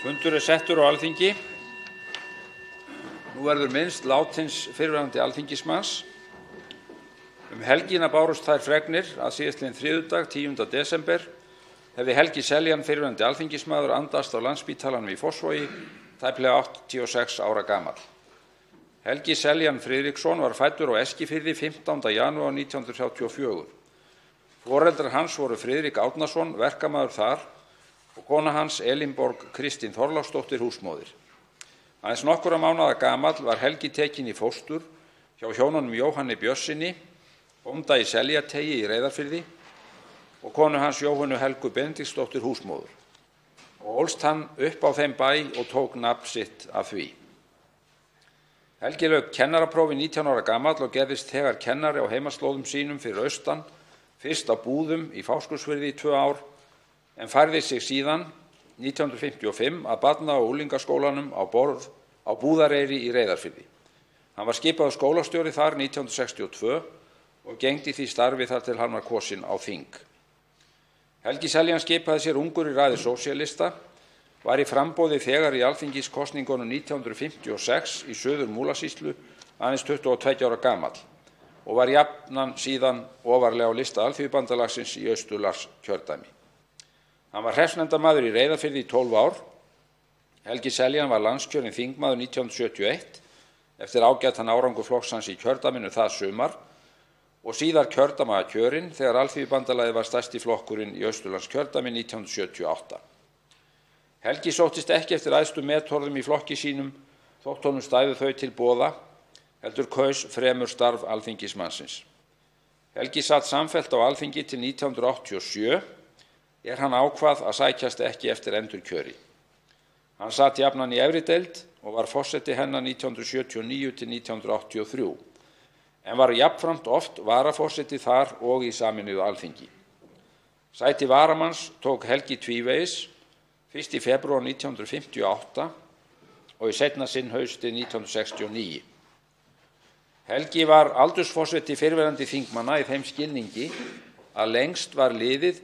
Fundur settur á Alþingi. Nú verður minnst látins fyrrverandi alþingismanns. Helgina bárust þær fregnir að síðastliðinn þriðjudag, 10. desember, hefði Helgi Seljan, fyrrverandi alþingismaður, andast á Landspítalanum í Fossvogi, tæplega 86 ára gamall. Helgi Seljan Friðriksson var fæddur á Eskifirði 15. janúar 1934. Foreldrar hans voru Friðrik Árnason, verkamaður þar, og kona hans Elínborg Kristín Þorláksdóttir húsmóðir. Aðeins nokkurra mánaða gamall var Helgi tekinn í fóstur hjá hjónunum Jóhanni Björnssyni, bónda í Seljateigi í Reyðarfirði, og konu hans Jóhönnu Helgu Benediktsdóttur húsmóður, og ólst hann upp á þeim bæ og tók nafn sitt af því. Helgi lauk kennaraprófi 19 ára gamall og gerðist þegar kennari á heimaslóðum sínum fyrir austan, fyrst á Búðum í Fáskrúðsfirði í 2 ár, en færði sig síðan 1955 að barna- og unglingaskólanum á Búðareyri í Reyðarfirði. Hann var skipaður skólastjóri þar 1962 og gegndi því starfi þar til hann var kosinn á þing. Helgi Seljan skipaði sér ungur í raðir sósíalista, var í framboði þegar í alþingiskosningunum 1956 í Suður-Múlasýslu, aðeins 22 ára gamall, og var jafnan síðan ofarlega á lista Alþýðubandalagsins í Austurlandskjördæmi. Hann var hreppsnefndarmaður í Reyðarfirði í 12 ár. Helgi Seljan var landskjörinn þingmaður 1971 eftir ágætan árangur flokks hans í kjördæminu það sumar og síðar kjördæmakjörinn þegar Alþýðubandalagið var stærsti flokkurinn í Austurlandskjördæmi 1978. Helgi sóttist ekki eftir æðstu metorðum í flokki sínum þótt honum stæðu þau til boða, heldur kaus fremur starf alþingismannsins. Helgi satt samfellt á Alþingi til 1987 hann ákvað að sækjast ekki eftir endurkjöri. Hann satt jafnan í efri deild og var forseti hennar 1979 til 1983, en var jafnframt oft varaforseti þar og í sameinuðu Alþingi. Sæti varamanns tók Helgi tvívegis, fyrst í febrúar 1958 og í seinna sinn haustið 1969. Helgi var aldursforseti fyrrverandi þingmanna í þeim skilningi að lengst var liðið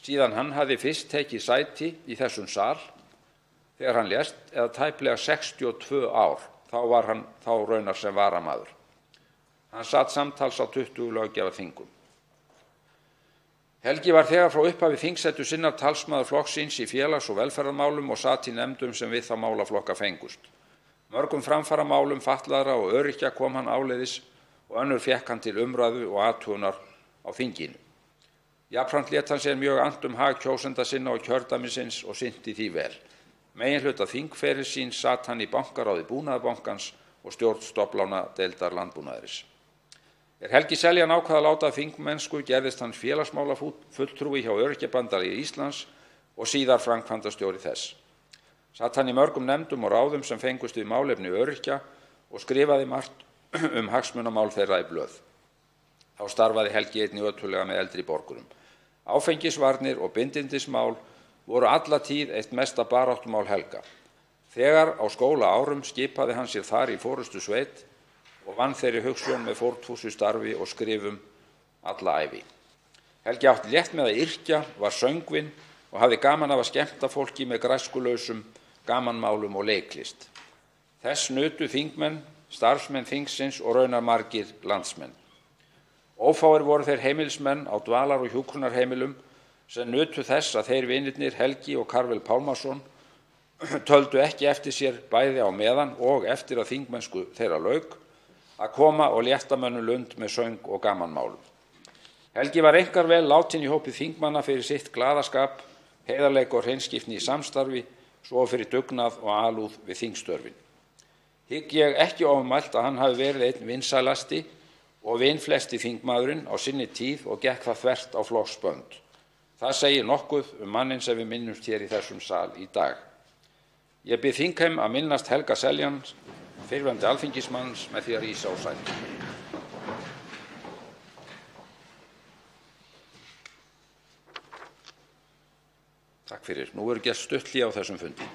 síðan hann hafði fyrst tekið sæti í þessum sal þegar hann lést, eða tæplega 62 ár, þá var hann raunar sem varamaður. Hann satt samtals á 20 löggjafarþingum. Helgi var þegar frá upphafi þingsetu sinnar talsmaður flokks síns í félags- og velferðarmálum og sat í nefndum sem við þá málaflokka fengust. Mörgum framfaramálum fatlaðra og öryrkja kom hann áleiðis og önnur fékk hann til umræðu og athugunar á þinginu. Jafnframt lét hann sér mjög annt hag kjósenda sinna og kjördæmisins og sinnti því vel. Meginhluta þingferils síns sat hann í bankaráði Búnaðarbankans og stjórn stofnlánadeildar landbúnaðarins. Helgi Seljan ákvað að láta þingmennsku gerðist hann félagsmálafulltrúi hjá Öryrkjabandalagi Íslands og síðar framkvæmdastjóri þess. Satt hann í mörgum nefndum og ráðum sem fengust við málefni öryrkja og skrifaði margt hagsmunamál þeirra í blöð. Þá starfaði Helgi einnig ötullega með eldri borgurum. Áfengisvarnir og bindindismál voru alla tíð eitt mesta baráttumál Helga. Þegar á skólaárum skipaði hann sér þar í forystu sveit og vann þeirri hugsjón með fórnfúsu starfi og skrifum alla ævi. Helgi átti létt með að yrkja, var söngvinn og hafði gaman af að skemmta fólki með græskulausum, gamanmálum og leiklist. Þess nutu þingmenn, starfsmenn þingsins og raunar margir landsmenn. Ófáir voru þeir heimilismenn á dvalar- og hjúkrunarheimilum sem nutu þess að þeir vinirnir Helgi og Karvel Pálmason töldu ekki eftir sér bæði á meðan og eftir að þingmennsku þeirra lauk að koma og létta mönnum lund með söng og gamanmálum. Helgi var einkar vel látinn í hópi þingmanna fyrir sitt glaðaskap, heiðarleika og hreinskiptni í samstarfi, svo fyrir dugnað og alúð við þingstörfin. Hygg ég ekki ofmælt að hann hafi verið einn vinsælasti og vinflesti þingmaðurinn á sinni tíð og gekk það þvert á flokksbönd. Það segir nokkuð manninn sem við minnumst hér í þessum sal í dag. Ég bið þingheim að minnast Helga Seljans, fyrrverandi alþingismanns, með því að rísa úr sætum. Takk fyrir. Nú verður gert stutt hlé á þessum fundi.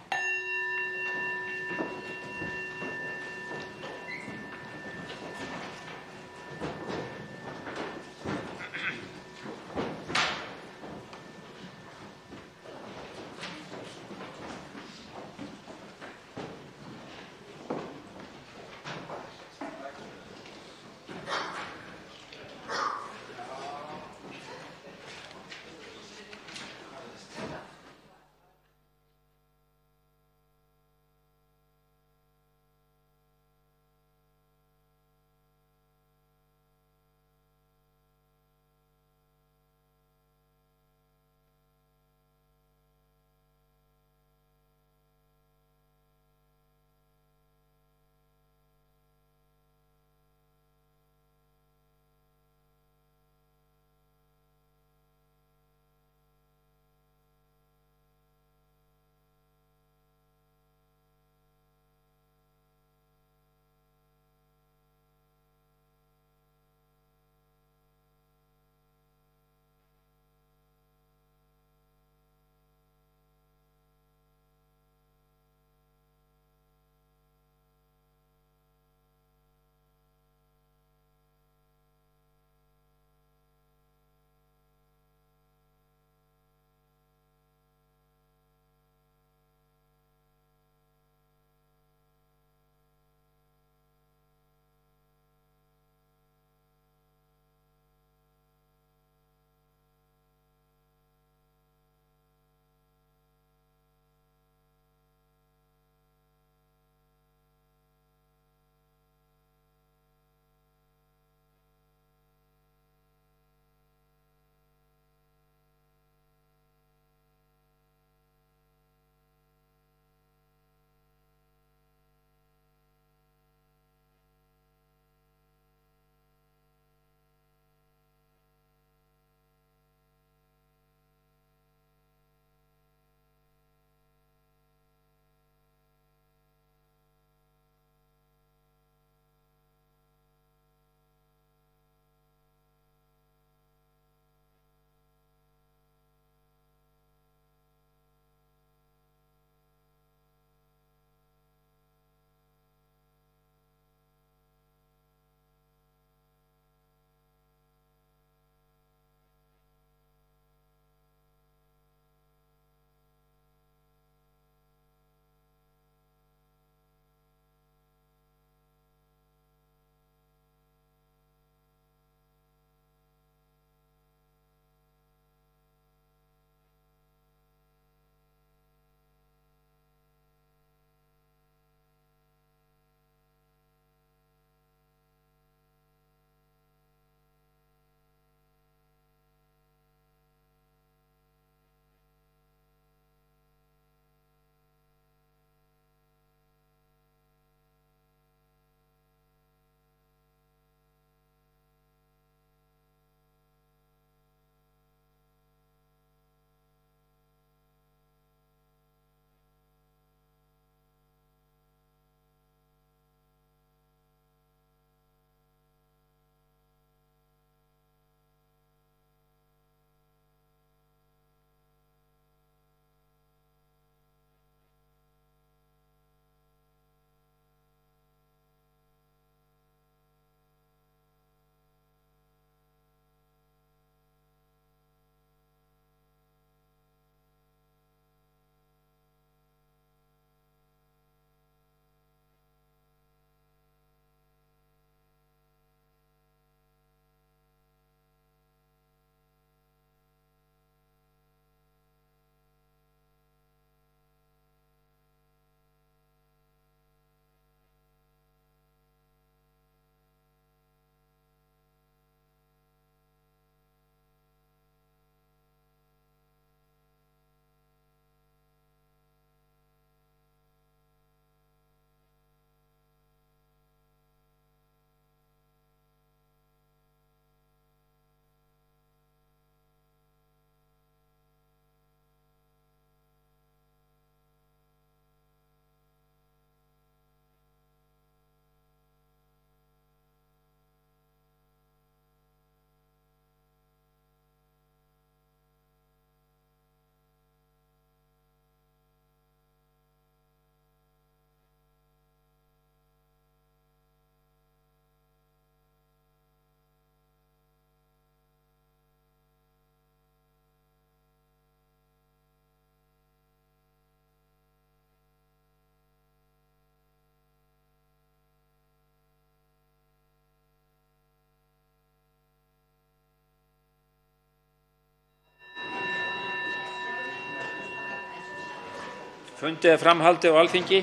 Fundi er framhaldið á Alþingi.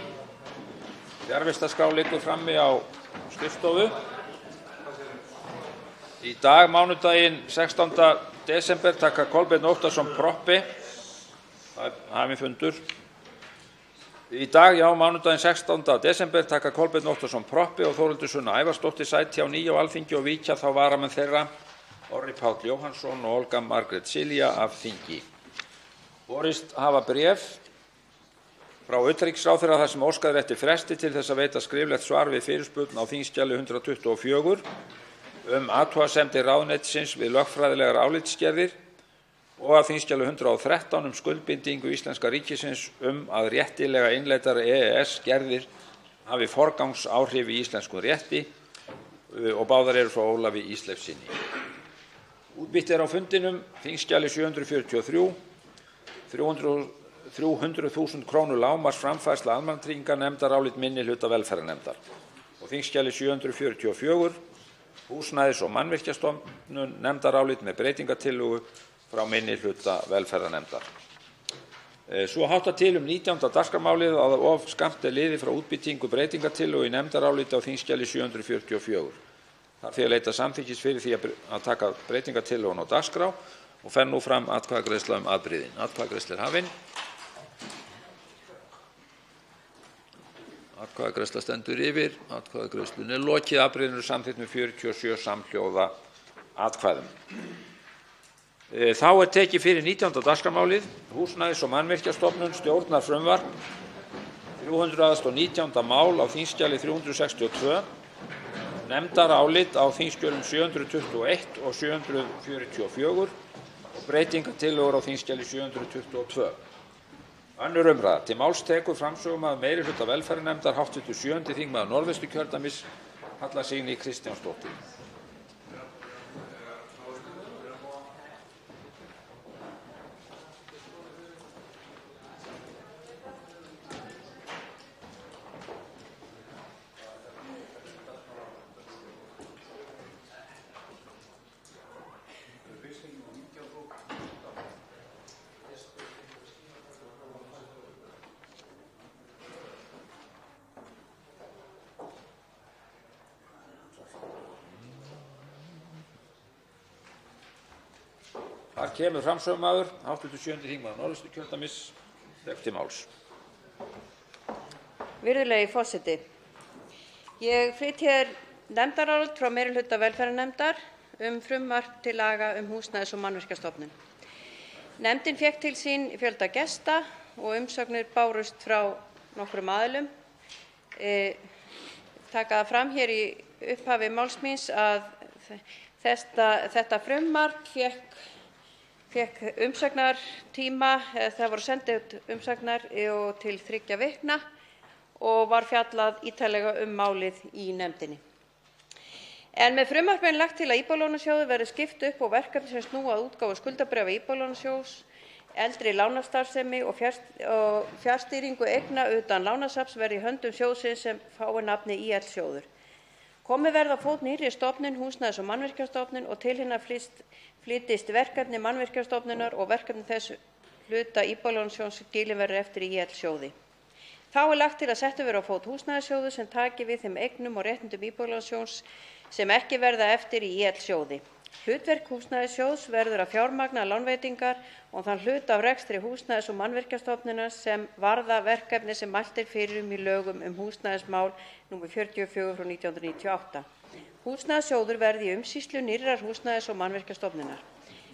Fjarvistarskrá liggur frammi á skrifstofu. Í dag, mánudaginn 16. desember, taka Kolbeinn Óttarsson Proppé. Það er hafinn fundur. Í dag, mánudaginn 16. desember, taka Kolbeinn Óttarsson Proppé og Þórhildur Sunna Ævarsdóttir sæti á ný á Alþingi og víkja þá varamenn þeirra Orri Páll Jóhannsson og Olga Margrét Silja af þingi. Borist hafa bréf frá utanríkisráðherra þar sem óskað er eftir fresti til þess að veita skriflegt svar við fyrirspurn á þingskjali 124 athugasemdir ráðuneytisins við lögfræðilegar álitsgerðir og á þingskjali 113 skuldbindingu íslenska ríkisins að réttilega innleiddar EES-gerðir hafi forgangsáhrif í íslenskum rétti og báðar eru frá Ólafi Ísleifssyni. Útbýtt er á fundinum þingskjali 743 300.000 krónu lágmarksframfærsla almannatrygginga nefndarálit minnihluta velferðarnefndar og þingskjali 744 Húsnæðis- og mannvirkjastofnun nefndarálit með breytingartillögu frá minnihluta velferðarnefndar. Svo háttar til 19. dagskrármálið að of skammt er liðið frá útbýtingu breytingartillögu í nefndaráliti á þingskjali 744. Þar því að leita samþykkis fyrir því að taka breytingartillögun á dagskrá og fer nú fram atkvæðagreiðsla afbrigðin. Atkvæðagreiðsla er hafin. Atkvæðagreiðsla stendur yfir. Atkvæðagreiðslunni er lokið. Afbrigðin eru samþykkt með 47 samhljóða atkvæðum. Þá er tekið fyrir 19. dagskrármálið, Húsnæðis- og mannvirkjastofnun, stjórnarfrumvarp, 319. mál á þingskjali 362, nefndarálit á þingskjölum 721 og 744 og breytingartillögur á þingskjali 722. Önnur umræða. Til máls tekur framsögumaður meirihluta velferðarnefndar hv. 7. þingmaður Norðvesturkjördæmis Halla Signý Kristjánsdóttir. Þar kemur framsögumaður hv. 7. þingmaður Norðvesturkjördæmis til máls. Virðulegi forseti. Ég flyt hér nefndarálit frá meirihluta velferðarnefndar frumvarp til laga Húsnæðis- og mannvirkjastofnun. Nefndin fékk til sín fjölda gesta og umsagnir bárust frá nokkrum aðilum. Taka það fram hér í upphafi máls míns að þetta frumvarp fékk umsagnartíma, það voru sendið út umsagnar til 3 vikna og var fjallað ítarlega málið í nefndinni. En með frumvarpinu er lagt til að Íbúðalánasjóði verði skipt upp og verkefni sem snúa að útgáfu skuldabréfa Íbúðalánasjóðs, eldri lánastarfsemi og fjárstýringu eigna utan lánasafns verði í höndum sjóðsins sem fái nafnið ÍL-sjóður. Komið verði á fót nýrri stofnun, Húsnæðis- og mannvirkjastofnun, og til hennar flytjist verkefni Mannvirkjastofnunar og verkefni þess hluta Íbúðalánasjóðs skilin verði eftir í ÍL-sjóði. Þá er lagt til að settur verði á fót húsnæðissjóður sem taki við þeim eignum og réttindum Íbúðalánasjóðs sem ekki verða eftir í ÍL-sjóði. Hlutverk húsnæðissjóðs verður að fjármagna lánveitingar og þann hluta af rekstri Húsnæðis- og mannvirkjastofnunar sem varða verkefni sem mælt er fyrir í lögum húsnæðismál nr. 44/1998. Húsnæðissjóður verði í umsýslu nýrrar Húsnæðis- og mannvirkjastofnunar.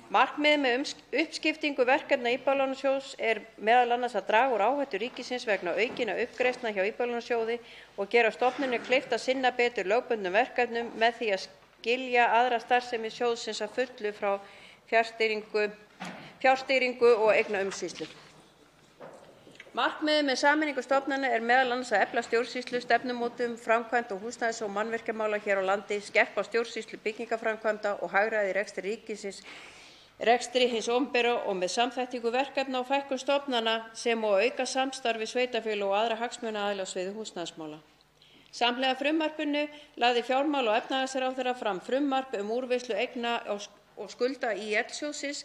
Markmiðið með uppskiptingu verkefna Íbúðalánasjóðs er meðal annars að draga úr áhættu ríkisins vegna aukinna uppgreiðslna hjá Íbúðalánasjóði og gera stofnuninni kleift að sinna betur lögbundnum verkefnum með því að skilja aðra starfsemi sjóðsins að fullu frá fjárstýringu og eignaumsýslu. Markmiðið með sameiningu stofnana er meðal annars að efla stjórnsýslu, stefnumótun, framkvæmd og húsnæðis- og mannvirkjamála hér á landi, skerpa stjórnsýslu byggingarframkvæmda og hagræði rekstri hins opinbera og með samþættingu verkefna og fækkun stofnana sem og auka samstarf við sveitarfélög og aðra hagsmunaaðila á sviði húsnæðismála. Samhliða frumvarpinu lagði fjármála- og efnahagsráðherra fram frumvarp úrvinnslu eigna og skulda ÍL-sjóðsins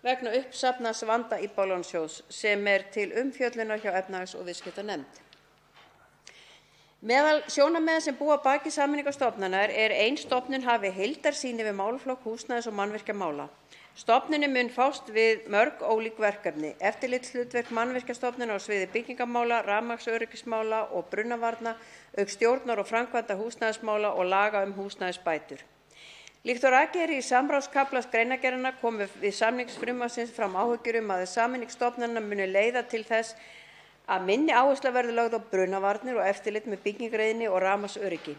vegna uppsafnaðs vanda Íbúðalánasjóðs sem til umfjöllunar hjá efnahags- og viðskiptanefnd. Meðal sjónarmiða sem búa að baki sameiningu stofnunar ein stofnun hafi heildarsýn yfir málaflokk húsnæðis- og mannvirkjamála. Stofnunin mun fást við mörg ólík verkefni. Eftirlitshlutverk Mannvirkjastofnunar á sviði byggingarmála, rafmagnsöryggismála og brunnavarna, auk stjórnar og framkvæmda húsnæðismála og laga húsnæðisbætur. Líkt og rakið í samráðskafla greinargerðarinnar komu við samningu frumvarpsins fram áhyggjur að sameining stofnanna muni leiða til þess að minni áhersla verði lögð á brunavarnir og eftirlit með byggingarreiðinni og rafmagnsöryggi.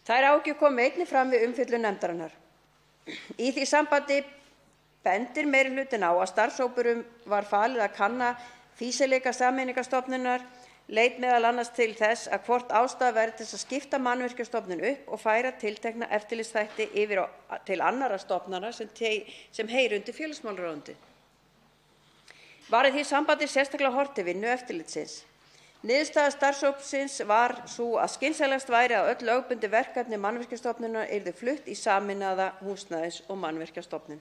Þær áhyggjur komu einnig fram við umfjöllun nefndarinnar. Í því sambandi bendir meirihlutinn á að starfshópurum var falið að kanna fýsileika sameiningar stofnunar, leit meðal annars til þess að hvort ástæða væri til að skipta Mannvirkjastofnun upp og færa tiltekna eftirlitsþætti yfir til annarra stofnana sem heyra undir félagsmálaráðuneytið. Var í því sambandi sérstaklega horft til vinnueftirlitsins. Niðurstaða starfshópsins var sú að skynsamlegast væri að öll lögbundin verkefni Mannvirkjastofnunar yrðu flutt í sameinaða húsnæðis- og mannvirkjastofnun.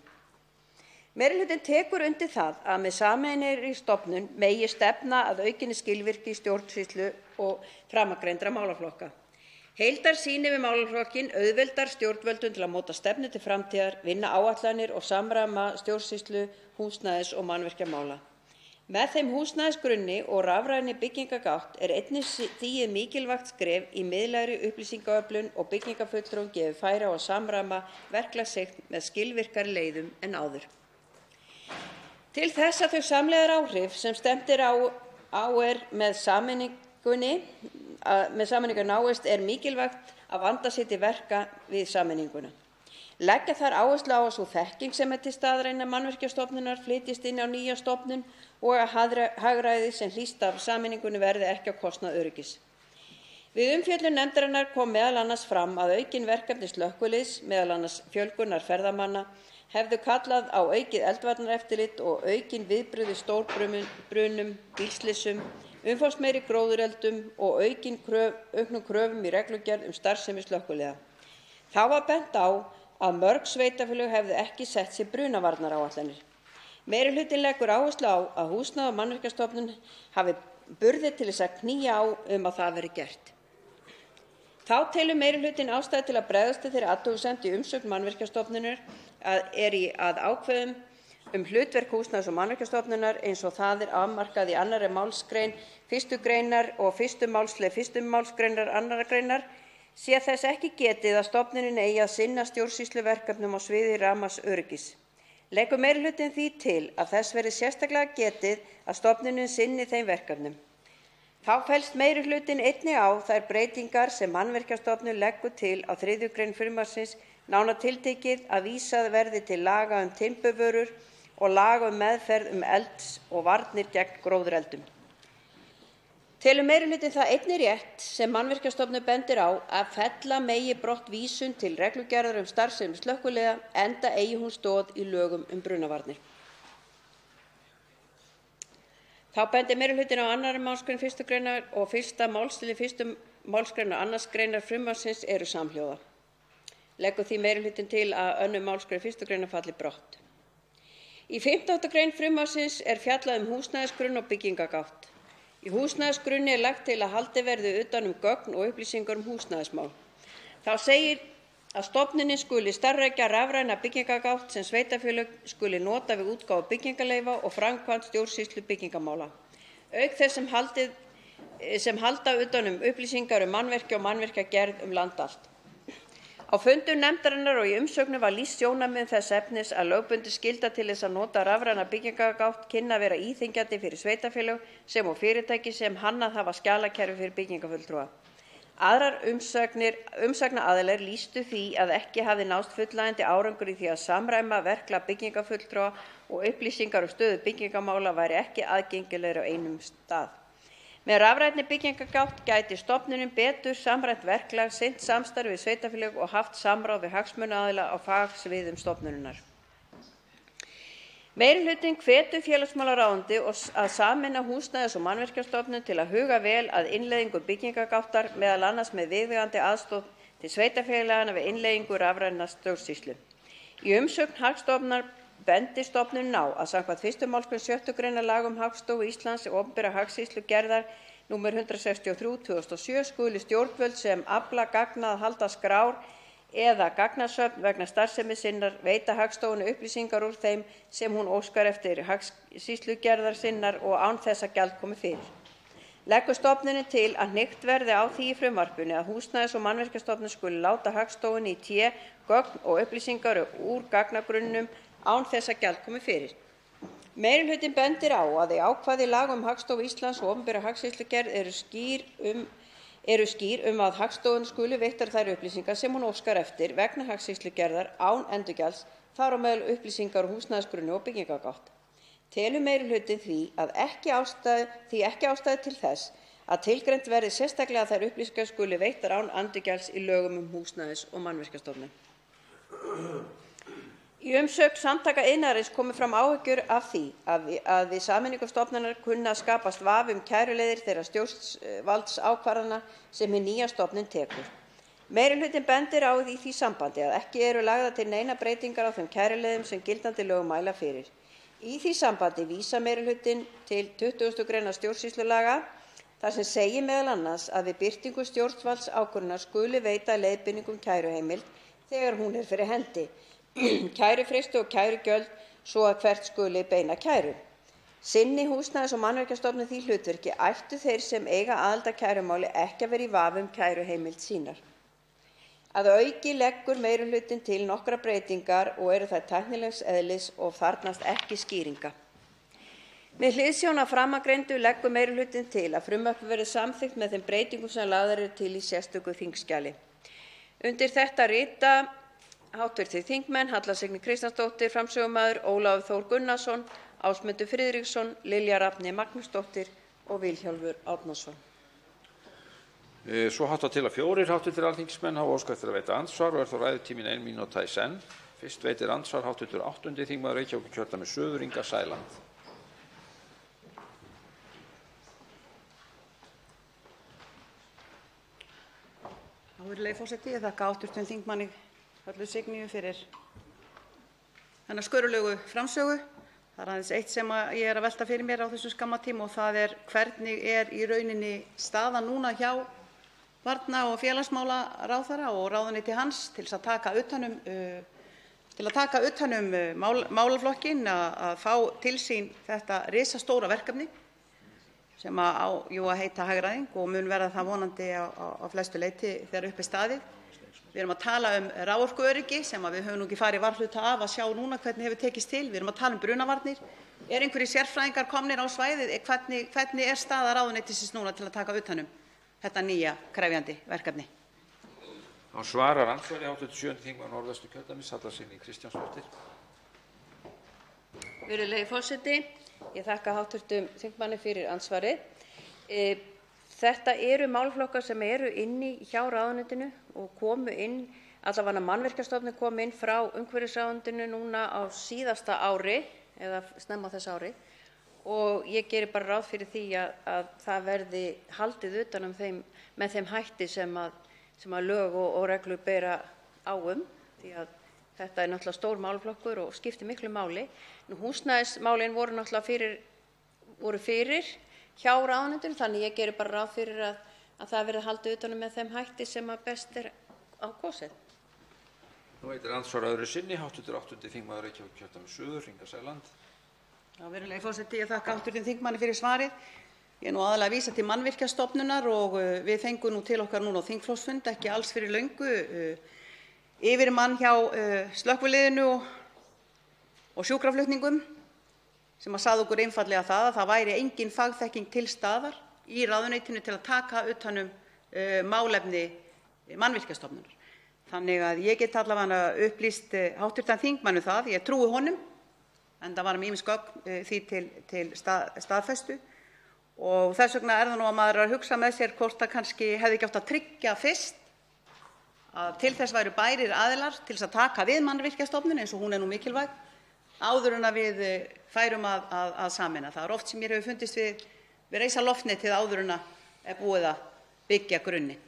Meirihlutinn tekur undir það að með sameinaðri stofnun megi stefna að aukinni skilvirkni í stjórnsýslu og framangreindra málaflokka. Heildarsýn yfir málaflokkinn auðveldar stjórnvöldum til að móta stefnu til framtíðar, vinna áætlanir og samræma stjórnsýslu húsnæðis- og mannvirkjamála. Með þeim húsnæðisgrunni og rafrænni byggingargátt einnig stigið mikilvægt skref í miðlægri upplýsingaöflun og byggingarfulltrúum gefið færi á að samræma verklag sitt með skilvirkari leiðum en áður. Til þess að þau samlegðaráhrif sem stefnt á með sameiningunni náist mikilvægt að vanda sig til verka við sameininguna. Leggja þarf áherslu á að sú þekking sem til staðar innan Mannvirkjastofnunar flytjist inn á nýja stofnun og að hagræði sem hlýst af sameiningunni verði ekki á kostnað öryggis. Við umfjöllun nefndarinnar kom meðal annars fram að aukin verkefni slökkviliðs, meðal annars fjölgunar ferðamanna, hefðu kallað á aukið eldvarnareftirlit og aukin viðbrögð við stórbrunum, bílslysum, umfangsmeiri gróðureldum og auknum kröfum í reglugerð starfsemi slökkviliða. Þá var bent á að mörg sveitarfélög hefðu ekki sett sér brunavarnaráætlanir. Meirihlutinn leggur áherslu á að Húsnæðis- og mannvirkjastofnun hafi burði til þess að knýja á að það verði gert. Þá telur meirihlutinn ástæðu til að bregðast við þeirri athugasemd í umsögn Mannvirkjastofnunar að ákvæðum hlutverk Húsnæðis- og mannvirkjastofnunar eins og það afmarkað í 2. málsgrein 1. greinar og 1. málslið 1. málsgreinar 2. greinar sé þess ekki getið að stofnunin eigi að sinna stjórnsýsluverkefnum á sviði rafmagnsöryggis. Leggur meirihlutinn því til að þess verði sérstaklega getið að stofnunin sinni þeim verkefnum. Þá fellst meirihlutinn einnig á þær breytingar sem Mannvirkjastofnun leggur til á 3. grein frumvarpsins, nánar tiltekið að vísað verði til laga timburvörur og laga meðferð elds og varnir gegn gróðureldum. Telur meirihlutinn það einnig rétt sem Mannvirkjastofnun bendir á að fella megi brott vísun til reglugerðar starfsemi slökkviliða enda eigi hún stoð í lögum brunavarnir. Þá bendir meirihlutinn á 2. málsgrein 1. greinar og 1. málslið 1. málsgreinar 2. greinar frumvarpsins eru samhljóða. Leggur því meirihlutinn til að 2. málsgrein 1. greinar falli brott. Í 15. grein frumvarpsins fjallað húsnæðisgrunn og byggingargátt. Í húsnæðisgrunni lagt til að haldið verði utan gögn og upplýsingar húsnæðismál. Þá segir að stofnunin skuli starfrækja rafræna byggingargátt sem sveitarfélög skuli nota við útgáfu byggingarleyfa og framkvæmd stjórnsýslu byggingarmála, auk þess sem halda utan upplýsingar mannvirki og mannvirkjagerð land allt. Á fundum nefndarinnar og í umsögnum var lýst sjónarmiðum þess efnis að lögbundin skylda til þess að nota rafræna byggingargátt kynni að vera íþyngjandi fyrir sveitarfélög sem og fyrirtæki sem hannað hafa skjalakerfi fyrir byggingarfulltrúa. Aðrar umsagnaraðilar lýstu því að ekki hafi náðst fullnægjandi árangur í því að samræma verklag byggingarfulltrúa og upplýsingar stöðu byggingarmála væri ekki aðgengilegri á einum stað. Með rafrænni byggingargátt gæti stofnunin betur samræmt verklag, sinnt samstarfi við sveitarfélög og haft samráð við hagsmunaaðila á fagsviðum stofnunarinnar. Meirihlutinn hvetur félagsmálaráðuneytið að sameina Húsnæðis- og mannvirkjastofnun til að huga vel að innleiðingu byggingargáttar, meðal annars með viðeigandi aðstoð til sveitarfélaganna við innleiðingu rafrænnar stjórnsýslu. Í umsögn Hagstofunnar bendir stofnunin á að samkvæmt 1. málsgrein 6. gr. laga um Hagstofu Íslands og opinbera hagsýslugerðar nr. 163/2007 skuli stjórnvöld sem afla gagna að halda skrár eða gagnasöfn vegna starfsemi sinnar veita Hagstofunni upplýsingar úr þeim sem hún óskar eftir hagsýslugerðar sinnar og án þess að gjald komi fyrir. Leggur stofnunin til að hnykkt verði á því í frumvarpinu að Húsnæðis- og mannvirkjastofnun skuli láta Hagstofunni í té gögn og upplýsingar úr gagnagrunnum án þess að gjald komi fyrir. Meirihlutinn bendir á að í ákvæði laga um Hagstofu Íslands og opinbera hagsýslugerð eru skýr að Hagstofunni skuli veittar þær upplýsingar sem hún óskar eftir vegna hagsýslugerðar án endurgjalds, þar á meðal upplýsingar úr húsnæðisgrunni og byggingargátt. Telur meirihlutinn því ekki ástæðu til þess að tilgreint verði sérstaklega að þær upplýsingar skuli veittar án endurgjalds í lögum um Húsnæðis- og mannvirkjastofnun. Í umsögn Samtaka iðnaðarins komu fram áhyggjur af því að við sameiningu stofnunar kunni að skapast vafi kæruleiðir þeirra stjórnvaldsákvarðana sem hin nýja stofnun tekur. Meirihlutinn bendir á í því sambandi að ekki eru lagðar til neinar breytingar á þeim kæruleiðum sem gildandi lög mæla fyrir. Í því sambandi vísar meirihlutinn til 20. gr. stjórnsýslulaga þar sem segir meðal annars að við birtingu stjórnvaldsákvörðunar skuli veita leiðbeiningum kæruheimild þegar hún fyrir hendi, kærufresti og kærugjöld svo að hvert skuli beina kæru. Sinni Húsnæðis- og mannvirkjastofnun því hlutverki ættu þeir sem eiga aðild að kærumáli ekki að vera í vafa kæruheimild sínar. Að auki leggur meirihlutinn til nokkrar breytingar og eru þær tæknilegs eðlis og þarfnast ekki skýringa. Með hliðsjón af framangreindu leggur meirihlutinn til að frumvarpið verði samþykkt með þeim breytingum sem lagðar eru til í sérstöku þingskjali. Undir þetta rita hv. þingmenn Halla Signý Kristjánsdóttir, framsögumaður, Ólafur Þór Gunnarsson, Ásmundur Friðriksson, Lilja Rafney Magnúsdóttir og Vilhjálmur Árnason. Svo háttar til að 4 hv. alþingismenn hafa óskað eftir að veita andsvar og þó ræðutíminn 1 mínúta í senn. Fyrst veitir andsvar hv. 8. þingmaður Reykjavíkurkjördæmis suður, Inga Sæland. Virðulegi forseti, ég þakka hv. þingmanni Höllu Signýju fyrir hennar skörulegu framsögu. Það aðeins eitt sem ég að velta fyrir mér á þessum skamma tíma og það hvernig í rauninni staðan núna hjá barna- og félagsmálaráðherra og ráðuneyti hans til að taka utan um málaflokkinn, að fá til sín þetta risastóra verkefni sem á að heita hagræðing og mun verða það vonandi á flestu leyti þegar upp staðið. Við erum að tala um raforkuöryggi sem við höfum nú ekki farið varhluta af að sjá núna hvernig hefur tekist til. Við erum að tala um brunavarnir. Einhverjir sérfræðingar komnir á svæðið? Hvernig staða ráðuneytisins núna til að taka utan um þetta nýja krefjandi verkefni? Þá svarar andsvari hv. 7. þingmaður Norðvesturkjördæmis, Halla Signý Kristjánsdóttir. Virðulegi forseti, ég þakka hv. þingmanni fyrir andsvarið. Þetta eru málaflokkar sem eru inni hjá ráðuneytinu og komu inn, allavega Mannvirkjastofnun kom inn frá umhverfisráðuneytinu núna á síðasta ári eða snemma á þessu ári og ég geri bara ráð fyrir því að það verði haldið utan um þeim með þeim hætti sem að lög og reglur bera á því að þetta náttúrulega stór málaflokkur og skiptir miklu máli. Húsnæðismálin voru náttúrulega fyrir hjá ráðuneytinu, þannig ég geri bara ráð fyrir að það verði haldið utan um með þeim hætti sem að best á kosið. Nú veitir andsvar öðru sinni hv. 8. þingmaður Reykjavíkurkjördæmis suður, Inga Sæland. Virðulegi forseti, ég þakka hv. þingmanni fyrir svarið. Ég er nú aðallega að vísa til Mannvirkjastofnunar og við fengum nú til okkar núna á þingflokksfund ekki alls fyrir löngu yfirmann hjá slökkviliðinu og sjúkraflutningum sem sagði okkur einfaldlega að það væri engin fagþekking til staðar í ráðuneytinu til að taka utan um málefni Mannvirkjastofnunar. Þannig að ég get allavega upplýst hv. þingmann það, ég trúi honum, enda var ýmis gögn því til staðfestu og þess vegna það nú að maður að hugsa með sér hvort það kannski hefði ekki átt að tryggja fyrst að til þess væru bærir aðilar til þess að taka við Mannvirkjastofnun eins og hún nú mikilvæg áður en að við færum að sameina. Það oft sem mér hefur fundist við reisa loftnetið áður en að búið að byggja grunninn.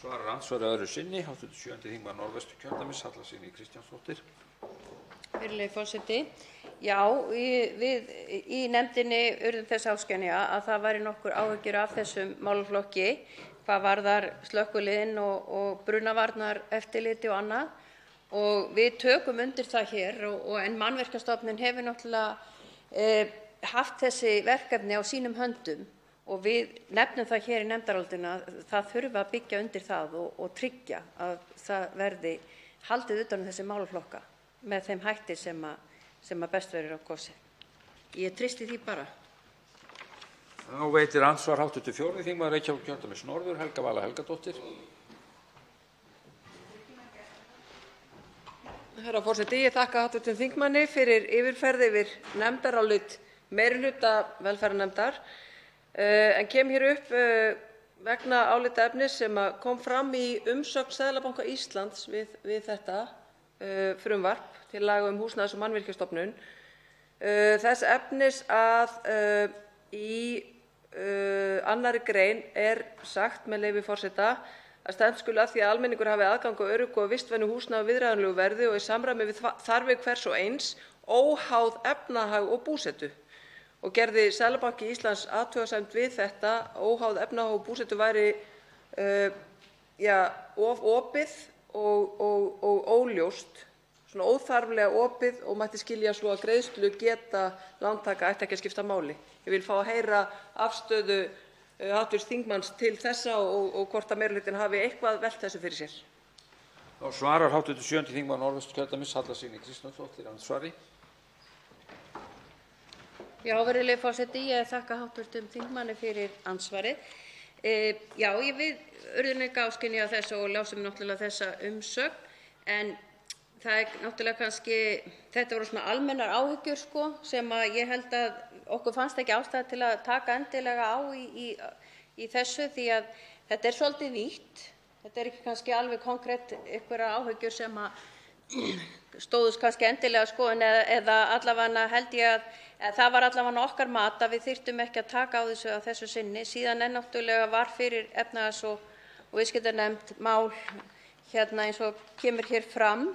Svarar andsvari öðru sinni hv. 7. þingmaður Norðvesturkjördæmis, Halla Signý Kristjánsdóttir. Virðulegi forseti. Já, við í nefndinni urðum þess áskynja að það væri nokkur áhyggjur af þessum málaflokki hvað varðar slökkviliðin og brunavarnaeftirliti og annað. Og við tökum undir það hér en Mannvirkjastofnun hefur náttúrulega haft þessi verkefni á sínum höndum og við nefnum það hér í nefndarálitinu að það þurfi að byggja undir það og tryggja að það verði haldið utan um þessi málaflokka með þeim hætti sem best verður á kosið. Ég treysti því bara. Þá veitir andsvar hv. 4. þingmaður Reykjavíkurkjördæmis norður, Helga Vala Helgadóttir. Herra forseti, ég þakka hv. þingmanni fyrir yfirferð yfir nefndarálit meirihluta velferðarnefndar en kem hér upp vegna álitaefnis sem kom fram í umsögn Seðlabanka Íslands við þetta frumvarp til laga um Húsnæðis- og mannvirkjastofnun þess efnis að í 2. grein sagt, með leyfi forseta, að stefnt skuli að því að almenningur hafi aðgang að öruggu og vistvænu húsnæði á viðráðanlegu verði og í samræmi við þarfir hvers og eins, óháð efnahag og búsetu. Og gerði Seðlabanki Íslands athugasemd við þetta, óháð efnahag og búsetu væri of opið og óljóst, svona óþarflega opið og mætti skilja svo að greiðslugeta lántaka ætti ekki að skipta máli. Ég vil fá að heyra afstöðu hv. þingmanns til þessa og hvort að meirihlutinn hafi eitthvað velt þessu fyrir sér. Þá svarar hv. 7. þingmaður Norðvesturkjördæmis, Halla Signý Kristjánsdóttir, andsvari. Já, virðulegi forseti, ég þakka hv. þingmanni fyrir andsvarið. Já, við urðum ekki áskynja á þessu og lásum náttúrulega þessa umsögn en það náttúrulega kannski, þetta voru svona almennar áhyggjur sem ég held að okkur fannst ekki ástæða til að taka endilega á í þessu því að þetta er svolítið vítt. Þetta er ekki kannski alveg konkrétt einhverjar áhyggjur sem stóðust kannski endilega eða allavega held ég að það var allavega okkar mat að við þyrftum ekki að taka á þessu að þessu sinni. Síðan náttúrulega var fyrir efnahags- og viðskiptanefnd mál eins og kemur hér fram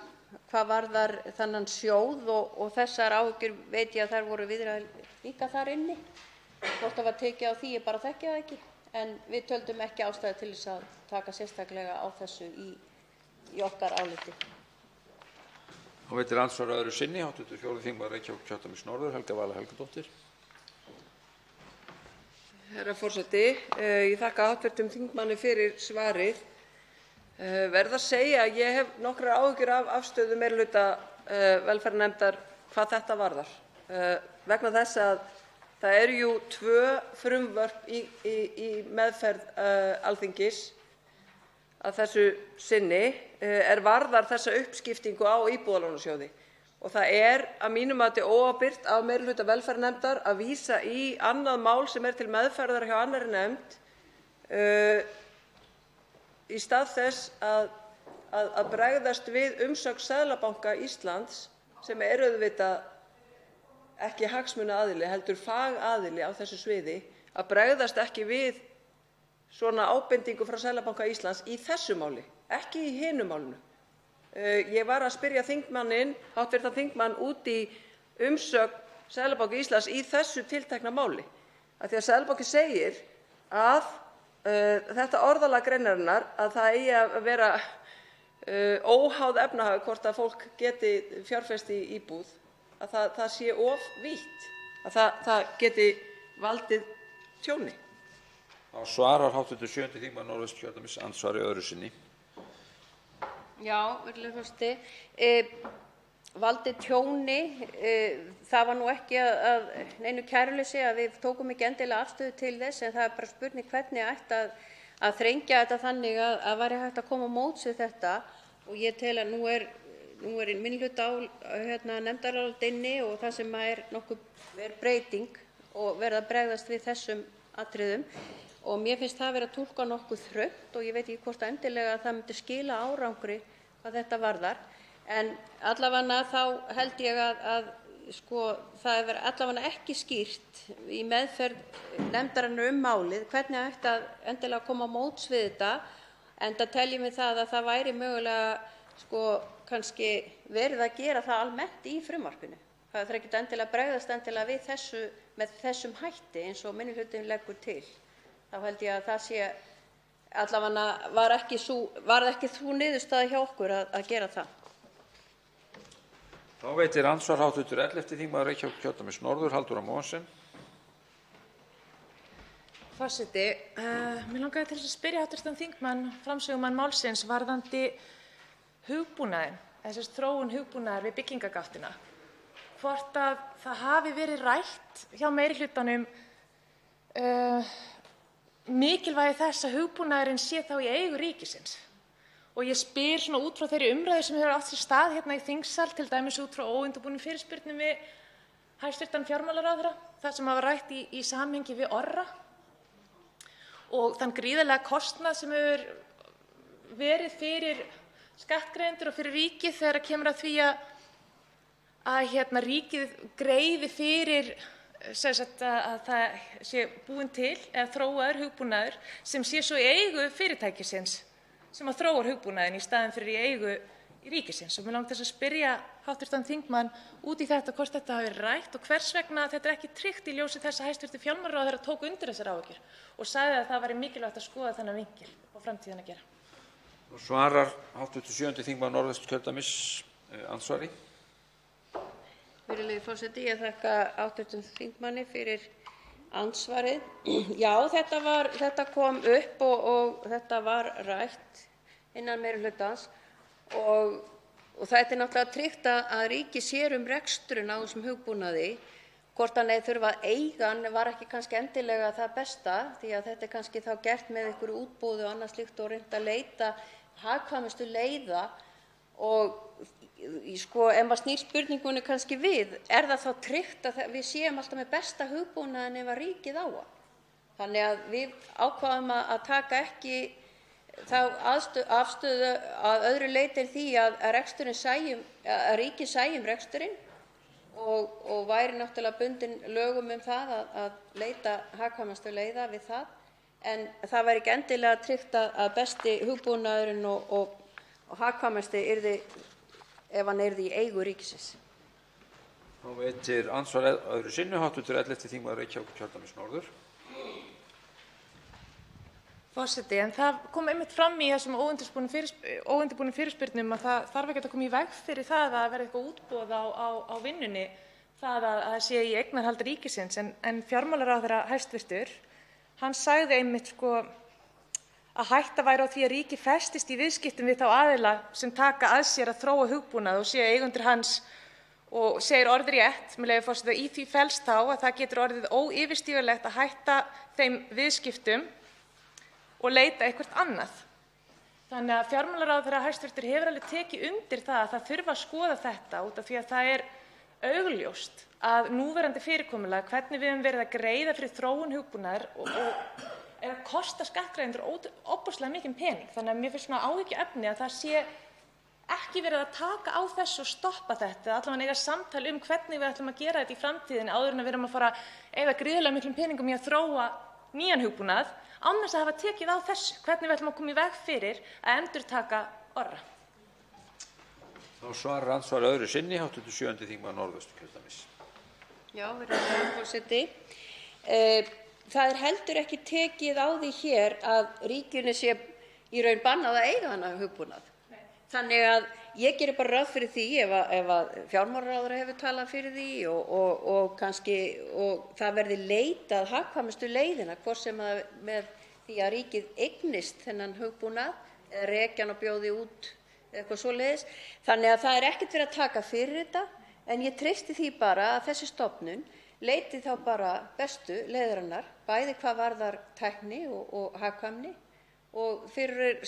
hvað varðar þennan sjóð og þessar áhyggjur veit ég að þær voru viðraðar líka þar inni. Hvort það var tekið á því, ég bara þekki það ekki. En við töldum ekki ástæðu til þess að taka sérstaklega á þessu í okkar áliti. Þá veitir andsvar öðru sinni hv. 4. þingmaður Reykjavíkurkjördæmis norður, Helga Vala Helgadóttir. Herra forseti, ég þakka hv. þingmanni fyrir svarið. Verð að segja að ég hef nokkrar áhyggjur af afstöðu meirihluta velferðarnefndar hvað þetta varðar. Vegna þess að það eru jú 2 frumvörp í meðferð Alþingis að þessu sinni varðar þessa uppskiptingu á Íbúðalánasjóði. Og það að mínu mati óábyrgt af meirihluta velferðarnefndar að vísa í annað mál sem til meðferðar hjá annarri nefnd í stað þess að bregðast við umsögn Seðlabanka Íslands sem auðvitað ekki hagsmunaaðili heldur fagaðili á þessu sviði, að bregðast ekki við svona ábendingu frá Seðlabanka Íslands í þessu máli, ekki í hinu málinu. Ég var að spyrja þingmanninn, hv. þingmann, út í umsögn Seðlabanka Íslands í þessu tiltekna máli. Af því að Seðlabanki segir að þetta orðalag greinarinnar að það eigi að vera óháð efnahag hvort að fólk geti fjárfest í íbúð, að það sé of vítt, að það geti valdið tjóni. Þá svarar hv. 7. þingmaður Norðvesturkjördæmis andsvari öðru sinni. Já, virðulegi forseti, valdið tjóni, það var nú ekki að neinu kæruleysi að við tókum ekki endilega afstöðu til þess, en það bara spurning hvernig ætti að þrengja þetta þannig að væri hægt að koma á móts við þetta. Og ég tel að nú er minnihluta nefndarálit inni og það sem nokkuð breyting og verið að bregðast við þessum atriðum. Og mér finnst það vera að túlka nokkuð þröngt og ég veit ekki hvort endilega það myndi skila árangri hvað þetta varðar. En allavega þá held ég að það er allavega ekki skýrt í meðferð nefndarinnar málið hvernig ætti að endilega koma á móts við þetta, enda teljum við það að það væri mögulega kannski verið að gera það almennt í frumvarpinu. Það þarf ekki endilega að bregðast endilega við þessu með þessum hætti eins og minnihlutinn leggur til. Þá held ég að það sé allavega var ekki sú niðurstaða hjá okkur að gera það. Þá veitir andsvar hv. 11. þingmaður Reykjavíkurkjördæmis norður, Halldóra Mogensen. Forseti, mig langaði til að spyrja hv. þingmann, framsögumann málsins, varðandi hugbúnaðinn, þessi þróun hugbúnaðar við byggingargáttina. Hvort að það hafi verið rætt hjá meirihlutanum mikilvægi þess að hugbúnaðurinn sé þá í eigu ríkisins. Og ég spyr svona út frá þeirri umræðu sem hefur átt sér stað hérna í þingsal, til dæmis út frá óundirbúnum fyrirspurnum við hæstv. Fjármálaráðherra, það sem hafa rætt í samhengi við Orra og þann gríðarlega kostnað sem hefur verið fyrir skattgreiðendur og fyrir ríkið þegar kemur að því að ríkið greiði fyrir að það sé búinn til eða þróaður hugbúnaður sem sé svo í eigu fyrirtækisins sem að þróar hugbúnaðinn í staðinn fyrir í eigu ríkisins. Og mig langar til að spyrja hv. þingmann út í þetta hvort þetta hafi verið rætt og hvers vegna þetta ekki tryggt í ljósi þess að hæstv. Fjármálaráðherra tók undir þessar áhyggjur og sagði að það væri mikilvægt að skoða þennan vinkil og framtíðina að gera. Og svarar hv. 7. þingmaður Norðvesturkjördæmis andsvari. Virðulegi forseti, ég þakka hv. þingmanni fyrir andsvarið. Já, þetta kom upp og þetta var rætt innan meirihlutans og þetta er náttúrulega tryggt að ríkið sér reksturinn á þessum hugbúnaði. Hvort hann þurfa að eiga hann var ekki kannski endilega það besta, því að þetta er kannski þá gert með einhverju útboði og annað slíkt og reynt að leita hagkvæmustu leiða. Og ef maður snýr spurningunni kannski við, er það þá tryggt að við séum alltaf með besta hugbúnaðinn ef að ríkið á hann? Þannig að við ákváðum að taka ekki þá afstöðu að öðru leyti en því að ríkið sæi reksturinn og væri náttúrulega bundin lögum það að leita hagkvæmustu leiða við það, en það væri ekki endilega tryggt að besti hugbúnaðurinn og hagkvæmasti yrði ef hann yrði í eigu ríkisins. Þá veitir andsvar öðru sinni hv. 11. þingmaður Reykjavíkurkjördæmis norður. Forseti, en það kom einmitt fram í þessum óundirbúnum fyrirspurnum að það þarf ekkert að koma í veg fyrir það að verða eitthvað útboð á vinnunni, það að það sé í eignarhald ríkisins, en fjármálaráðherra hæstvirtur, hann sagði einmitt að hætta væri á því að ríkið festist í viðskiptum við þá aðila sem taka að sér að þróa hugbúnað og séu eigendur hans, og segir orðrétt, með leyfi forseta, í því felst þá að það getur orðið óyfirstíganlegt að hætta þeim viðskiptum og leita eitthvert annað. Þannig að fjármálaráðherra hæstvirtur hefur alveg tekið undir það að það þurfi að skoða þetta út af því að það er augljóst að núverandi fyrirkomulag, hvernig við höfum verið að greiða fyrir þróun hugbúnaðar og er að kosta skattgreiðendur ofboðslega mikinn pening. Þannig að mér finnst svona áhyggjuefni að það sé ekki verið að taka á þessu og stoppa þetta, allavega eiga samtal hvernig við ætlum að gera þetta í framtíðinni áður en við erum að fara að eyða gríðarlega miklum peningum í að þróa nýjan hugbúnað án þess að hafa tekið á þessu, hvernig við ætlum að koma í veg fyrir að endurtaka Orra. Þá svarar andsvar öðru sinni hv. 7. þingmaður Norðvesturkjördæmis. Já, virðulegi forseti. Það heldur ekki tekið á því hér að ríkinu sé í raun bannað að eiga þennan hugbúnað. Þannig að ég geri bara ráð fyrir því ef að fjármálaráðherra hefur talað fyrir því og það verði leitað hagkvæmustu leiðina, hvort sem með því að ríkið eignist þennan hugbúnað eða reki hann og bjóði út eitthvað svoleiðis. Þannig að það er ekkert verið að taka fyrir þetta, en ég treysti því bara að þessi stofnun leiti þá bara bestu leiðarinnar, bæði hvað varðar tækni og hagkvæmni og fyrir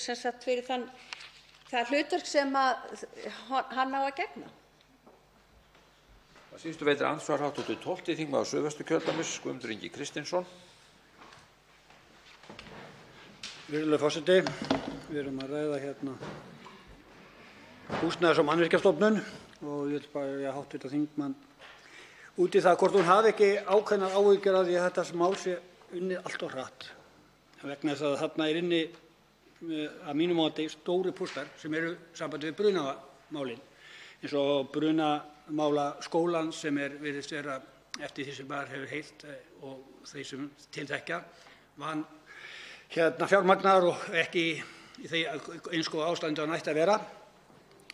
það hlutverk sem hann á að gegna. Það síðustu veitir andsvar hv. 12. þingmaður Suðvesturkjördæmis, Guðmundur Ingi Kristinsson. Virðulegur forseti, við erum að ræða hérna Húsnæðis- og mannvirkjastofnun og ég vil bara hv. þingmann út í það hvort hún hafi ekki ákveðnar áhyggjur af því að þetta mál sé unnið allt of hratt, vegna þess að þarna er inni að mínum mati stórir púslar sem eru sambandi við brunamálin, eins og brunamálaskólann sem virðist vera, eftir því sem maður hefur heyrt og þeir sem til þekkja, fjármagnaður og ekki í því eins og ástandi hann ætti að vera.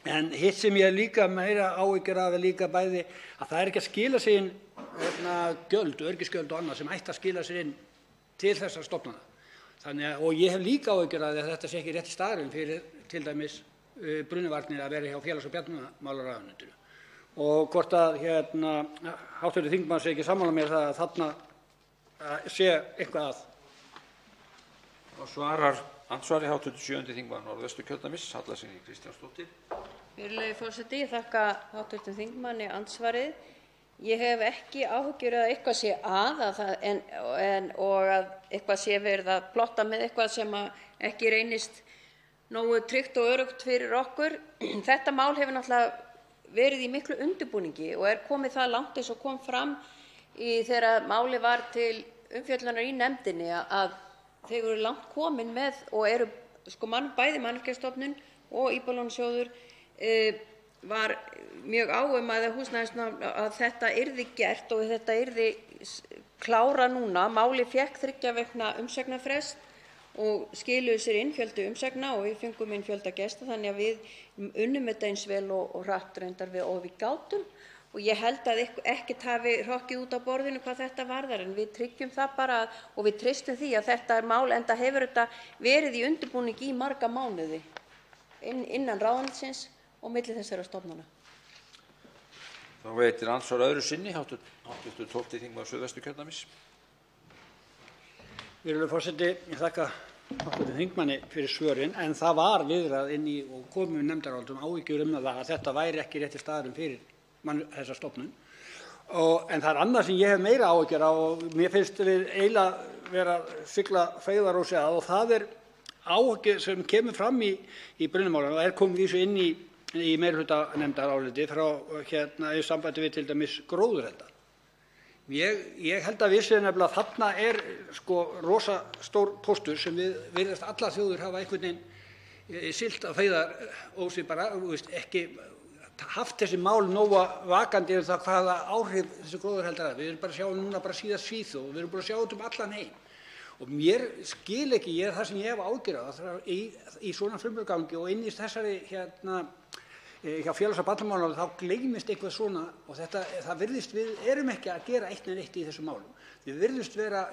En hitt sem ég líka meira áhyggjur af líka bæði að það ekki að skila sig inn gjöld, öryggisgjöld og annað sem ætti að skila sig inn til þessara stofnana. Og ég hef líka áhyggjur af því að þetta sé ekki rétti staðurinn fyrir til dæmis brunavarnir að vera hjá félags- og bjargráðuneytinu. Og hvort að hv. þingmaður sé ekki sammála mér það að þarna sé eitthvað að. Og andsvari hv. 7. þingmaður Norðvesturkjördæmis, Halla Signý Kristjánsdóttir. Virðulegi forseti, ég þakka hv. þingmanni andsvarið. Ég hef ekki áhyggjur að eitthvað sé og að eitthvað sé verið að plotta með eitthvað sem ekki reynist nógu tryggt og öruggt fyrir okkur. Þetta mál hefur náttúrulega verið í miklu undirbúningi og komið það langt eins og kom fram þegar málið var til umfjöllunar í nefndinni að þau eru langt komin með og eru bæði Mannvirkjastofnun og Íbúðalánasjóður var mjög að að þetta yrði gert og þetta yrði klárað núna. Málið fékk 3 vikna umsagnarfrest og skiluðu sér inn fjöldi umsagna og við fengum inn fjölda gesta, þannig að við unnum þetta eins vel og hratt reyndar og við gátum. Og ég held að ekkert hafi hrokkið út á borðinu hvað þetta varðar, en við tryggjum það bara og við treystum því að þetta mál, enda hefur þetta verið í undirbúningi í marga mánuði innan ráðuneytisins og milli þessara stofnana. Þá veitir andsvar öðru sinni hv. 12. þingmaður Suðvesturkjördæmis. Virðulegur forseti, ég þakka hv. þingmanni fyrir svörin, en það var viðrað inn í og komið við nefndarálitum áhyggjur að þetta væri ekki rétti staðurinn fyrir þessa stofnun. En það er annað sem ég hef meira áhyggjur af og mér finnst við eiginlega vera að sigla feigðarósi að, og það áhyggjur sem kemur fram í brunamálum og komið þessu inn í meirihlutanefndaráliti frá í sambandi við til dæmis gróðurelda. Ég held að við séum nefnilega að þarna rosa stór póstur sem við virðast allar þjóðir hafa einhvern veginn siglt á feigðarósi, bara ekki haft þessi mál nóga vakandi það hvaða áhrif þessi gróðureldar hafa. Við erum bara að sjá núna síðast Svíþjóð og við erum búin að sjá þetta allan heim. Og mér skil ekki, það sem ég hef áhyggjur af í svona frumvarpsgangi og inn í þessari hjá félags- og barnamálaráðuneyti, þá gleymist eitthvað svona og það virðist við erum ekki að gera eitt né neitt í þessum málum. Við virðumst vera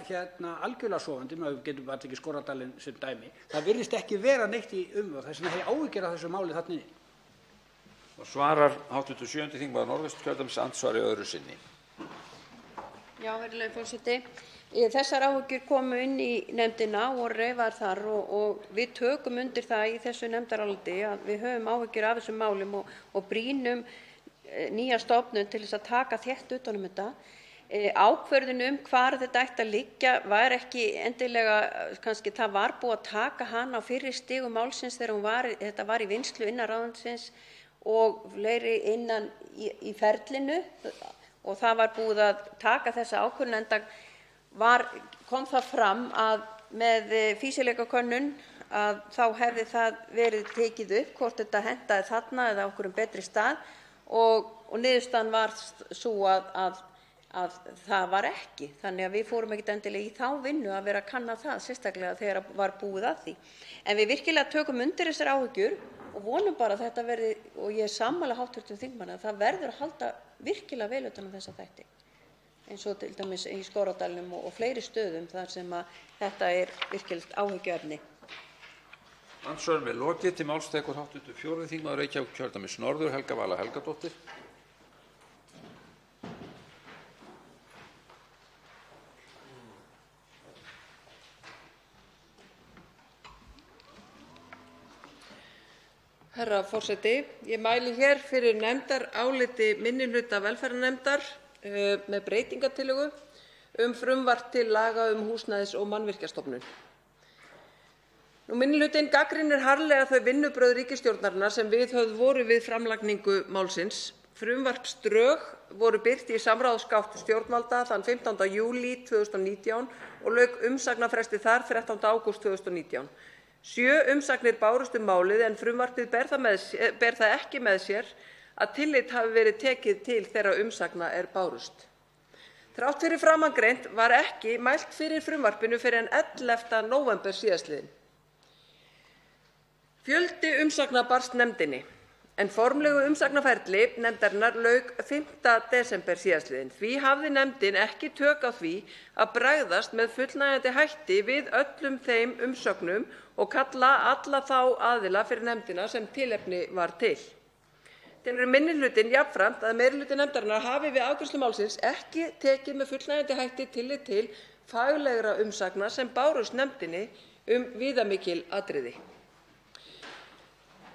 algjörlega sofandi, við getum bara tekið Skorradalinn sem dæmi. Það virðist ekki vera neitt í og þess vegna hef ég áhyggjur af þessu máli þarna inni. Og svarar hv. 7. þingmaður Norðvesturkjördæmis andsvari öðru sinni. Já, virðulegi forseti. Þessar áhyggjur komu inn í nefndina og reifaðar þar og við tökum undir það í þessu nefndaráliti að við höfum áhyggjur af þessum málum og brýnum nýja stofnun til þess að taka þétt utan um þetta. Ákvörðun hvar þetta ætti að liggja var ekki endilega, kannski það var búið að taka hana á fyrri stigum málsins þegar þetta var í vinnslu innan ráðuneytisins og fleiri innan í ferlinu, og það var búið að taka þessa ákvörðun, enda kom það fram að með fýsileikakönnun að þá hefði það verið tekið upp hvort þetta hentaði þarna eða okkur betri stað og niðurstaðan var sú að það var ekki. Þannig að við fórum ekkert endilega í þá vinnu að vera að kanna það, sérstaklega þegar var búið að því. En við virkilega tökum undir þessar áhyggjur og vonum bara að þetta verði, og ég er sammála hv. þingmanni, að það verður að halda virkilega vel utan um þessa þætti, eins og til dæmis í Skorradalnum og fleiri stöðum þar sem þetta er virkilegt áhyggjuefni. Andsvörum er lokið. Til máls tekur hv. 4. þingmaður Reykjavíkurkjördæmis norður, Helga Vala Helgadóttir. Herra forseti, ég mæli hér fyrir nefndaráliti minnihluta velferðarnefndar með breytingartillögu frumvarp til laga Húsnæðis- og Mannvirkjastofnun. Minnihlutinn gagnrýnir harðlega þau vinnubrögð ríkisstjórnarinnar sem viðhöfð voru við framlagningu málsins. Frumvarpsdrög voru birt í samráðsgátt stjórnvalda þann 15. júlí 2019 og lauk umsagnarfresti þar 13. ágúst 2019. 7 umsagnir bárust málið en frumvarpið ber það ekki með sér að tillit hafi verið tekið til þeirra umsagna bárust. Þrátt fyrir framangreint var ekki mælt fyrir frumvarpinu fyrr en 11. nóvember síðastliðinn. Fjöldi umsagna barst nefndinni en formlegu umsagnaferli nefndarinnar lauk 5. desember síðastliðinn. Því hafði nefndin ekki tök á því að bregðast með fullnægjandi hætti við öllum þeim umsögnum og kalla alla þá aðila fyrir nefndina sem tilefni var til. Telur minnihlutinn jafnframt að meirihluti nefndarinnar hafi við afgreiðslu málsins ekki tekið með fullnægjandi hætti tillit til faglegra umsagna sem bárust nefndinni viðamikil atriði.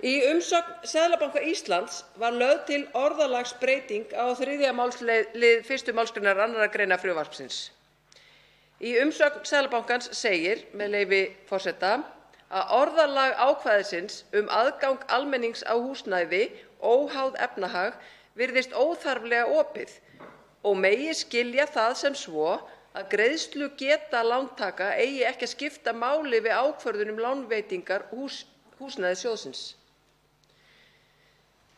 Í umsögn Seðlabanka Íslands var lögð til orðalagsbreyting á 3. málslið 1. málsgreinar 2. greinar frumvarpsins. Í umsögn Seðlabankans segir, með leyfi forseta, að orðalag ákvæðisins aðgang almennings á húsnæði óháð efnahag virðist óþarflega opið og megi skilja það sem svo að greiðslugeta lántaka eigi ekki að skipta máli við ákvörðun lánveitingar húsnæðissjóðsins.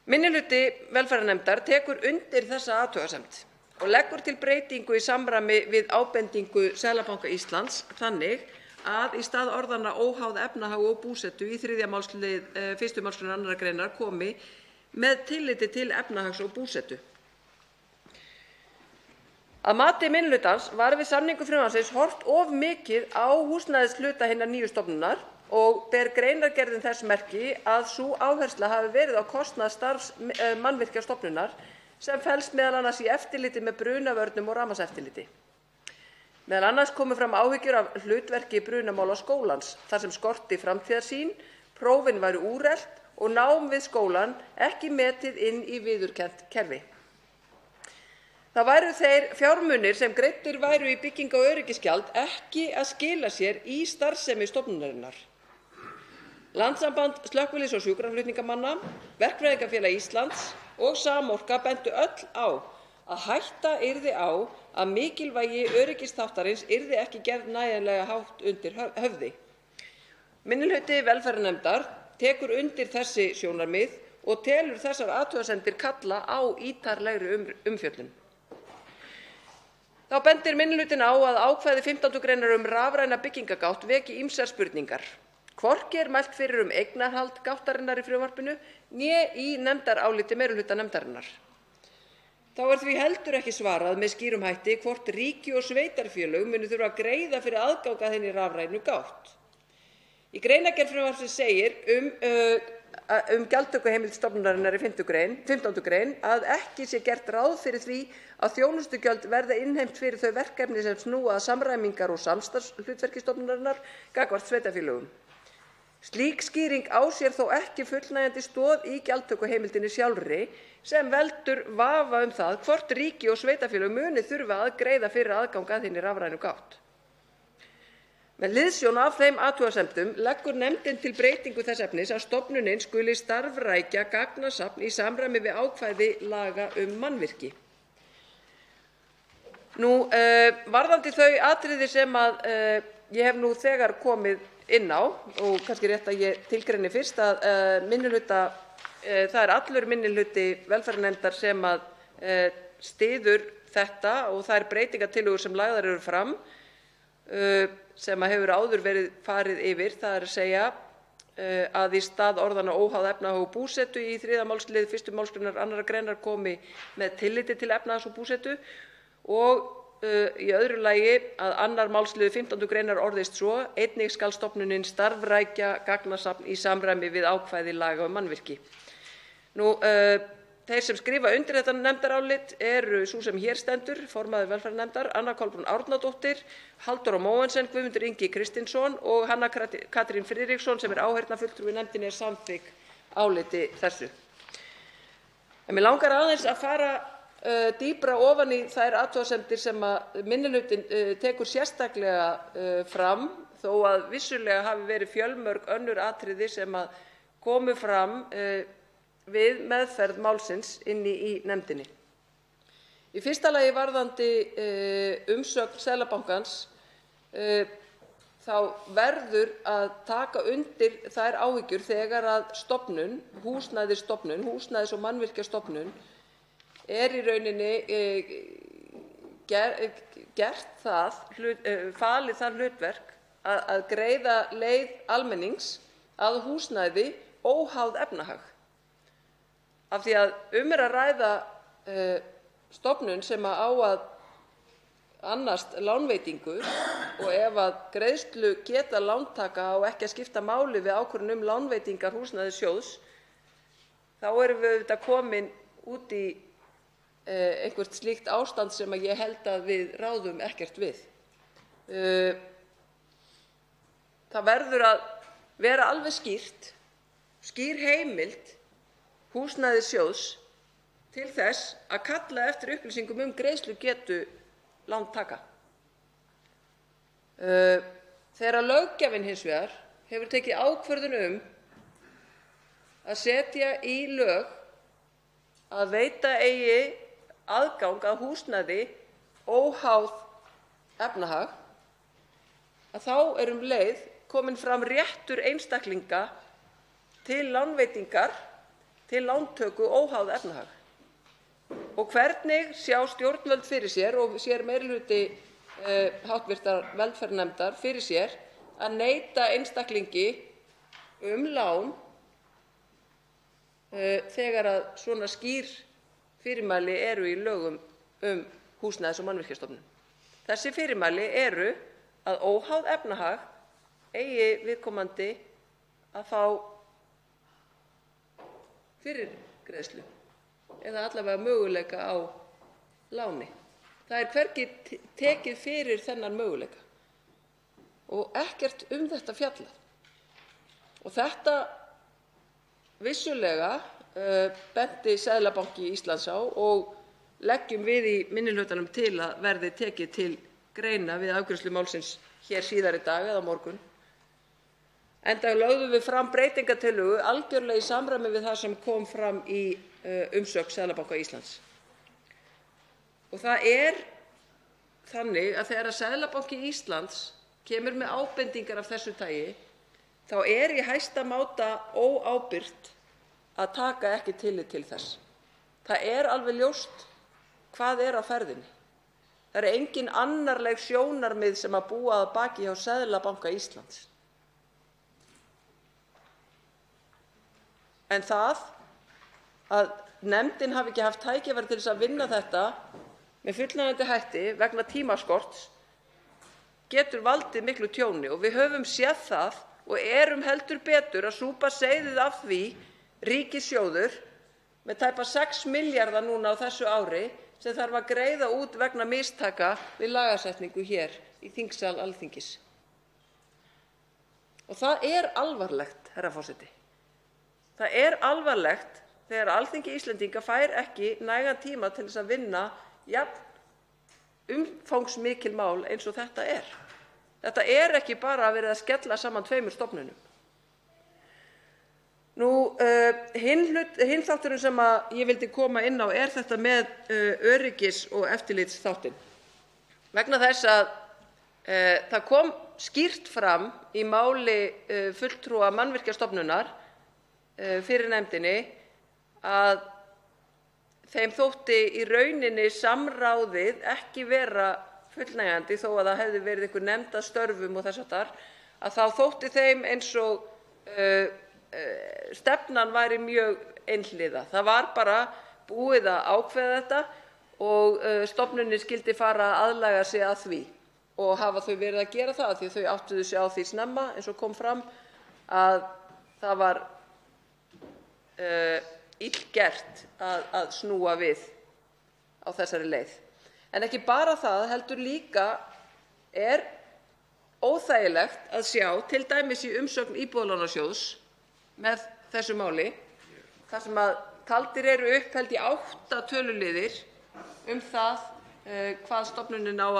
Minnihluti velferðarnefndar tekur undir þessa athugasemd og leggur til breytingu í samræmi við ábendingu Seðlabanka Íslands þannig að í stað orðanna óháð efnahag og búsetu í 3. málslið 1. málsgreinar 2. greinar komi með tilliti til efnahags og búsetu. Að mati minnihlutans var við samningu frumvarpsins horft of mikið á húsnæðishluta hinnar nýju stofnunar og ber greinargerðin þess merki að sú áhersla hafi verið á kostnað starfs Mannvirkjastofnunar sem felst meðal annars í eftirliti með brunavörnum og rafmagnseftirliti. Meðal annars komu fram áhyggjur af hlutverki brunamálaskólans þar sem skorti framtíðarsýn, prófin væru úrelt og nám við skólann ekki metið inn í viðurkennt kerfi. Það væru þeir fjármunir sem greiddir væru í bygginga- og öryggisgjald ekki að skila sér í starfsemi stofnunarinnar. Landssamband slökkvilis- og sjúkraflutningamanna, Verkfræðingafélag Íslands og Samorka bentu öll á að hætta yrði á að mikilvægi öryggisþáttarins yrði ekki gerð nægjanlega hátt undir höfði. Minnihluti velferðarnefndar tekur undir þessi sjónarmið og telur þessar athugasemdir kalla á ítarlegri umfjöllun. Þá bendir minnihlutinn á að ákvæði 15. greinar rafræna byggingagátt veki ýmsar spurningar. Hvorki mælt fyrir eignarhald gáttarinnar í frumvarpinu né í nefndaráliti meirihluta nefndarinnar. Þá því heldur ekki svarað með skýrum hætti hvort ríki og sveitarfélög muni þurfa að greiða fyrir aðgang að hinni rafrænu gátt. Í greinargerð frumvarpsins segir gjaldtökuheimild stofnunarinnar í 15. grein að ekki sé gert ráð fyrir því að þjónustugjöld verði innheimt fyrir þau verkefni sem snúa að samræmingar- og samstarfshlutverki stofnunarinnar gagnvart sveitarfélögum. Slík skýring á sér þó ekki fullnægjandi stoð í gjaldtökuheimildinni sjálfri sem veldur vafa það hvort ríki og sveitarfélög muni þurfa að greiða fyrir aðgang að hinni rafrænu gátt. Með hliðsjón af þeim athugasemdum leggur nefndin til breytingu þess efnis að stofnunin skuli starfrækja gagnasafn í samræmi við ákvæði laga mannvirki. Varðandi þau atriði sem ég hef nú þegar komið inn á og kannski rétt að ég tilgreini fyrst að það allur minnihluti velferðarnefndar sem styður þetta og þær breytingartillögur sem lagðar eru fram sem hefur áður verið farið yfir, það að segja að í stað orðanna óháð efnahag og búsetu í 3. málslið 1. málsgreinar 2. greinar komi með tilliti til efnahags og búsetu og í öðru lagi að 2. málslið 15. greinar orðist svo: einnig skal stofnunin starfrækja gagnasafn í samræmi við ákvæði laga mannvirki. Þeir sem skrifa undir þetta nefndarálit eru sú sem hér stendur, formaður velferðarnefndar, Anna Kolbrún Árnadóttir, Halldóra Mogensen, Guðmundur Ingi Kristinsson og Hanna Katrín Friðriksson sem áheyrnarfulltrúi í nefndinni samþykk áliti þessu. En mig langar aðeins að fara dýpra ofan í þær athugasemdir sem minnihlutinn tekur sérstaklega fram þó að vissulega hafi verið fjölmörg önnur atriði sem komu fram við meðferð málsins inni í nefndinni. Í fyrsta lagi varðandi umsögn Seðlabankans þá verður að taka undir þær áhyggjur þegar að Húsnæðis- og Mannvirkjastofnun er í rauninni falið það hlutverk að greiða leið almennings að húsnæði óháð efnahag. Af því að er að ræða stofnun sem á að annast lánveitingu og ef að greiðslugeta lántaka á ekki að skipta máli við ákvörðun lánveitingar Húsnæðissjóðs, þá erum við auðvitað komin út í eitthvert slíkt ástand sem ég held að við ráðum ekkert við. Það verður að vera alveg skýr heimild Húsnæðissjóðs til þess að kalla eftir upplýsingum greiðslugetu lántaka. Þegar löggjafinn hins vegar hefur tekið ákvörðun að setja í lög að veita eigi aðgang að húsnæði óháð efnahag, að þá leið kominn fram réttur einstaklinga til lánveitingar, til lántöku óháð efnahag. Og hvernig sjá stjórnvöld fyrir sér og sér meirihluti hv. velferðarnefndar fyrir sér að neita einstaklingi lán þegar að svona skýr fyrirmæli eru í lögum Húsnæðis- og Mannvirkjastofnun? Þessi fyrirmæli eru að óháð efnahag eigi viðkomandi að fá fyrirgreiðslu eða allavega möguleika á láni. Það er hvergi tekið fyrir þennan möguleika og ekkert þetta fjallað. Og þetta vissulega benti Seðlabanki Íslands á og leggjum við í minnihlutanum til að verði tekið til greina við afgreiðslu málsins hér síðar í dag eða á morgun. Enda lögðum við fram breytingartillögu algjörlega í samræmi við það sem kom fram í umsögn Seðlabanka Íslands. Og það er þannig að þegar Seðlabanki Íslands kemur með ábendingar af þessu tagi, þá er í hæsta máta óábyrgt að taka ekki tillit til þess. Það er alveg ljóst hvað er á ferðinni. Það eru engin annarleg sjónarmið sem að búa að baki hjá Seðlabanka Íslands en það að nefndin hafi ekki haft tækifæri til þess að vinna þetta með fullnægjandi hætti vegna tímaskorts getur valdið miklu tjóni. Og við höfum séð það og erum heldur betur að súpa seyðið af því, ríkissjóður með tæpa 6 milljarða núna á þessu ári sem þarf að greiða út vegna mistaka við lagasetningu hér í þingsal Alþingis. Og það er alvarlegt, herra forseti. Það er alvarlegt þegar Alþingi Íslendinga fær ekki nægan tíma til þess að vinna jafn umfangsmikil mál eins og þetta er. Þetta er ekki bara verið að skella saman 2 stofnunum. Hinn þátturinn sem ég vildi koma inn á er þetta með öryggis- og eftirlitsþáttinn. Vegna þess að það kom skýrt fram í máli fulltrúa Mannvirkjastofnunar fyrir nefndinni að þeim þótti í rauninni samráðið ekki vera fullnægjandi þó að það hefði verið einhver nefnd að störfum og þess háttar, að þá þótti þeim eins og stefnan væri mjög einhliða. Það var bara búið að ákveða þetta og stofnunin skyldi fara að aðlaga sig að því og hafa þau verið að gera það því þau áttuðu sig á því snemma eins og kom fram að það var illgert að snúa við á þessari leið. En ekki bara það, heldur líka er óþægilegt að sjá, til dæmis í umsögn Íbúðalánasjóðs með þessu máli, þar sem að taldir eru upp held ég 8 töluliðir það hvað stofnunin á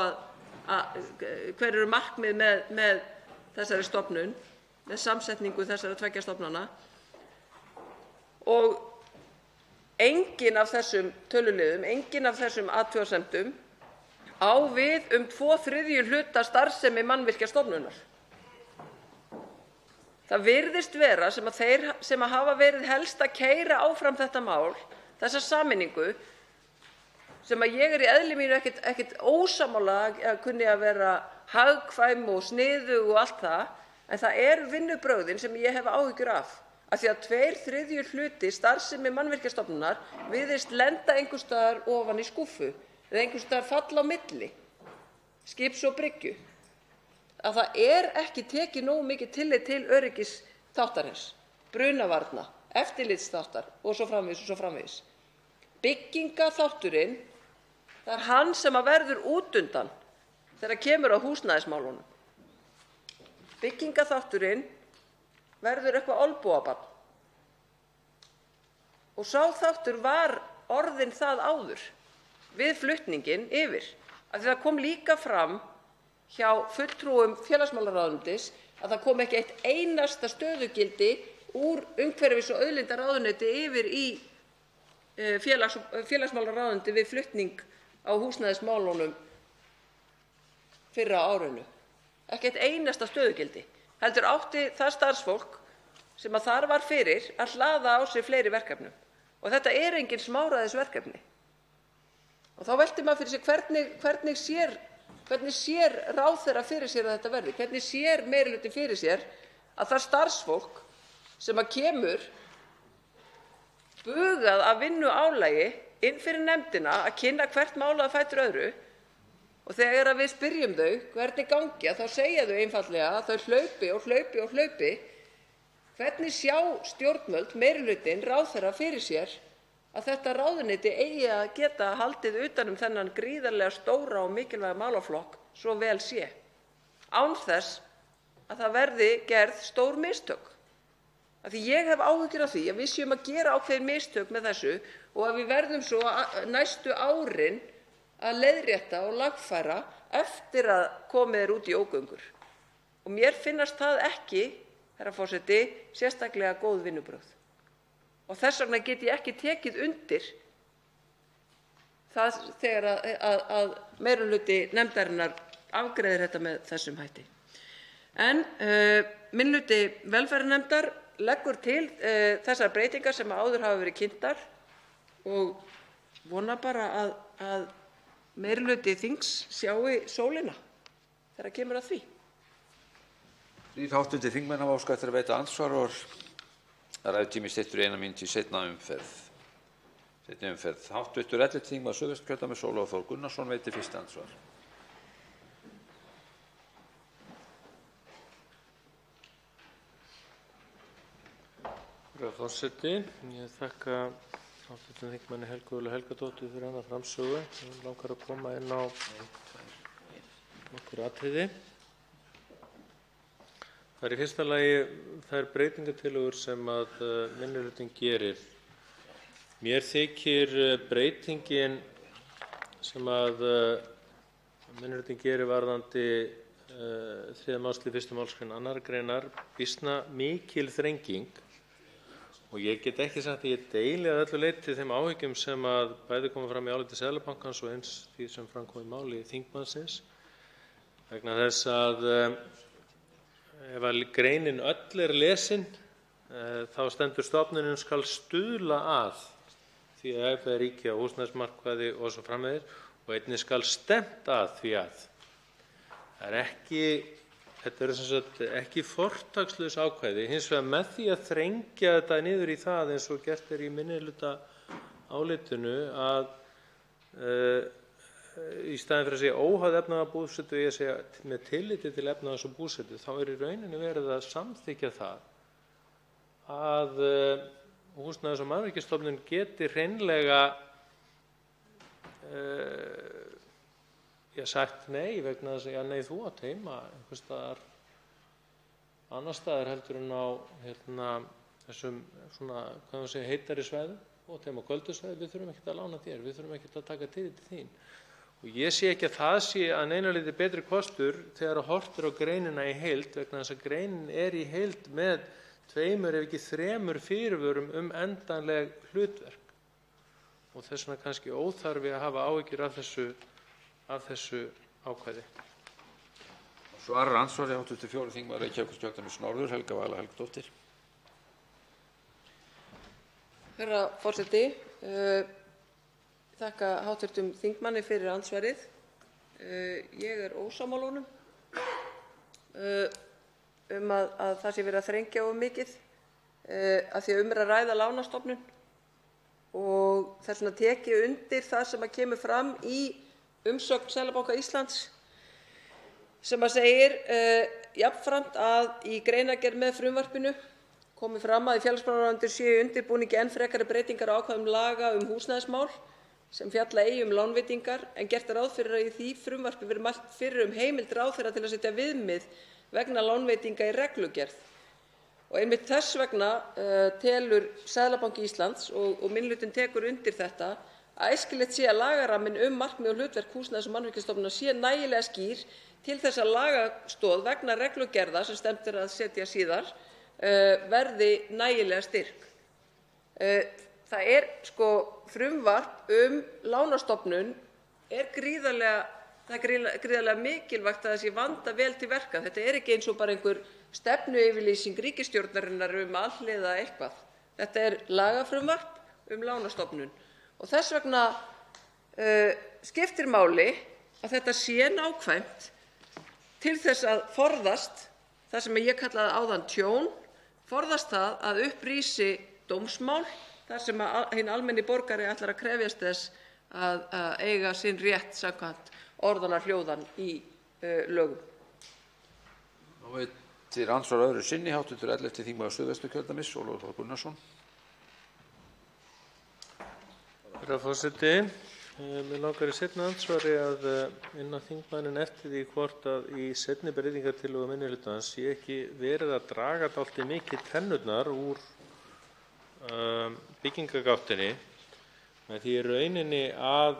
hver eru markmið með þessari stofnun, með samsetningu þessara 2 stofnana. Og engin af þessum töluliðum, engin af þessum athugasemdum á við 2/3 hluta starfsemi Mannvirkjastofnunar. Það virðist vera sem að þeir sem hafa verið helst að keyra áfram þetta mál, þessa sameiningu, sem að ég í eðli mínu ekkert ósammála að kunni að vera hagkvæm og sniðug og allt það, en það eru vinnubrögðin sem ég hef áhyggjur af. Af því að 2/3 hluti starfsemi Mannvirkjastofnunar virðist lenda einhvers staðar ofan í skúffu eða einhvers staðar falla á milli skips og bryggju. Að það ekki tekið nógu mikið tillit til öryggisþáttarins, brunavarna, eftirlitsþáttar og svo framvegis. Byggingaþátturinn, það hann sem að verður út undan þegar kemur að húsnæðismálunum. Byggingaþátturinn verður eitthvað olnbogabarn. Og sá þáttur var orðinn það áður við flutninginn yfir. Af því það kom líka fram hjá fulltrúum félagsmálaráðuneytis að það kom ekki eitt einasta stöðugildi úr umhverfis- og auðlindaráðuneyti yfir í félagsmálaráðuneyti við flutning á húsnæðismálunum fyrr á árinu. Ekki eitt einasta stöðugildi. Heldur átti það starfsfólk sem að þar var fyrir að hlaða á sig fleiri verkefnum. Og þetta engin smáræðisverkefni. Og þá veltir maður fyrir sér hvernig sér ráðherra fyrir sér að þetta verði? Hvernig sér meirihlutinn fyrir sér að það starfsfólk sem að kemur bugað af vinnuálagi inn fyrir nefndina að kynna hvert málið á fætur öðru og þegar við spyrjum þau hvernig gangi þá segja þau einfaldlega að þau hlaupi. Hvernig sjá stjórnvöld, meirihlutinn, ráðherra fyrir sér að þetta ráðuneyti eigi að geta haldið utan þennan gríðarlega stóra og mikilvæga málaflokk svo vel sé, án þess að það verði gerð stór mistök. Af því ég hef áhyggjur af því að við séum að gera ákveðin mistök með þessu og að við verðum svo næstu árin að leiðrétta og lagfæra eftir að komið út í ógöngur. Og mér finnast það ekki, herra forseti, sérstaklega góð vinnubrögð. Og þess vegna get ég ekki tekið undir það þegar að meirihluti nefndarinnar afgreiðir þetta með þessum hætti. En minnihluti velferðarnefndar leggur til þessar breytingar sem áður hafa verið kynntar og vona bara að meirihluti þings sjái sólina þegar kemur að því. Þrír hv. þingmenn hafa óskað eftir að veita andsvar og ræðutími styttur í 1 mínútu í seinni umferð. Hv. 11. þingmaður Suðvesturkjördæmis Ólafur Þór Gunnarsson veitir fyrsta andsvar. Herra forseti, ég þakka hv. þingmanni Helgu Völu Helgadóttur fyrir hennar framsögu. Mig langar að koma inn á nokkur atriði. Það í fyrsta lagi þær breytingartillögur sem að minnihlutinn gerir. Mér þykir breytingin sem að minnihlutinn gerir varðandi 3. málslið 1. málsgrein 2. greinar býsna mikil þrenging og ég get ekki sagt að ég deili að öllu leyti þeim áhyggjum sem að bæði koma fram í áliti Seðlabankans og eins því sem fram kom í máli þingmannsins vegna þess að ef að greinin öll lesin þá stendur stofnunin skal stuðla að því að ef það ríki á húsnæðismarkaði og svo framvegis og einnig skal stefnt að því að. Þetta er sem sagt ekki fortakslaus ákvæði, hins vegar með því að þrengja þetta niður í það eins og gert í minnihlutaálitinu að í staðinn fyrir að segja óháð efnahagsbúsetu og ég segja með tilliti til efnahags og búsetu þá í rauninni verið að samþykkja það að Húsnæðis- og mannvirkjastofnun geti hreinlega sagt nei vegna þess að nei þú átt heima einhvers staðar annars staðar heldur en á þessum svona hvað maður segja heitari svæðum og heima á köldu svæði við þurfum ekkert að lána þér, við þurfum ekkert að taka tillit til þín. Og ég sé ekki að það sé að neinu leyti betri kostur þegar horft á greinina í heild vegna þess að greinin í heild með 2 ef ekki 3 fyrirvörum endanleg hlutverk. Og þess vegna kannski óþarfi að hafa áhyggjur af þessu ákvæði. Svarar andsvari hv. 4. þingmaður Reykjavíkurkjördæmis norður, Helga Vala Helgadóttir. Herra forseti, þakka hv. þingmanni fyrir andsvarið. Ég er ósammála honum að það sé verið að þrengja of mikið af því að að ræða lánastofnun og þess vegna tek ég undir það sem kemur fram í umsögn Seðlabanka Íslands sem segir jafnframt að í greinargerð með frumvarpinu komi fram að í félagsmálaráðuneytinu séu í undirbúningi enn frekari breytingar á ákvæðum laga húsnæðismál sem fjalla eigi lánveitingar en gert ráð fyrir að í því frumvarpi verði mælt fyrir heimild ráðherra til að setja viðmið vegna lánveitinga í reglugerð. Og einmitt þess vegna telur Seðlabanki Íslands og minnihlutinn tekur undir þetta að æskilegt sé að lagaramminn markmið og hlutverk Húsnæðis- og mannvirkjastofnunar sé nægilega skýr til þess að lagastoð vegna reglugerða sem stefnt að setja síðar verði nægilega styrk. Það frumvarp lánastofnun gríðarlega mikilvægt að það sé vandað vel til verka. Þetta ekki eins og bara einhver stefnuyfirlýsing ríkisstjórnarinnar alhliða eitthvað. Þetta lagafrumvarp lánastofnun og þess vegna skiptir máli að þetta sé nákvæmt til þess að forðast það sem ég kallaði áðan tjón, forðast það að upp rísi dómsmál þar sem hinn almenni borgari ætlar að krefjast þess að eiga sinn rétt samkvæmt orðanna hljóðan í lögum. Nú veitir andsvar öðru sinni hv. 11. þingmaður Suðvesturkjördæmis, Ólafur Þór Gunnarsson. Herra forseti, mig langar í seinna andsvari að inna þingmanninn eftir því hvort að í seinni breytingartillögu minnihlutans sé ekki verið að draga dálítið mikið tennurnar úr byggingargáttinni með því í rauninni að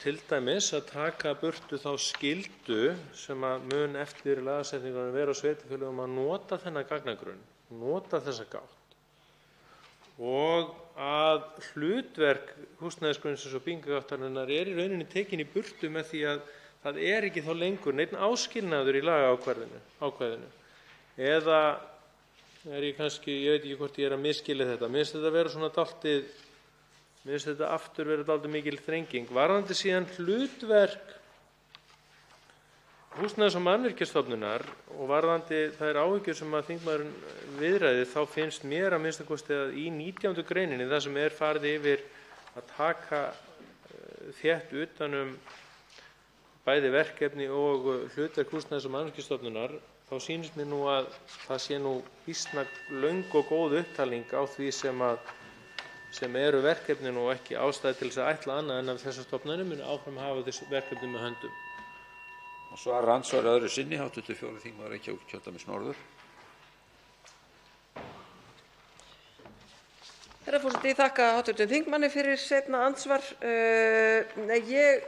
til dæmis að taka burtu þá skyldu sem mun eftir lagasetningunum vera á sveitarfélögum að nota þennan gagnagrunn, nota þessa gátt og að hlutverk húsnæðisgrunnsins og byggingargáttarinnar í rauninni tekin í burtu með því að það ekki þá lengur neinn áskilnaður í lagaákvæðinu eða ég veit ekki hvort ég að misskilja þetta. Mér finnst þetta vera svona dálítið, mér finnst þetta aftur vera dálítið mikil þrenging. Varðandi síðan hlutverk Húsnæðis- og mannvirkjastofnunar og varðandi þær áhyggjur sem að þingmaðurinn viðræði, þá finnst mér að minnsta kosti að í 19. greininni þar sem farið yfir að taka þétt utan bæði verkefni og hlutverk Húsnæðis- og mannvirkjastofnunar, þá sýnist mér nú að það sé býsna löng og góð upptalning á því sem eru verkefnin og ekki ástæða til þess að ætla annað en að þessar stofnanir muni áfram hafa þessi verkefni með höndum. Og svarar andsvari öðru sinni hv. 4. þingmaður Reykjavíkurkjördæmis norður. Herra forseti, ég þakka hv. þingmanni fyrir seinna andsvar. Ég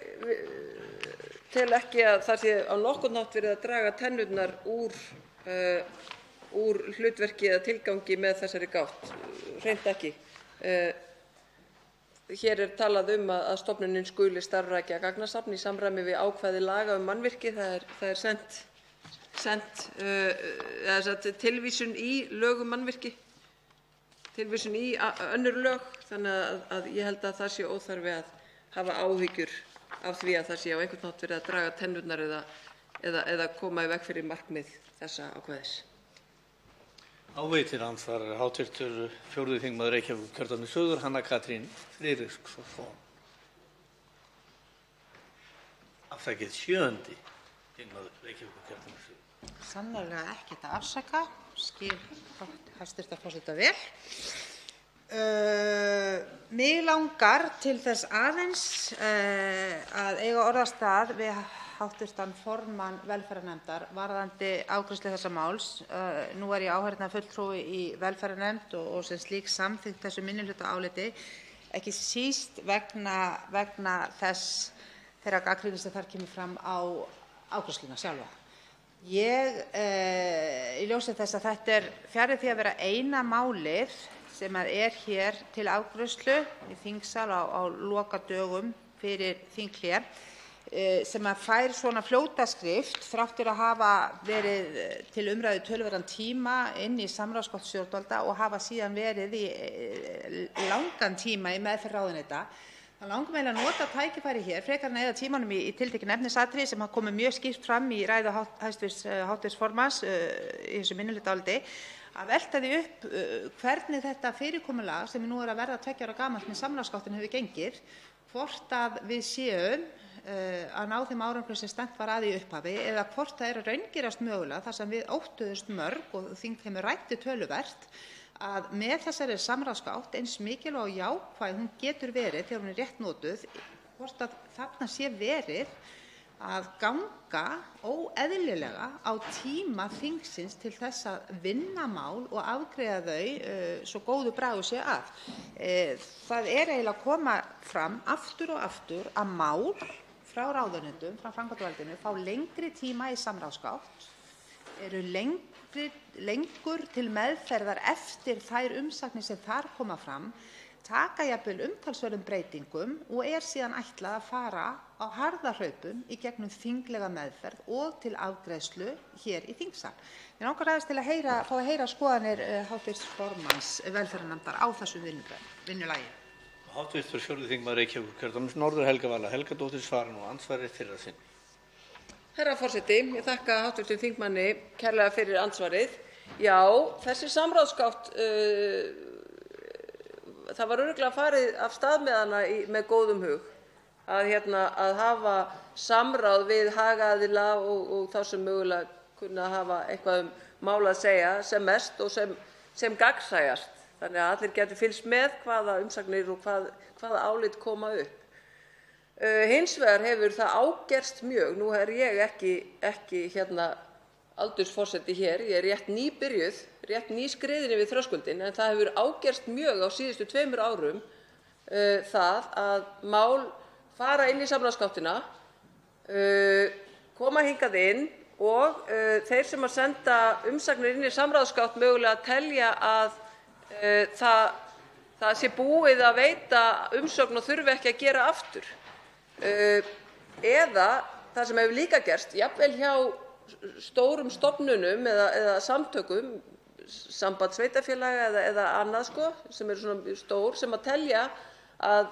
tel ekki að það sé á nokkurn hátt verið að draga tennurnar úr hlutverki eða tilgangi með þessari gátt, hreint ekki. Hér talað að stofnunin skuli starfrækja gagnasafn í samræmi við ákvæði laga mannvirki. Það er tilvísun í lög mannvirki, tilvísun í önnur lög, þannig að ég held að það sé óþarfi að hafa áhyggjur af því að það sé á einhvern hátt verið að draga tennurnar eða koma í veg fyrir markmið þessa ákvæðis. Veitir andsvar hv. 4. þingmaður Reykjavíkurkjördæmis suður, Hanna Katrín Friðriksson. Afsakið 7. þingmaður Reykjavíkurkjördæmis suður. Sannarlega ekkert að afsaka, skil hæstv. forseta vel. Mig langar til þess aðeins að eiga orðastað við hv. formann velferðarnefndar varðandi afgreiðslu þessa máls. Nú ég áheyrnarfulltrúi í velferðarnefnd og sem slík samþykkt þessu minnihlutaáliti, ekki síst vegna þeirrar gagnrýni sem þar kemur fram á afgreiðsluna sjálfa. Í ljósi þess að þetta fjarri því að vera eina málið sem hér til afgreiðslu í þingsal á lokadögum fyrir þinghlé, sem að fær svona fljótaskrift þrátt fyrir að hafa verið til umræðu töluverðan tíma inn í samráðsgátt stjórnvalda og hafa síðan verið í langan tíma í meðferð ráðuneyta. Það langar mig að nota tækifæri hér frekar en að eyða tímanum í tiltekin efnisatriði sem hafa komið mjög skýrt fram í ræðu hv. formanns í þessu minnihlutaáliti, að velta því upp hvernig þetta fyrirkomulag sem nú að verða 2 ára gamalt með samráðsgáttin hefur gengið, hvort að við séum að ná þeim árangri sem stefnt var að í upphafi eða hvort það að raungerast mögulega þar sem við óttuðumst mörg og þingheimur ræddi töluvert að með þessari samráðsgátt, eins mikilvæg og jákvæð hún getur verið þegar hún rétt notuð, hvort að þarna sé verið að ganga óeðlilega á tíma þingsins til þess að vinna mál og afgreiða þau svo góðu bragði sé að. Það eiginlega að koma fram aftur og aftur að mál frá ráðuneytum, frá framkvæmdarvaldinu, fá lengri tíma í samráðsgátt, eru lengur til meðferðar eftir þær umsagnir sem þar koma fram, taka jafnvel umtalsverðum breytingum og síðan ætlað að fara á harðahlaupum í gegnum þinglega meðferð og til afgreiðslu hér í þingsal. Mig langar aðeins til að fá að heyra skoðanir hv. formanns velferðarnefndar á þessu vinnulagi. Hv. 4. þingmaður Reykjavíkurkjördæmis norður, Helga Vala Helgadóttir, svarar nú andsvarið fyrra sinn. Herra forseti, ég þakka hv. þingmanni kærlega fyrir andsvarið. Já, þessi samráðsgátt, það var örugglega farið af stað með hana með góðum hug að hafa samráð við hagaðila og þá sem mögulega kunna að hafa eitthvað mál að segja sem mest og sem gagnsæjast. Þannig að allir getur fylgst með hvaða umsagnir og hvaða álit koma upp. Hins vegar hefur það ágerst mjög, nú ég ekki aldursforseti hér, ég rétt nýbyrjuð, rétt nýskriðin yfir þröskuldinn, en það hefur ágerst mjög á síðustu 2 árum það að mál fara inn í samráðsgáttina, koma hingað inn og þeir sem að senda umsagnir inn í samráðsgátt mögulega telja að það sé búið að veita umsögn og þurfi ekki að gera aftur. Eða það sem hefur líka gerst, jafnvel hjá stórum stofnunum eða samtökum, samband sveitarfélaga eða annað sem eru svona stór, sem að telja að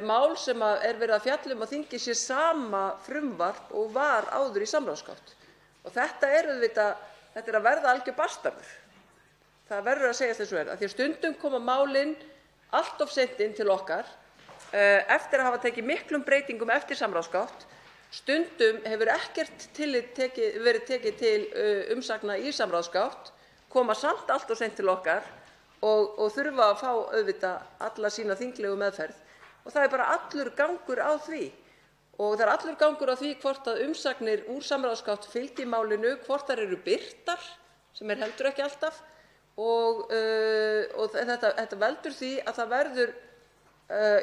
mál sem verið að fjalla á þingi sé sama frumvarp og var áður í samráðsgátt. Og þetta er að verða algjör bastarður. Það verður að segjast eins og af því að stundum koma málin allt of seint inn til okkar eftir að hafa tekið miklum breytingum eftir samráðsgátt. Stundum hefur ekkert tillit verið tekið til umsagna í samráðsgátt, koma samt allt of seint til okkar og þurfa að fá auðvitað alla sína þinglegu meðferð. Og það er bara allur gangur á því. Og það er allur gangur á því hvort að umsagnir úr samráðsgátt fylgi málinu, hvort þær eru birtar, sem heldur ekki alltaf, og þetta veldur því að það verður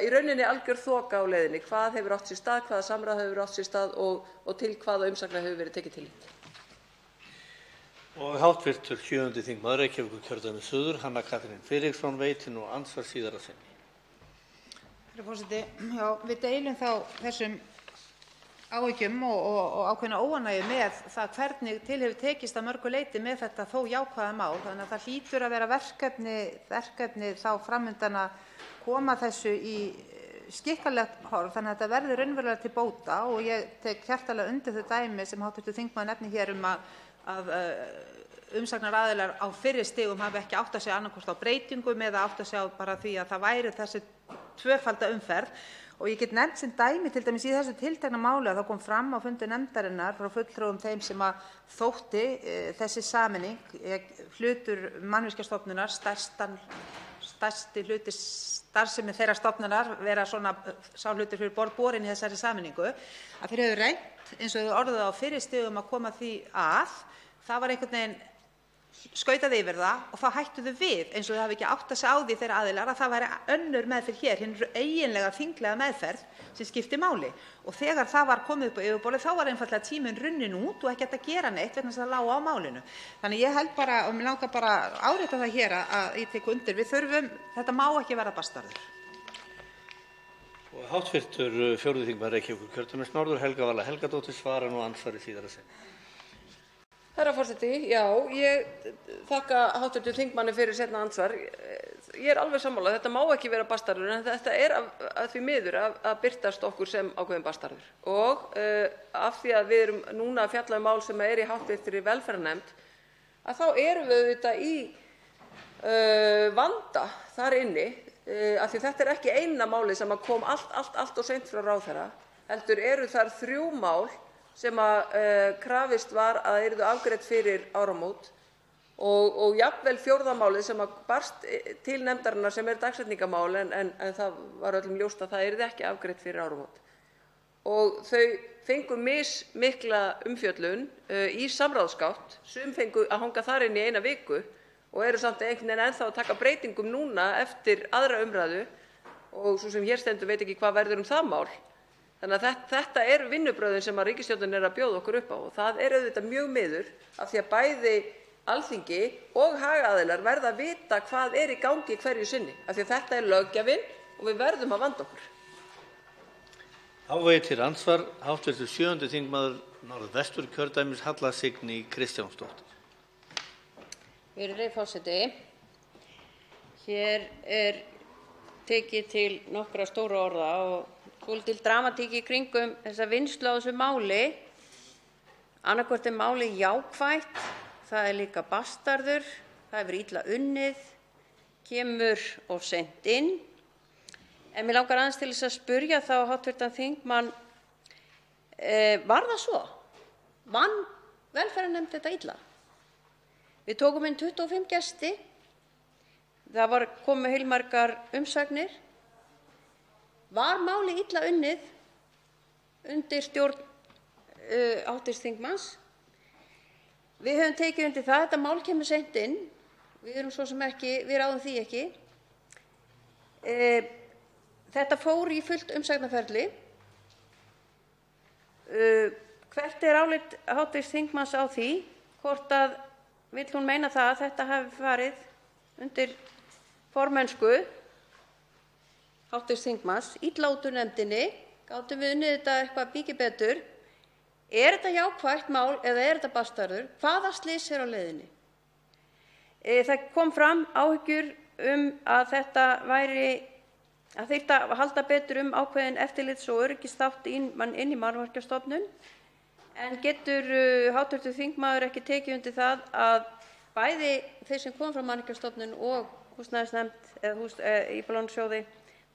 í rauninni algjör þoka á leiðinni, hvað hefur átt sér stað, hvaða samráð hefur átt sér stað og til hvaða umsagna hefur verið tekið tillit. Og hv. 7. þingmaður Reykjavíkurkjördæmis suður, Hanna Katrín Friðriksson, veitir nú andsvar síðara sinni. Herra forseti, já, við deilum þá þessum áhyggjum og ákveðna óánægju með það hvernig til hefur tekist að mörgu leyti með þetta þó jákvæða mál, þannig að það hlýtur að vera verkefni þá framundan að koma þessu í skikkanlegt horf, þannig að þetta verður raunverulega til bóta og ég tek hjartanlega undir þau dæmi sem hv. þingmaður nefnir hér að umsagnaraðilar á fyrri stigum hafi ekki áttað sig annaðhvort á breytingum eða áttað sig á bara því að það væri þessi tvöfalda umferð. Og ég get nefnt sem dæmi til dæmis í þessu tiltekna máli að það kom fram á fundi nefndarinnar frá fulltrúum þeim sem að þótti þessi sameining, hlutur Mannvirkjastofnunar, stærsti hluti starfsemi þeirra stofnunar vera svona sá hlutur fyrir borð borinn í þessari sameiningu, að þeir hefðu reynt eins og þau orðuðu á fyrri stigum að koma því að, það var einhvern veginn skautað yfir það og þá hættu þau við eins og þau hafi ekki áttað sig á því þeirra aðilar að það væri önnur meðferð hér, hinn eiginlega þinglega meðferð sem skipti máli. Og þegar það var komið upp á yfirborðið þá var einfaldlega tíminn runnin út og ekki hægt að gera neitt vegna þess að það lá á málinu. Þannig ég held bara og mig langar bara að árétta það hér að ég tek undir, við þurfum, þetta má ekki verða bastarður. Hv. 4. þingmaður Reykjavíkurkjördæmis norður, Helga Vala Helgadóttir, svarar nú andsvari síðara sinn. Herra forseti, já, ég þakka hv. þingmanni fyrir seinna andsvar. Ég alveg sammála, þetta má ekki vera bastarður, en þetta að því miður að birtast okkur sem ákveðin bastarður. Og af því að við erum núna að fjalla mál sem í hv. velferðarnefnd, að þá erum við auðvitað í vanda þar inni, af því þetta ekki eina málið sem kom allt of seint frá ráðherra, heldur eru þar 3 mál sem krafist var að yrðu afgreidd fyrir áramót og jafnvel 4. málið sem barst til nefndarinnar sem dagsetningarmál en það var öllum ljóst að það yrði ekki afgreitt fyrir áramót. Og þau fengu mismikla umfjöllun í samráðsgátt, sum fengu að hanga þar inn í 1 viku og eru samt einhvern veginn ennþá að taka breytingum núna eftir 2. umræðu og svo sem hér stendur veit ekki hvað verður það mál. Þannig að þetta eru vinnubrögðin sem ríkisstjórnin að bjóða okkur upp á og það auðvitað mjög miður af því að bæði Alþingi og hagaðilar verða að vita hvað í gangi hverju sinni, af því að þetta löggjafinn og við verðum að vanda okkur. Þá veitir andsvar hv. 7. þingmaður Norðvesturkjördæmis Halla Signý Kristjánsdóttir. Virðulegi forseti, hér tekið til nokkra stóra orða og svolítil dramatík í kringum þessa vinnslu á þessu máli. Annaðhvort málið jákvætt, það líka bastarður, það hefur illa unnið, kemur of seint inn. En mig langar aðeins til þess að spyrja þá hv. þingmann, var það svo? Vann velferðarnefnd þetta illa? Við tókum inn 25 gesti, það komu heilmargar umsagnir. Var málið illa unnið undir stjórn hv. þingmanns? Við höfum tekið undir það, þetta mál kemur seint inn, við svo sem ekki, við ráðum því ekki. Þetta fór í fullt umsagnarferli. Hvert álit hv. þingmanns á því, hvort vill hún meina það að þetta hafi farið undir formennsku hv. þingmanns, illa út úr nefndinni, gátum við unnið þetta eitthvað bíkið betur? Þetta jákvætt mál eða þetta bastarður? Hvaða slys á leiðinni? Það kom fram áhyggjur að þetta að þyrfti að halda betur ákveðinn eftirlits- og öryggisþátt inn í Mannvirkjastofnun. En getur hv. þingmaður ekki tekið undir það að bæði þeir sem kom frá Mannvirkjastofnun og húsnæðisnefnd eða Íbúðalánasjóði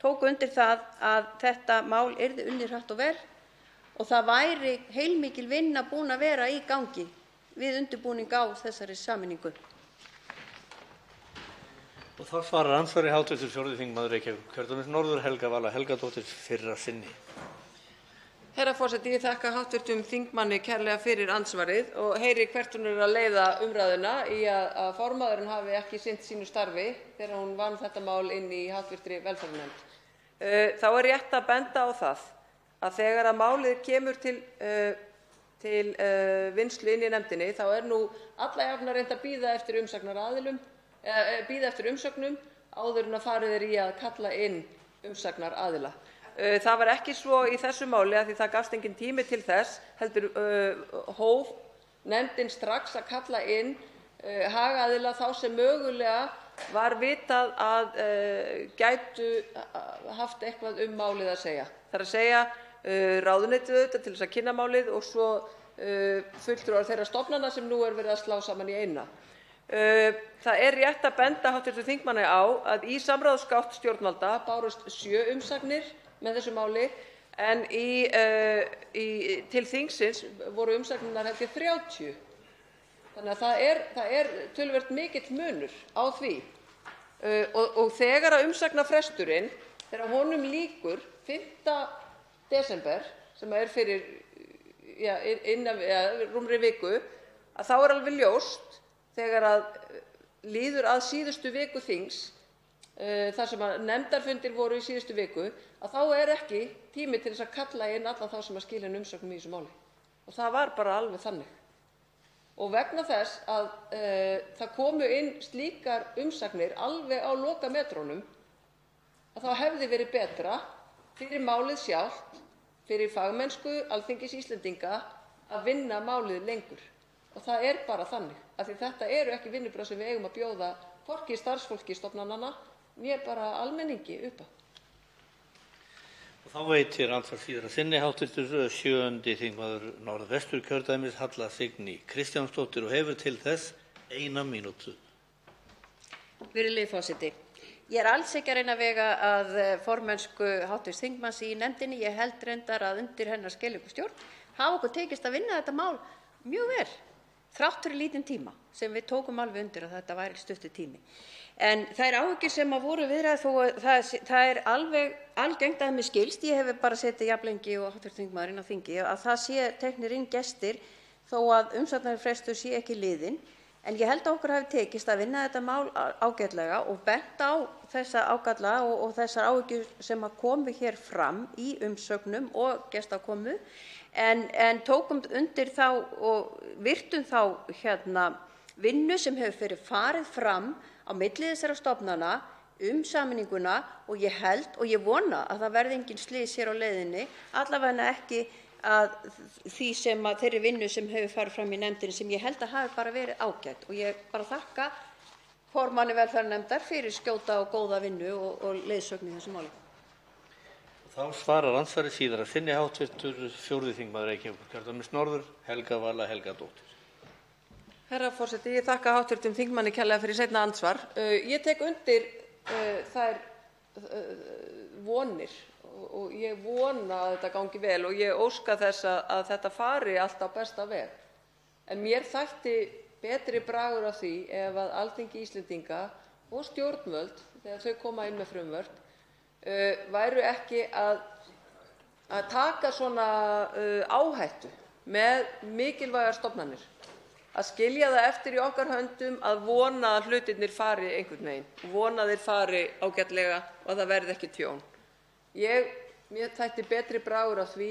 tóku undir það að þetta mál yrði unnið hratt og vel og það væri heilmikil vinna búin að vera í gangi við undirbúning á þessari sameiningu? Og þá svarar andsvari hv. 4. þingmaður Reykjavíkurkjördæmis norður, Helga Vala Helgadóttir, fyrra sinni. Herra forseti, ég þakka hv. þingmanni kærlega fyrir andsvarið og heyri hvert hún að leiða umræðuna í að formaðurinn hafi ekki sinnt sínu starfi þegar hún vann þetta mál inn í hv. velferðarnefnd. Þá rétt að benda á það að þegar málið kemur til vinnslu inn í nefndinni þá nú alla jafna reynt að bíða eftir umsögnum áður en að farið í að kalla inn umsagnaraðila. Það var ekki svo í þessu máli af því það gafst enginn tími til þess, heldur hóf nefndin strax að kalla inn hagaðila þá sem mögulega var vitað að gætu haft eitthvað málið að segja. Það að segja ráðuneytið auðvitað til þess að kynna málið og svo fulltrúar þeirra stofnana sem nú verið að slá saman í eina. Það rétt að benda hv. þingmanni á að í samráðsgátt stjórnvalda bárust 7 umsagnir með þessu máli en til þingsins voru umsagnirnar held ég 30. Þannig að það töluvert mikill munur á því. Og þegar umsagnarfresturinn, þegar honum lýkur 5. desember, sem fyrir rúmri viku, að þá alveg ljóst þegar líður að síðustu viku þings, þar sem nefndarfundir voru í síðustu viku, að þá ekki tími til þess að kalla inn alla þá sem skila inn umsögnum í þessu máli. Og það var bara alveg þannig. Og vegna þess að það komu inn slíkar umsagnir alveg á lokametrónum, að þá hefði verið betra fyrir málið sjálft, fyrir fagmennsku Alþingis Íslendinga að vinna málið lengur. Og það er bara þannig, af því þetta eru ekki vinnubrögð sem við eigum að bjóða hvorki starfsfólki stofnananna né bara almenningi upp á. Þá veitir andsvarsíðara sinni hv. 7. þingmaður Norðvesturkjördæmis Halla Signý Kristjánsdóttir og hefur til þess 1 mínútu. Virðulegi forseti. Ég er alls ekki að reyna að vega að formennsku hv. þingmanns í nefndinni. Ég held reyndar að undir hennar skeleggu stjórn hafi okkur tekist að vinna þetta mál mjög vel, þrátt fyrir lítinn tíma sem við tókum alveg undir að þetta væri stuttur tími. En þær áhyggjur sem voru viðraðar, þó það er alveg algengt að mér skilst, ég hef bara setið jafn lengi og hv. þingmaður inn á þingi, að það sé teknir inn gestir þó að umsagnarfrestur sé ekki liðinn. En ég held að okkur hafi tekist að vinna þetta mál ágætlega og bent á þessa ágalla og þessar áhyggjur sem komu hér fram í umsögnum og gestakomu, en tókum undir þá og virtum þá vinnu sem hefur farið fram á milli þessara stofnana sameininguna, og ég held og ég vona að það verði engin slys hér á leiðinni, allavega ekki að þeirri vinnu sem hefur farið fram í nefndinni, sem ég held að hafi bara verið ágætt. Og ég bara þakka formanni velferðarnefndar fyrir skjóta og góða vinnu og leiðsögn í þessu máli. Þá svarar andsvarssíðara sinni hv. 4. þingmaður Reykjavíkurkjördæmis norður, Helga Vala Helgadóttir. Herra forseti, ég þakka hv. þingmanni kærlega fyrir seinna andsvar. Ég tek undir þær vonir og ég vona að þetta gangi vel og ég óska þess að þetta fari allt á besta veg. En mér þætti betri bragur á því ef að Alþingi Íslendinga og stjórnvöld, þegar þau koma inn með frumvörp, væru ekki að taka svona áhættu með mikilvægar stofnanir, að skilja það eftir í okkar höndum að vona að hlutirnir fari einhvern veginn, vona að þeir fari ágætlega og að það verði ekki tjón. Mér þætti betri bragur á því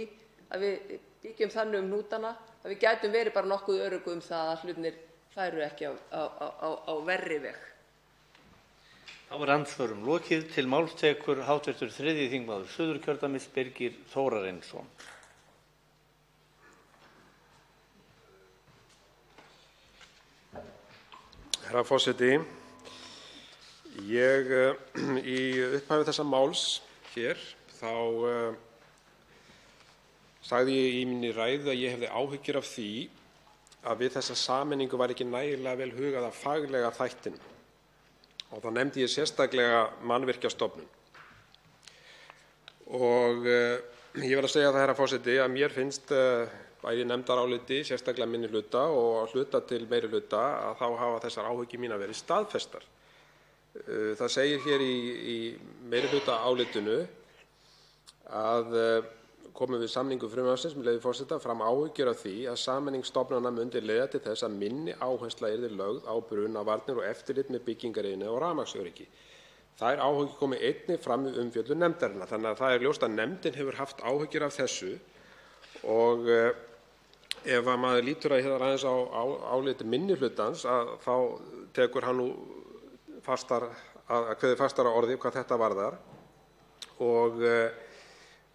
að við byggjum þannig hnútana að við gætum verið bara nokkuð örugg það að hlutirnir færu ekki á verri veg. Þá er andsvörum lokið. Til máls tekur hv. 3. þingmaður Suðurkjördæmis Birgir Þórarinsson. Herra forseti, ég í upphafi þessa máls hér þá sagði ég í minni ræðu að ég hefði áhyggjur af því að við þessa sameiningu var ekki nægilega vel hugað að faglega þættinum, og þá nefndi ég sérstaklega Mannvirkjastofnun. Og ég verð að segja það, herra forseti, að mér finnst bæði nefndaráliti, sérstaklega minnihluta og hluta til meirihluta, að þá hafa þessar áhyggjur mínar verið staðfestar. Það segir hér í meirihlutaálitinu að komu við samningu frumvarpsins, með leyfi forseta, fram áhyggjur af því að sameining stofnana myndi leiða til þess að minni áhersla yrði lögð á brunavarnir og eftirlit með byggingariðnaði og rafmagnsöryggi. Þær áhyggjur komu einnig fram í umfjöllun nefndarinnar, þannig að það er ljóst að nefndin hefur haft áhyggjur af þessu. Og ef maður lítur aðeins á áliti minnihlutans, þá tekur hann nú kveðið fastar á orði hvað þetta varðar, og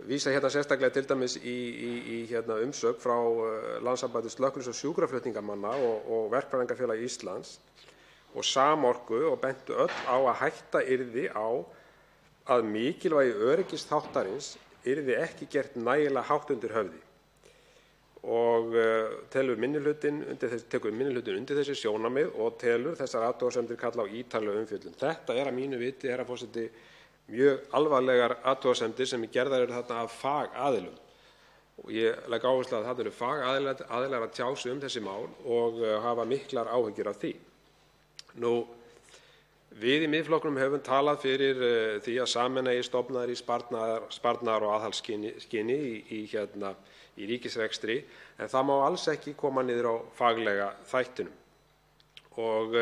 vísa sérstaklega til dæmis í umsögn frá Landssambandi slökkviliðs- og sjúkraflutningamanna og Verkfræðingafélagi Íslands og Samorku, og bentu öll á að hætta yrði á að mikilvægi öryggisþáttarins yrði ekki gert nægilega hátt undir höfði. Og tekur minnihlutinn undir þessi sjónarmið og telur þessar athugasemdir kalla á ítarlega umfjöllun. Þetta er að mínu viti, herra forseti, mjög alvarlegar athugasemdir sem gerðar eru þarna af fagaðilum. Og ég legg áherslu að þarna eru fagaðilar að tjá sig þessi mál og hafa miklar áhyggjur af því. Við í Miðflokknum höfum talað fyrir því að sameina eigi stofnanir í sparnaðar- og aðhaldsskyni í ríkisrekstri, en það má alls ekki koma niður á faglega þættinum. Og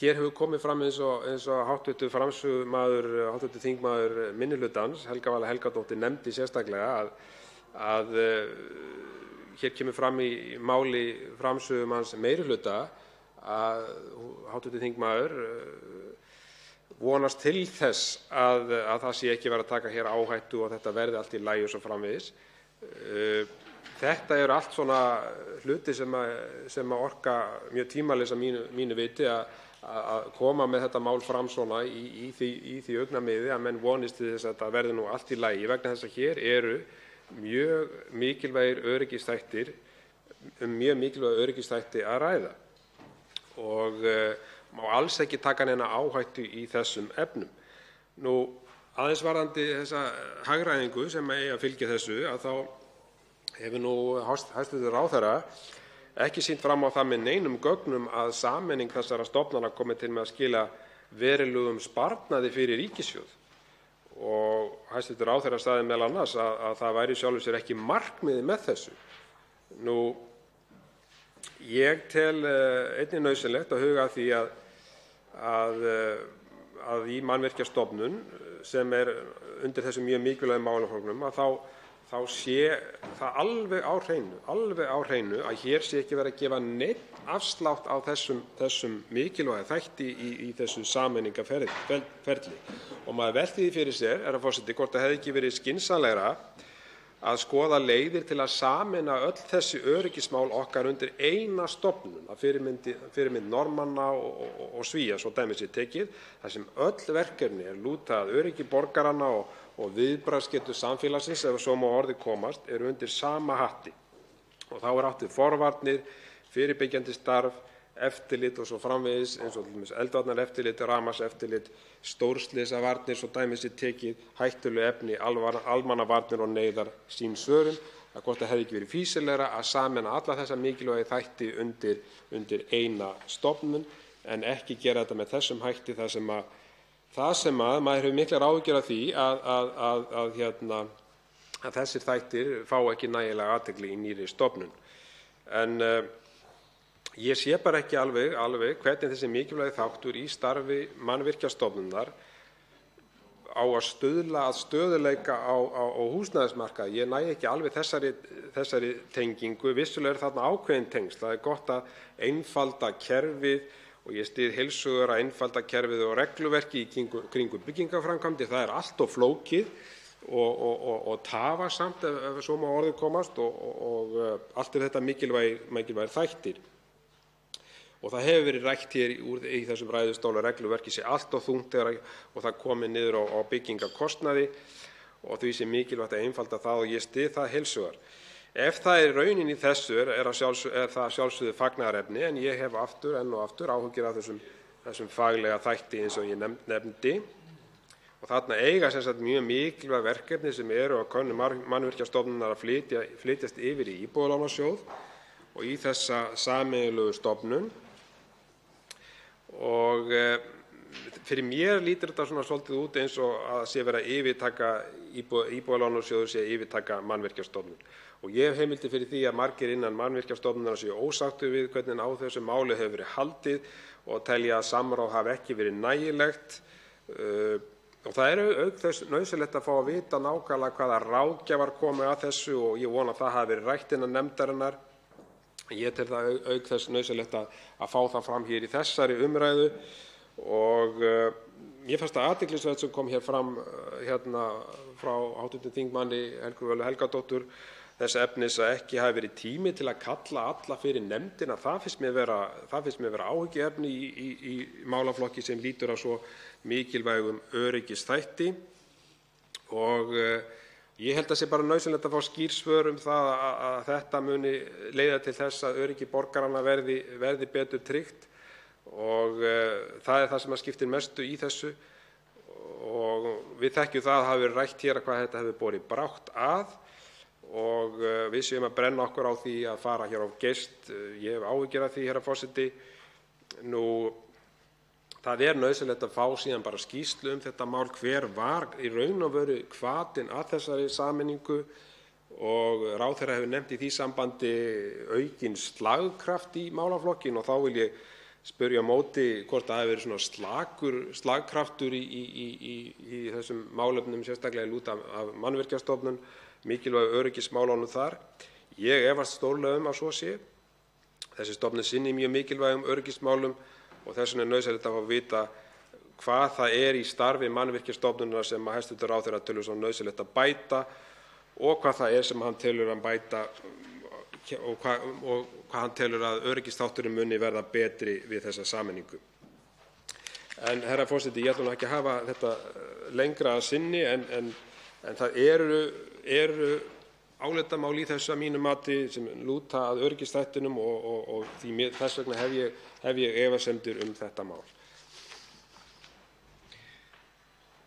hér hefur komið fram eins og hv. þingmaður minnihlutans, Helga Vala Helgadóttir, nefndi sérstaklega að hér kemur fram í máli framsögumanns meirihluta að hv. þingmaður vonast til þess að það sé ekki verið að taka hér áhættu og þetta verði allt í lagi og svo framvegis. Þetta eru allt svona hluti sem orka mjög tímalaus að mínu viti að koma með þetta mál fram svona í því augnamiði að menn vonist til þess að þetta verði nú allt í lagi, vegna þess að hér eru mjög mikilvægir öryggisþættir að ræða og má alls ekki taka neina áhættu í þessum efnum. Nú aðeins varðandi þessa hagræðingu sem eigi að fylgja þessu, að þá hefur nú hæstv. Ráðherra ekki sýnt fram á það með neinum gögnum að sameining þessara stofnana komi til með að skila verulegum sparnaði fyrir ríkissjóð. Og hæstv. Ráðherra sagði meðal annars að það væri í sjálfu sér ekki markmiðið með þessu. Nú, ég tel einnig nauðsynlegt að huga að því að í Mannvirkjastofnun sem er undir þessum mjög mikilvægum málaflokknum þá sé það alveg á hreinu að hér sé ekki verið að gefa neinn afslátt á þessum mikilvæga þætti í þessu sameiningarferli. Og maður veltir því fyrir sér, herra forseti, hvort það hefði ekki verið skynsamlegra að skoða leiðir til að sameina öll þessi öryggismál okkar undir eina stofnun, að fyrirmynd Norðmanna og Svía, svo dæmi sé tekið, þar sem öll verkefni lúta að öryggi borgaranna og viðbragðsgetu samfélagsins, ef svo má orði komast, eru undir sama hatti. Og þá átt við forvarnir, fyrirbyggjandi starf, eftirlit og svo framvegis, eins og t.d. eldvarnareftirlit, rafmagnseftirlit, stórslysavarnir, svo dæmi sé tekið, hættuleg efni, almannavarnir og neyðarsýnsvörun. Að hvort það hefði ekki verið fýsilegra að sameina alla þessa mikilvægu þætti undir eina stofnun en ekki gera þetta með þessum hætti þar sem maður hefur miklar áhyggjur af því að þessir þættir fá ekki nægilega athygli í nýrri stofnun. En ég sé bara ekki alveg hvernig þessi mikilvægi þáttur í starfi Mannvirkjastofnunar á að stuðla að stöðugleika á húsnæðismarkaði. Ég næ ekki alveg þessari tengingu. Vissulega eru þarna ákveðin tengsl. Það er gott að einfalda kerfið og ég styð heils hugar að einfalda kerfið og regluverkið í kringum byggingarframkvæmdir. Það er allt of flókið og tafasamt ef svo má orði komast og allt er þetta mikilvægir þættir. Og það hefur verið rætt hér í þessum ræðustóli að regluverkið sé allt of þungt og það komi niður á byggingarkostnaði og því sé mikilvægt að einfalda það og ég styð það heils hugar. Ef það er raunin í þessu er það sjálfsögðu fagnaðarefni en ég hef enn og aftur áhyggjur af þessum faglega þætti eins og ég nefndi. Og þarna eiga sem sagt mjög mikilvæg verkefni sem eru á könnu Mannvirkjastofnunar að flytjast yfir í Íbúðalánasjóð og í þessa sameiginlegu stofnun. Og fyrir mér lítur þetta svona svolítið út eins og að sé verið að yfirtaka Íbúðalánasjóður sé að yfirtaka Mannvirkjastofnun. Og ég hef heimildir fyrir því að margir innan Mannvirkjastofnunar séu ósáttir við hvernig á þessu máli hefur verið haldið og telja að samráð hafi ekki verið nægilegt. Og það er auk þess nauðsynlegt að fá að vita nákvæmlega hvaða ráðgjafar komu að þessu og ég vona að það hafi verið rætt innan nefndarinnar. Ég tel það auk þess nauðsynlegt að fá það fram hér í þessari umræðu og mér fannst það athyglisvert sem kom hér fram frá hv. þingmanni Helgu Völu Helgadóttur þess efnis að ekki hafi verið tími til að kalla alla fyrir nefndina. Það finnst mér vera áhyggjuefni í málaflokki sem lýtur að svo mikilvægum öryggisþætti og ég held að sé bara nauðsynlegt að fá skýr svör það að þetta muni leiða til þess að öryggi borgaranna verði betur tryggt og það er það sem skiptir mestu í þessu og við þekkjum það að hafi verið rætt hér hvað þetta hefur borið brátt að og við séum að brenna okkur á því að fara hér á gest. Ég hef áhyggjur af því, herra forseti. Nú, það er nauðsynlegt að fá síðan bara skýrslu þetta mál, hver var í raun og veru hvatinn að þessari sameiningu og ráðherra hefur nefnt í því sambandi aukinn slagkraft í málaflokkinn og þá vil ég spyrja á móti hvort það hafi verið svona slagkraftur í þessum málefnum sérstaklega lúta af Mannvirkjastofnun, mikilvægu öryggismálunum þar. Ég efast stórlega að svo sé. Þessi stofnun sinni mjög mikilvægum öryggismálum og þess vegna er nauðsynlegt að fá að vita hvað það er í starfi Mannvirkjastofnunar sem hæstv. Ráðherra telur svo nauðsynlegt að bæta og hvað það er sem hann telur að bæta og hvað hann telur að öryggisþátturinn muni verða betri við þessa sameiningu. En herra forseti, ég ætla ekki að hafa þetta lengra að sinni en það eru álitamál í þessu að mínu mati sem lúta að öryggisþættinum og þess vegna hef ég efasemdir þetta mál.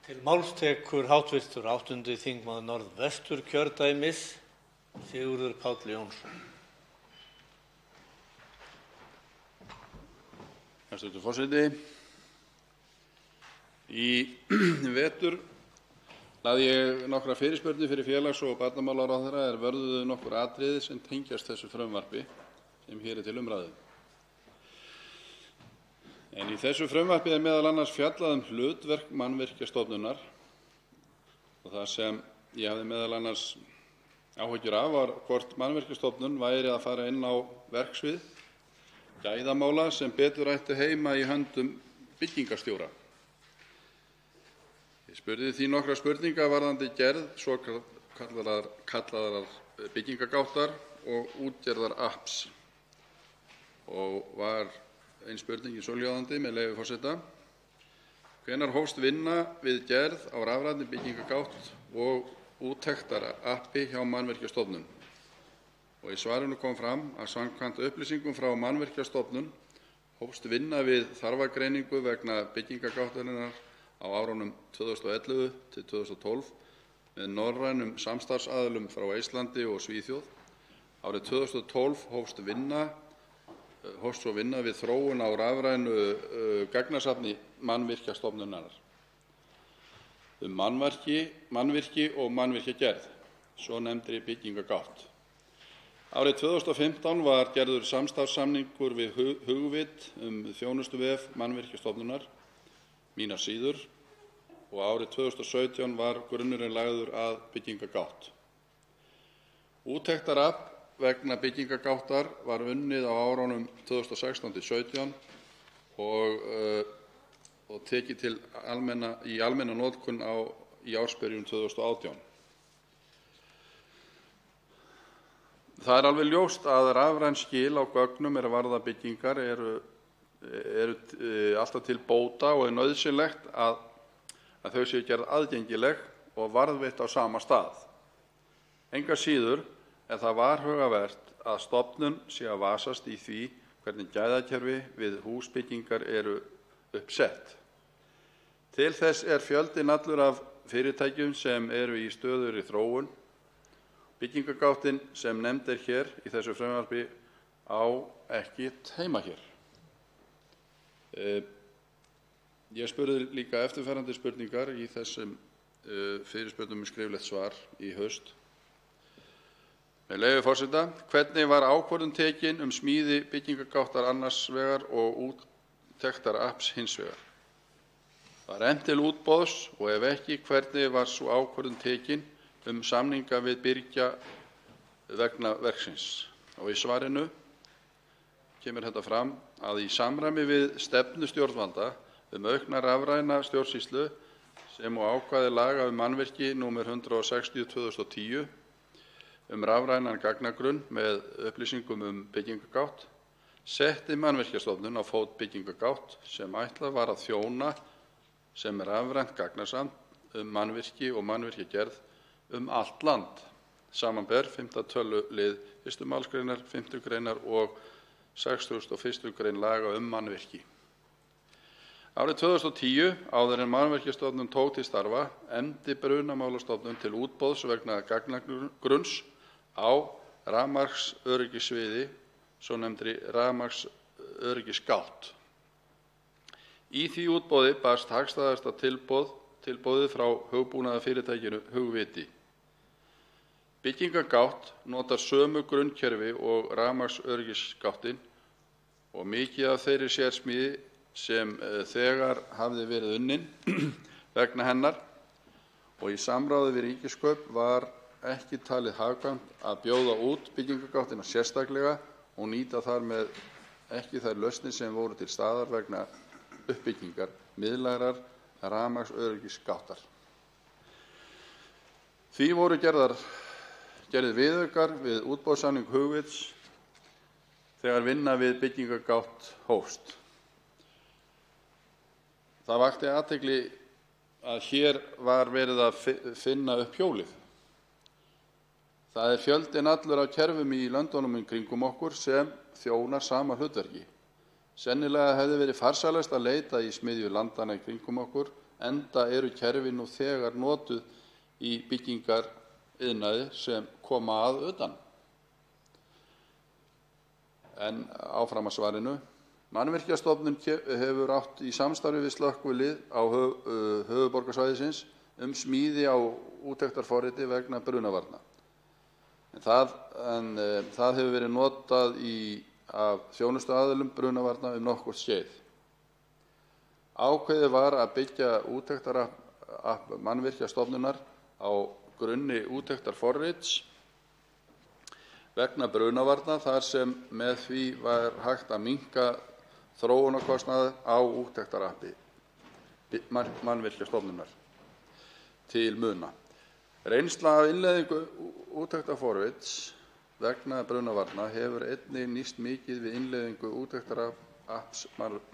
Til máls tekur hv. 8. þingmaður Norðvesturkjördæmis, Sigurður Páll Jónsson. Hæstv. forseti. Í vetur lagði ég nokkrar fyrirspurnir fyrir félags- og barnamálaráðherra er vörðuðu nokkur atriði sem tengjast þessu frumvarpi sem hér er til umræðu. En í þessu frumvarpi er meðal annars fjallað hlutverk Mannvirkjastofnunar og það sem ég hafði meðal annars áhyggjur af var hvort Mannvirkjastofnun væri að fara inn á verksvið gæðamála sem betur ættu heima í höndum byggingarstjóra. Ég spurði því nokkra spurninga varðandi gerð svokallaðrar byggingargáttar og útgerðar apps og var ein spurningin svohljóðandi, með leyfi forseta: hvenær hófst vinna við gerð á rafrænni byggingargátt og úttektarappi hjá Mannvirkjastofnun? Og í svarinu kom fram að samkvæmt upplýsingum frá Mannvirkjastofnun hófst vinna við þarfagreiningu vegna byggingargáttarinnar á árunum 2011 til 2012 með norrænum samstarfsaðilum frá Eistlandi og Svíþjóð. Árið 2012 hófst svo vinna við þróun á rafrænu gagnasafni Mannvirkjastofnunar mannvirki og mannvirkjagerð, svonefndri byggingargátt. Árið 2015 var gerður samstarfssamningur við Hugvit þjónustuvef Mannvirkjastofnunar, Mínar síður, og árið 2017 var grunnurinn lagður að byggingargátt. Úttektarapp vegna byggingargáttar var unnið á árunum 2016 til 2017 og tekið til í almenna notkun í ársbyrjun 2018. Það er alveg ljóst að rafræn skil á gögnum varða byggingar eru alltaf til bóta og nauðsynlegt að þau séu gerð aðgengileg og varðveitt á sama stað. Engu að síður er það varhugavert að stofnun sé að vasast í því hvernig gæðakerfi við húsbyggingar eru uppsett. Til þess er fjöldinn allur af fyrirtækjum sem eru í stöðugri þróun. Byggingargáttin sem nefnd er hér í þessu frumvarpi á ekki heima hér. Ég spurði líka eftirfarandi spurningar í þessum fyrirspurnum skriflegt svar í haust. Með leyfi forseta: hvernig var ákvörðun tekin smíði byggingargáttar annars vegar og úttektarapps hins vegar? Var efnt til útboðs og ef ekki, hvernig var sú ákvörðun tekin samninga við birgja vegna verksins? Og í svarinu kemur þetta fram að í samræmi við stefnu stjórnvalda aukna rafræna stjórnsýslu sem og ákvæði laga mannvirki nr. 160/2010 rafrænan gagnagrunn með upplýsingum byggingargátt, setti Mannvirkjastofnun á fót byggingargátt sem ætlað var að þjóna sem rafrænt gagnasafn mannvirki og mannvirkjagerð allt land, samanber 5. tölulið 1. málsgreinar 5. greinar og 61. grein laga mannvirki. Árið 2010, áður en Mannvirkjastofnun tók til starfa, efndi Brunamálastofnun til útboðs vegna gagnagrunns á rafmagnsöryggissviði, svonefndri rafmagnsöryggisgátt. Í því útboði barst hagstæðasta tilboðið frá hugbúnaðarfyrirtækinu Hugviti. Byggingargátt notar sömu grunnkerfi og rafmagnsöryggisgáttin og mikið af þeirri sérsmíði sem þegar hafði verið unnin vegna hennar og í samráði við Ríkiskaup var ekki talið hagkvæmt að bjóða út byggingargáttina sérstaklega og nýta þar með ekki þær lausnir sem voru til staðar vegna uppbyggingar miðlægrar rafmagnsöryggisgáttar. Því voru gerðir viðaukar við útboðssamning Hugvits þegar vinna við byggingargátt hófst. Það vakti athygli að hér var verið að finna upp hjólið. Það er fjöldinn allur af kerfum í löndunum í kringum okkur sem þjónar sama hlutverki. Sennilega hefði verið farsælast að leita í smiðju landanna í kringum okkur, enda eru kerfin nú þegar notuð í byggingariðnaði sem koma að utan. En áfram að svarinu. Mannvirkjastofnun hefur átt í samstarfi við slökkvilið á höfuðborgarsvæðisins smíði á úttektarforriti vegna brunavarna. Það hefur verið notað af þjónustuaðilum brunavarna nokkurt skeið. Ákveðið var að byggja úttektarapp Mannvirkjastofnunar á grunni úttektarforrits vegna brunavarna þar sem með því var hægt að minnka þróunarkostnað á úttektarappi Mannvirkjastofnunar til muna. Reynsla af innleiðingu úttektarforrits vegna brunavarna hefur einnig nýst mikið við innleiðingu úttektarapps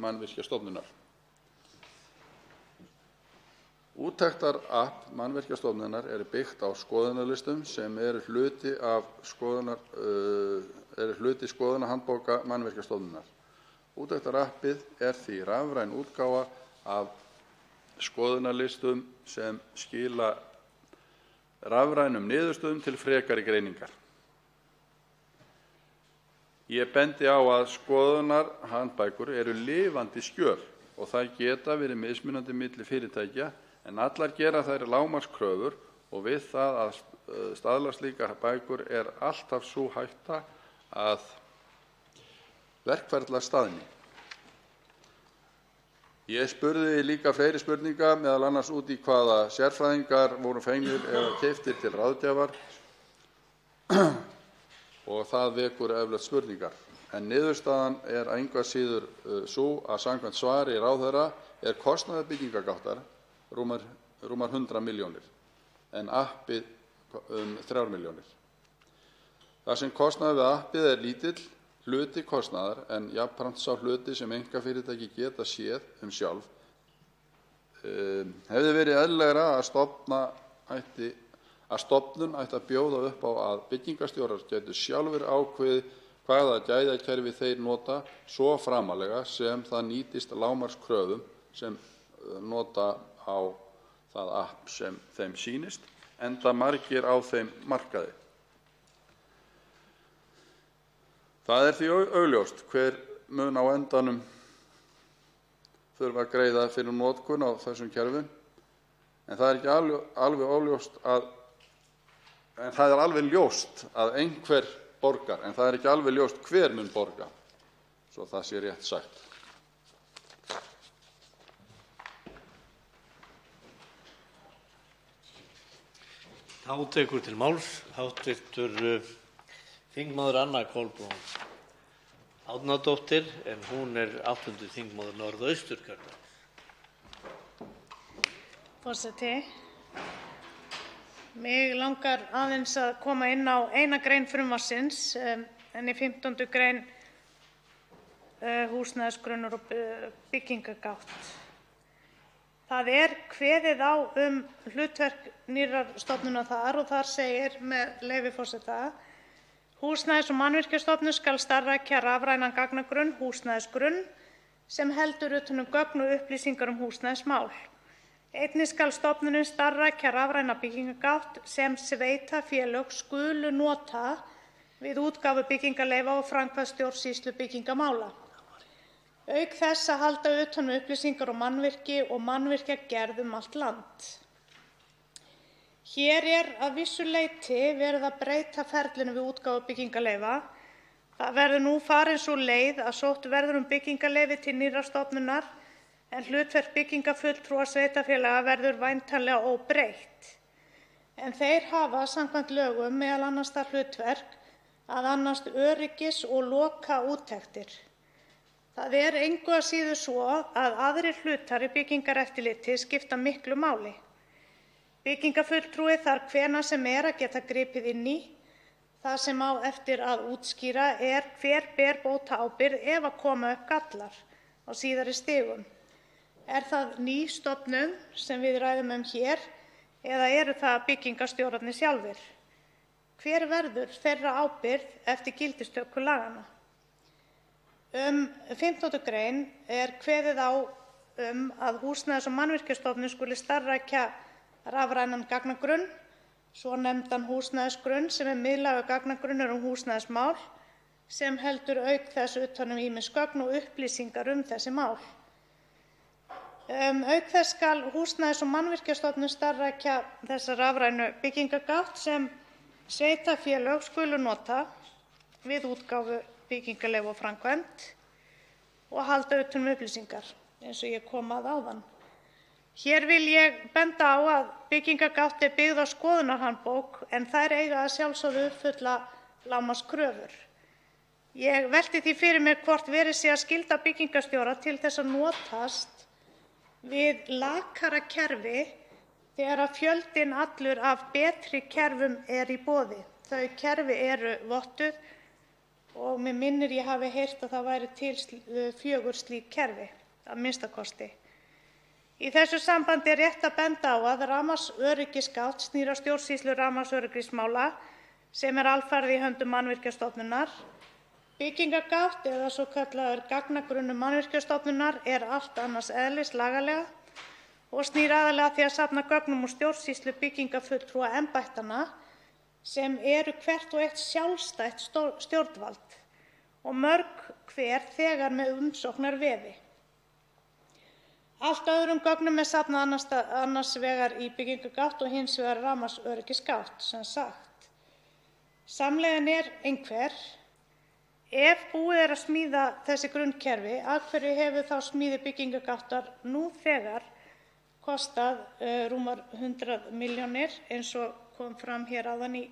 Mannvirkjastofnunar. Úttektarapp Mannvirkjastofnunar er byggt á skoðunarlistum sem eru hluti skoðunarhandbóka Mannvirkjastofnunar. Úttektarappið er því rafræn útgáfa af skoðunarlistum sem skila rafrænum niðurstöðum til frekari greiningar. Ég bendi á að skoðunarhandbækur eru lifandi skjöl og þær geta verið mismunandi milli fyrirtækja, en allar gera þær lágmarkskröfur og við það að staðla slíkar bækur er alltaf sú hætta að verkferlar staðni. Ég spurði líka fleiri spurninga, meðal annars út í hvaða sérfræðingar voru fengnir eða keyptir til ráðgjafar og það vekur eflaust spurningar. En niðurstaðan er engu að síður sú að samkvæmt svari ráðherra er kostnaður byggingargáttar rúmar 100 milljónir en appið 3 milljónir. Þar sem kostnaður við appið er lítill hluti kostnaðar en jafnframt sá hluti sem einkafyrirtæki geta séð sjálf, hefði verið eðlilegra að stofnun ætti að bjóða upp á að byggingarstjórar gætu sjálfir ákveðið hvaða gæðakerfi þeir nota svo framarlega sem það nýtist lágmarkskröfum sem nota á það app sem þeim sýnist, enda margir á þeim markaði. Það er því augljóst hver mun á endanum þurfa að greiða fyrir notkun á þessum kerfum, en það er ekki alveg ljóst að einhver borgar, en það er ekki alveg ljóst hver mun borga, svo það sé rétt sagt. Þá tekur til máls hv. þingmaður Anna Kolbrún Árnadóttir, en hún er 8. þingmaður Norðausturkjördæmis. Forseti. Mig langar aðeins að koma inn á eina grein frumvarpsins, en í 15. grein húsnæðisgrunnur og byggingargátt. Það er kveðið á hlutverk nýrrar stofnunar þar og þar segir með leyfi forseta: Húsnæðis- og mannvirkjastofnun skal starfrækja rafrænan gagnagrunn, húsnæðisgrunn, sem heldur utan gögn og upplýsingar húsnæðismál. Einnig skal stofnunin starfrækja rafræna byggingargátt sem sveitarfélög skulu nota við útgáfu byggingarleyfa og framkvæmd stjórnsýslu byggingarmála. Auk þess að halda utan upplýsingar mannvirki og mannvirkjagerð allt land. Hér er að vissu leyti verið að breyta ferlinu við útgáfu byggingarleyfa. Það verður nú farin sú leið að sótt verður byggingarleyfi til nýrrar stofnunar, en hlutverk byggingarfulltrúa sveitarfélaga verður væntanlega óbreytt. En þeir hafa samkvæmt lögum meðal annars það hlutverk að annast öryggis- og lokaúttektir. Það er engu að síður svo að aðrir hlutar í byggingareftirliti skipta miklu máli. Byggingarfulltrúi þarf hvenær sem er að geta gripið inn í. Það sem á eftir að útskýra er hver ber bótaábyrgð ef að koma upp gallar á síðari stigum. Er það ný stofnun sem við ræðum hér eða eru það byggingarstjórarnir sjálfir? Hver verður þeirra ábyrgð eftir gildistöku laganna? 15. grein er kveðið á að Húsnæðis- og mannvirkjastofnun skuli starfrækja rafrænan gagnagrunn, svonefndan húsnæðisgrunn sem er miðlægur gagnagrunnur húsnæðismál sem heldur auk þess utan ýmis gögn og upplýsingar þessi mál. Auk þess skal Húsnæðis- og mannvirkjastofnun starfrækja þessa rafrænu byggingargátt sem sveitarfélög skulu nota við útgáfu byggingarleyfa og framkvæmd og halda utan upplýsingar eins og ég kom að áðan. Hér vil ég benda á að byggingargátt er byggð á skoðunarhandbók en þær eiga að sjálfsögðu uppfylla lágmarkskröfur. Ég velti því fyrir mér hvort verið sé að skylda byggingarstjóra til þess að notast við lakara kerfi þegar að fjöldinn allur af betri kerfum er í boði. Þau kerfi eru vottuð og mig minnir ég hafi heyrt að það væri til 4 slík kerfi að minnsta kosti. Í þessu sambandi er rétt að benda á að rafmagnsöryggisgátt snýr að stjórnsýslu rafmagnsöryggismála sem er alfarið í höndum Mannvirkjastofnunar. Byggingargátt eða svokallaður gagnagrunnur Mannvirkjastofnunar er allt annars eðlis lagalega og snýr aðallega að því að safna gögnum úr stjórnsýslu byggingarfulltrúa embættanna sem eru hvert og eitt sjálfstætt stjórnvald og mörg hver þegar með umsóknarveði. Allt öðrum gögnum er safnað annars vegar í byggingargátt og hins vegar rafmagnsöryggisgátt, sem sagt. Samlegðin er einhver. Ef búið er að smíða þessi grunnkerfi, af hverju hefur þá smíði byggingargáttar nú þegar kostað rúmar 100 milljónir eins og kom fram hér áðan í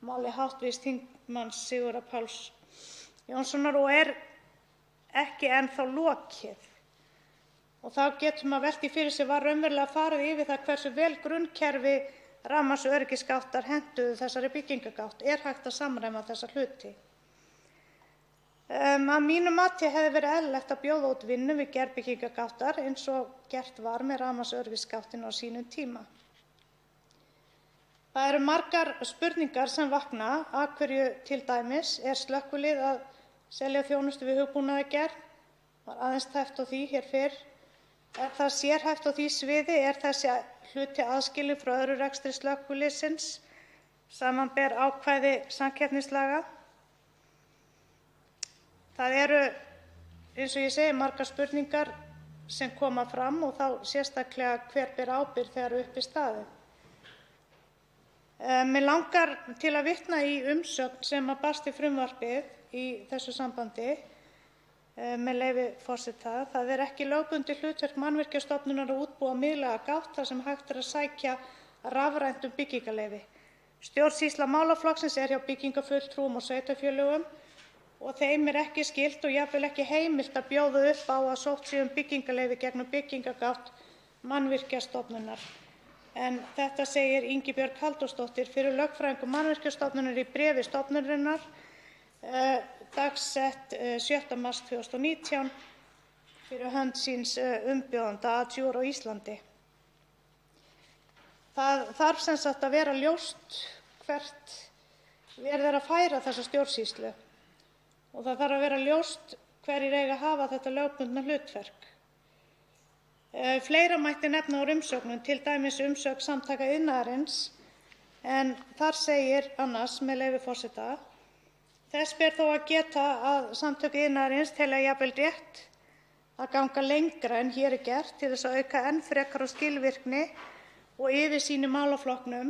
máli hv. þingmanns Sigurðar Páls Jónssonar og er ekki ennþá lokið. Og þá getur maður velt því fyrir sér var raunverulega farið yfir það hversu vel grunnkerfi rafmagnsöryggisgáttar hentuðu þessari byggingargátt. Er hægt að samræma þessa hluti? Að mínu mati hefði verið eðlilegt að bjóða út vinnu við gerð byggingargáttar eins og gert var með rafmagnsöryggisgáttina á sínum tíma. Það eru margar spurningar sem vakna, af hverju til dæmis er slökkvilið að selja þjónustu við hugbúnaðargerð, var aðeins tæpt á því hér fyrr. Er það sérhæft á því sviði, er þessi hluti aðskilinn frá öðru rekstri slökkviliðsins, samanber ákvæði samkeppnislaga. Það eru, eins og ég segi, margar spurningar sem koma fram og þá sérstaklega hver ber ábyrgð þegar upp er staðið. Mig langar til að vitna í umsögn sem barst í frumvarpið í þessu sambandi, með leyfi forseta. Það er ekki lögbundið hlutverk Mannvirkjastofnunar að útbúa miðlæga gátt þar sem hægt er að sækja rafrænt byggingarleyfi. Stjórnsýsla málaflokksins er hjá byggingarfulltrúum og sveitarfélögum og þeim er ekki skylt og jafnvel ekki heimilt að bjóða upp á að sótt sé byggingarleyfi gegnum byggingargátt Mannvirkjastofnunar. En þetta segir Ingibjörg Halldórsdóttir fyrir lögfræðingur Mannvirkjastofnunar í bréfi stofnunarinnar dagsett 7. mars 2019 fyrir hönd síns umbjóðanda Azure á Íslandi. Það þarf sem sagt að vera ljóst hvert verið er að færa þessa stjórnsýslu og það þarf að vera ljóst hverjir eiga að hafa þetta lögbundna hlutverk. Fleira mætti nefna úr umsögnum, til dæmis umsögn Samtaka iðnaðarins, en þar segir annars, með leyfi forseta: Þess ber þó að geta að Samtök iðnaðarins telja jafnvel rétt að ganga lengra en hér er gert til þess að auka enn frekar á skilvirkni og yfirsýn í málaflokknum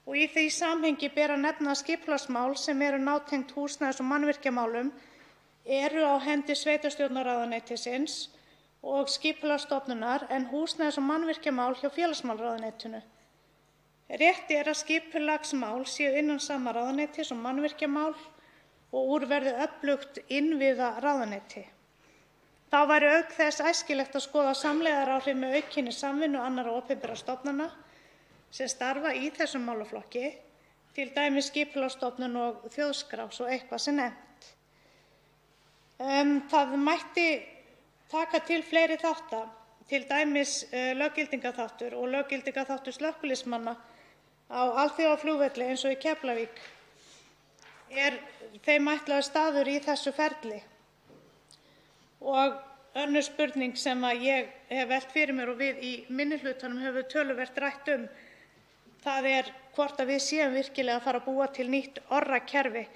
og í því samhengi ber að nefna að skipulagsmál sem eru nátengd húsnæðis- og mannvirkjamálum eru á hendi sveitarstjórnarráðuneytisins og Skipulagsstofnunar en húsnæðis- og mannvirkjamál hjá félagsmálaráðuneytinu. Rétt er að skipulagsmál séu innan sama ráðuneytis og mannvirkjamál og úr verði öflugt innviðaráðuneyti. Þá væri auk þess æskilegt að skoða samlegðaráhrif með aukinni samvinnu annarra opinberra stofnana sem starfa í þessum málaflokki, t.d. Skipulagsstofnun og Þjóðskrá, svo eitthvað sé nefnt. Það mætti taka til fleiri þátta, t.d. löggildingarþáttur og löggildingarþáttur slökkviliðsmanna á alþjóðaflugvelli eins og í Keflavík þeim ætlaður staður í þessu ferli. Og önnur spurning sem ég hef velt fyrir mér og við í minnihlutanum höfum töluvert rætt það hvort við séum virkilega að fara að búa til nýtt orrakerfi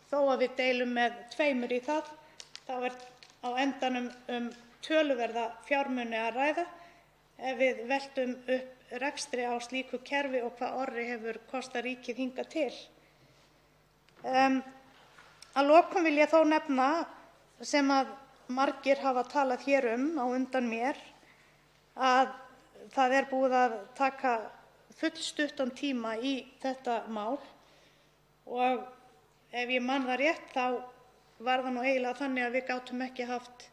þó að við deilum með tveimur í það. Þá á endanum töluverða fjármuni að ræða ef við veltum upp rekstri á slíku kerfi og hvað orri hefur kostað ríkið hingað til. Að lokum vil ég þó nefna sem að margir hafa talað hér á undan mér að það búið að taka fullstuttan tíma í þetta mál og ef ég man það rétt þá var það nú eiginlega þannig að við gátum ekki haft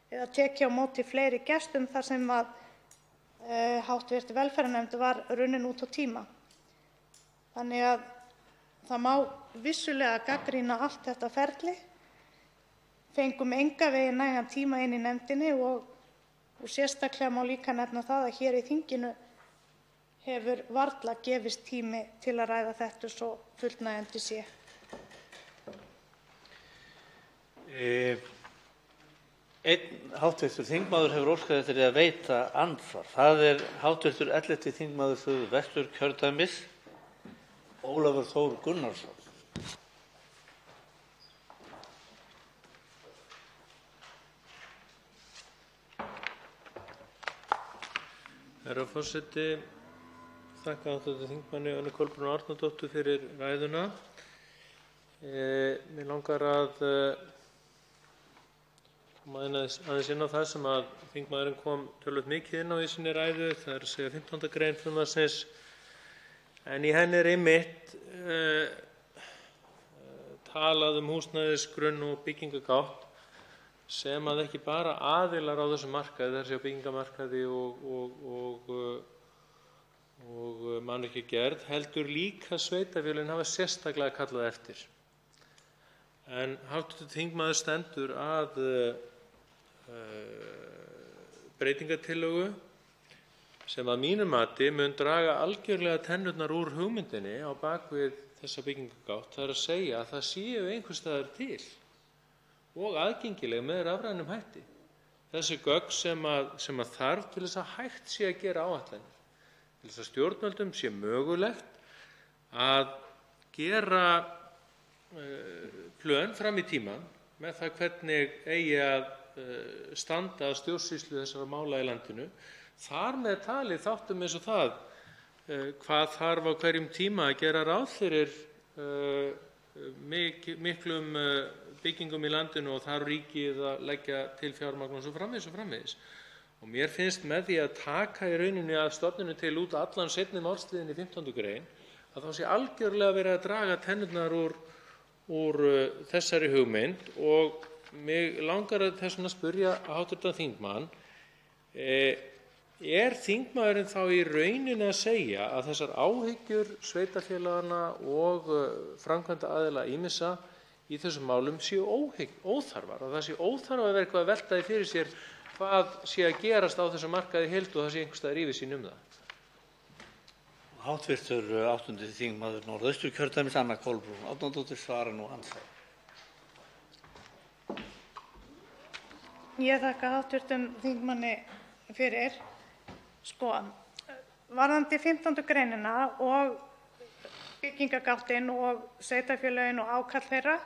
eða tekið á móti fleiri gestum þar sem að hv. velferðarnefnd var runnin út á tíma. Þannig að það má vissulega gagnrýna allt þetta ferli. Fengum engan veginn nægan tíma inn í nefndinni og sérstaklega má líka nefna það að hér í þinginu hefur varla gefist tími til að ræða þetta svo fullnægjandi sé. Einn hv. þingmaður hefur óskað eftir að veita andsvar. Það hv. 11. þingmaður Suðvesturkjördæmis, Ólafur Þór Gunnarsson. Herra forseti, þakka hv. þingmanni Önnu Kolbrúnu Árnadóttur fyrir ræðuna. Mig langar að koma aðeins inn á það sem að þingmaðurinn kom töluvert mikið inn á í sinni ræðu, það að segja 15. grein frumvarpsins, en í henni einmitt talað húsnæðisgrunn og byggingargátt sem að ekki bara aðilar á þessum markaði, þessi á byggingamarkaði og mannvirkjagerð, heldur líka sveitarfélögin hafa sérstaklega kallað eftir. En hv. þingmaður stendur að breytingartillögu sem að mínu mati mun draga algjörlega tennurnar úr hugmyndinni á bak við þessa byggingargátt, það að segja að það séu einhvers staðar til og aðgengileg með rafrænum hætti. Þessi gögn sem að þarf til þess að hægt sé að gera áætlanir, til þess að stjórnvöldum sé mögulegt að gera plön fram í tímann með það hvernig eigi að standa að stjórnsýslu þessara mála í landinu, þar með talið þáttum eins og það hvað þarf á hverjum tíma að gera ráð fyrir miklum byggingum í landinu og þarf ríkið að leggja til fjármagn og svo framvegis. Og mér finnst með því að taka í rauninni að stofninu til út allan seinni málsliðinn í 15. grein að þá sé algjörlega verið að draga tennurnar úr þessari hugmynd og mig langar að þess vegna spyrja hv. þingmann, þingmaðurinn þá í rauninni að segja að þessar áhyggjur sveitarfélaganna og framkvæmdaaðila ýmissa í þessum málum séu óþarfar, að það sé óþarf að vera eitthvað að velta því fyrir sér hvað sé að gerast á þessum markaði í heild og það sé einhvers staðar yfirsýn um það? Hv. 8. þingmaður Norðausturkjördæmis, Anna Kolbrún Árnadóttir, svarar nú andsvar. Ég þakka hv. þingmanni fyrir. Varðandi 15. greinina og byggingargáttinn og sveitarfélögin og ákall þeirra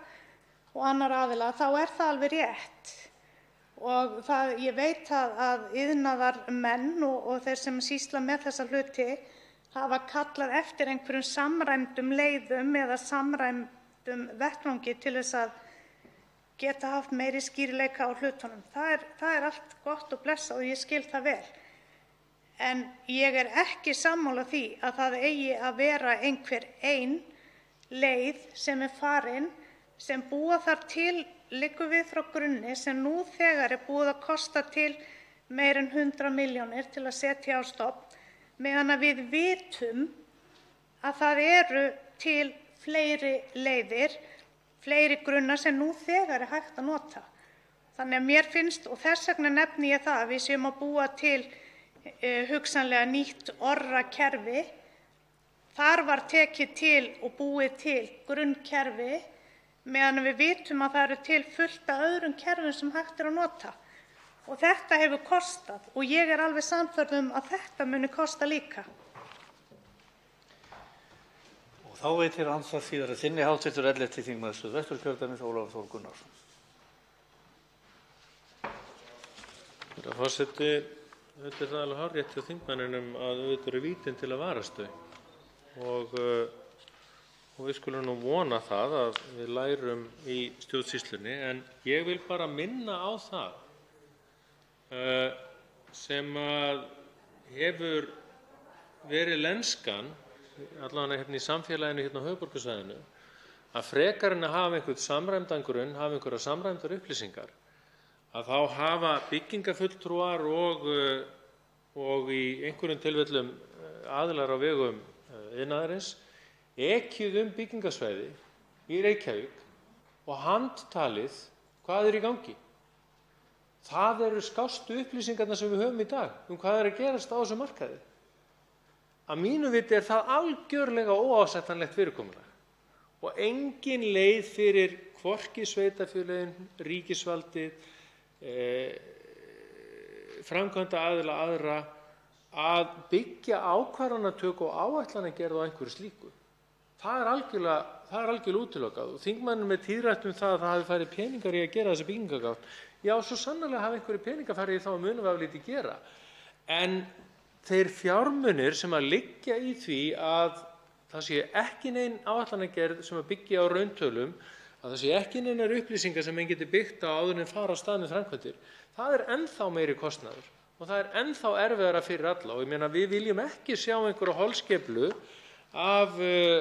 og annarra aðila, þá það alveg rétt. Og ég veit að iðnaðarmenn og þeir sem sýsla með þessa hluti hafa kallað eftir einhverjum samræmdum leiðum eða samræmdum vettvangi til þess að geta haft meiri skýrleika á hlutunum. Það allt gott og blessað og ég skil það vel. En ég ekki sammála því að það eigi að vera einhver ein leið sem farin sem búa þarf til liggur við frá grunni sem nú þegar er búið að kosta til meira en 100 milljónir til að setja á stofn, meðan að við vitum að það eru til fleiri leiðir, fleiri grunnar sem nú þegar er hægt að nota. Þannig að mér finnst, og þess vegna nefni ég það, að við séum að búa til hugsanlega nýtt orrakerfi. Þar var tekið til og búið til grunnkerfi, meðan við vitum að það eru til fullt af öðrum kerfum sem hægt er að nota. Og þetta hefur kostað og ég er alveg sannfærð að þetta muni kosta líka. Og þá veitir andsvar síðara þinni hv. 11. þingmaður Suðvesturkjördæmis Ólafur Þór Gunnarsson. Herra forseti, þetta er það alveg hárrétt hjá þingmanninum að auðvitað eru vítin til að varast þau. Og við skulum nú vona það að við lærum í stjórnsýslunni, en ég vil bara minna á það sem að hefur verið lenskan, allavega hérna í samfélaginu hérna á höfuðborgarsvæðinu, að frekar en að hafa einhvern samræmdan grunn, hafa einhverjar samræmdar upplýsingar, að þá hafa byggingafulltrúar og í einhverjum tilfellum aðilar á vegum iðnaðarins ekið byggingasvæði í Reykjavík og handtalið hvað er í gangi. Það eru skástu upplýsingarnar sem við höfum í dag hvað er að gerast á þessum markaði. Að mínu viti er það algjörlega óásættanlegt fyrirkomulag og engin leið fyrir hvorki sveitarfélögin, ríkisvaldið, framkvæmdaaðila aðra að byggja ákvarðanatöku og áætlanagerð á einhverju slíku. Það er algjörlega útilokað og þingmanninn er tíðrætt það að það hafi farið peningar í að gera þessi byggingagátt. Já, svo sannarlega hafa einhverjir peningar farið í þá að munum við aflítið gera. En þeir fjármunir sem að liggja í því að það sé ekki nein áætlanagerð sem að byggja á rauntölum, að það sé ekki neinar upplýsingar sem menn geti byggt á áður en fara af stað með framkvæmdir, það er ennþá meiri kostnaður og það er ennþá erfiðara fyrir alla. Og ég meina, við viljum ekki sjá einhverja holskeflu af við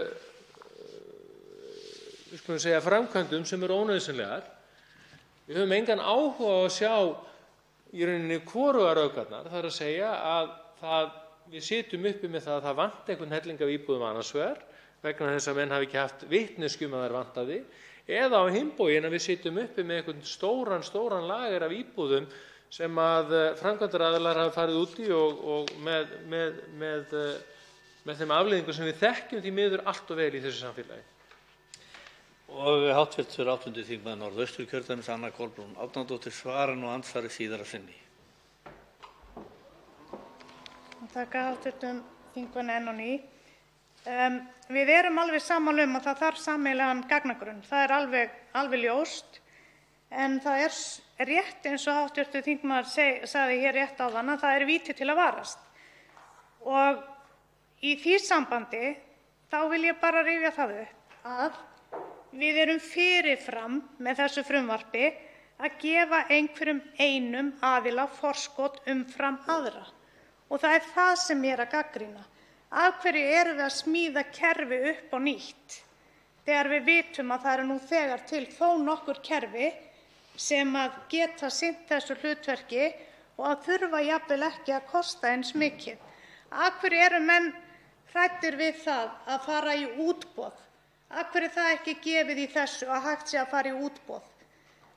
skulum segja framkvæmdum sem eru ónauðsynlegar. Við höfum engan áhuga á að sjá í rauninni hvorugar öfgarnar, það er að segja að við sitjum uppi með það að það vanti einhvern helling af íbúðum annars vegar vegna þess að menn hafi ekki haft vitneskju að þær vantaði, eða á hinn bóginn að við sitjum uppi með einhvern stóran lager af íbúðum sem að framkvæmdaraðilar hafa farið út í og með þeim afleiðingum sem við þekkjum því miður allt og vel í þessu samfélagi. Og hv. 8. þingmaður Norðausturkjördæmis Anna Kolbrún Árnadóttir svarar nú andsvari síðara sinni. Þakka hv. þingmanni enn á ný. Við erum alveg sammála að það þarf sameiginlegan gagnagrunn. Það er alveg ljóst, en það er rétt eins og hv. þingmaður sagði hér rétt áðan að það er víti til að varast. Og í því sambandi þá vil ég bara rifja það upp að við erum fyrirfram með þessu frumvarpi að gefa einhverjum einum aðila forskot umfram aðra. Og það er það sem ég er að gagnrýna. Af hverju erum við að smíða kerfi upp á nýtt þegar við vitum að það eru nú þegar til þó nokkur kerfi sem að geta sinnt þessu hlutverki og að þurfa jafnvel ekki að kosta eins mikið? Af hverju eru menn hræddir við það að fara í útboð? Af hverju er það ekki gefið í þessu að hægt sé að fara í útboð?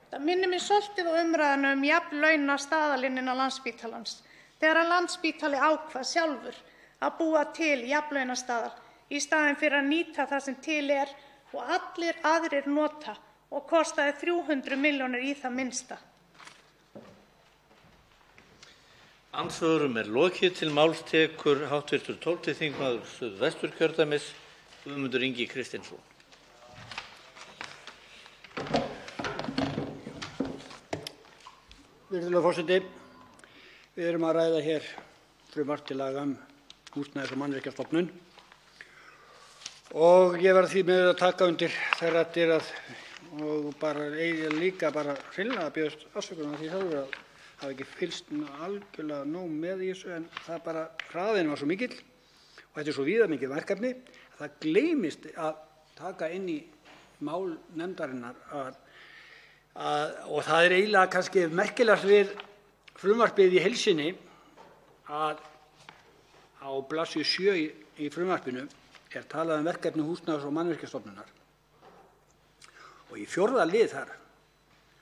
Það minnir mig svolítið á umræðuna jafnlaunastaðalinn innan Landspítalans. Þegar Landspítali ákvað sjálfur að búa til jafnlaunastaðal í staðinn fyrir að nýta það sem til er og allir aðrir nota og kostaði 300 milljónir í það minnsta. Andsvörum er lokið. Til máls tekur hv. 12. þingmaður Suðvesturkjördæmis Guðmundur Ingi Kristinsson. Virðulegur forseti, við erum að ræða hér frumvarp til laga Húsnæðis- og mannvirkjastofnun og ég verð því miður að taka undir þær raddir og bara líka hreinlega að biðjast afsökunar á því að hafa ekki fylgst algjörlega nóg með í þessu, en það bara hraðinn var svo mikill og þetta er svo viðamikið verkefni að það gleymist að taka inn í mál nefndarinnar að og það er eiginlega kannski merkilegast við frumvarpið í heild sinni að á blaðsíðu 7 í frumvarpinu er talað verkefni Húsnæðis- og mannvirkjastofnunar og í 4. lið þar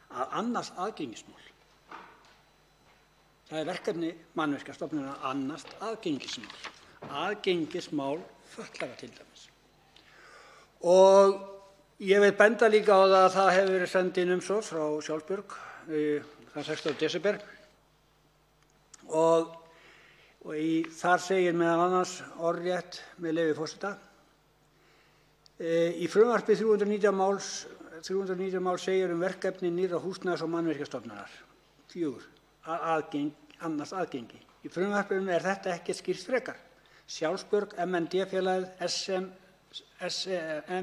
að annast aðgengismál. Það er verkefni Mannvirkjastofnunar að annast aðgengismál fatlaðra til dæmis. Og ég vil benda líka á það að það hefur verið send inn umsókn frá Sjálfsbjörg þann 16. desember og þar segir meðal annars orðrétt með leyfi forseta: í frumvarpi 319 mál segir verkefni nýrra Húsnæðis- og mannvirkjastofnunar 4. Annars aðgengi. Í frumvarpinu þetta ekki skýrt frekar. Sjálfsbjörg, MND-félagið, SEM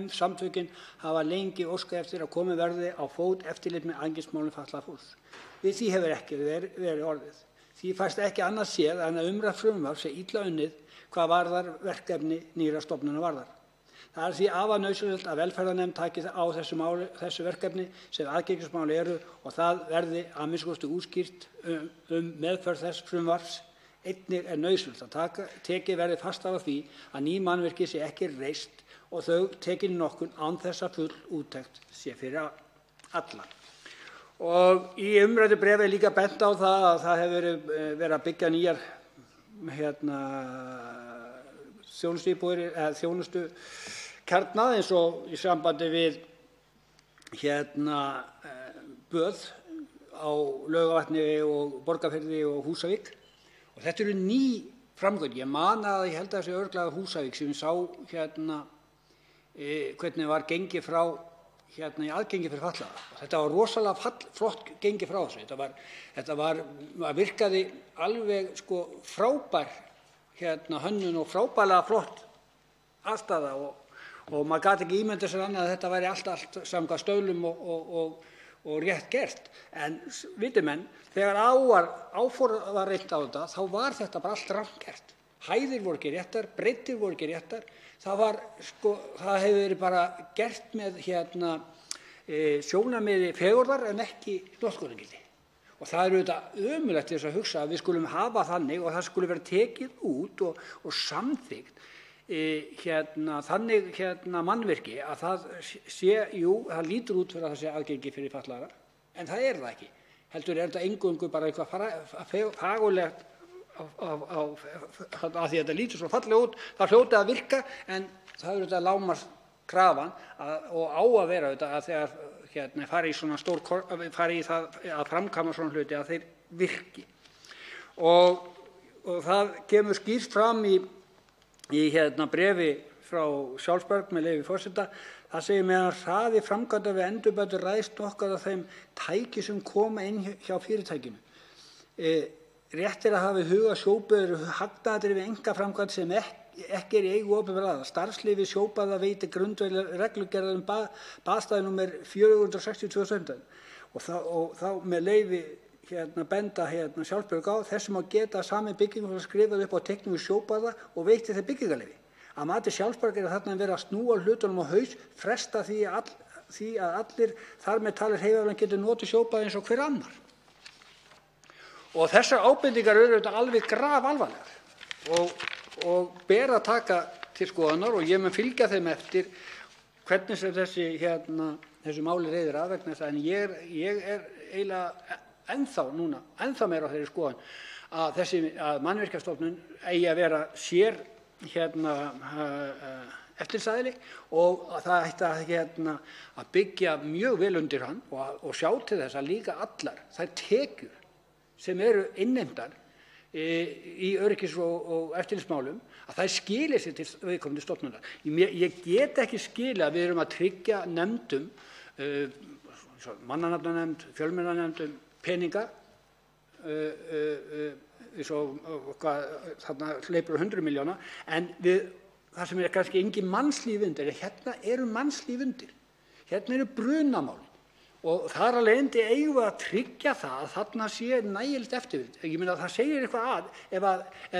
samtökin hafa lengi óskað eftir að komið verði á fót eftirlit með aðgengismálum fatlaðs fólks. Við því hefur ekki verið orðið. Því fæst ekki annað séð en að umrætt frumvarp sé illa unnið hvað varðar verkefni nýrra stofnunar varðar. Það er því afar nauðsynlegt að velferðarnefnd taki á þessu verkefni sem aðgengismál eru og það verði að minnsta kosti útskýrt meðferð þess frumvarps. Einnig er nauðsynlegt að tekið verði fast á því að ný mannvirki sé ekki reist og þau tekin í notkun án þess að full úttekt sé fyrir alla. Og í umræddu bréfi er líka bent á það að það hefur verið að byggja nýjar þjónustuíbúðir eða þjónustukjarna eins og í sambandi við Böð á Laugarvatni og Borgarfirði og Húsavík. Og þetta eru ný framkvæmd. Ég man að ég held að það sé örugglega Húsavík sem við sá hvernig var gengið frá í aðgengi fyrir fatlaða. Og þetta var rosalega flott gengið frá þessu. Þetta virkaði alveg frábær hönnun og frábærlega flott aðstaða og maður gat ekki ímyndað sér annað að þetta væri allt samkvæmt stöðlum og rétt gert. En viti menn, þegar áfór var reynt á þetta, þá var þetta bara allt rangt gert. Hæðir voru ekki réttar, breiddir voru ekki réttar. Það hefur verið bara gert með sjónarmiði fegurðar en ekki notkunargildi. Og það er auðvitað ömurlegt til þess að hugsa að við skulum hafa þannig og það skuli vera tekið út og samþykkt þannig mannvirki að það sé, það lítur út fyrir að það sé aðgengi fyrir fatlaðra, en það er það ekki. Heldur er þetta eingöngu bara eitthvað fagurlegt að því að þetta lítur svo fallega út, það hljóti að virka, en það er auðvitað lágmarkskrafan og á að vera auðvitað að þegar fari í svona fari í það að framkvæma svona hluti að þeir virki. Og það kemur skýrt fram í bréfi frá Sjálfsbjörg með leyfi forseta. Það segir meðan hraði framkvæmda við endurbætur ræðst nokkuð af þeim tæki sem koma inn hjá fyrirtækinu. Rétt er að hafa í huga sjóböður hagnaðir við einkaframkvæmd sem ekki er í eigu opinberra aðila. Starfsleyfi sjóbæða veitir grundvelli reglugerðar baðstæði nr. 460/2017 og þá með leyfi benda Sjálfsbjörg á þessu má geta að sami byggingum skrifað upp á teikningu sjóbæða og veitir þeir byggingarleyfi. Að mati Sjálfsbjörg er þarna verið að snúa hlutunum á haus, fresta því að allir þar með talir hreyfiaflin geti notið sjóbæða eins og hver annar. Og þessar ábendingar eru alveg grafalvarlegar og ber að taka til skoðunar og ég mun fylgja þeim eftir hvernig sem þessu máli reiðir af vegna þess að ég er eiginlega ennþá meira á þeirri skoðun að Mannvirkjastofnun eigi að vera sér eftirlitsaðili og að það ætti að byggja mjög vel undir hann og sjá til þess að líka allar þær tekjur sem eru innheimtar í öryggis- og eftirlitsmálum að það skili sér til viðkomandi stofnunar. Ég get ekki skilið að við erum að tryggja nefndum, mannanafnanefnd, fjölmiðlanefndum, peninga þarna hleypur 100 milljóna en það sem er kannski engin mannslíf undir, hérna eru mannslíf undir, hérna eru brunamál og þar af leiðandi eigum við að tryggja það að þarna sé nægilegt eftirlit. Ég meina það segir eitthvað ef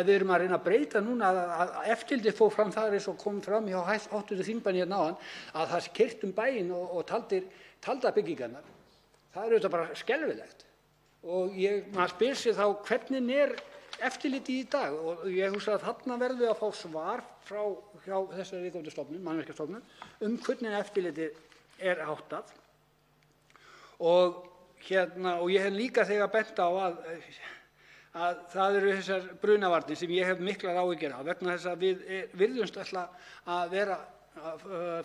við erum að reyna að breyta núna að eftirlitið fór fram þar eins og kom fram hjá hv. þingmanni áðan að það sé keyrt bæinn og taldar byggingarnar. Það er auðvitað bara skelfilegt. Og maður spyr sig þá hvernig er eftirlitið í dag, og ég hugsa að þarna verðum við að fá svar hjá þessari viðkomandi stofnun, Mannvirkjastofnun, hvernig eftirlitið er háttað. Og ég hef líka þegar bent á að það eru þessar brunavarnir sem ég hef miklar áhyggjur af, vegna þess að við virðumst ætla að vera að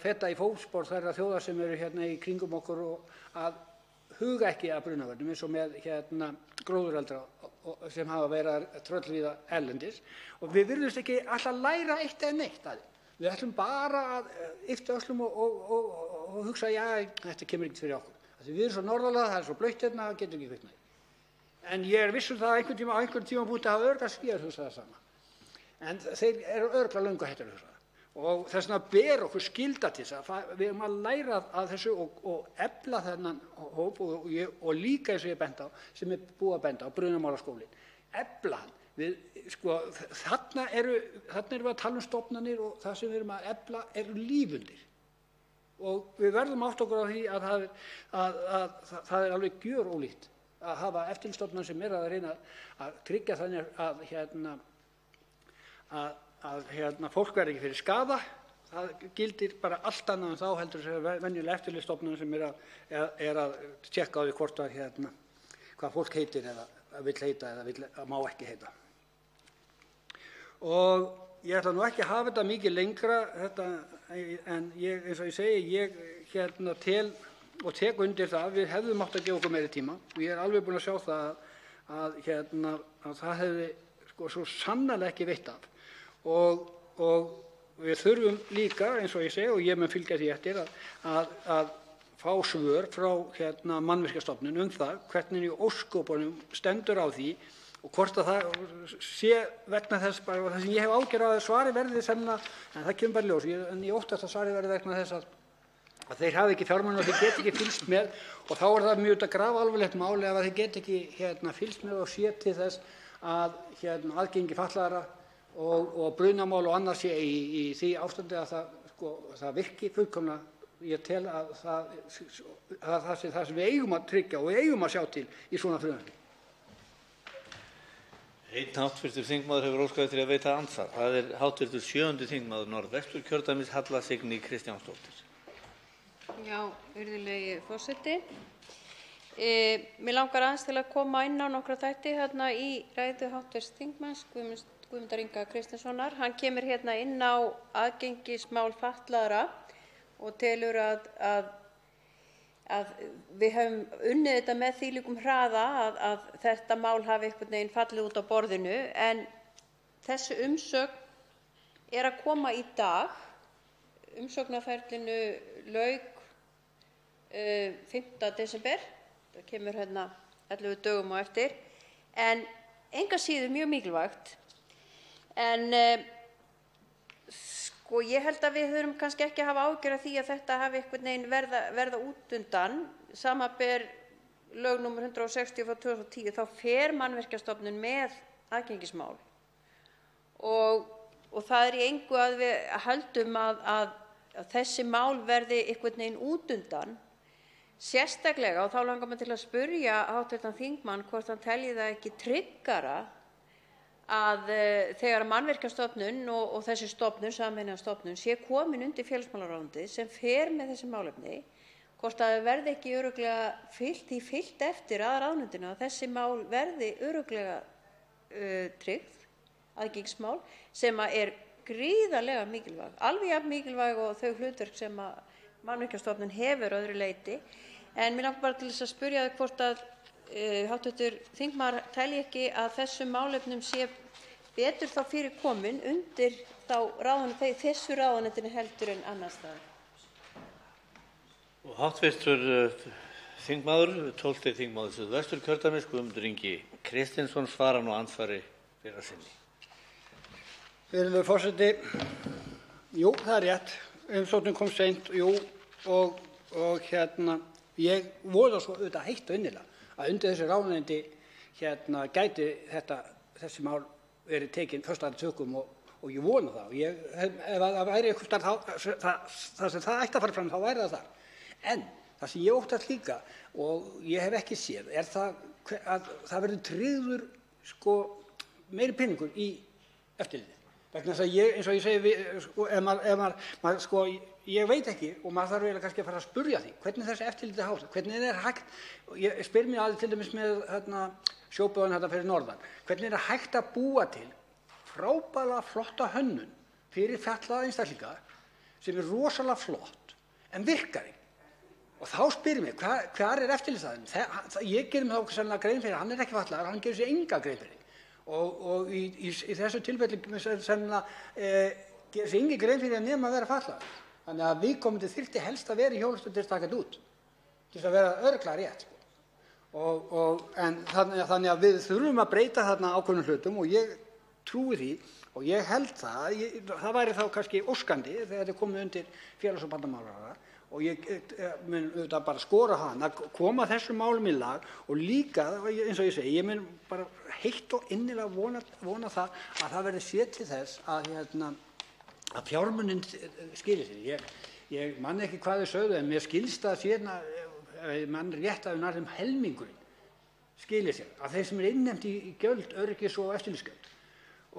feta í fótspor þeirra þjóða sem eru hérna í kringum okkur og að huga ekki að brunavörnum, eins og með gróðureldra sem hafa verið að tröllvíða erlendis, og við virðumst ekki alltaf læra eitt eða neitt að því. Við ætlum bara að yppta öxlum og hugsa, já, þetta kemur ekkert fyrir okkur. Því við erum svo norðarlega, það er svo blautt hérna, það getur ekki kviknað. En ég er viss um það að á einhvern tímapunkti hafa örugglega Svíar hugsað það sama. En þeir eru örugglega löngu hættir að hugsa það. Og þess vegna ber okkur skylda til þess að við erum að læra að þessu og efla þennan hóp og líka eins og ég benda á, sem er búið að benda á, Brunamálaskólinn. Efla hann. Þarna erum við að tala um stofnanir og það sem við erum að efla eru lífundir. Og við verðum átt okkur á því að það er alveg gjörólíkt að hafa eftirlitsstofnanir sem er að reyna að tryggja þannig að fólk verði ekki fyrir skaða. Það gildir bara allt annað en þá heldur þessar venjulega eftirlitsstofnanir sem er að tékka á því hvort hvað fólk heitir eða vill heita eða má ekki heita. Og ég ætla nú ekki að hafa þetta mikið lengra, en eins og ég segi, ég tel og tek undir það að við hefðum átt að gefa okkur meiri tíma, og ég er alveg búinn að sjá það að það hefði svo sannarlega ekki veitt af. Og við þurfum líka, eins og ég segi, og ég mun fylgja því eftir, að fá svör frá Mannvirkjastofnun það hvernig í ósköpunum stendur á því, og hvort að það sé vegna þess bara, og það sem ég hef ágjörð að svari verði sennilega, en það kemur bara ljós, en ég óttast að svari verði vegna þess að þeir hafi ekki fjármuni og þeir geti ekki fylgst með, og þá er það mjög grafalvarlegt máli ef þeir geti ekki fylgst með og sé til þess að aðgengi fatlaðra og brunamál og annars sé í því ástandi að það virki fullkomlega. Ég tel að það sé það sem við eigum að tryggja og við eigum að sjá til í svona frumvarpi. Einn hv. þingmaður hefur óskað eftir að veita andsvar. Það er hv. 7. þingmaður Norðvesturkjördæmis, Halla Signý Kristjánsdóttir. Já, virðulegi forseti. Mig langar aðeins til að koma inn á nokkra þætti hérna í ræðu hv. þingmanns Guðmundar Inga Kristinssonar. Hann kemur hérna inn á aðgengismál fatlaðra og telur að við höfum unnið þetta með þvílíkum hraða að þetta mál hafi einhvern veginn fallið út á borðinu, en þessi umsögn er að koma í dag. Umsóknarferlinu lauk 5. desember, það kemur hérna 11 dögum á eftir, en engu að síður mjög mikilvægt. En ég held að við þurfum kannski ekki að hafa áhyggjur af því að þetta hafi einhvern veginn verða út undan. Samanber lög nr. 160/2010, þá fer Mannvirkjastofnun með aðgengismál og það er í engu að við höldum að þessi mál verði einhvern veginn út undan. Sérstaklega, og þá langar mig til að spyrja hv. þingmann hvort hann telji það ekki tryggara að þegar Mannvirkjastofnun og þessi stofnun, sameinaða stofnun, sé komin undir félagsmálaráðuneytið sem fer með þessi málefni, hvort það verði ekki örugglega fylgt eftir að ráðuneytinu að þessi mál verði örugglega tryggð, aðgengismál, sem er gríðarlega mikilvæg, alveg jafn mikilvæg og þau hlutverk sem Mannvirkjastofnun hefur öðru leyti. En mér langar bara til þess að spyrja þig hvort að hv. þingmaður telji ekki að þessum málefnum sé betur þá fyrir komin undir þessu ráðuneytinu heldur en annars staðar. Og hv. þingmaður, 12. þingmaður Suðvesturkjördæmis, Guðmundur Ingi Kristinsson, svarar nú andsvari fyrir sinni. Virðulegur forseti, jú, það er rétt. Umsóknin kom seint, jú, og ég voru svo auðvitað heitt og innilega að undir þessu ráðuneyti gæti þessi mál verið tekin föstum tökum, og ég vona það. Ef það væri einhvers staðar þar sem það ætti að fara fram, þá væri það þar. En Það sem ég óttast líka og ég hef ekki séð er að það verður tryggður meiri peningur í eftirlitið. Vegna þess að eins og ég segi, ég veit ekki og maður þarf eiginlega kannski að fara að spyrja því hvernig þessi eftirlitið er háttað, hvernig er hægt, ég spyr mér alveg til dæmis með sjóböðun fyrir norðan, hvernig er hægt að búa til frábærlega flotta hönnun fyrir fatlaða einstaklinga sem er rosalega flott en virkar ekki. Og þá spyr ég mig, hvar er eftirlitsaðilinn? Ég gerir mér þá sennilega grein fyrir, hann er ekki fatlaður, hann gerir sér enga grein fyrir. Og í þessu tilfelli sennilega gerir sér enga grein fyrir að nema að vera fatlaður. Þannig að viðkomandi þyrfti helst að vera í hjólastól til að taka þetta út, til að vera örugglega rétt. En þannig að við þurfum að breyta þarna ákveðnum hlutum og ég trúi því og ég held það væri þá kannski óskandi þegar þetta er komið undir félags- og barnamálaráðherra og ég mun auðvitað bara skora hann að koma þessum málum í lag og líka, eins og ég segi, ég mun bara heitt og innilega vona það að það verði séð til þess að fjármuninn skili sér. Ég man ekki hvað þau sögðu en mér skilst að síðan mann rétt að nærðum helmingurinn skili sér af þeir sem innheimt í gjöld, öryggis- og eftirlitsgjöld.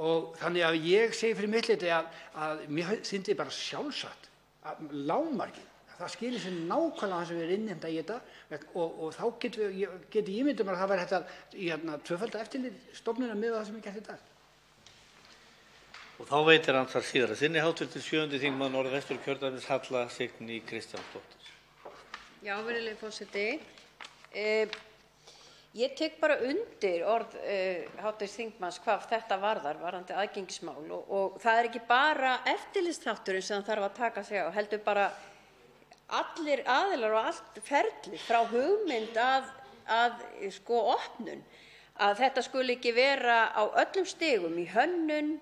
Og þannig að ég segi fyrir mitt leyti að mér þyndi bara sjálfsagt að lágmarkið það skilir sér nákvæmlega það sem við erum innheimta í þetta og þá geti ímyndað mér að það væri hægt að tvöfalda eftirlit stofnunina með það sem er gert í dag. Og þá veitir andsvar síðara sinni hv. 7. þingmaður Norðvesturkjördæmis Halla Signý Kristjánsdóttir. Já, virðulegi forseti. Ég tek bara undir orð hv. þingmanns hvað þetta varðandi aðgengismál og það er ekki bara eftirlitsþátturinn sem það þarf að taka sig á, heldur bara allir aðilar og allt ferli frá hugmynd að opnun, að þetta skuli ekki vera á öllum stigum í hönnun,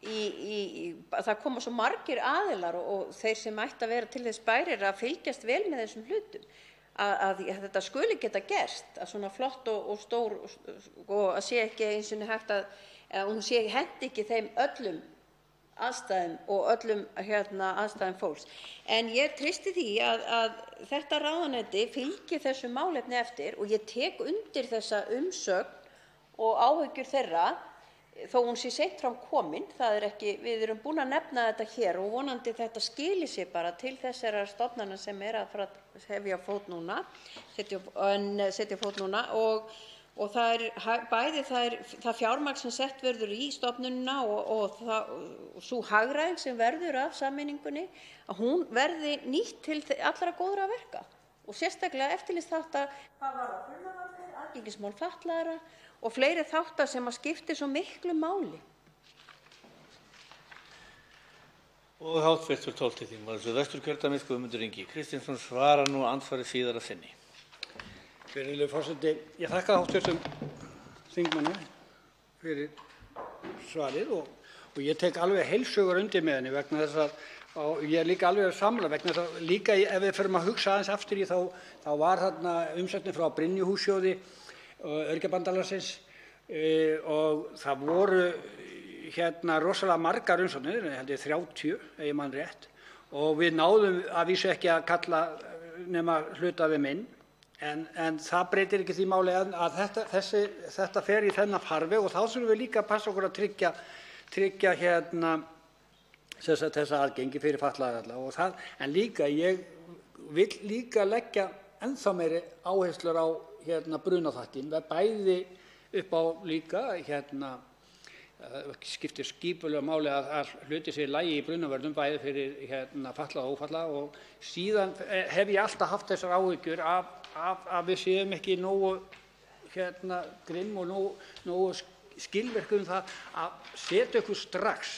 það koma svo margir aðilar og þeir sem ættu að vera til þess bærir að fylgjast vel með þessum hlutum, að þetta skuli geta gerst, að svona flott og stór og að sé ekki eins og hægt að hún sé hendi ekki þeim öllum aðstæðum og öllum aðstæðum fólks. En ég treysti því að þetta ráðuneyti fylgi þessu málefni eftir og ég tek undir þessa umsögn og áhyggjur þeirra þó hún sé seint fram komin. Við erum búin að nefna þetta hér og vonandi þetta skili sér bara til þessara stofnana sem er að fara að setja fót núna og það er bæði það fjármagn sem sett verður í stofnunina og sú hagræðing sem verður af sameiningunni, að hún verði nýtt til allra góðra verka og sérstaklega eftirlitsþátta hvað varðar brunavarnir, aðgengismál fatlaðra og fleiri þáttar sem að skipti svo miklu máli. Og hv. 12. þingmaður Suðvesturkjördæmis Guðmundur Ingi Kristinsson svarar nú andsvari síðara sinni. Virðulegur forseti, ég þakka hv. þingmanni fyrir svarið og ég tek alveg heils hugar undir með henni vegna þess að ég er líka alveg sammála vegna þess að líka ef við förum að hugsa aðeins aftur í þá var þarna umsögnin frá Brynjuhússjóði Öryrkjabandalagsins og það voru rosalega margar umsóknir, held ég 30 ef ég man rétt og við náðum að vísu ekki að kalla nema hluta við minn. En það breytir ekki því máli að þetta fer í þennan farveg og þá þurfum við líka að passa okkur að tryggja þessa aðgengi fyrir fatlaða alla en líka ég vil líka leggja ennþá meiri áherslur á brunaþáttinn bæði upp á líka skiptir skipulega máli að hluti sér í lagi í brunavörnum bæði fyrir fatlaða og ófatlaða og síðan hef ég alltaf haft þessar áhyggjur að við séum ekki nógu grimm og nógu skilvirk það að setja okkur strax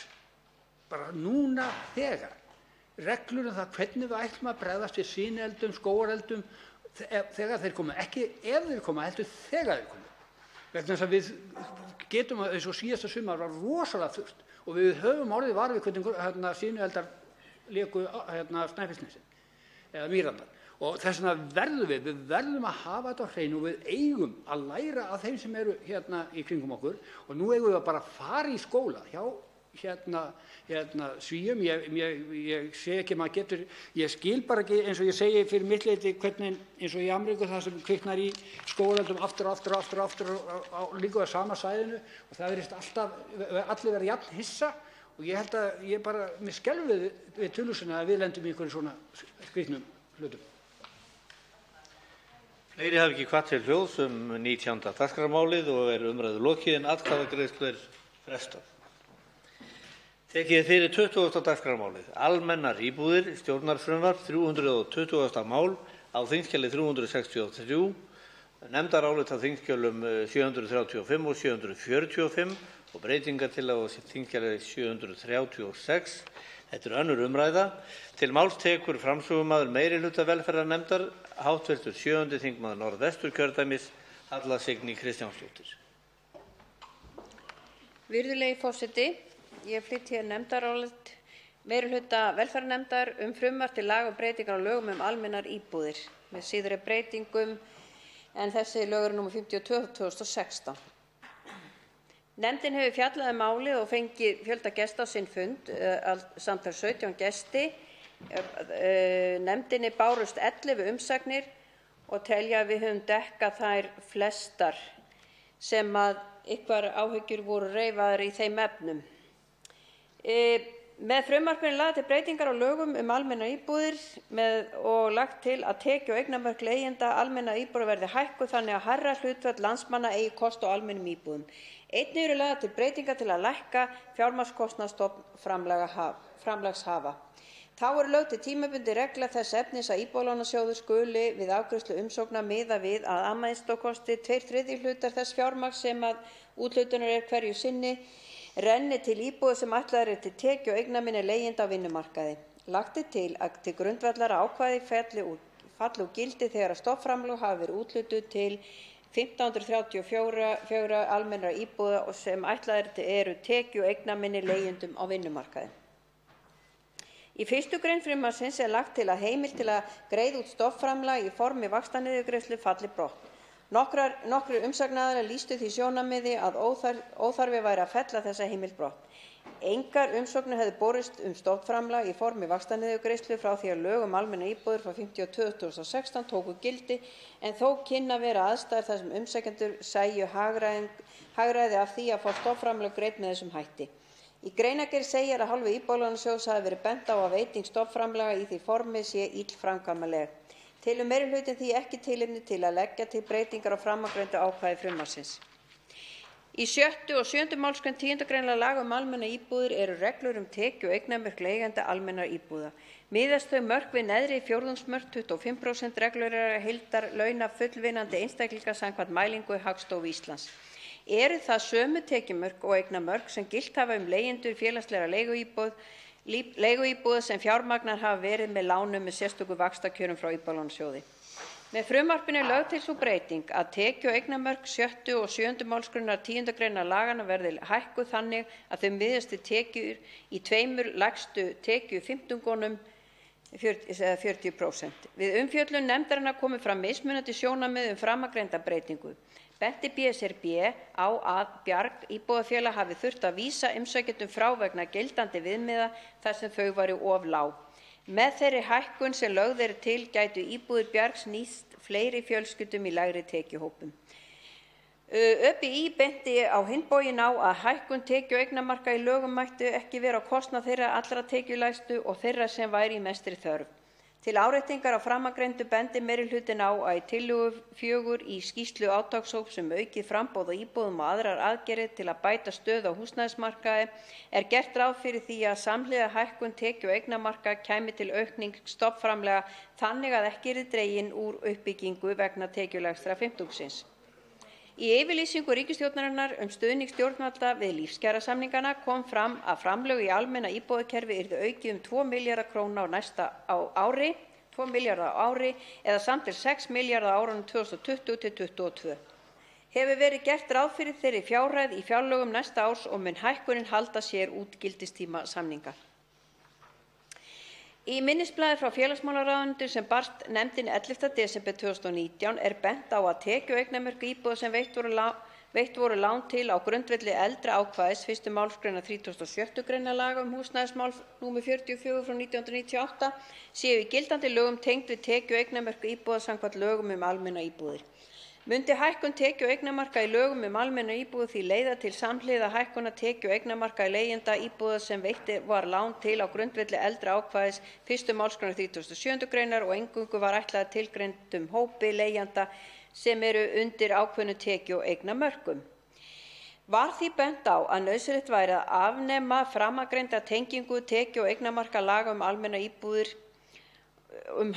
bara núna þegar reglur það hvernig við ætlum að bregðast við sýneldum, skógareldum þegar þeir koma, ekki ef þeir koma heldur þegar þeir koma vegna þess að við getum eins og síðasta sumar var rosalega þurrt og við höfum orðið var við hvernig sýneldar léku Snæfellsnesin eða Mýrandar og þess vegna verðum að hafa þetta á hreinu og við eigum að læra af þeim sem eru í kringum okkur og nú eigum við að bara fara í skóla hjá Svíum. Ég sé ekki, maður getur, ég skil bara ekki, eins og ég segi fyrir mitt leyti, hvernig eins og í Ameríku það sem kviknar í skógareldum aftur líka á sama svæðinu og það virðist alltaf allir vera jafn hissa og ég held að ég bara, mér skelfur við tilhugsunina að við lendum í einhverjum svona skrýtnum hlutum. Fleiri hafa ekki hvatt til hljóðs 19. dagskrármálið og umræðu lokið en atkvæðagreiðslu frestað. Tekið fyrir 20. dagskrármálið. Almennar íbúðir, stjórnarfrumvarp 320. mál á þingskjali 363, nefndarálit á þingskjölum 735 og 745 og breytingartillaga á þingskjali 736. Þetta önnur umræða. Til máls tekur framsögumaður meirihluta velferðarnefndar, hv. 7. þingmaður Norðvesturkjördæmis, Halla Signý Kristjánsdóttir. Virðulegi forseti, ég flyt hér nefndarálit meirihluta velferðarnefndar frumvarp til laga um breytingar á lögum almennar íbúðir með síðari breytingum en þessi lög eru nr. 52/2016. Nefndin hefur fjallað málið og fengið fjölda gesta á sinn fund, samtals 17 gesti. Nefndinni bárust 11 umsagnir og telja að við höfum dekkað þær flestar sem að einhver áhyggjur voru reifaðar í þeim efnum. Með frumvarpinu lagðar til breytingar á lögum almennar íbúðir og lagt til að tekju- og eignamörk leigjenda almennra íbúða verði hækkuð þannig að hærra hlutfall landsmanna eigi kost á almennum íbúðum. Einnig eru lagðar til breytingar til að lækka fjármagnskostnaðarstofn framlagshafa. Þá er lögð til tímabundin regla þess efnis að Íbúðalánasjóður skuli við afgreiðslu umsókna miða við að a.m.k. 2/3 hlutar þess fjármagns sem að úthlutunar hverju sinni renni til íbúða sem ætlaðar til tekju- og eignaminni leigjenda á vinnumarkaði. Lagt er til að til grundvallar ákvæði falli úr gildi þegar stofnframlög hafa verið úthlutuð til 1534 almennra íbúða sem ætlaðar eru tekju- og eignaminni leigjendum á vinnumarkaði. Í 1. grein frumvarpsins er lagt til að heimild til að greiða út stofnframlag í formi vaxtaniðurgreiðslu falli brott. Nokkrir umsagnaraðilar lýstu því sjónarmiði að óþarfi væri að fella þessa heimild brott. Engar umsóknir hefðu borist stofnframlag í formi vaxtaniðurgreiðslu frá því að lög almennar íbúðir frá 52/2016 tóku gildi en þó kynni að vera aðstæður þar sem umsækjendur sæju hagræði af því að fá stofnframlag greidd með þessum hætti. Í greinargerð segir að hálfu Íbúðalánasjóðs hafi verið bent á að veiting stofnframlaga í því formi sé illframkvæmanleg. Telur meirihlutinn því ekki tilefni til að leggja til breytingar á framangreindu ákvæði frumvarpsins. Í 6. og 7. málsgrein 10. greinar laga almennar íbúðir eru reglur tekju- og eignamörk leigjenda almennra íbúða. Miðast þau mörk við neðri fjórðungsmörk 25% reglulegra heildarlauna fullvinnandi einstaklinga samkvæmt mælingu Hagstofu Íslands. Eru það sömu tekjumörk og eignamörk sem gilt hafa leigjendur félagslegra leiguíbúða sem fjármagnar hafa verið með lánum með sérstöku vaxtakjörum frá Íbúðalánasjóði. Með frumvarpinu er lögð til sú breyting að tekju- og eignamörk 6. og 7. málsgreinar 10. greinar laganna verði hækkuð þannig að þau miðast við tekjur í tveimur lægstu tekjufimmtungunum 40%. Við umfjöllun nefndarinnar komu fram mismunandi sjónarmið framangreinda breytingu. Benti BSRB á að Bjarg íbúðafélag hafi þurft að vísa umsækjendum frá vegna gildandi viðmiða þar sem þau væru of lág. Með þeirri hækkun sem lögð er til gætu íbúðir Bjargs nýst fleiri fjölskyldum í lægri tekjuhópum. ÖBÍ benti á hinn bóginn á að hækkun tekju- og eignamarka í lögum mætti ekki vera á kostnað þeirra allra tekjulægstu og þeirra sem væri í mestri þörf. Til áréttingar á framangreindu bendi meirihlutinn á að í tillögu 4 í skýrslu átakshóps aukið framboð á íbúðum og aðrar aðgerðir til að bæta stöðu á húsnæðismarkaði er gert ráð fyrir því að samhliða hækkun tekju- og eignamarka kæmi til aukning stofnframlaga þannig að ekki yrði dregin úr uppbyggingu vegna tekjulægstra fimmtungsins. Í yfirlýsingu ríkisstjórnarinnar stuðning stjórnvalda við lífskjarasamningana kom fram að framlög í almenna íbúðakerfi yrðu aukið 2 milljarða króna á ári eða samtals 6 milljarða á árunum 2020–2022. Hefur verið gert ráð fyrir þeirri fjárhæð í fjárlögum næsta árs og mun hækkunin halda sér út gildistíma samninga. Í minnisblaði frá félagsmálaráðuneytinu sem barst nefndinni 11. desember 2019 er bent á að tekju- og eignamörk íbúða sem veitt voru Veitt voru lán til á grundvelli eldra ákvæðis 1. málsgr. 36. gr. laga húsnæðismál nr. 44/1998 séu í gildandi lögum tengd við tekju- og eignamörk íbúða samkvæmt lögum almennar íbúðir. Mundi hækkun tekju- og eignamarka í lögum almennar íbúðir því leiða til samhliða hækkunar tekju- og eignamarka leigjenda íbúða sem veitt var lán til á grundvelli eldra ákvæðis 1. málsgr. 37. gr. og eingöngu var ætlað tilgreindum hópi leigjenda sem eru undir ákveðnum tekju- og eignamörkum. Var því bent á að nauðsynlegt væri að afnema framangreinda tengingu tekju- og eignamarka laga almennar íbúðir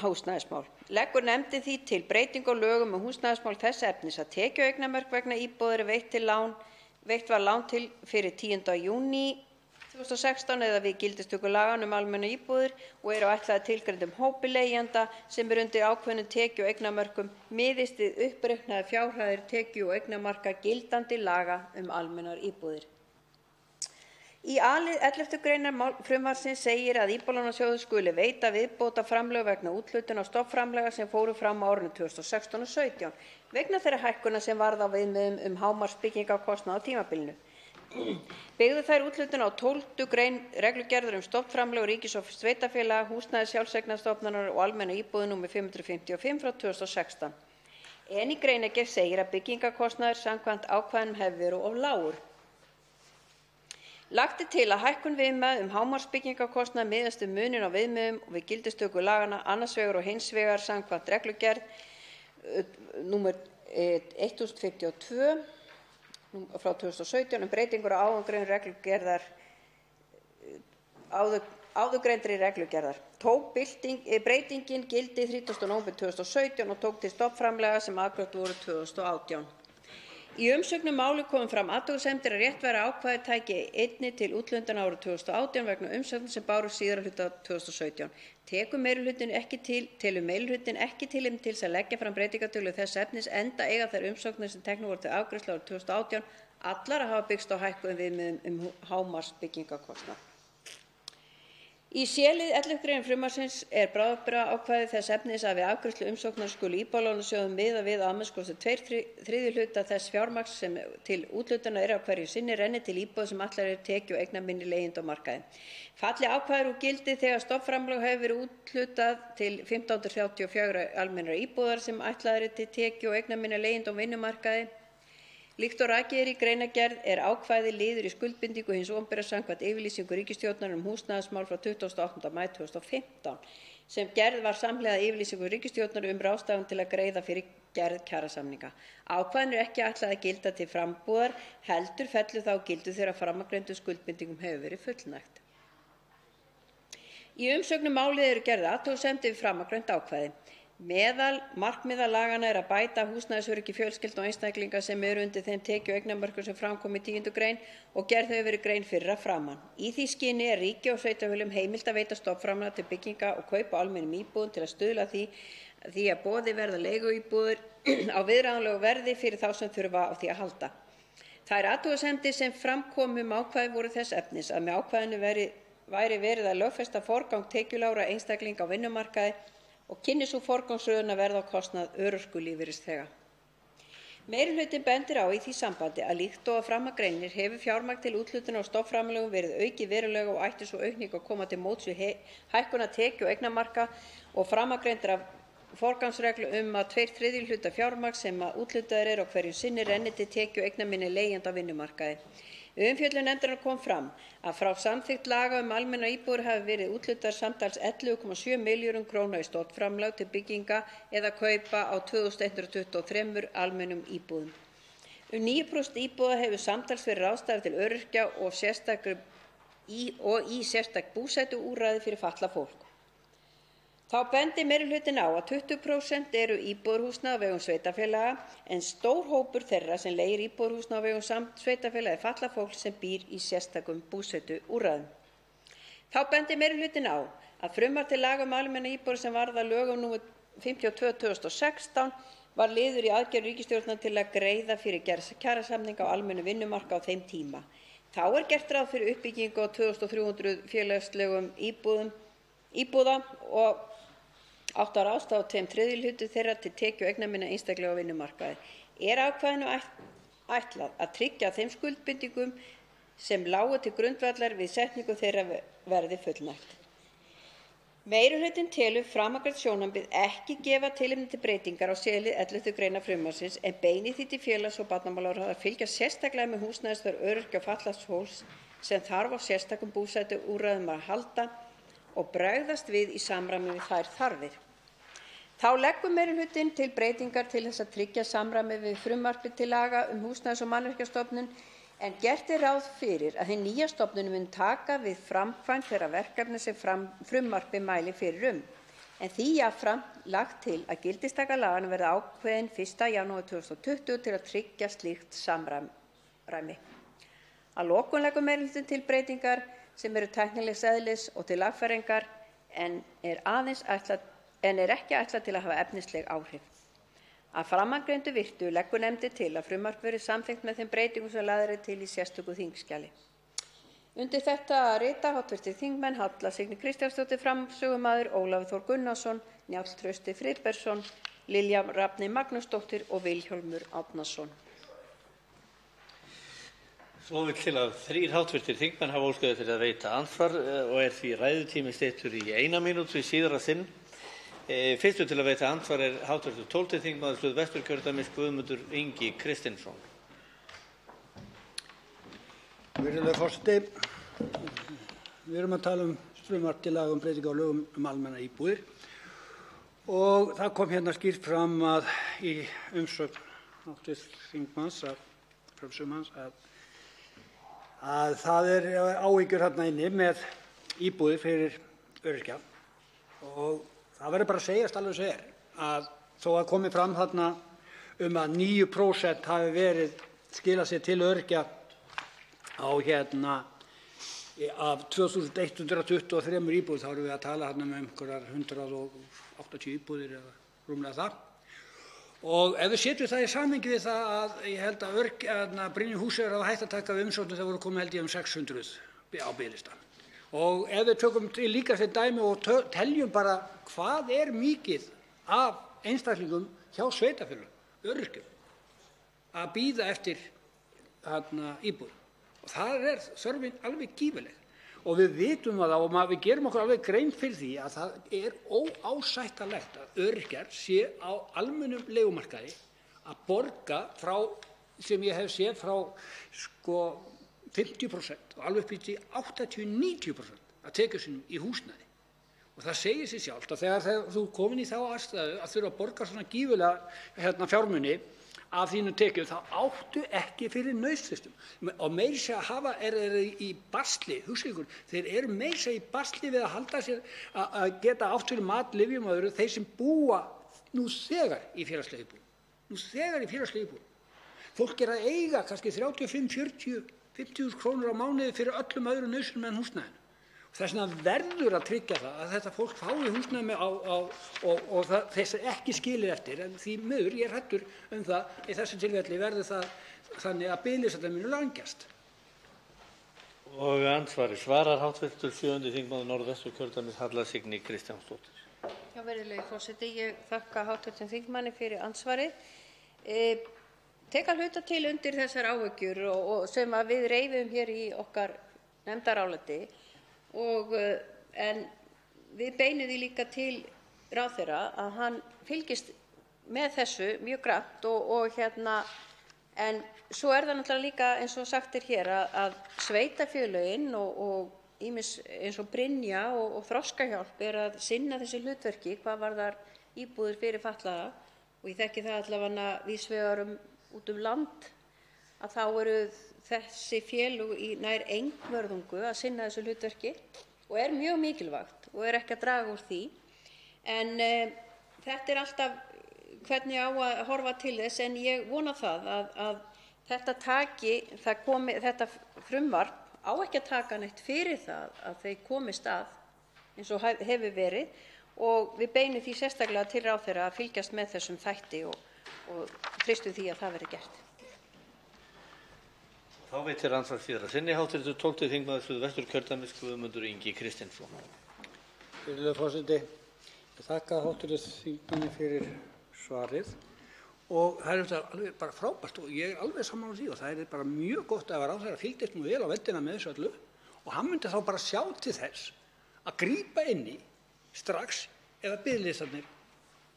húsnæðismál. Leggur nefndin því til breytingu á lögum húsnæðismál þess efnis að tekju- og eignamörk vegna íbúðar veitt var lán til fyrir 10. júní 2016 eða við gildistöku laganna almennar íbúðir og eru ætlaðar tilgreindum hópi leigjenda sem eru undir ákveðnum tekju- og eignamörkum miðist við uppreiknaðar fjárhæðir tekju- og eignamarka gildandi laga almennar íbúðir. Í a-lið 11. gr. frumvarpsins segir að Íbúðalánasjóður skuli veita viðbótarframlög vegna úthlutun á stofnframlaga sem fóru fram á árunum 2016 og 2017 vegna þeirra hækkunar sem varð á viðmiðum hámarksbyggingarkostnað á tímabilinu. Byggðu þær úthlutun á 12. gr. reglugerðar stofnframlög ríkis og sveitarfélaga, húsnæðis- sjálfseignarstofnunar og almenna íbúðir nr. 555/2016. En í greinargerð segir að byggingarkostnaður samkvæmt ákvæðunum hefði verið of lágur. Lagt til að hækkun viðmiða hámarksbyggingarkostnað miðast við muninn á viðmiðum og við gildistöku laganna annars vegar og hins vegar samkvæmt reglugerð nr. 1052 frá 2017 breytingur á áðurgreindri reglugerðar. Tók breytingin gildi 30. nóvember 2017 og tók til stofnframlaga sem afgreidd voru 2018. Í umsögnum málið komu fram athugasemdir að rétt væri að ákvæðið tæki einnig til úthlutana árið 2018 vegna umsókna sem bárust síðari hluta 2017. Telur meirihlutinn ekki tilefni til að leggja fram breytingartillögur þess efnis enda eiga þær umsóknir sem teknar voru til afgreiðslu árið 2018 allar að hafa byggst á hækkuðum viðmiðum hámarksbyggingarkostnað. Í c-lið 11. gr. frumvarpsins bráðabirgðaákvæði þess efnis að við afgreiðslu umsóknar skuli Íbúðalánasjóður miða við að a.m.k. 2/3 hluta þess fjármagns sem til úthlutunar á hverju sinni renni til íbúða sem ætlaðar eru tekju- og eignaminni leigjenda á markaði. Falli ákvæðið úr gildi þegar stofnframlag hefur verið úthlutað til 1534 almennra íbúðar sem ætlaðar eru til tekju- og eignaminni leigjenda á vinnumarkaði. Líkt og rakið í greinargerð ákvæðið liður í skuldbindingu hins opinbera samkvæmt yfirlýsingu ríkisstjórnarinnar húsnæðismál frá 28. maí 2015 sem gerð var samhliða yfirlýsingu ríkisstjórnarinnar ráðstöfun til að greiða fyrir gerð kjarasamninga. Ákvæðinu ekki ætlað að gilda til frambúðar heldur fellur þá gildu þegar framangreindum skuldbindingum hefur verið fullnægt. Í umsögnum málið eru gerðar athugasemdir við framangreind ákvæði. Meðal markmiða laganna að bæta húsnæðisöryggi fjölskyldna og einstaklinga sem eru undir þeim tekju- og eignamörkum sem fram kom í 10. gr. og gerð hefur verið grein fyrir að framan. Í því skyni ríki og sveitarfélögum heimilt að veita stofnframlag til bygginga og kaupa á almennum íbúðum til að stuðla að því að boðið verði leiguíbúðir á viðráðanlegu verði fyrir þá sem þurfa á því að halda. Þær athugasemdir sem fram komu ákvæði voru þess efnis að með ákvæðinu væri verið að lögfesta forgang tekjulágra einstaklinga á vinnumarkaði og kynni sú forgangsröðun að verða á kostnað örorkulífeyrisþega. Meirihlutinn bendir á í því sambandi að líkt og að framan greinir hefur fjármagn til úthlutunar á stofnframlögum verið aukið verulega og ætti sú aukning að koma til móts við hækkun tekju- og eignamarka og framangreindra forgangsreglu að 2/3 hluta fjármagns sem úthlutaðir eru á hverju sinni renni til tekju- og eignaminni leigjenda á vinnumarkaði. Við umfjöllun nefndarinnar kom fram að frá samþykkt laga almennar íbúðir hafi verið úthlutaðar samtals 11,7 milljörðum króna í stofnframlag til bygginga eða kaupa á 2123 almennum íbúðum. 9% íbúða hefur samtals verið ráðstafað til öryrkja og í sérstakt búsetuúrræði fyrir fatlað fólk. Þá bendir meirihlutinn á að 20% eru íbúðarhúsnæði á vegum sveitarfélaga en stór hópur þeirra sem leigir íbúðarhúsnæði á vegum sveitarfélaga er fatlað fólk sem býr í sérstökum búsetuúrræðum. Þá bendir meirihlutinn á að frumvarp til laga almennar íbúðir sem varð að lögum nr. 52/2016 var liður í aðgerðum ríkisstjórnarinnar til að greiða fyrir gerð kjarasamninga á almennum vinnumarkaði á þeim tíma. Þá gert ráð fyrir uppbyggingu á 2300 félagslegum íbúða og átti að ráðstafa 2/3 hluta þeirra til tekju- og eignaminna einstaklinga á vinnumarkaði. Ákvæðinu ætlað að tryggja að þeim skuldbindingum sem lágu til grundvallar við setningu þeirra verði fullnægt. Meirihlutinn telur framangreind sjónarmið ekki gefa tilefni til breytingar á c-lið 11. gr. frumvarpsins en beinir því til félags- og barnamálaráðherra að fylgjast sérstaklega með húsnæðisþörf öryrkja og fatlaðs fólks sem þarf á sérstakum búsetuúrræðum að halda og bregðast við í samræmi við þær þarfir. Þá leggur meirihlutinn til breytingar til þess að tryggja samræmi við frumvarpið til laga Húsnæðis- og mannvirkjastofnun en gert ráð fyrir að hin nýja stofnun mun taka við framkvæmd þeirra verkefna sem frumvarpið mælir fyrir en því jafnframt lagt til að gildistaka laganna verði ákveðin 1. janúar 2020 til að tryggja slíkt samræmi. Að lokum leggur meirihlutinn til breytingar sem eru tæknilegs eðlis og til lagfæringar en er ekki ætlað til að hafa efnisleg áhrif. Að framangreindu virtu leggur nefndin til að frumvarpið verði samþykkt með þeim breytingum sem lagðar eru til í sérstöku þingskjali. Undir þetta rita hv. þingmenn Halla Signý Kristjánsdóttir framsögumaður, Ólafur Þór Gunnarsson, Njáll Trausti Friðbertsson, Lilja Rafney Magnúsdóttir og Vilhjálmur Árnason. Svo vill til að 3 hv. þingmenn hafa óskað eftir að veita andsvar og er því ræðutími styttur í 1 mínútu í síðara sinn. Fyrstur til að veita andsvar er hv. 12. þingmaður Suðvesturkjördæmis Guðmundur Ingi Kristinsson. Virðulegur forseti, við erum að tala frumvarp til laga breytingu á lögum almennar íbúðir og það kom hérna skýrt fram að í umsögn hv. þingmanns að það er áhyggjur þarna inni með íbúðir fyrir öryrkja og það verður bara að segjast alveg sem að þó að komi fram þarna að 9% hafi skilað sér til öryrkja á af 2123 íbúðir, þá erum við að tala þarna einhverjar 180 íbúðir eða rúmlega það. Og ef við setjum það í samhengi við það að ég held að Brynju Húseyrar hafa hætt að taka við umsóknum þegar voru komið held ég 600 á biðlista. Og ef við tökum til líka sem dæmi og teljum bara hvað er mikið af einstaklingum hjá sveitarfélögum, öryrkjum, að bíða eftir íbúðum. Og það er þörfin alveg gífurleg. Og við vitum það og við gerum okkur alveg grein fyrir því að það er óásættanlegt að öryrkjar sé á almennum leigumarkaði að borga frá, sem ég hef séð, frá 50% og alveg upp í 80–90% að tekjum sínum í húsnæði. Og það segir sig sjálft að þegar þú komin í þá aðstæðu að þurfa að borga svona gífurlega fjármuni af þínum tekjum, þá áttu ekki fyrir nauðsynjum. Og meira segja eru í basli, hugsið ykkur, þeir eru meira segja í basli við að halda sér að geta átt fyrir mat, lyfjum og öðru, þeir sem búa nú þegar í félagslega íbúð. Fólk að eiga kannski 35, 40, 50.000 krónur á mánuði fyrir öllum öðrum nauðsynjum en húsnæðinu. Þess vegna verður að tryggja það að þetta fólk fái húsnæði og þess er ekki skilið eftir. En því miður, ég er hræddur það í þessu tilfelli verður það þannig að biðlistarnir munu lengjast. Og andsvari svarar hv. 7. þingmaður Norðvesturkjördæmis Halla Signý Kristjánsdóttir. Já, virðulegi forseti, ég þakka hv. þingmanni fyrir andsvarið. Tek að hluta til undir þessar áhyggjur og sem að við reifum hér í okkar nefndaráliti. En við beinum því líka til ráðherra að hann fylgist með þessu mjög grannt en svo er það náttúrulega líka eins og sagt er hér að sveitarfélögin og ýmis eins og Brynja og Þroskahjálp að sinna þessu hlutverki hvað varðar íbúðir fyrir fatlaða og ég þekki það allavega víðs vegar út land að þá eru þessi félög í nær einvörðungu að sinna þessu hlutverki og er mjög mikilvægt og er ekki að draga úr því. En þetta er alltaf hvernig á að horfa til þess en ég vona það að þetta frumvarp á ekki að taka neitt fyrir það að þau komist að eins og hefur verið og við beinum því sérstaklega til ráðherra að fylgjast með þessum þætti og treystum því að það verði gert. Þá veitir andsvar síðara sinni hv. 12. þingmaður Suðvesturkjördæmis Guðmundur Ingi Kristinsson. Virðulegur forseti, ég þakka hv. þingmanni fyrir svarið og það alveg bara frábært og ég alveg sammála því og það bara mjög gott að ráðherra fylgdist nú vel á vendina með þessu öllu og hann myndi þá bara sjá til þess að grípa inn í strax ef biðlistarnir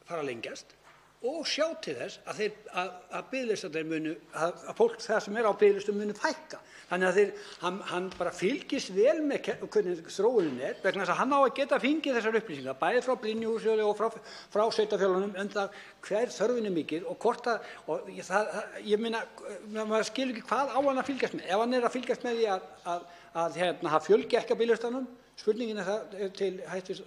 fara að lengjast og sjá til þess að biðlistarnir munu, að fólk það sem á biðlistum munu fækka. Þannig að hann bara fylgist vel með hvernig þróunin vegna þess að hann á að geta fengið þessar upplýsingar, bæði frá Brynjuhúsi og frá sveitarfélögunum það hver þörfin mikið og hvort ég meina, maður skilur ekki hvað á hann að fylgjast með. Ef hann að fylgjast með því að það fjölgi ekki á biðlistanum, spurningin það til hæstv.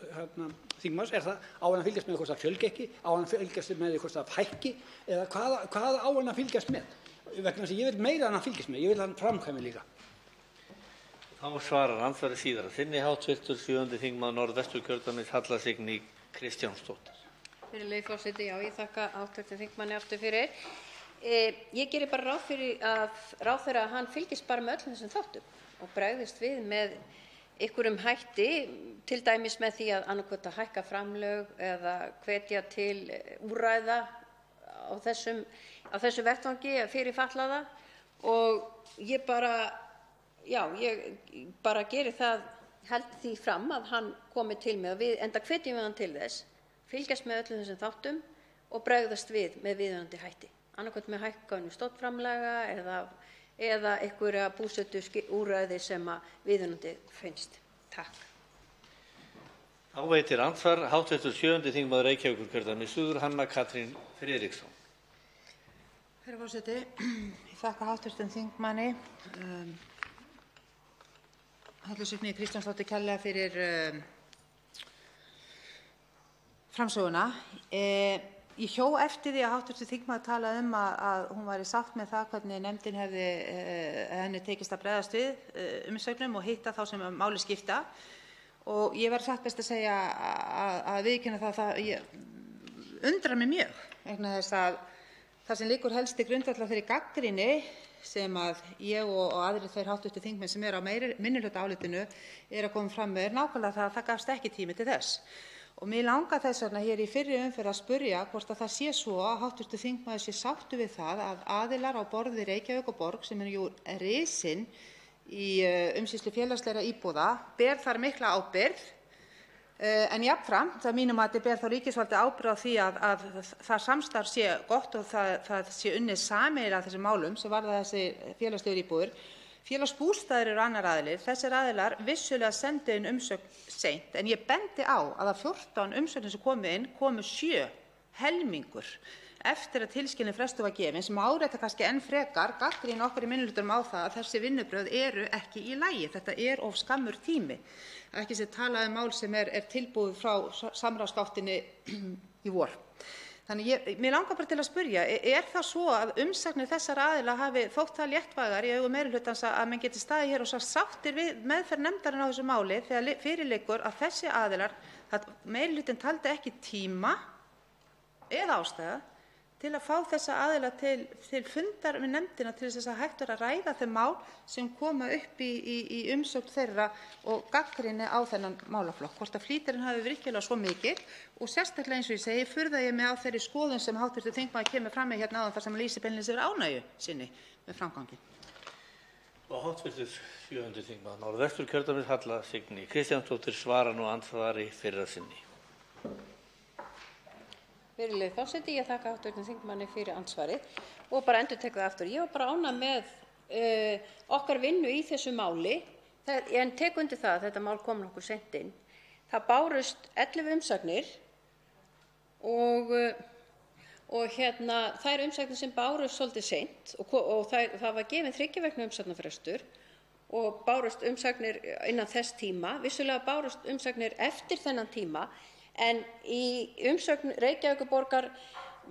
Þingmanns það á hann að fylgjast með hvort það fjölgi ekki, á hann að fylgjast með hvort það hækki eða hvað á hann að fylgjast með? Vegna þess að ég vil meira en hann fylgist með, ég vil hann framkvæmi líka. Þá svarar andsvari síðar að þinni hv. 7. þingmaður Norðvesturkjördæmis Halla Signý Kristjánsdóttir. Virðulegi forseti, já, ég þakka hv. þingmanni aftur fyrir. Ég geri bara ráð fyrir að ráðherra hann fylgist bara með öllum þessum þáttum og bregðist við með einhverjum hætti, til dæmis með því að annaðhvort að hækka framlög eða hvetja til úrræða á þessu vettvangi fyrir fatlaða og ég bara geri það, held því fram að hann komi til með og við enda hvetjum við hann til þess, fylgjast með öllum þessum þáttum og bregðast við með viðunandi hætti, annaðhvort með hækkun stofnframlaga eða einhverja búsetuúrræði sem viðunandi finnst. Takk. Þá veitir andsvar hv. 7. þingmaður Reykjavíkurkjördæmis suður Hanna Katrín Friðriksson. Herra forseti, ég þakka hv. þingmanni Höllu Signý Kristjánsdóttur kærlega fyrir framsöguna. Ég hjó eftir því að hv. þingmaður talaði að hún væri sátt með það hvernig nefndin henni tekist að bregðast við umsögnum og hitta þá sem máli skipta og ég verð satt best að segja að viðurkenna það ég undra mig mjög vegna þess að það sem liggur helst til grundvallar þeirri gagnrýni sem að ég og aðrir þeir hv. þingmenn sem eru á minnihlutaálitinu að koma fram með nákvæmlega það gafst ekki tími til þess. Og mig langar þess vegna hér í fyrri umferð að spyrja hvort að það sé svo að hv. þingmaður sé sáttur við það að aðilar á borð við Reykjavíkurborg sem jú risinn í umsýslu félagslegra íbúða ber þar mikla ábyrgð en jafnframt að mínu mati ber þá ríkisvaldið ábyrgð á því að það samstarf sé gott og það sé unnið sameiginlega að þessum málum sem varða þessi félagslegu íbúðir. Félagsbústaðir eru annar aðilar. Þessir aðilar vissulega sendu inn umsögn seint en ég bendi á að af 14 umsögnum sem komu inn komu 7 helmingur eftir að tilskilin frestur var gefinn sem áreita kannski enn frekar gagnrýni okkar í minnihlutanum á það að þessi vinnubrögð eru ekki í lagi. Þetta of skammur tími. Ekki sem talað mál sem tilbúið frá samráðsgáttinni í vor. Þannig mér langar bara til að spyrja, það svo að umsagnir þessara aðila hafi þótt það léttvægar í augum meirihlutans að menn geti staðið hér og sagt sáttir við meðferð nefndarinnar á þessu máli þegar fyrir liggur að þessi aðilar, meirihlutinn taldi ekki tíma eða ástæða til að fá þessa aðila til fundar með nefndina til þess að hægt að ræða þau mál sem koma upp í umsögn þeirra og gagnrýni á þennan málaflokk. Hvort að flýtirinn hafi virkilega svo mikið og sérstaklega eins og ég segi furða ég mig á þeirri skoðun sem hv. þingmaður kemur fram með hérna áðan þar sem lýsir beinlínis yfir ánægju sinni með framganginn. Og hv. 7. þingmaður Norðvesturkjördæmis Halla Signý Kristjánsdóttir svarar nú andsvari fyrra sinni. Virðulegi forseti, ég þakka hv. þingmanni fyrir andsvarið og bara endurtek það aftur. Ég var bara ánægð með okkar vinnu í þessu máli en tek undir það að þetta mál kom nokkuð seint inn. Það bárust 11 umsagnir og þær umsagnir sem bárust svolítið seint og það var gefinn 3 vikna umsagnarfrestur og bárust umsagnir innan þess tíma. Vissulega bárust umsagnir eftir þennan tíma en í umsögn Reykjavíkurborgar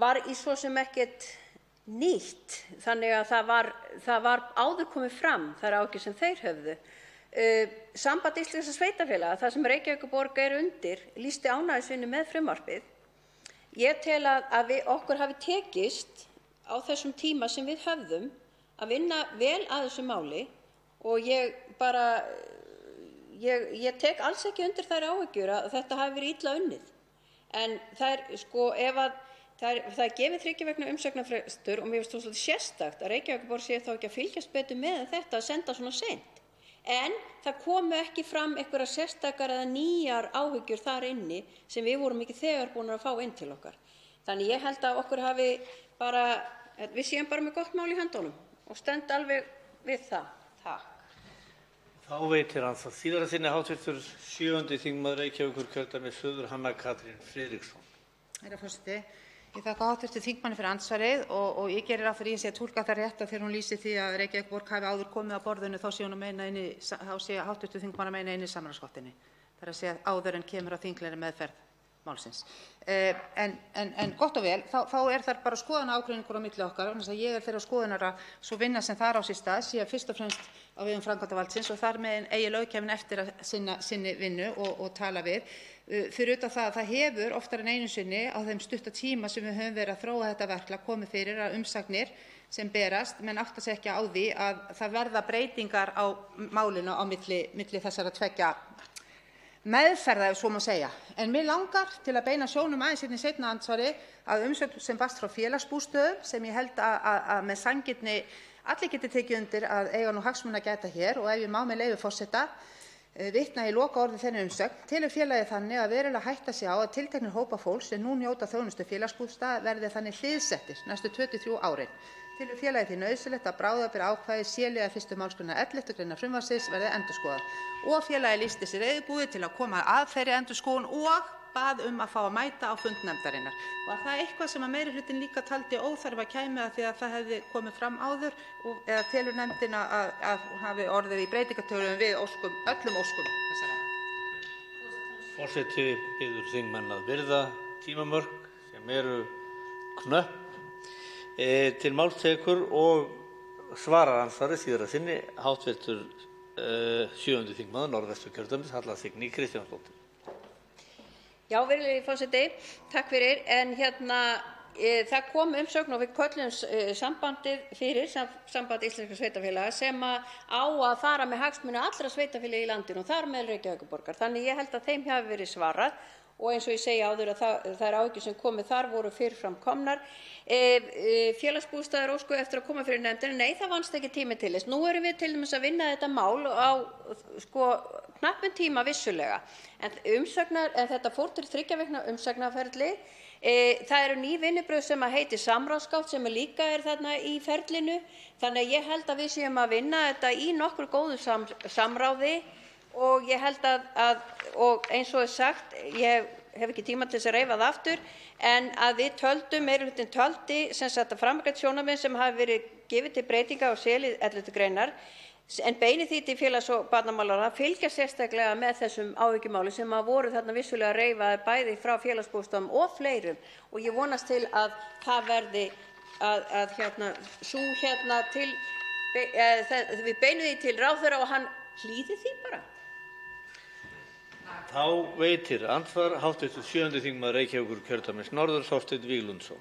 var í svo sem ekkert nýtt þannig að það var áður komið fram þær áhyggjur sem þeir höfðu. Samband íslenskra sveitarfélaga, það sem Reykjavíkurborg undir, lýsti ánægju sinni með frumvarpið. Ég tel að okkur hafi tekist á þessum tíma sem við höfðum að vinna vel að þessu máli og ég tek alls ekki undir þær áhyggjur að þetta hafi verið illa unnið. En það er gefið 3 vikna umsagnarfrestur og mér finnst það svolítið sérstakt að Reykjavíkurborg sé þá ekki að fylgjast betur með þetta að senda svona seint. En það komu ekki fram einhverjar sérstakar eða nýjar áhyggjur þar inni sem við vorum ekki þegar búin að fá inn til okkar. Þannig ég held að við séum bara með gott mál í höndunum og stend alveg við það. Takk. Þá veitir andsvar síðara sinni hv. 7. þingmaður Reykjavíkurkjördæmis suður, Hanna Katrín Friðriksson. Herra forseti, ég þakka hv. þingmanni fyrir andsvarið og ég geri ráð fyrir að ég sé að túlka það rétt að þegar hún lýsir því að Reykjavíkurborg hafi áður komið að borðinu þá sé hv. þingmaður að meina inn í samráðsgáttinni. Það er að segja áður en kemur á þinglegri meðferð málsins. En gott og vel, þá er þar bara skoðanaágreiningur á milli okkar, vegna þess að ég er þeirrar skoðunar að sú vinna sem þar á sér stað sé fyrst og fremst á vegum framkvæmdarvaldsins og þar með eigi löggjafinn eftir að sinna sinni vinnu og tala við. Fyrir utan það að það hefur oftar en einu sinni á þeim stutta tíma sem við höfum verið að þróa þetta verklag komið fyrir að umsagnir sem berast, menn átta sig ekki á því að það verða breytingar á málinu á milli þessara tveggja meðferða, ef svo má segja. En mig langar til að beina sjónum aðeins í seinna andsvari að umsögn sem barst frá félagsbústöðum sem ég held að með sanngirni allir geti tekið undir að eiga nú hagsmuna að gæta hér og ef ég má með leyfi forseta vitna í lokaorði þenni umsögn telur félagið þannig að verulega hætta sig á að tilteknir hópar fólks sem nú njóta þjónustu félagsbústaða verði þannig hliðsettir næstu 23 árin. Telur félagið því nauðsynlegt að bráðabirgðaákvæði C-liðar 1. málsgreinar 11. greinar frumvarpsins verði endurskoðað og félagið lýsti sig reiðubúið til að koma að þeirri endurskoðun og bað að fá að mæta á fund nefndarinnar. Var það eitthvað sem að meirihlutinn líka taldi óþarfa kæmi að því að það hefði komið fram áður eða telur nefndin að hún hafi orðið í breytingartillögum við öllum óskum þessara? Forseti biður þingmenn að virða tímamörk sem eru knöpp. Til máls tekur og svarar andsvari síðara sinni hv. 7. þingmaður Norðvesturkjördæmis, Halla Signý Kristjánsdóttir. Já, virðulegi forseti, takk fyrir. En það kom umsögn og við köllum sambandið fyrir, Samband íslenskra sveitarfélaga, sem á að fara með hagsmuni allra sveitarfélaga í landinu og þar með Reykjavíkurborgar. Þannig ég held að þeim hafi verið svarað og eins og ég segi áður að þær áhyggjur sem komið þar voru fyrirfram komnar. Félagsbústaðir óskuðu eftir að koma fyrir nefndina. Nei, það vannst ekki tími til þess. Nú erum við til dæmis að vinna þetta mál á knappum tíma vissulega. En þetta fór til 3 vikna umsagnarferli. Það eru ný vinnubrögð sem heitir samráðsgátt sem líka er þarna í ferlinu. Þannig að ég held að við séum að vinna þetta í nokkuð góðu samráði og ég held og eins og sagt, ég hef ekki tíma til þess að reifa það aftur, en að við töldum, meirihlutinn töldi að framangreind sjónarmið sem hafi verið gefið til breytinga á C-lið 11. greinar en beini því til félags- og barnamálaráðherra að fylgja sérstaklega með þessum áhyggjumáli sem voru þarna vissulega reifaðir bæði frá félagsbústöðum og fleirum og ég vonast til að það verði við beinum því til ráðherra og hann hlýði því bara. Þá veitir andsvar hv. 7. þingmaður Reykjavíkurkjördæmis norður, Þorsteinn Víglundsson.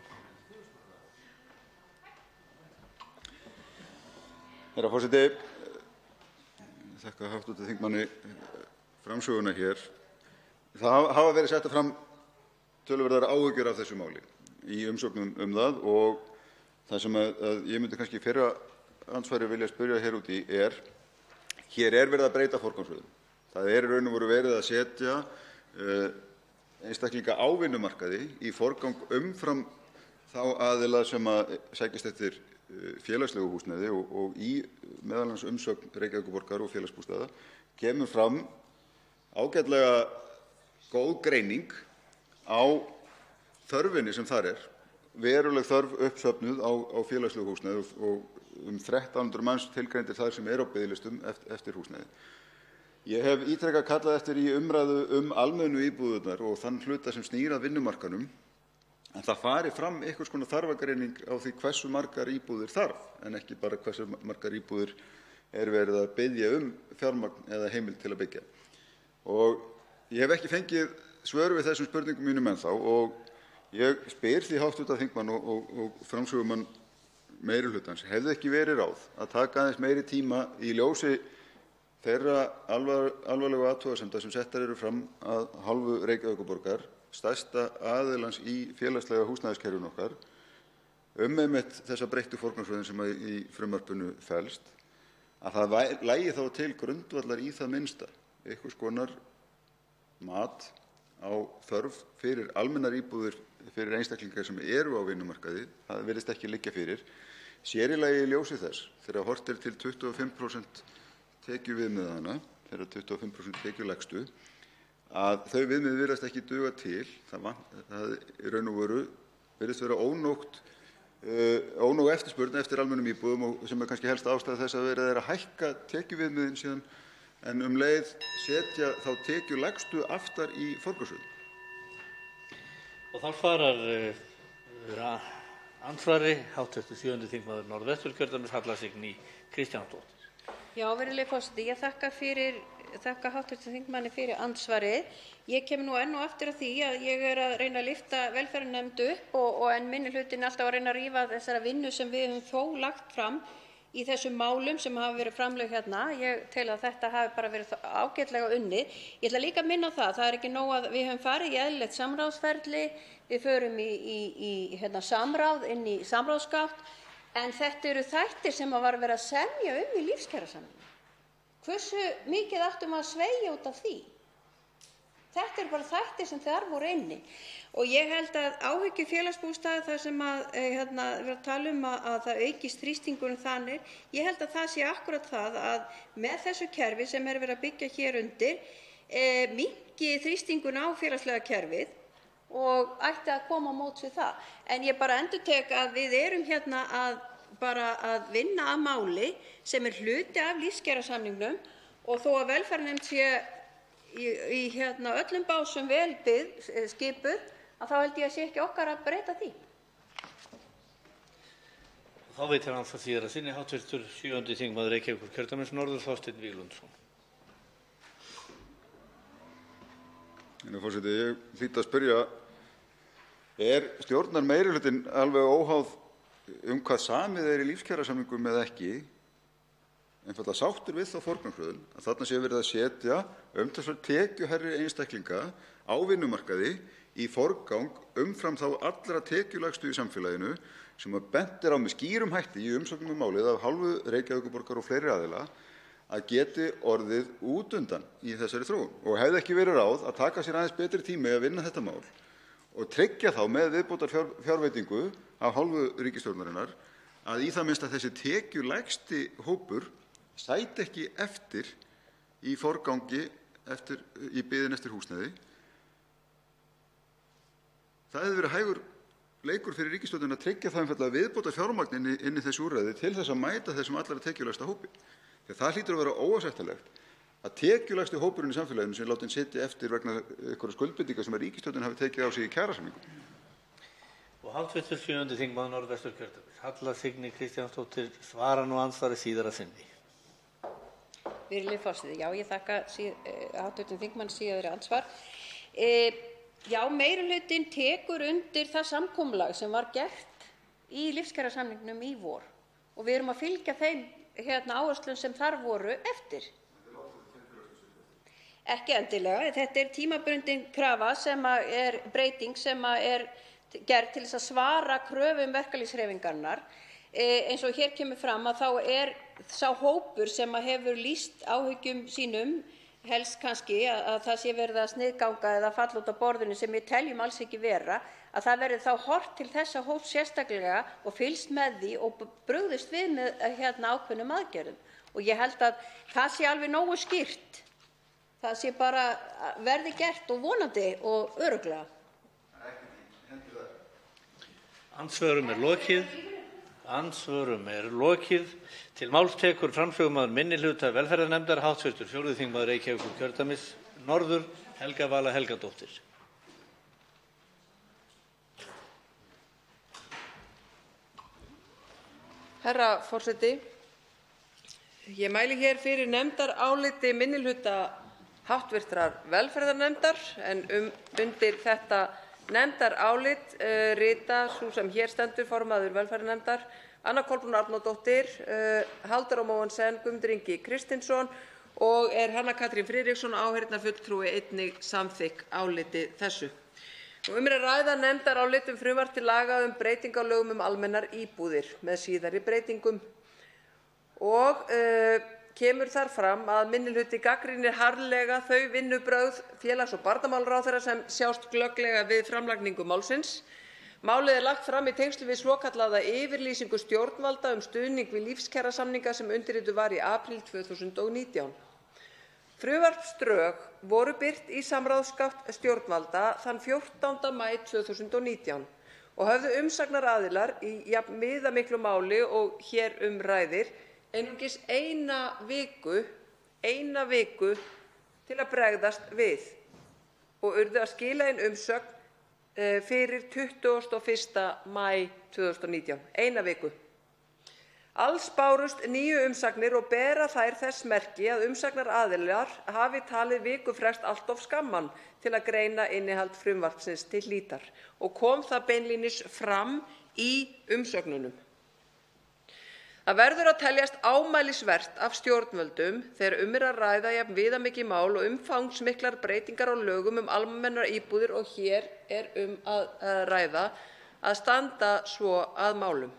Herra forseti, þakka hv. þingmanni framsöguna hér. Það hafa verið settar fram töluverðar áhyggjur af þessu máli í umsögnum það og það sem ég myndi kannski fyrra andsvari vilja spyrja hér út í hér er verið að breyta forgangsröðun. Það er í raun og veru verið að setja einstaklinga á vinnumarkaði í forgang umfram þá aðila sem sækjast eftir félagslegu húsnæði og í meðal annars umsögn Reykjavíkurborgar og félagsbústaða kemur fram ágætlega góð greining á þörfinni sem þar er, veruleg þörf uppsöfnuð á félagslegu húsnæði og 1300 manns tilgreindir þar sem eru á biðlistum eftir húsnæði. Ég hef ítrekað kallað eftir í umræðu almennu íbúðirnar og þann hluta sem snýr að vinnumarkaðnum en það fari fram einhvers konar þarfagreining á því hversu margar íbúðir þarf en ekki bara hversu margar íbúðir er verið að biðja fjármagn eða heimild til að byggja. Og ég hef ekki fengið svör við þessum spurningum mínum ennþá og ég spyr því hv. þingmann og framsögumann meirihlutans, hefði ekki verið ráð að taka aðeins meiri tíma í ljósi þeirra alvarlegu athugasemda sem settar eru fram af hálfu Reykjavíkurborgar stærsta aðilans í félagslega húsnæðiskerfinu okkar einmitt þessa breyttu forgangsröðun sem í frumvarpinu felst, að það lægi þá til grundvallar í það minnsta einhvers konar mat á þörf fyrir almennar íbúðir fyrir einstaklinga sem eru á vinnumarkaði. Það virðist ekki liggja fyrir, sér í lagi í ljósi þess þegar horft til 25% tekjuviðmiðanna, þeirra 25% tekjulægstu, að þau viðmið virðast ekki duga til. Það í raun og veru virðist vera ónóg eftirspurn eftir almennum íbúðum og sem kannski helst ástæða þess að verið að hækka tekjuviðmiðin síðan en leið setja þá tekjulægstu aftar í forgangsröðun. Og þá svarar andsvari hv. 7. þingmaður Norðvesturkjördæmis, Halla Signý Kristjánsdóttir. Já, virðulegi forseti, ég þakka hv. þingmanni fyrir andsvarið. Ég kem nú enn og aftur að því að ég að reyna að lyfta velferðarnefnd upp og en minnihlutinn alltaf að reyna að rífa þessara vinnu sem við höfum þó lagt fram í þessum málum sem hafa verið framlögð hérna. Ég tel að þetta hafi bara verið ágætlega unnið. Ég ætla líka að minna á það er ekki nóg að við höfum farið í eðlilegt samráðsferli, við förum í samráð inn í samráðsgátt, en þetta eru þættir sem var verið að semja í lífskjarasamningnum. Hversu mikið áttum að sveigja út af því? Þetta eru bara þættir sem þar voru inni. Og ég held að áhyggjur félagsbústaða, þar sem við að tala að það aukist þrýstingurinn þannig, ég held að það sé akkúrat það að með þessu kerfi sem verið að byggja hér undir, minnki þrýstingurinn á félagslega kerfið og ætti að koma á móts við það. En ég bara endurtek að við erum hérna að vinna að máli sem hluti af lífskjarasamningnum, og þó að velferðarnefnd sé í öllum básum vel skipuð, að þá held ég að sé ekki okkar að breyta því. Þá veitir andsvar síðar að sinni hv. 7. þingmaður Reykjavíkurkjördæmis norður, Þorsteinn Víglundsson. Forseti, ég hlýt að spyrja, stjórnarmeirihlutinn alveg óháð hvað samið í lífskjarasamningum eða ekki, einfaldlega sáttur við þá forgangsröðun að þarna sé verið að setja umtalsvert tekjuhærri einstaklinga á vinnumarkaði í forgang umfram þá allra tekjulægstu í samfélaginu, sem bent á með skýrum hætti í umsögnum málið af hálfu Reykjavíkurborgar og fleiri aðila að geti orðið út undan í þessari þróun, og hefði ekki verið ráð að taka sér aðeins betri tími að vinna þetta mál og tryggja þá með viðbótarfjárveitingu af hálfu ríkisstjórnarinnar að í það minnsta þessi tekjulægsti hópur sæti ekki eftir í forgangi í biðin eftir húsnæði. Það hefði verið hægur leikur fyrir ríkisstjórnina að tryggja það einfaldlega viðbótarfjármagn inn í þessu úrræði til þess að mæta þessum allra tekjulægsta hópi. Þegar það hlýtur að vera óásættanlegt að tekjulægsti hópurinn í samfélaginu sem látinn sitja eftir vegna einhverra skuldbindinga sem ríkisstjórnin hafi tekið á sig í kjarasamningum. Og hv. 7. þingmaður Norðvesturkjördæmis, Halla Signý Kristjánsdóttir, svara nú andsvari síðar að sinni. Virðulegi forseti, já, ég þakka hv. þingmanni síðara andsvar. Já, meirihlutinn tekur undir það samkomulag sem var gert í lífskjarasamningnum í vor og við erum að fylgja þeim áherslum sem þar voru eftir. Ekki endilega, þetta tímabundin krafa sem breyting sem gerð til þess að svara kröfum verkalýðshreyfingarinnar. Eins og hér kemur fram að þá sá hópur sem hefur lýst áhyggjum sínum, helst kannski að það sé verið að sniðganga eða falla út af borðinu, sem við teljum alls ekki vera, að það verði þá horft til þessa hóps sérstaklega og fylgst með því og brugðist við með ákveðnum aðgerðum. Og ég held að það sé alveg nógu skýrt. Það sé bara verði gert og vonandi og örugglega. Andsvörum er lokið. Til máls tekur framsögumaður minnihluta velferðarnefndar, hv. 4. þingmaður Reykjavíkurkjördæmis norður, Helga Vala Helgadóttir. Herra forseti, ég mæli hér fyrir nefndaráliti minnihluta hv. velferðarnefndar, en undir þetta nefndarálit rita sú sem hér stendur, formaður velferðarnefndar, Anna Kolbrún Árnadóttir, Halldóra Mogensen, Guðmundur Ingi Kristinsson og Hanna Katrín Friðriksson, áheyrnarfulltrúi, einnig samþykk áliti þessu. Um er að ræða nefndarálit frumvarp til laga breytingu á lögum almennar íbúðir með síðari breytingum og kemur þar fram að minnihluti gagnrýnir harðlega þau vinnubrögð félags- og barnamálaráðherra sem sjást glögglega við framlagningu málsins. Málið lagt fram í tengslum við svokallaða yfirlýsingu stjórnvalda stuðning við lífskjarasamninga sem undirrituð var í apríl 2019. Frumvarpsdrög voru birt í samráðsgátt stjórnvalda þann 14. maí 2019 og höfðu umsagnaraðilar í jafn viðamiklu máli og hér ræðir einungis eina viku til að bregðast við og urðu að skila inn umsögn fyrir 21. maí 2019. Eina viku. Alls bárust 9 umsagnir og bera þær þess merki að umsagnaraðilar hafi talið vikufrest allt of skamman til að greina innihald frumvarpsins til hlítar og kom það beinlínis fram í umsögnunum. Það verður að teljast ámælisvert af stjórnvöldum þegar er að ræða jafn viðamikið mál og umfangsmiklar breytingar á lögum almennar íbúðir og hér að ræða að standa svo að málum.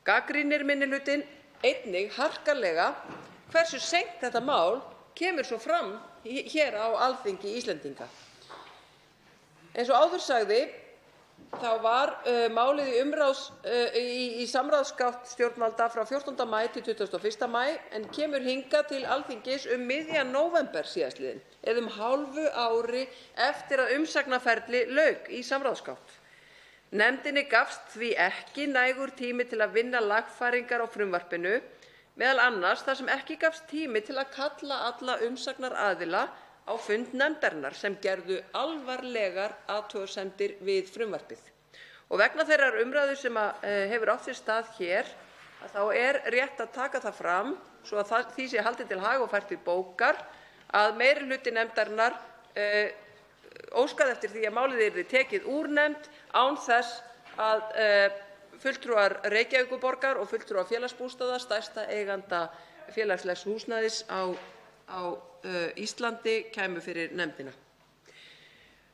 Gagnrýnir minnihlutinn einnig harkalega hversu seint þetta mál kemur svo fram hér á Alþingi Íslendinga. Eins og áður sagði þá var málið í samráðsgátt stjórnvalda frá 14. maí til 21. maí en kemur hingað til Alþingis miðjan nóvember síðastliðinn, eða hálfu ári eftir að umsagnarferli lauk í samráðsgátt. Nefndinni gafst því ekki nægur tími til að vinna lagfæringar á frumvarpinu, meðal annars þar sem ekki gafst tími til að kalla alla umsagnaraðila á fund nefndarinnar sem gerðu alvarlegar athugasemdir við frumvarpið. Og vegna þeirrar umræðu sem hefur átt sér stað hér, þá rétt að taka það fram svo að því sé haldið til haga og fært til bókar að meirihluti nefndarinnar óskaði eftir því að málið yrði tekið úr nefnd án þess að fulltrúar Reykjavíkurborgar og fulltrúar Félagsbústaða, stærsta eiganda félagslegs húsnæðis á Íslandi, kæmu fyrir nefndina.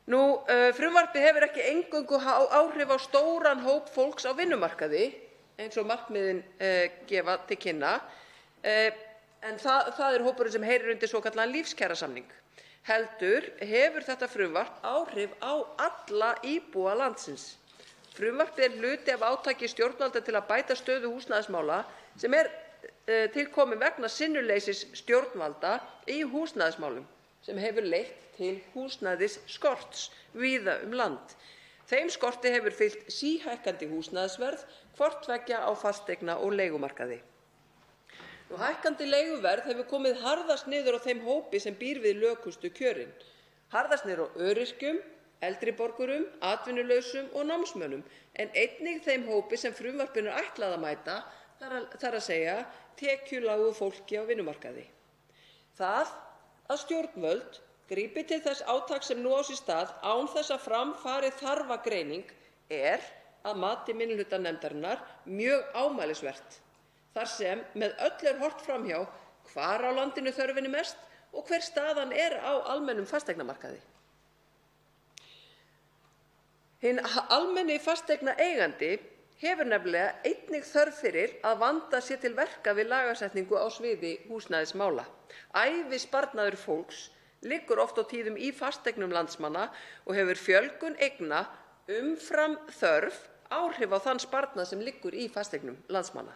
Frumvarpið hefur ekki eingöngu áhrif á stóran hóp fólks á vinnumarkaði eins og markmiðin gefa til kynna, en það hópurinn sem heyrir undir svokallaðan lífskjarasamning. Heldur hefur þetta frumvarp áhrif á alla íbúa landsins. Frumvarpið hluti af átaki stjórnvalda til að bæta stöðu húsnæðismála sem tilkomin vegna sinnuleysis stjórnvalda í húsnæðismálum sem hefur leitt til húsnæðisskorts víða land. Þeim skorti hefur fylgt síhækkandi húsnæðisverð, hvort tveggja á fasteigna- og leigumarkaði. Hækkandi leiguverð hefur komið harðast niður á þeim hópi sem býr við lökustu kjörin. Harðast niður á öryrkjum, eldri borgurum, atvinnulausum og námsmönnum, en einnig þeim hópi sem frumvarpinu ætlað að mæta, þar að segja tekjulágu fólki á vinnumarkaði. Það að stjórnvöld grípi til þess átaks sem nú á sér stað án þess að fram fari þarfagreining að mati minnihluta nefndarinnar mjög ámælisvert. Þar sem með öllu horft framhjá hvar á landinu þörfin mest og hver staðan á almennum fasteignamarkaði. Hinn almenni fasteignaeigandi hefur nefnilega einnig þörf fyrir að vanda sér til verka við lagasetningu á sviði húsnæðismála. Ævisparnaður fólks liggur oft á tíðum í fasteignum landsmanna og hefur fjölgun eigna umfram þörf áhrif á þann sparnað sem liggur í fasteignum landsmanna.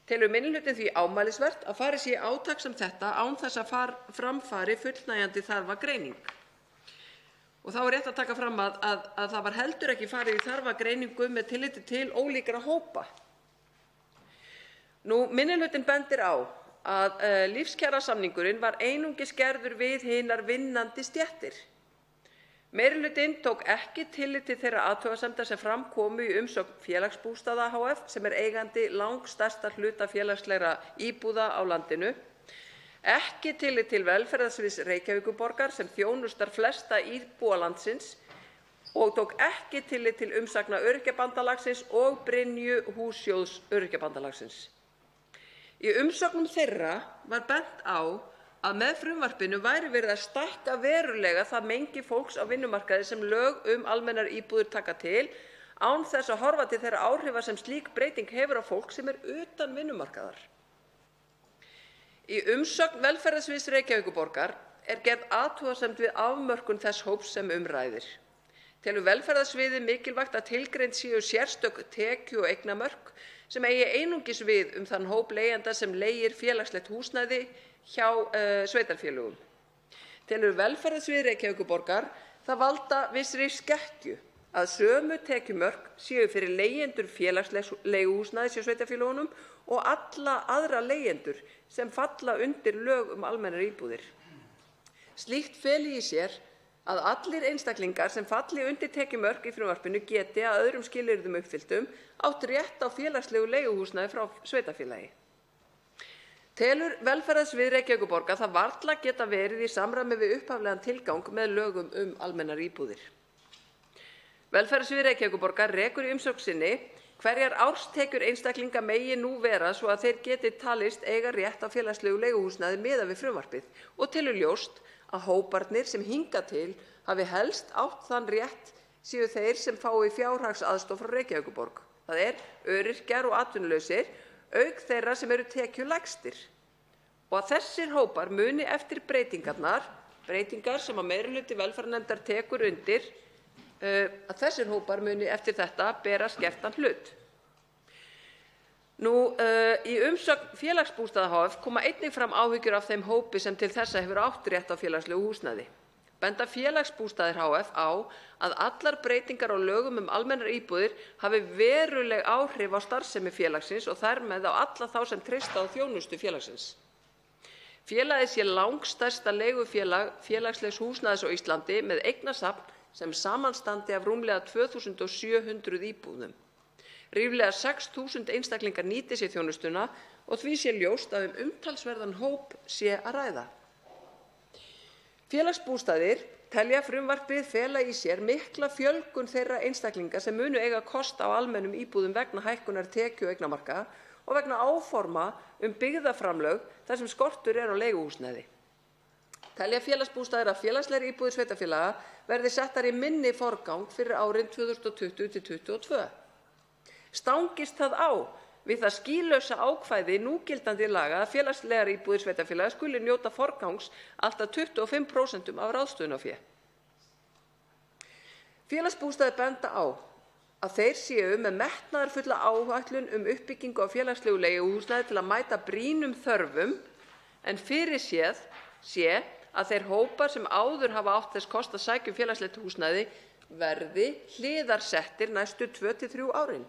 Telur minnihlutinn því ámælisvert að farið sé í átak sem þetta án þess að fram fari fullnægjandi þarfagreining. Og þá rétt að taka fram að það var heldur ekki farið í þarfagreiningu með tilliti til ólíkra hópa. Minnihlutinn bendir á að lífskjarasamningurinn var einungis gerður við hinar vinnandi stéttir. Meirihlutinn tók ekki tillit til þeirra athugasemda sem fram komu í umsögn Félagsbústaða hf. Sem eigandi langstærsta hluta félagslegra íbúða á landinu, ekki tillit til velferðarsviðs Reykjavíkurborgar sem þjónustar flesta íbúa landsins og tók ekki tillit til umsagna Öryrkjabandalagsins og Brynju hússjóðs Öryrkjabandalagsins. Í umsögnum þeirra var bent á að með frumvarpinu væri verið að stækka verulega það mengi fólks á vinnumarkaði sem lög almennar íbúðir taka til, án þess að horfa til þeirra áhrifa sem slík breyting hefur á fólk sem utan vinnumarkaðar. Í umsögn velferðarsviðs Reykjavíkurborgar gerð athugasemd við afmörkun þess hóps sem ræðir. Telur velferðarsviðið mikilvægt að tilgreind séu sérstök tekju- og eignamörk sem eigi einungis við þann hóp leigjenda sem leigir félagslegt húsnæði hjá sveitarfélögum. Telur velferðarsvið Reykjavíkurborgar það valda vissri skekkju að sömu tekjumörk séu fyrir leigjendur félagslegs leiguhúsnæðis hjá sveitarfélögunum og alla aðra leigjendur sem falla undir lög almennar íbúðir. Slíkt feli í sér að allir einstaklingar sem falli undir tekjumörk í frumvarpinu geti að öðrum skilyrðum uppfylltum átt rétt á félagslegu leiguhúsnæði frá sveitarfélagi. Telur velferðarsvið Reykjavíkurborgar það varla geta verið í samræmi við upphaflegan tilgang með lögum almennar íbúðir. Velferðarsvið Reykjavíkurborgar rekur í umsögn sinni hverjar árstekjur einstaklinga megi nú vera svo að þeir geti talist eiga rétt á félagslegu leiguhúsnæði miðað við frumvarpið og telur ljóst að hóparnir sem hingað til hafi helst átt þann rétt séu þeir sem fái fjárhagsaðstoð frá Reykjavíkurborg, það öryrkjar og atvinnulausir, auk þeirra sem eru tekjulægstir, og að þessir hópar muni eftir breytingar sem að meirihluti velferðarnefndar tekur undir, að þessir hópar muni eftir þetta bera skertan hlut. Í umsögn Félagsbústaða hf. Koma einnig fram áhyggjur af þeim hópi sem til þessa hefur átt rétt á félagslegu húsnæði. Benda Félagsbústaðir hf. Á að allar breytingar á lögum almennar íbúðir hafi veruleg áhrif á starfsemi félagsins og þar með á alla þá sem treysta á þjónustu félagsins. Félagið sé langstærsta leigufélag félagslegs húsnæðis á Íslandi með eignasafn sem samanstandi af rúmlega 2700 íbúðum. Ríflega 6.000 einstaklingar nýti sér þjónustuna og því sé ljóst að umtalsverðan hóp sé að ræða. Félagsbústaðir telja frumvarpið fela í sér mikla fjölgun þeirra einstaklinga sem munu eiga kost á almennum íbúðum vegna hækkunar tekju- og eignamarka og vegna áforma byggðaframlög þar sem skortur á leiguhúsnæði. Telja Félagsbústaðir að félagslegar íbúðir sveitarfélaga verði settar í minni forgang fyrir árin 2020–2022. Stangist það á við það skýlausa ákvæði núgildandi laga að félagslegar íbúðir sveitarfélaga skuli njóta forgangs allt að 25% af ráðstöfunarfé. Félagsbústaðir benda á að þeir séu með metnaðarfulla áætlun uppbyggingu á félagslegu leiguhúsnæði til að mæta brýnum þörfum en fyrirséð sé að þeir hópar sem áður hafa átt þess kost að sækja félagslegt húsnæði verði hliðarsettir næstu 2–3 árin.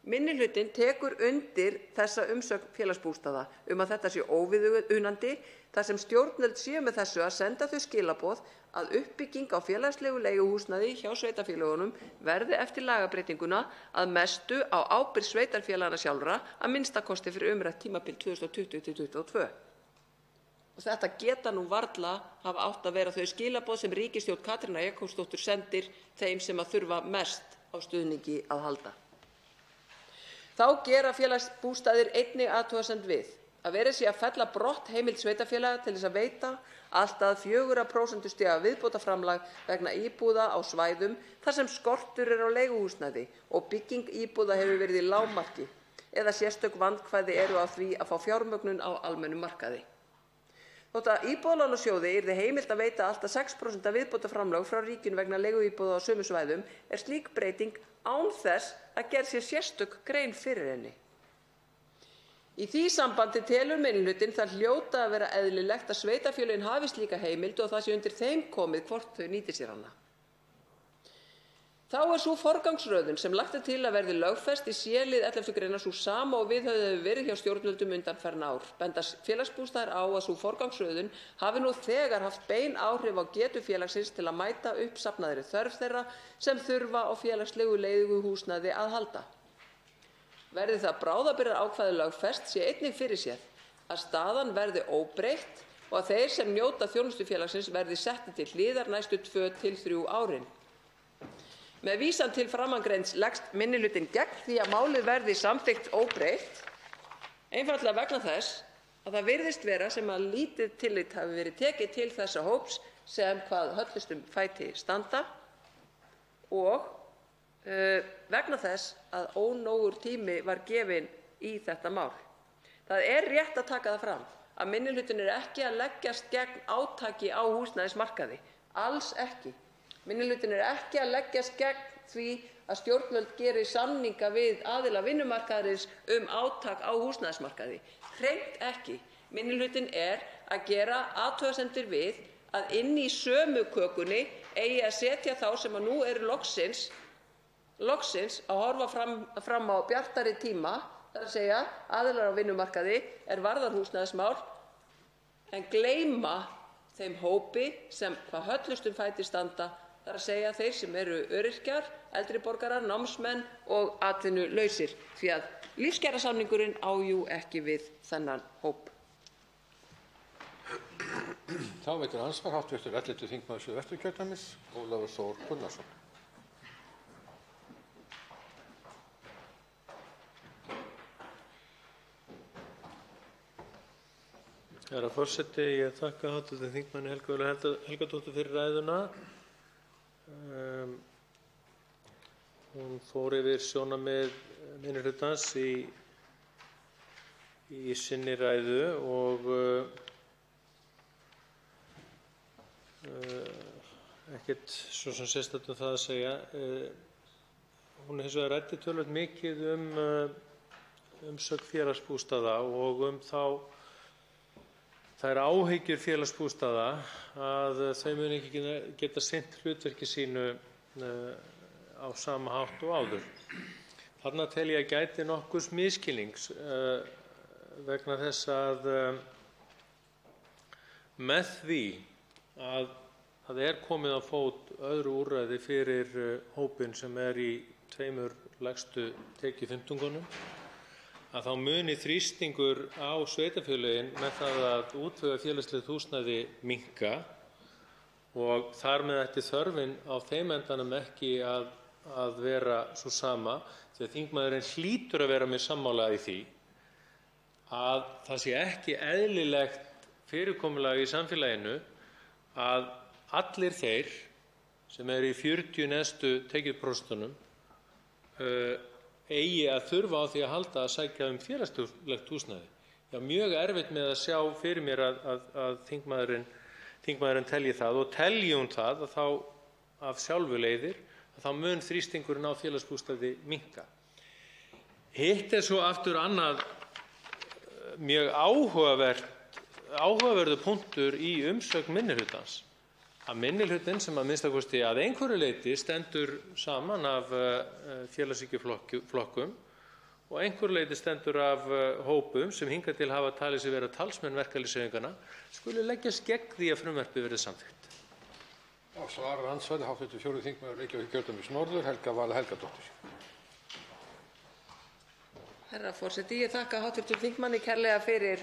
Minnihlutinn tekur undir þessa umsögn Félagsbústaða að þetta sé óviðunandi þar sem stjórnvöld séu með þessu að senda þau skilaboð að uppbygging á félagslegu leiguhúsnæði hjá sveitarfélögunum verði eftir lagabreytinguna að mestu á ábyrgð sveitarfélaganna sjálfra að minnsta kosti fyrir umrætt tímabil 2020–2022. Og þetta geta nú varla hafa átt að vera þau skilaboð sem ríkisstjórn Katrínar Jakobsdóttur sendir þeim sem að þurfa mest á stuðningi að halda. Þá gera Félagsbústaðir einnig athugasemd við að verið sé að fella brott heimild sveitarfélaga til þess að veita allt að 4% stiga viðbótarframlag vegna íbúða á svæðum þar sem skortur á leiguhúsnæði og bygging íbúða hefur verið í lágmarki eða sérstök vandkvæði eru á því að fá fjármögnun á almennum markaði. Þótt að Íbúðalánasjóði yrði heimilt að veita allt að 6% viðbótarframlag frá ríkinu vegna leiguíbúða á sömu svæðum slík breyting án þess að gerð sé sérstök grein fyrir henni. Í því sambandi telur minnihlutinn það hljóta að vera eðlilegt að sveitarfélögin hafi slíka heimild og það sé undir þeim komið hvort þau nýti sér hana. Þá sú forgangsröðun sem lagt til að verði lögfest í C-lið 11. greinar sú sama og viðhöfð hefur verið hjá stjórnvöldum undanfarin ár. Benda Félagsbústaðir á að sú forgangsröðun hafi nú þegar haft bein áhrif á getu félagsins til að mæta uppsafnaðri þörf þeirra sem þurfa á félagslegu leiguhúsnæði að halda. Verði það bráðabirgðaákvæði lögfest sé einnig fyrir sér að staðan verði óbreytt og að þeir sem njóta þjónustu félagsins verði settir til hliðar næstu 2–3 árin. Með vísan til framangreinds leggst minnihlutinn gegn því að málið verði samþykkt óbreytt, einfaldlega vegna þess að það virðist vera sem að lítið tillit hafi verið tekið til þessa hóps sem hvað höllustum fæti standa og vegna þess að ónógur tími var gefinn í þetta mál. Það er rétt að taka það fram að minnihlutinn er ekki að leggjast gegn átaki á húsnæðismarkaði, alls ekki. Minnihlutinn er ekki að leggjast gegn því að stjórnvöld geri samninga við aðila vinnumarkaðarins átak á húsnæðismarkaði, hreint ekki. Minnihlutinn er að gera athugasemdir við að inn í sömu kökunni eigi að setja þá sem að nú eru loksins að horfa fram á bjartari tíma, það er að segja aðilar á vinnumarkaði varðar húsnæðismál, en gleyma þeim hópi sem hvað höllustum fæti standa, það er að segja þeir sem eru öryrkjar, eldri borgarar, námsmenn og atvinnulausir, því að lífskjarasamningurinn á jú ekki við þennan hóp. Þá veitir andsvar hv. 11. þingmaður Suðvesturkjördæmis, Ólafur Þór Gunnarsson. Herra forseti, ég þakka hv. þingmanni Helgu Völu Helgadóttur fyrir ræðuna. Hún fór yfir sjónarmið minnihlutans í sinni ræðu og ekkert svo sem sérstakt það að segja. Hún hins vegar ræddi töluvert mikið umsögn félagsbústaða og þær áhyggjur félagsbústaða að þau muni ekki geta sinnt hlutverki sínu á sama hátt og áður. Þarna tel ég að gæti nokkurs misskilnings vegna þess að með því að það komið á fót öðru úrræði fyrir hópinn sem í tveimur lægstu tekjufimmtungunum, að þá muni þrýstingur á sveitarfélögin með það að útvega félagslegt húsnæði minnka og þar með ætti þörfin á þeim endanum ekki að vera sú sama, því að þingmaðurinn hlýtur að vera mér sammála í því að það sé ekki eðlilegt fyrirkomulag í samfélaginu að allir þeir sem eru í 40 neðstu tekjuprósentunum eigi að þurfa á því að halda að sækja félagslegt húsnæði. Ég á mjög erfitt með að sjá fyrir mér að þingmaðurinn telji það, og telji hún það að þá af sjálfu leiðir að þá mun þrýstingurinn á félagsbústaði minnka. Hitt svo aftur annað mjög áhugaverður punktur í umsögn minnihlutans, að minnihlutinn sem að minnsta kosti að einhverju leyti stendur saman af félagshyggjuflokkum og einhverju leyti stendur af hópum sem hingað til hafa talið sig vera talsmenn verkalýðshreyfinganna, skuli leggjast gegn því að frumvarpið verði samþykkt. Svarar andsvari hv. 4. þingmaður Reykjavíkurkjördæmis norður, Helga Vala Helgadóttir. Herra forseti, ég þakka hv. þingmanni kærlega fyrir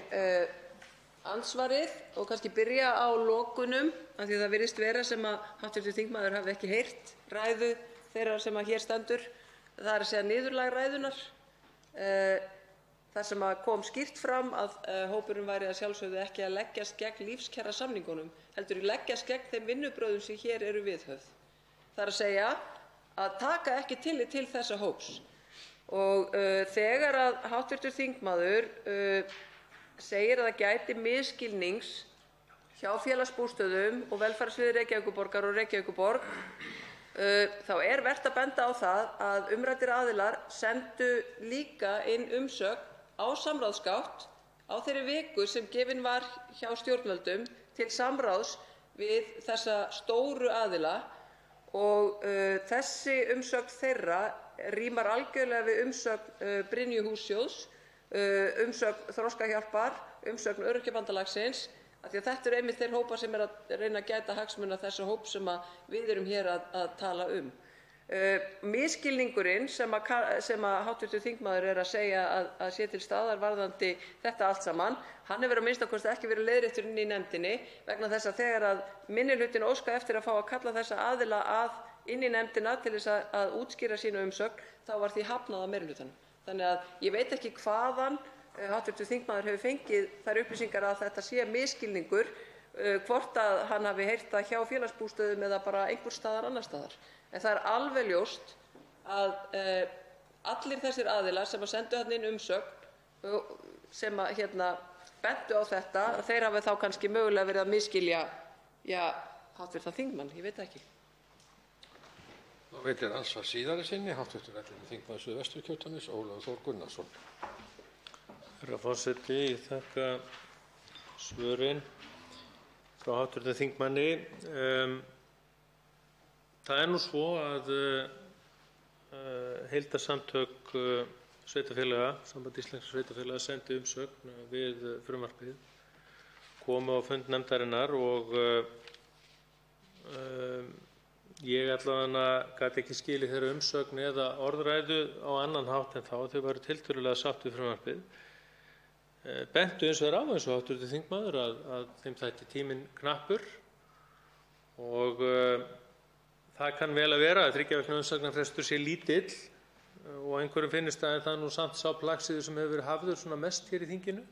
andsvarið og kannski byrja á lokunum, af því það virðist vera sem að hv. þingmaður hafi ekki heyrt ræðu þeirrar sem að hér stendur, það er að segja niðurlag ræðunnar, þar sem að kom skýrt fram að hópurinn væri að sjálfsögðu ekki að leggjast gegn lífskjarasamningunum, heldur leggjast gegn þeim vinnubrögðum sem hér eru viðhöfð. Það er að segja að taka ekki tillit til þessa hóps. Og þegar að hv. þingmaður segir að það gæti misskilnings hjá félagsbústöðum og velferðarsviði Reykjavíkurborgar og Reykjavíkurborg, þá er vert að benda á það að umræddir aðilar sendu líka inn umsögn á samráðsgátt á þeirri viku sem gefin var hjá stjórnvöldum til samráðs við þessa stóru aðila, og þessi umsögn þeirra rímar algjörlega við umsögn Brynju hússjóðs, umsögn Þroskahjálpar, umsögn Öryrkjabandalagsins, af því að þetta eru einmitt þeir hópar sem að reyna að gæta hagsmuna þessa hóps sem við erum hér að tala um. Misskilningurinn sem að hv. þingmaður er að segja að sé til staðar varðandi þetta allt saman, hann hefur að minnsta kosti ekki verið leiðréttur inn í nefndinni, vegna þess að þegar að minnihlutinn óskaði eftir að fá að kalla þessa aðila inn í nefndina til þess að útskýra sína umsögn, þá var því hafnað af meirihlutanum. Þannig að ég veit ekki hvaðan hv. þingmaður hefur fengið þær upplýsingar að þetta sé misskilningur, hvort að hann hafi heyrt það hjá Félagsbústöðum eða bara einhvers staðar annars staðar. En það er alveg ljóst að allir þessir aðilar sem sendu þarna inn umsögn sem bentu á þetta, þeir hafi þá kannski mögulega verið að misskilja hv. þingmann, ég veit það ekki. Þá veitir andsvar síðari sinni hv. 11. þingmaður Suðvesturkjördæmis, Ólafur Þór Gunnarsson. Herra forseti, ég þakka svörin frá hv. þingmanni. Það nú svo að heildarsamtök sveitarfélaga, Samband íslenskra sveitarfélaga, sendi umsögn við frumvarpið, komu á fund nefndarinnar og ég allavega gat ekki skilið þeirra umsögn eða orðræðu á annan hátt en þá þau væru tiltölulega sátt við frumvarpið. Bentu eins og á, eins og hv. þingmaður, að þeim þætti tíminn knappur og það kann vel að vera að 3 vikna umsagnarfrestur sé lítill og einhverjum finnist að það nú samt sá plagsiður sem hefur verið hafður svona mest hér í þinginu,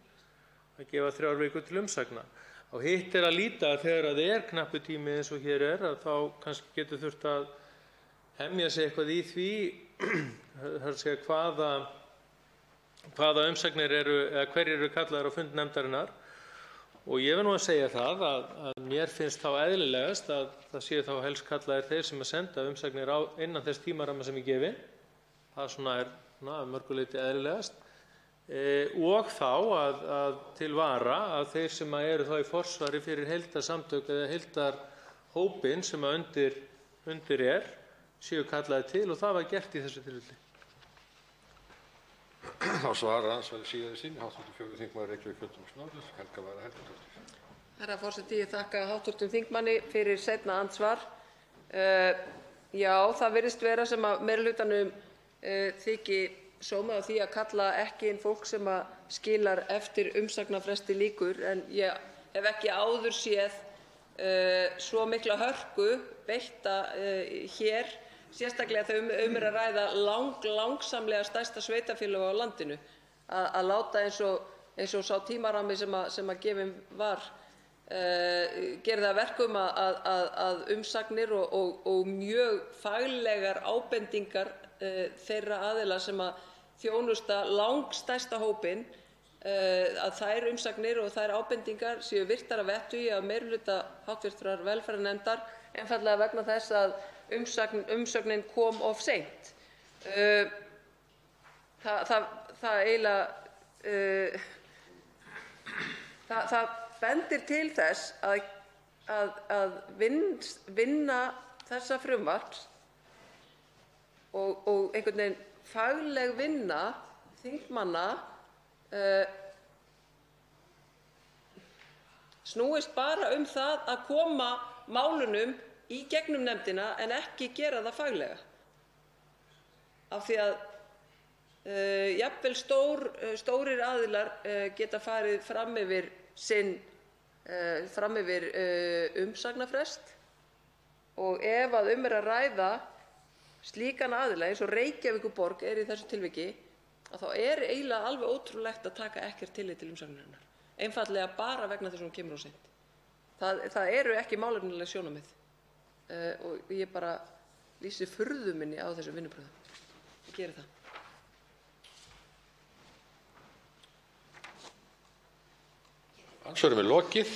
að gefa 3 vikur til umsagna. Á hitt að líta að þegar það er knappur tími eins og hér að þá kannski getur þurft að hemja sig eitthvað í því, það að segja hvaða umsagnir eru eða hverjir eru kallaðir á fund nefndarinnar. Og ég verð nú að segja það að mér finnst þá eðlilegast að það séu þá helst kallaðir þeir sem að senda umsagnir innan þess tímaramma sem ég gefi. Það er að mörgu leyti eðlilegast. Og þá að til vara að þeir sem eru þá í forsvari fyrir heildarsamtök eða heildarhópinn sem undir séu kallaðir til, og það var gert í þessu tilfelli. Þá svarar andsvari síðari sinni hv. 4. þingmaður Reykjavíkurkjördæmis norður, Helga Vala Helgadóttir. Herra forseti, ég þakka hv. þingmanni fyrir seinna andsvar. Já, það virðist vera sem að meirihlutanum þyki sóma af því að kalla ekki inn fólk sem skilar eftir umsagnarfresti lýkur, en ég hef ekki áður séð svo mikla hörku beitta hér, sérstaklega þegar að ræða langsamlega stærsta sveitarfélag á landinu, að láta eins og sá tímarammi sem að gefinn var gerir það að verkum að umsagnir og mjög faglegar ábendingar þeirra aðila sem að þjónusta langstærsta hópinn, að þær umsagnir og þær ábendingar séu virtar að vettugi af meirihluta hv. velferðarnefndar, einfaldlega vegna þess að umsögnin kom of seint. Það eiginlega það bendir til þess að vinna þessa frumvarps og einhvern veginn fagleg vinna þingmanna snúist bara um það að koma málunum í gegnum nefndina en ekki gera það faglega. Af því að jafnvel stórir aðilar geta farið fram yfir umsagnarfrest, og ef að að ræða slíkan aðila eins og Reykjavíkurborg í þessu tilviki, að þá eiginlega alveg ótrúlegt að taka ekkert tillit til umsagnarinnar, einfaldlega bara vegna þess að hún kemur of seint. Það eru ekki málefnaleg sjónarmið, og ég bara lýsi furðu minni á þessum vinnubrögðum. Ég geri það. Andsvörum lokið.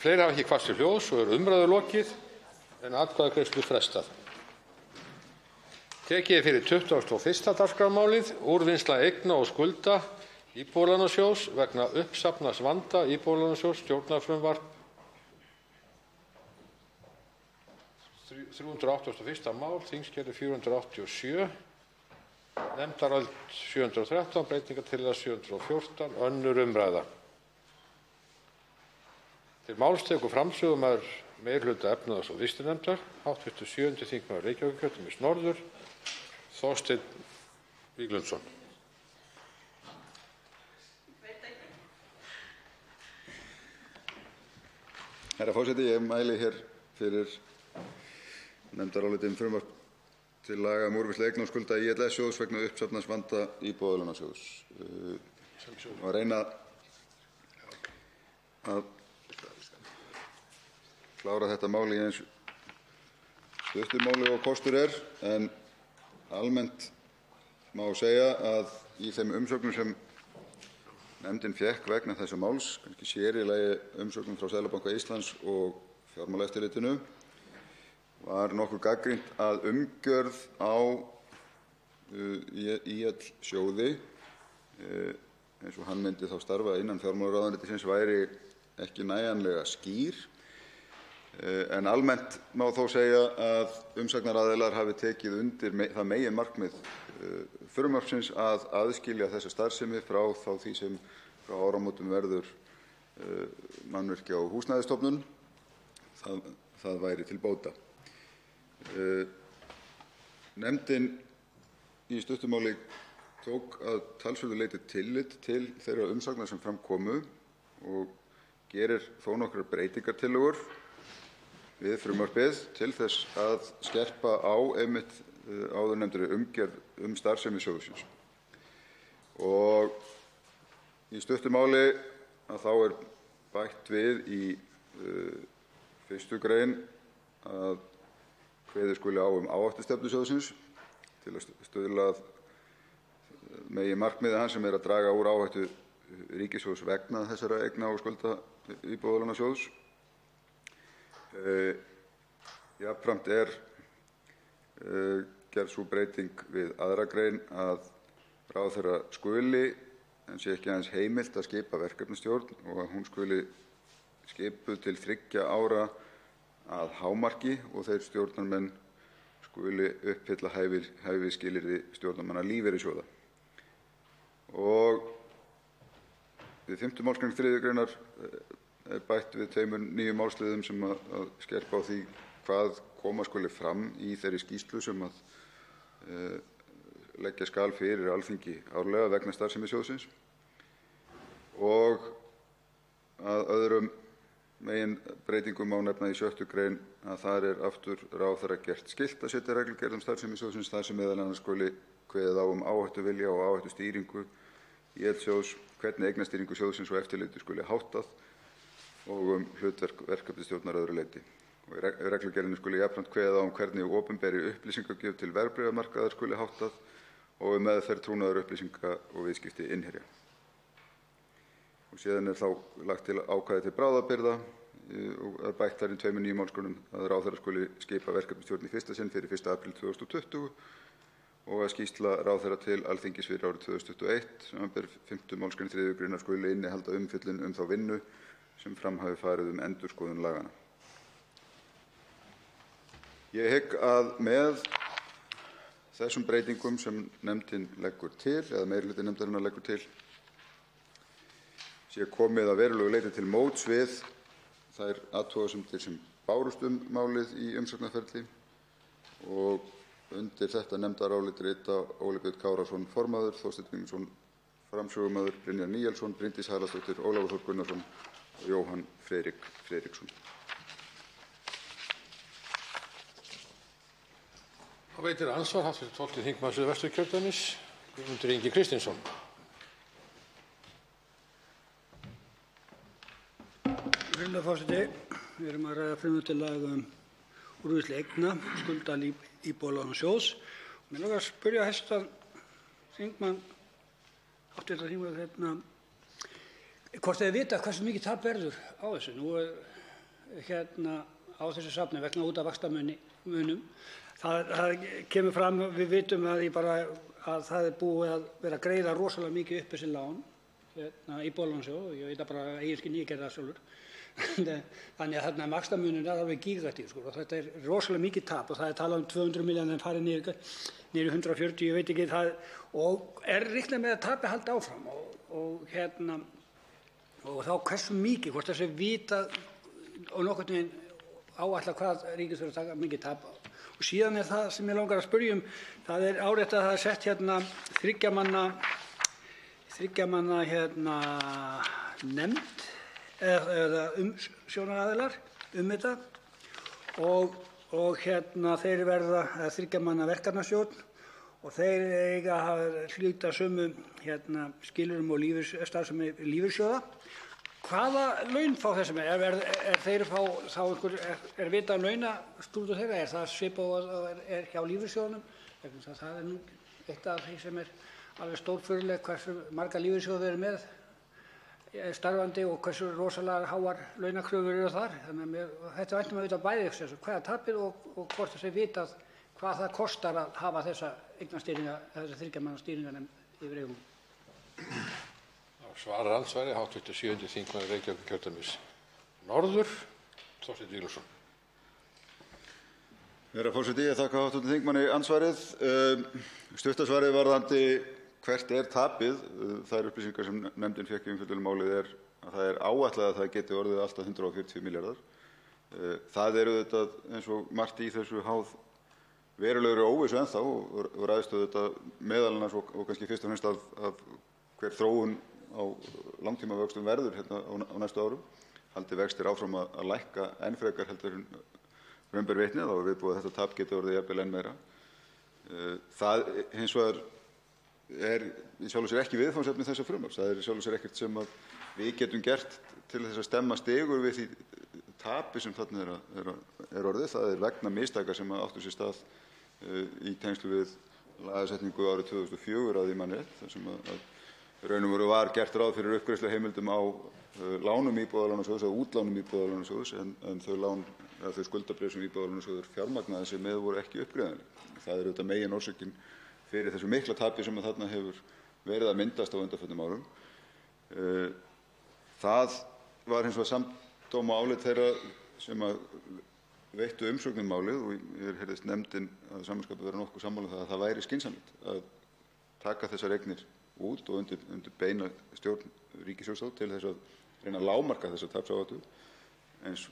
Fleiri hafa ekki kvarst til hljóðs og umræðu lokið, en atkvæðagreiðslu frestað. Tekið fyrir 21. dagskrármálið, úrvinnsla eigna og skulda Íbúðalánasjóðs vegna uppsafnaðs vanda Íbúðalánasjóðs, stjórnarfrumvarp 381. mál, þingskjali 487, nefndarálit 713, breytingartillaga 714, önnur umræða. Til máls tekur framsögumaður meirihluta efnahags- og viðskiptanefndar, hv. 7. þingmaður Reykjavíkurkjördæmis norður, Þorsteinn Víglundsson. Herra forseti, ég mæli hér fyrir nefndaráliti frumvarp til laga um úrvinnslu eigna og skulda ILS-sjóðs vegna uppsafnaðs vanda Íbúðalánasjóðs. Að reyna að klára þetta mál í eins stuttu máli og kostur er, en almennt má segja að í þeim umsögnum sem nefndin fékk vegna þessa máls, kannski sér í lagi umsögnum frá Seðlabanka Íslands og Fjármálaeftirlitinu, var nokkuð gagnrýnt að umgjörð á ÍL-sjóði, eins og hann myndi þá starfa innan fjármálaráðuneytisins, væri ekki nægjanlega skýr. En almennt má þó segja að umsagnaraðilar hafi tekið undir það meginmarkmið frumvarpsins að aðskilja þessa starfsemi frá því sem frá áramótum verður Mannvirkja- og húsnæðisstofnun. Það væri til bóta. Nefndin í stuttu máli tók að talsverðu leyti tillit til þeirra umsagna sem fram komu og gerir þó nokkrar breytingartillögur við frumvarpið til þess að skerpa á einmitt áðurnefndri umgjörð starfsemi sjóðsins. Og í stuttu máli að þá er bætt við í 1. grein að kveðið skuli á áhættustefnu sjóðsins til að stuðla að meginmarkmiði hans sem er að draga úr áhættu ríkissjóðs vegna þessara eigna og skulda Íbúðalánasjóðs. Jafnframt er gerð sú breyting við 2. grein að ráðherra skuli, en sé ekki aðeins heimilt að skipa verkefnastjórn og að hún skuli skipuð til 3 ára að hámarki og þeir stjórnarmenn skuli uppfylla hæfisskilyrði stjórnarmanna lífeyrissjóða. Og við 5. málsgrein 3. greinar er bætt við 2 nýjum málsliðum sem að skerpa á því hvað koma skuli fram í þeirri skýrslu sem að leggja skal fyrir Alþingi árlega vegna starfsemi sjóðsins. Og að öðrum meginbreytingum má nefna í 6. grein að þar er aftur ráðherra gert skylt að setja reglugerð starfsemi sjóðsins þar sem meðal annars skuli kveðið á áhættuvilja og áhættustýringu ÍL-sjóðs, hvernig eignastýringu sjóðsins og eftirliti skuli háttað og hlutverk verkefnastjórnar öðru leyti. Og í reglugerðinni skuli jafnframt kveðið á hvernig opinberri upplýsingagjöf til verðbréfamarkaðar skuli háttað og meðferð trúnaðarupplýsinga og viðskipti innherja. Og síðan er þá lagt til ákvæði til bráðabirgða og er bætt þar í 2 nýjum málsgreinum að ráðherra skuli skipa verkefnastjórn í fyrsta sinn fyrir 1. apríl 2020 og að skýrsla ráðherra til Alþingis fyrir árið 2021, samanber 5. málsgrein 3. greinar, skuli innihalda umfjöllun þá vinnu sem fram hafi farið endurskoðun laganna. Ég hygg að með þessum breytingum sem nefndin leggur til, eða meirihluti nefndarinnar leggur til, sé komið að verulegu leyti til móts við þær athugasemdir sem bárust málið í umsagnarferli og undir þetta nefndarálit rita Óli Björn Kárason formaður, Þorsteinn Víglundsson framsögumaður, Brynjar Níelsson, Bryndís Haraldsdóttir, Ólafur Þór Gunnarsson og Jóhann Friðriksson. Og veitir ansvar hv. 12. þingmaður Suðvesturkjördæmis, Guðmundur Ingi Kristinsson. Virðulegur forseti, við erum að ræða frumvarp til laga um úrvinnslu eigna, skulda Íbúðalánasjóðs. Mig langar að spyrja hæstv. þingmann, hv. þingmann, hvort þið vita hversu mikið tap verður á þessu. Nú á þessu safni vegna út af vaxtamunum. Það kemur fram, við vitum að það er búið að vera að greiða rosalega mikið upp þessi lán Íbúðalánasjóð og ég veit að bara eigin skinn ég gerði það sjálfur. Þannig að þarna vaxtamunurinn er alveg gígantískur og þetta er rosalega mikið tap og það er talað um 200 milljónir en farið niður í 140, ég veit ekki það, og er reiknað með að tapið haldi áfram og þá hversu mikið, hvort þessi vita og nokkurn veginn áætla hvað ríkissjóður taka mikið tap. Og síðan er það sem ég langar að spyrja það er áréttað að það er sett þriggja manna nefnd eða umsjónaraðilar þetta og og þeir verða 3 manna verkefnastjórn og þeir eiga að hlíta sömu skilyrðum og starfsemi lífeyrissjóða. Hvaða laun fá þessir menn? Þeir fá þá er vitað launastúldur þeirra? Er það svipað og er hjá lífeyrissjóðunum? Það er nú eitt af því sem er alveg stórfurðulegt hversu marga lífeyrissjóðir eru með starfandi og hversu rosalega háar launakröfur eru þar. Þannig að þetta væntum að vita bæði hvað er tapið og hvort það sé vitað hvað það kostar að hafa þessa eignastýringa, þessa 3 manna stýringarnefnd yfir eigum. Svarar andsvari hv. 7. þingmaður Reykjavíkurkjördæmis norður, Þorsteinn Víglundsson. Herra forseti, ég þakka hv. þingmanni andsvarið. Stutta svarið varðandi hvert er tapið. Þær upplýsingar sem nefndin fékk í umfjöllun um málið er að það er áætlað að það geti orðið allt að 140 milljarðar. Það er auðvitað eins og margt í þessu háð verulegri óvissu ennþá og ræðst auðvitað meðal annars og kannski fyrst og fremst af hver þróun á langtímavöxtum verður á næstu árum. Haldi vextir áfram að lækka enn frekar heldur en raun ber vitni, þá er viðbúið að þetta tap geti orðið jafnvel enn meira. Það hins vegar er í sjálfu sér ekki viðfangsefni þessa frumvarps. Það er í sjálfu sér ekkert sem að við getum gert til þess að stemma stigu við því tapi sem þarna er orðið. Það er vegna mistaka sem áttu sér stað í tengslu við lagasetningu árið 2004 að því manni rétt, þar sem að raun og veru var gert ráð fyrir uppgreiðsluheimildum á lánum Íbúðalánasjóðs eða útlánum Íbúðalánasjóðs en þau skuldabréf sem Íbúðalánasjóður fjármagnaði sem með voru ekki uppgreiðanleg. Það er auðvitað meginorsökin fyrir þessu mikla tapi sem þarna hefur verið að myndast á undanförnum árum. Það var hins vegar samdóma álit þeirra sem að veittu umsögn málið og ég heyrðist nefndin að sama skapi vera nokkuð sammála um það að það væri skynsamlegt að taka þessar eignir út og undir beina stjórn ríkissjóðs til þess að reyna að lágmarka þessa tapsáhættu eins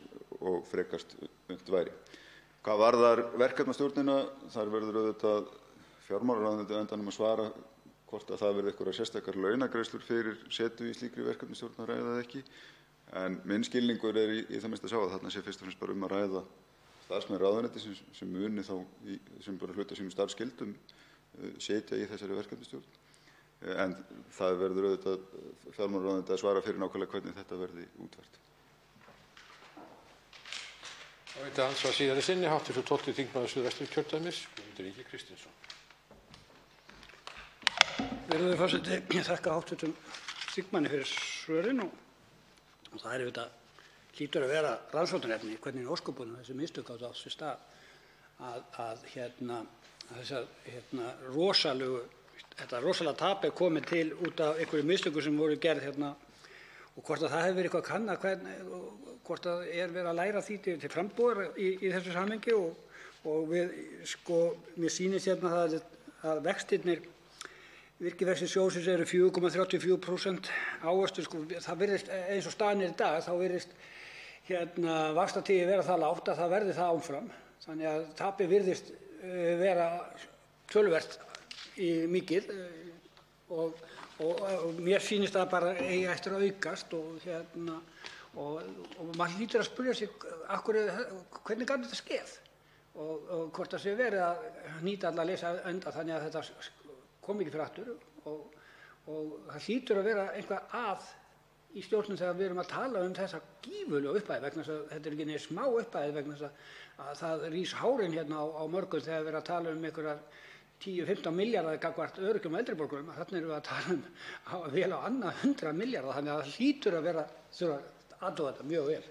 og frekast unnt væri. Hvað varðar verkefnastjórnina, þar verður auðvitað fjármálaráðuneytið á endanum að svara hvort að það verði einhverjar sérstakar launagreiðslur fyrir setu í slíkri verkefnastjórn að ræða eða ekki. En minn skilningur er í það minnsta sá að þarna sé fyrst og fremst bara um að ræða starfsmenn ráðuneytisins sem muni þá sem bara hluta sínum starfsskyldum setja í þessari verkefnastjórn. En það verður auðvitað fjármálaráðuneytið að svara fyrir nákvæmlega hvernig þetta verði útfært. Það veit að andsvar síðan í sinni, hv. 12. þingmaður Suðvesturkjördæmis, Guðmundur Ingi Kristinsson. Virðulegur forseti, ég þakka hv. þingmanni fyrir svörin og það er auðvitað hlýtur að vera rannsóknarefni hvernig ósköpunum þessi mistök áttu sér stað að þetta rosalega tap er komið til út af einhverjum mistökum sem voru gerð og hvort að það hefur verið eitthvað kannað hvort að verið að læra því til frambúðar í þessu samhengi og mér sýnist að vextirnir virkivextir sjóðsins eru 4,34% ávöxtur. Það virðist eins og staðan í dag, þá virðist vaxtatíðin vera það lágt að það verði það áfram. Þannig að tapið virðist vera töluvert mikið og mér sýnist það bara eiga eftir að aukast og maður hlýtur að spyrja sig hvernig gat þetta skeð og hvort það sé verið að nýta alla lesa enda þannig að þetta kom ekki fyrir aftur og það hlýtur að vera eitthvað að í stjórnum þegar við erum að tala þessa gífurlegu upphæð vegna þess að þetta er ekki neins smá upphæð vegna þess að það rís hárin á mörgum þegar við erum að tala einhverjar 10-15 milljarðar gagnvart öryrkjum og eldri borgurum. Þarna erum við að tala vel á annað 100 milljarða þannig að það hlýtur að vera þurfa að athuga þetta mjög vel.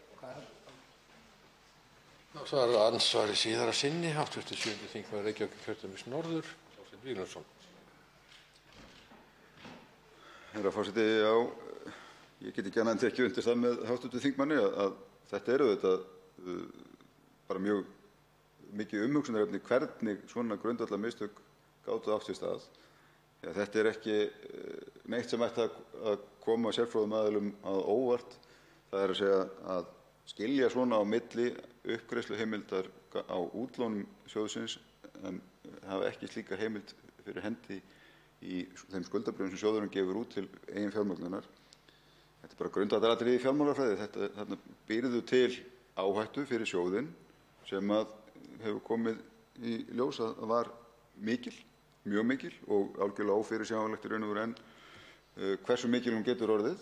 Það er andsvari síðara sinni, hv. 7. þingmaður Reykjavíkurkjördæmis norður, Þorsteinn Víglundsson. Herra forseti, já, ég get ekki annað en tekið undir það með hv. þingmanni að þetta eru auðvitað bara mjög mikið umhugsunarefni hvernig svona grundvallarmistök gátu átt sér stað. Þetta er ekki neitt sem ætti að koma sérfróðum aðilum að óvart. Það er að segja að skilja svona á milli uppgreiðsluheimildar á útlánum sjóðsins en hafa ekki slíka heimild fyrir hendi í þeim skuldabréfum sem sjóðurinn gefur út til eigin fjármögnunar. Þetta er bara grundvallaratriði í fjármálafræði. Þarna býrðu til áhættu fyrir sjóðinn sem að hefur komið í ljós að var mikil, mjög mikil og algjörlega ófyrirsjáanlegt í raun og veru enn hversu mikil hún getur orðið.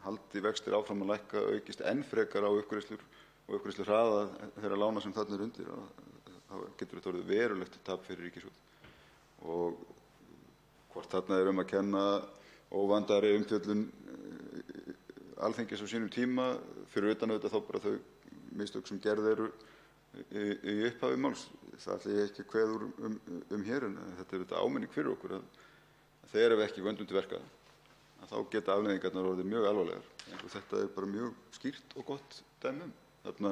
Haldi vextir áfram að lækka, aukist enn frekar á uppgreiðslur og uppgreiðsluhraða þeirra lána sem þarna undir, þá getur þetta orðið verulegt tap fyrir ríkissjóð. Og hvort þarna að kenna óvandaðri umfjöllun Alþingis á sínum tíma, fyrir utan auðvitað þá bara þau mistök sem gerð eru í upphafi máls. Það ætla ég ekki að kveða úr hér, en þetta er þetta áminning fyrir okkur að þegar við ekki vöndum til verka, að þá geta afleiðingarnar orðið mjög alvarlegar. Og þetta er bara mjög skýrt og gott dæmi. Þarna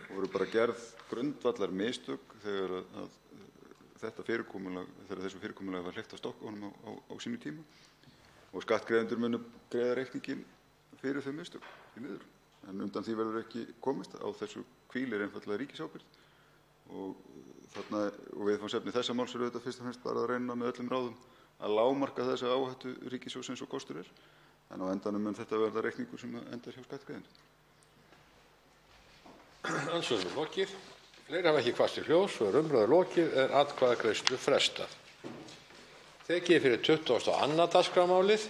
voru bara gerð grundvallar mistök þegar þessu fyrirkomulagi var hleypt af stokkunum á sínu tíma, og skattgreiðendur munu greiða reikninginn fyrir þau mistök, því miður. En undan því verður ekki komist. Á þessu hvílir einfaldlega ríkisábyrgð, og viðfangsefni þessa máls er auðvitað fyrst og fremst bara að reyna með öllum ráðum að lágmarka þessa áhættu ríkissjóðs eins og kostur er. En á endanum mun þetta verða reikningur sem endar hjá skattgreiðendum. Andsvörum er lokið. Fleiri hafa ekki kvarst til hljóðs og umræðu lokið, atkvæðagreiðslu frestað. Tekið fyrir 22. dagskrármálið,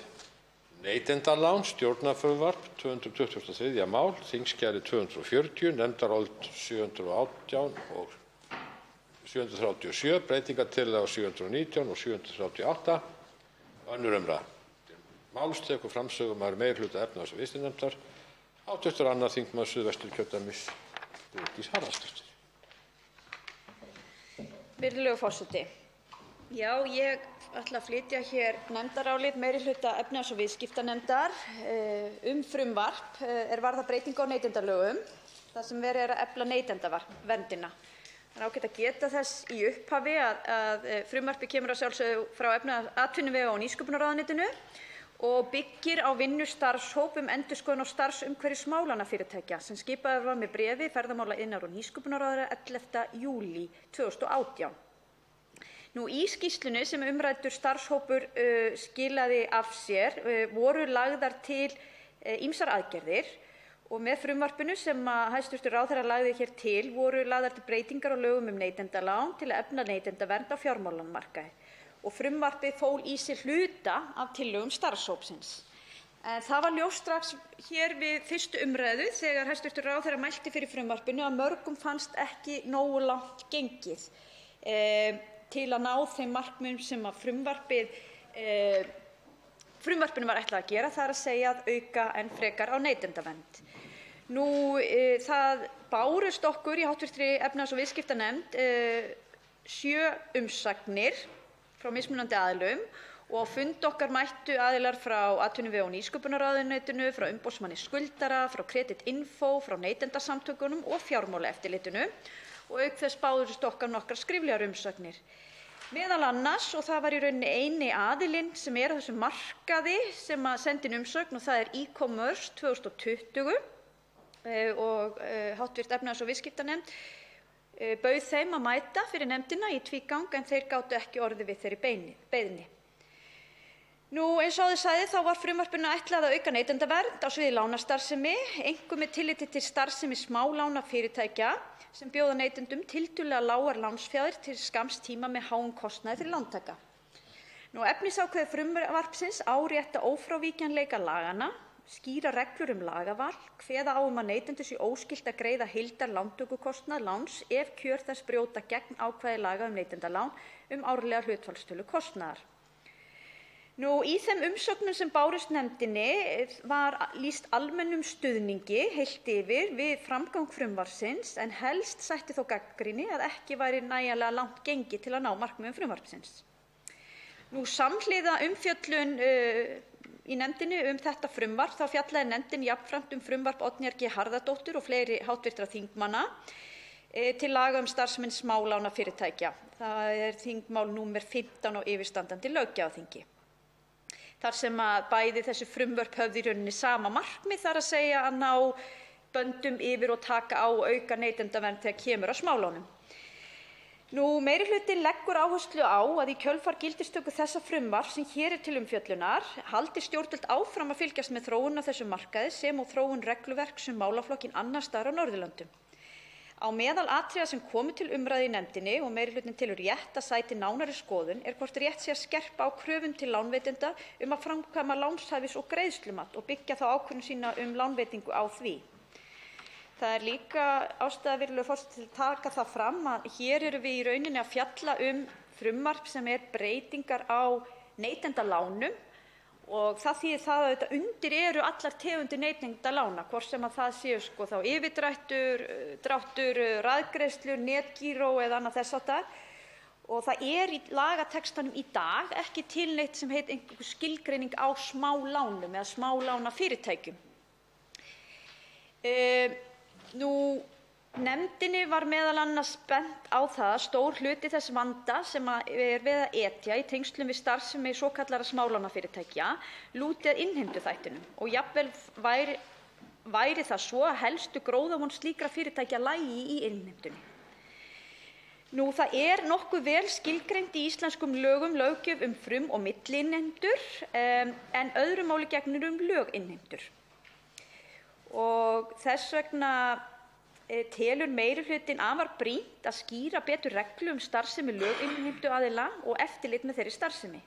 neytendalán, stjórnarfrumvarp, 223. mál, þingskjali 240, nefndarálit 718 og 737, breytingartillaga 719 og 738, önnur umræða. Máls tekur framsögumaður meirihluta efnahags- og viðskiptanefndar, hv. 2. þingmaður Suðvesturkjördæmis, Bryndís Haraldsdóttir. Virðulegur forseti. Já, ég ætla að flytja hér nefndarálit meirihluta efnahags- og viðskiptanefndar frumvarp varðar breytingu á neytendalögum, þar sem verið er að efla neytendaverndina. Það er ágætt að geta þess í upphafi að frumvarpið kemur að sjálfsögðu frá atvinnuvega- og nýsköpunarráðuneytinu og byggir á vinnu starfshóps endurskoðun á starfsumhverfi smálánafyrirtækja sem skipaður var með bréfi ferðamála-, iðnaðar- og nýsköpunarráðherra 11. júlí 2018. Í skýrslunni sem umræddur starfshópur skilaði af sér voru lagðar til ýmsar aðgerðir, og með frumvarpinu sem hæstv. ráðherra lagði hér til voru lagðar til breytingar á lögum neytendalán til að efla neytendavernd á fjármálamarkaði, og frumvarpið fól í sér hluta af tillögum starfshópsins. En það var ljóst strax hér við fyrstu umræðu þegar hæstv. ráðherra mælti fyrir frumvarpinu að mörgum fannst ekki nógu langt gengið til að ná þeim markmiðum sem frumvarpinu var ætlað að gera, það er að segja að auka enn frekar á neytendavernd. Það bárust okkur í hv. efnahags- og viðskiptanefnd 7 umsagnir frá mismunandi aðilum, og á fund okkar mættu aðilar frá atvinnuvega- og nýsköpunarráðuneytinu, frá umboðsmanni skuldara, frá Creditinfo, frá Neytendasamtökunum og Fjármálaeftirlitinu, og auk þess bárust okkar nokkrar skriflegar umsagnir. Meðal annars, og það var í rauninni eini aðilinn sem er á þessum markaði sem sendi inn umsögn, og það er e-commerce 2020, og hv. efnahags- og viðskiptanefnd bauð þeim að mæta fyrir nefndina í tvígang, en þeir gátu ekki orðið við þeirri beiðni. Eins og áður sagði þá var frumvarpinu ætlað að auka neytendavernd á sviði lánastarfsemi, einkum með tilliti til starfsemi smálánafyrirtækja sem bjóða neytendum tiltölulega lágar lánsfjárhæðir til skamms tíma með háum kostnaði fyrir lántaka. Efnisákvæði frumvarpsins árétta ófrávíkjanleika laganna, skýra reglur lagaval, kveða á að neytendur sé óskylt að greiða heildarlántökukostnað láns ef kjör þess brjóta gegn ákvæði laga neytendalán árlega hlutfallstölu kostnaðar. Í þeim umsögnum sem bárust nefndinni var lýst almennum stuðningi heilt yfir við framgang frumvarpsins, en helst sætti þó gagnrýni að ekki væri nægjanlega langt gengið til að ná markmiðum frumvarpsins. Samhliða umfjöllun í nefndinni þetta frumvarp þá fjallaði nefndin jafnframt frumvarp Oddnýjar G. Harðardóttur og fleiri hv. þingmanna til laga starfsmenn smálánafyrirtækja. Það er þingmál númer 15 á yfirstandandi löggjafarþingi. Þar sem bæði þessi frumvörp höfðu í rauninni sama markmið, þar að segja að ná böndum yfir og taka á og auka neytendavernd þegar kemur að smálánum. Meirihlutinn leggur áherslu á að í kjölfar gildistöku þessa frumvarps sem hér er til umfjöllunar haldi stjórnvöld áfram að fylgjast með þróun á þessum markaði sem og þróun regluverks málaflokkinn annars staðar á Norðurlöndum. Á meðal atriða sem komu til umræðu í nefndinni og meirihlutinn telur rétt að sæti nánari skoðun hvort rétt sé að skerpa á kröfum til lánveitenda að framkvæma lánshæfis- og greiðslumat og byggja þá ákvörðun sína lánveitingu á því. Það er líka ástæða, virðulegur forseti, til að taka það fram að hér erum við í rauninni að fjalla frumvarp sem breytingar á neytendalánum og það þýðir það að undir eru allar tegundir neytendalána, hvort sem það séu þá yfirdráttur, dráttur, raðgreiðslur, netgíró eða annað þess háttar. Og það í lagatextanum í dag ekki til neitt sem heitir einhver skilgreining á smálánum eða smálánafyrirtækjum. Nefndinni var meðal annars bent á það að stór hluti þess vanda sem við að etja í tengslum við starfsemi svokallaðra smálánafyrirtækja lúti að innheimtuþættinum og jafnvel væri það svo að helstu gróðavon slíkra fyrirtækja lægi í innheimtunni. Það nokkuð vel skilgreint í íslenskum lögum löggjöf frum- og milliinnheimtur en öðru máli gegnir löginnheimtur. Og þess vegna telur meirihlutinn afar brýnt að skýra betur reglur starfsemi löginnheimtuaðila og eftirlit með þeirri starfsemi.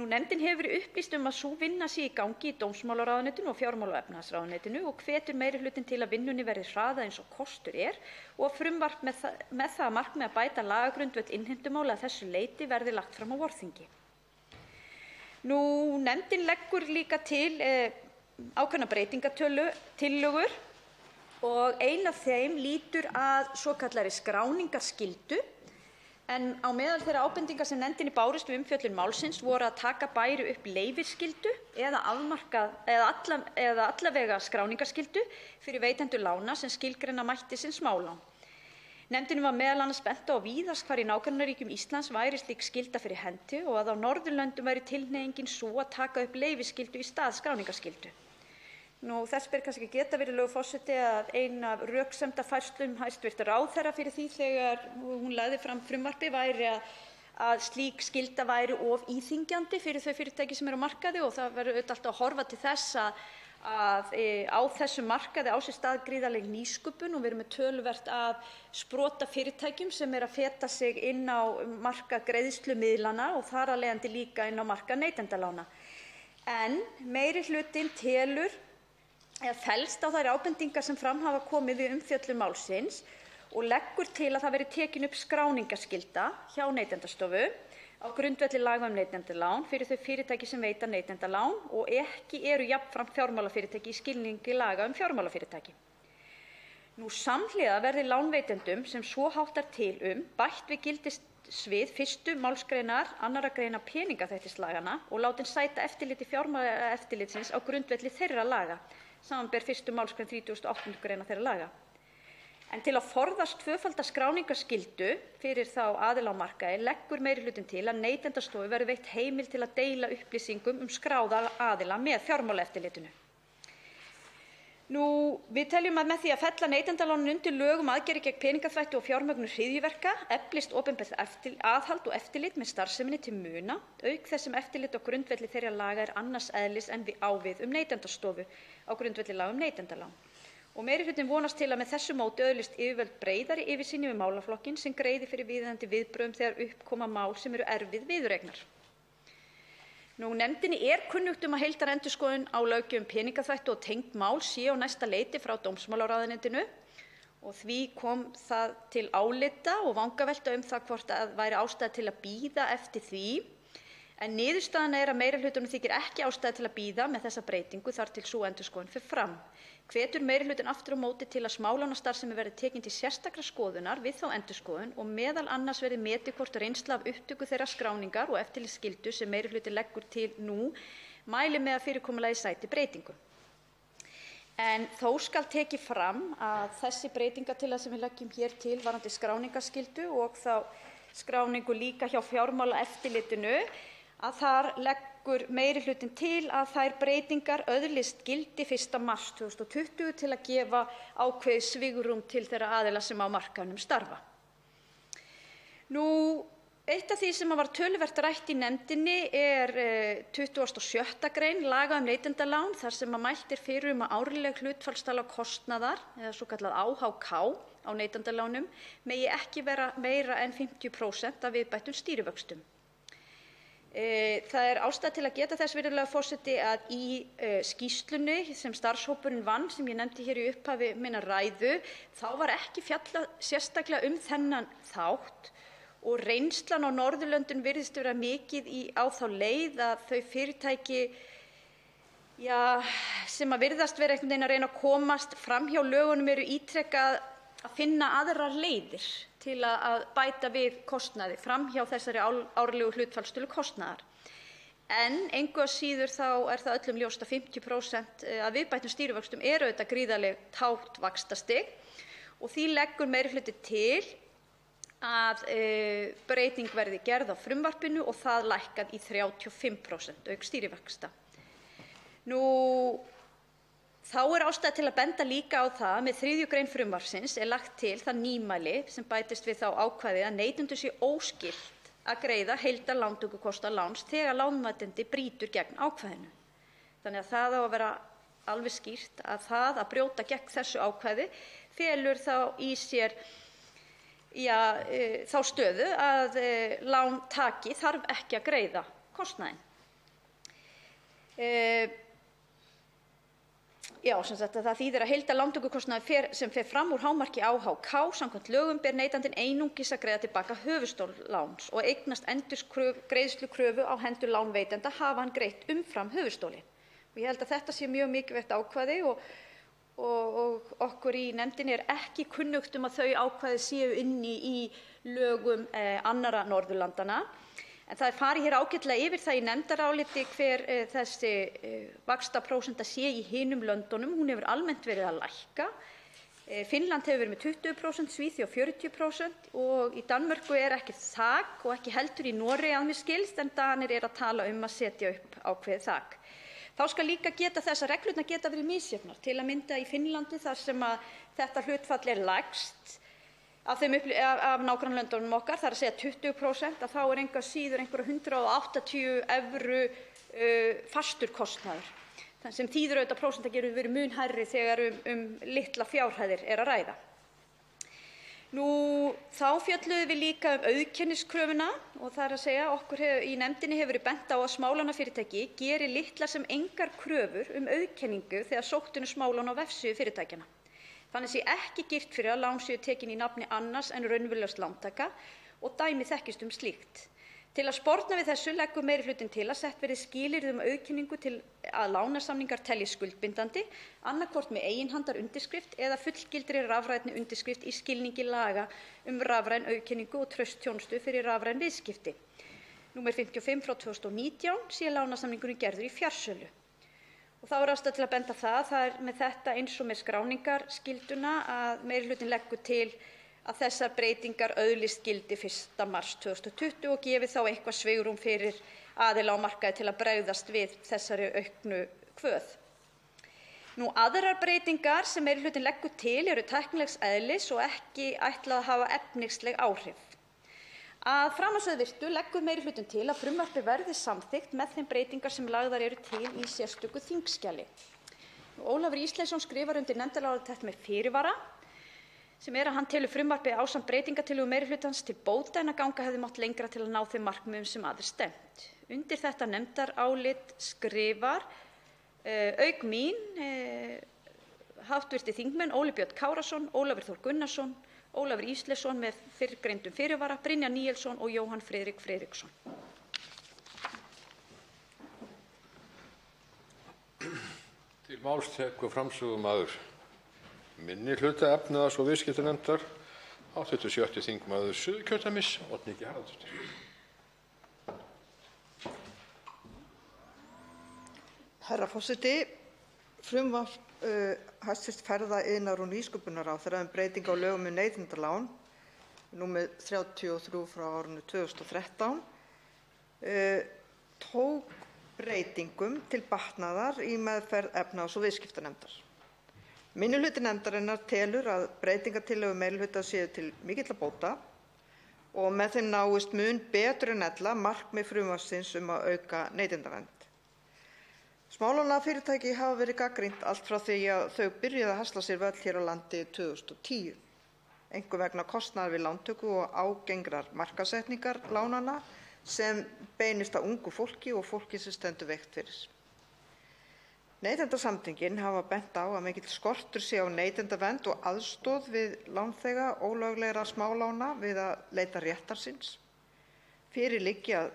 Nefndin hefur verið upplýst að sú vinna sé í gangi í dómsmálaráðuneytinu og fjármála- og efnahagsráðuneytinu og hvetur meirihlutinn til að vinnunni verði hraðað eins og kostur og að frumvarp með það að markmiði að bæta lagagrundvöll innheimtumála að þessu leyti verði lagt fram á vorþingi. Nefndin leggur líka til ákveðnar breytingartillögur og ein af þeim lýtur að svokallaðri skráningarskyldu en á meðal þeirra ábendinga sem nefndinni bárust við umfjöllun málsins voru að taka bæri upp leyfisskyldu eða allavega skráningarskyldu fyrir veitendur lána sem skilgreina mætti sem smálán. Nefndinni var meðal annars bent á að víðast hvar í nágrannaríkjum Íslands væri slík skylda fyrir hendi og að á Norðurlöndum væri tilhneigingin sú að taka upp leyfisskyldu í stað skráningarskyldu. Þess ber kannski að geta, virðulegur forseti, að ein af röksemdafærslum hæstv. Ráðherra fyrir því þegar hún lagði fram frumvarpið væri að slík skylda væri of íþyngjandi fyrir þau fyrirtæki sem eru á markaði og það verður alltaf að horfa til þess að á þessum markaði á sér stað gríðarleg nýsköpun og við erum með töluvert af sprotafyrirtækjum sem eru að feta sig inn á markað greiðslumiðlana og þar af leiðandi líka inn á markað neytendalána. En meirihlutinn fellst á þær ábendingar sem fram hafa komið við umfjöllun málsins og leggur til að það verði tekin upp skráningarskylda hjá Neytendastofu á grundvelli laga neytendalán fyrir þau fyrirtæki sem veita neytendalán og ekki eru jafnframt fjármálafyrirtæki í skilningi laga fjármálafyrirtæki. Samhliða verði lánveitendum sem svo háttar til bætt við gildissvið 1. málsgreinar 2. greinar peningaþvættislaganna og látin sæta eftirliti fjármálaeftirlitsins á grundvelli þeirra laga, samanber 1. málsgrein 38. greinar þeirra laga. En til að forðast tvöfalda skráningarskyldu fyrir þá aðila á markaði leggur meirihlutinn til að Neytendastofu verði veitt heimild til að deila upplýsingum skráða aðila með fjármálaeftirlitinu. Við teljum að með því að fella neytendalánin undir lög aðgerðir gegn peningaþvætti og fjármögnun hryðjuverka eflist opinbert aðhald og eftirlit með starfseminni til muna, auk þess sem eftirlit á grundvelli þeirra laga annars eðlis en á við Neytendastofu á grundvelli laga neytendalán. Og meirihlutinn vonast til að með þessu móti öðlist yfirvöld breiðari yfirsýn yfir málaflokkinn sem greiði fyrir viðeigandi viðbrögðum þegar upp koma mál sem eru erfið viðureignar. Nefndinni kunnugt að heildarendurskoðun á löggjöf peningaþvætti og tengd mál sé á næsta leiti frá dómsmálaráðuneytinu og því kom það til álita og vangavelta það hvort væri ástæða til að bíða eftir því. En niðurstaðan að meirihlutanum þykir ekki ástæða til að bíða með þessa breytingu þar til sú endurskoðun fer fram. Hvetur meirihlutinn aftur á móti til að smálánastarfsemi verði tekin til sérstakrar skoðunar við þá endurskoðun og meðal annars verði metið hvort reynsla af upptöku þeirra skráningar og eftirlitsskyldu sem meirihlutinn leggur til mæli með að fyrirkomulagið sæti breytingu. En þó skal tekið fram að þessi breytingartillaga sem við leggjum hér til varðandi skráningarskyldu og þá skráningu líka hjá fjármálaeftirlitinu að þar leggur meirihlutinn til að þær breytingar öðlist gildi 1. mars 2020 til að gefa ákveðið svigrúm til þeirra aðila sem á markaðnum starfa. Eitt af því sem var töluvert rætt í nefndinni 26. grein laga neytendalán þar sem mælt fyrir að árleg hlutfallstala kostnaðar eða svokallað AHK á neytendalánum megi ekki vera meira en 50% af viðbættum stýrivöxtum. Það er ástæða til að geta þess, virðulegur forseti, að í skýrslunni sem starfshópurinn vann, sem ég nefndi hér í upphafi minnar ræðu, þá var ekki fjallað sérstaklega um þennan þátt og reynslan á Norðurlöndum virðist vera mikið á þá leið að þau fyrirtæki sem virðast vera einhvern veginn að reyna að komast fram hjá lögunum eru ítrekað að finna aðrar leiðir til að bæta við kostnaði fram hjá þessari árlegu hlutfallstölu kostnaðar. En engu að síður þá er það öllum ljóst að 50% af viðbættum stýrivöxtum eru auðvitað gríðarlegt hátt vaxtastig og því leggur meirihluti til að breyting verði gerð á frumvarpinu og það lækkað í 35% auk stýrivaxta. Þá er ástæða til að benda líka á það að með 3. gr. frumvarpsins er lagt til það nýmæli sem bætist við þá ákvæði að neytendum sé óskylt að greiða heildarlántökukostnað láns þegar lánveitandi brýtur gegn ákvæðinu. Þannig að það á að vera alveg skýrt að það að brjóta gegn þessu ákvæði felur þá í sér þá stöðu að lántaki þarf ekki að greiða kostnaðinn. Það þýðir að heildarlántökukostnaður sem fer fram úr hámarki AHK samkvæmt lögum ber neytandinn einungis að greiða til baka höfuðstól láns og eignast endurgreiðslukröfu á hendur lánveitanda hafi hann greitt umfram höfuðstólinn. Ég held að þetta sé mjög mikilvægt ákvæði og okkur í nefndinni er ekki kunnugt um að þau ákvæði séu inni í lögum annarra Norðurlandanna. En það er farið hér ágætlega yfir það í nefndaráliti hver þessi vaxtaprósenta sé í hinum löndunum. Hún hefur almennt verið að lækka. Finnland hefur verið með 20%, Svíþjóð 40% og í Danmörku er ekki þak og ekki heldur í Noregi að mér skilst, en Danir eru að tala um að setja upp ákveðið þak. Þá skal líka geta þess að reglurnar geta verið misjafnar, til að mynda í Finnlandi þar sem að þetta hlutfall er lægst af nágrannalöndunum okkar, það er að segja 20%, að þá er engu að síður einhverja 180 evru fastur kostnaður, sem þýðir auðvitað að prósenta getur verið mun hærri þegar litla fjárhæðir er að ræða. Þá fjölluðum við líka auðkenniskröfuna og það er að segja okkur í nefndinni hefur verið bent á að smálánafyrirtæki geri litlar sem engar kröfur auðkenningu þegar sótt er um smálán á vefsíðu fyrirtækjanna. Þannig sé ekki girt fyrir að lán séu tekin í nafni annars en raunverulegs lántaka og dæmi þekkist slíkt. Til að sporna við þessu leggur meirihlutinn til að sett verði skilyrði auðkenningu til að lánasamningar teljist skuldbindandi, annaðhvort með eiginhandar undirskrift eða fullgildri rafrænni undirskrift í skilningi laga rafræn auðkenningu og traustþjónustu fyrir rafræn viðskipti. Númer 55/2019 sé lánasamningurinn gerður í fjarsölu. Og þá er ástæða til að benda það er með þetta eins og með skráningarskylduna að meirihlutinn leggur til að þessar breytingar öðlist gildi 1. mars 2020 og gefi þá eitthvað svigrúm fyrir aðila á markaði til að bregðast við þessari auknu kvöð. Aðrar breytingar sem meirihlutinn leggur til eru tæknilegs eðlis og ekki ætlað að hafa efnisleg áhrif. Að framansögðu virtu leggur meirihlutinn til að frumvarpið verði samþykkt með þeim breytingar sem lagðar eru til í sérstöku þingskjali. Ólafur Ísleifsson skrifar undir nefndarálit þetta með fyrirvara sem er að hann telur frumvarpið ásamt breytingartillögu meirihlutans til bóta en að ganga hefði mátt lengra til að ná þeim markmiðum sem að er stefnt. Undir þetta nefndarálit skrifar auk mín hv. þingmenn Óli Björn Kárason, Ólafur Þór Gunnarsson, Ólafur Ísleifsson með fyrrgreindum fyrirvara, Brynjar Níelsson og Jóhann Friðrik Friðriksson. Til máls tekur framsögumaður minnihluta efnahags- og viðskiptanefndar, hv. 6. þingmaður Suðurkjördæmis, Oddný G. Harðardóttir. Herra forseti, frumvarp hæstv. ferða-, iðnaðar- og nýsköpunarráðherra breytingu á lögum neytendalán, nr. 33/2013, tók breytingum til batnaðar í meðferð efnahags- og viðskiptanefndar. Minnihluti nefndarinnar telur að breytingartillögur meirihluta séu til mikilla bóta og með þeim náist mun betur en ella markmið frumvarpsins að auka neytendavernd. Smálánafyrirtæki hafa verið gagnrýnd allt frá því að þau byrjuðu að hasla sér völl hér á landi 2010. einkum vegna kostnaðar við lántöku og ágengrar markaðssetningar lánanna sem beinist að ungu fólki og fólki sem stendur veikt fyrir. Neytendasamtökin hafa bent á að mikill skortur sé á neytendavernd og aðstoð við lánþega ólöglegra smálána við að leita réttar síns. Fyrir liggi að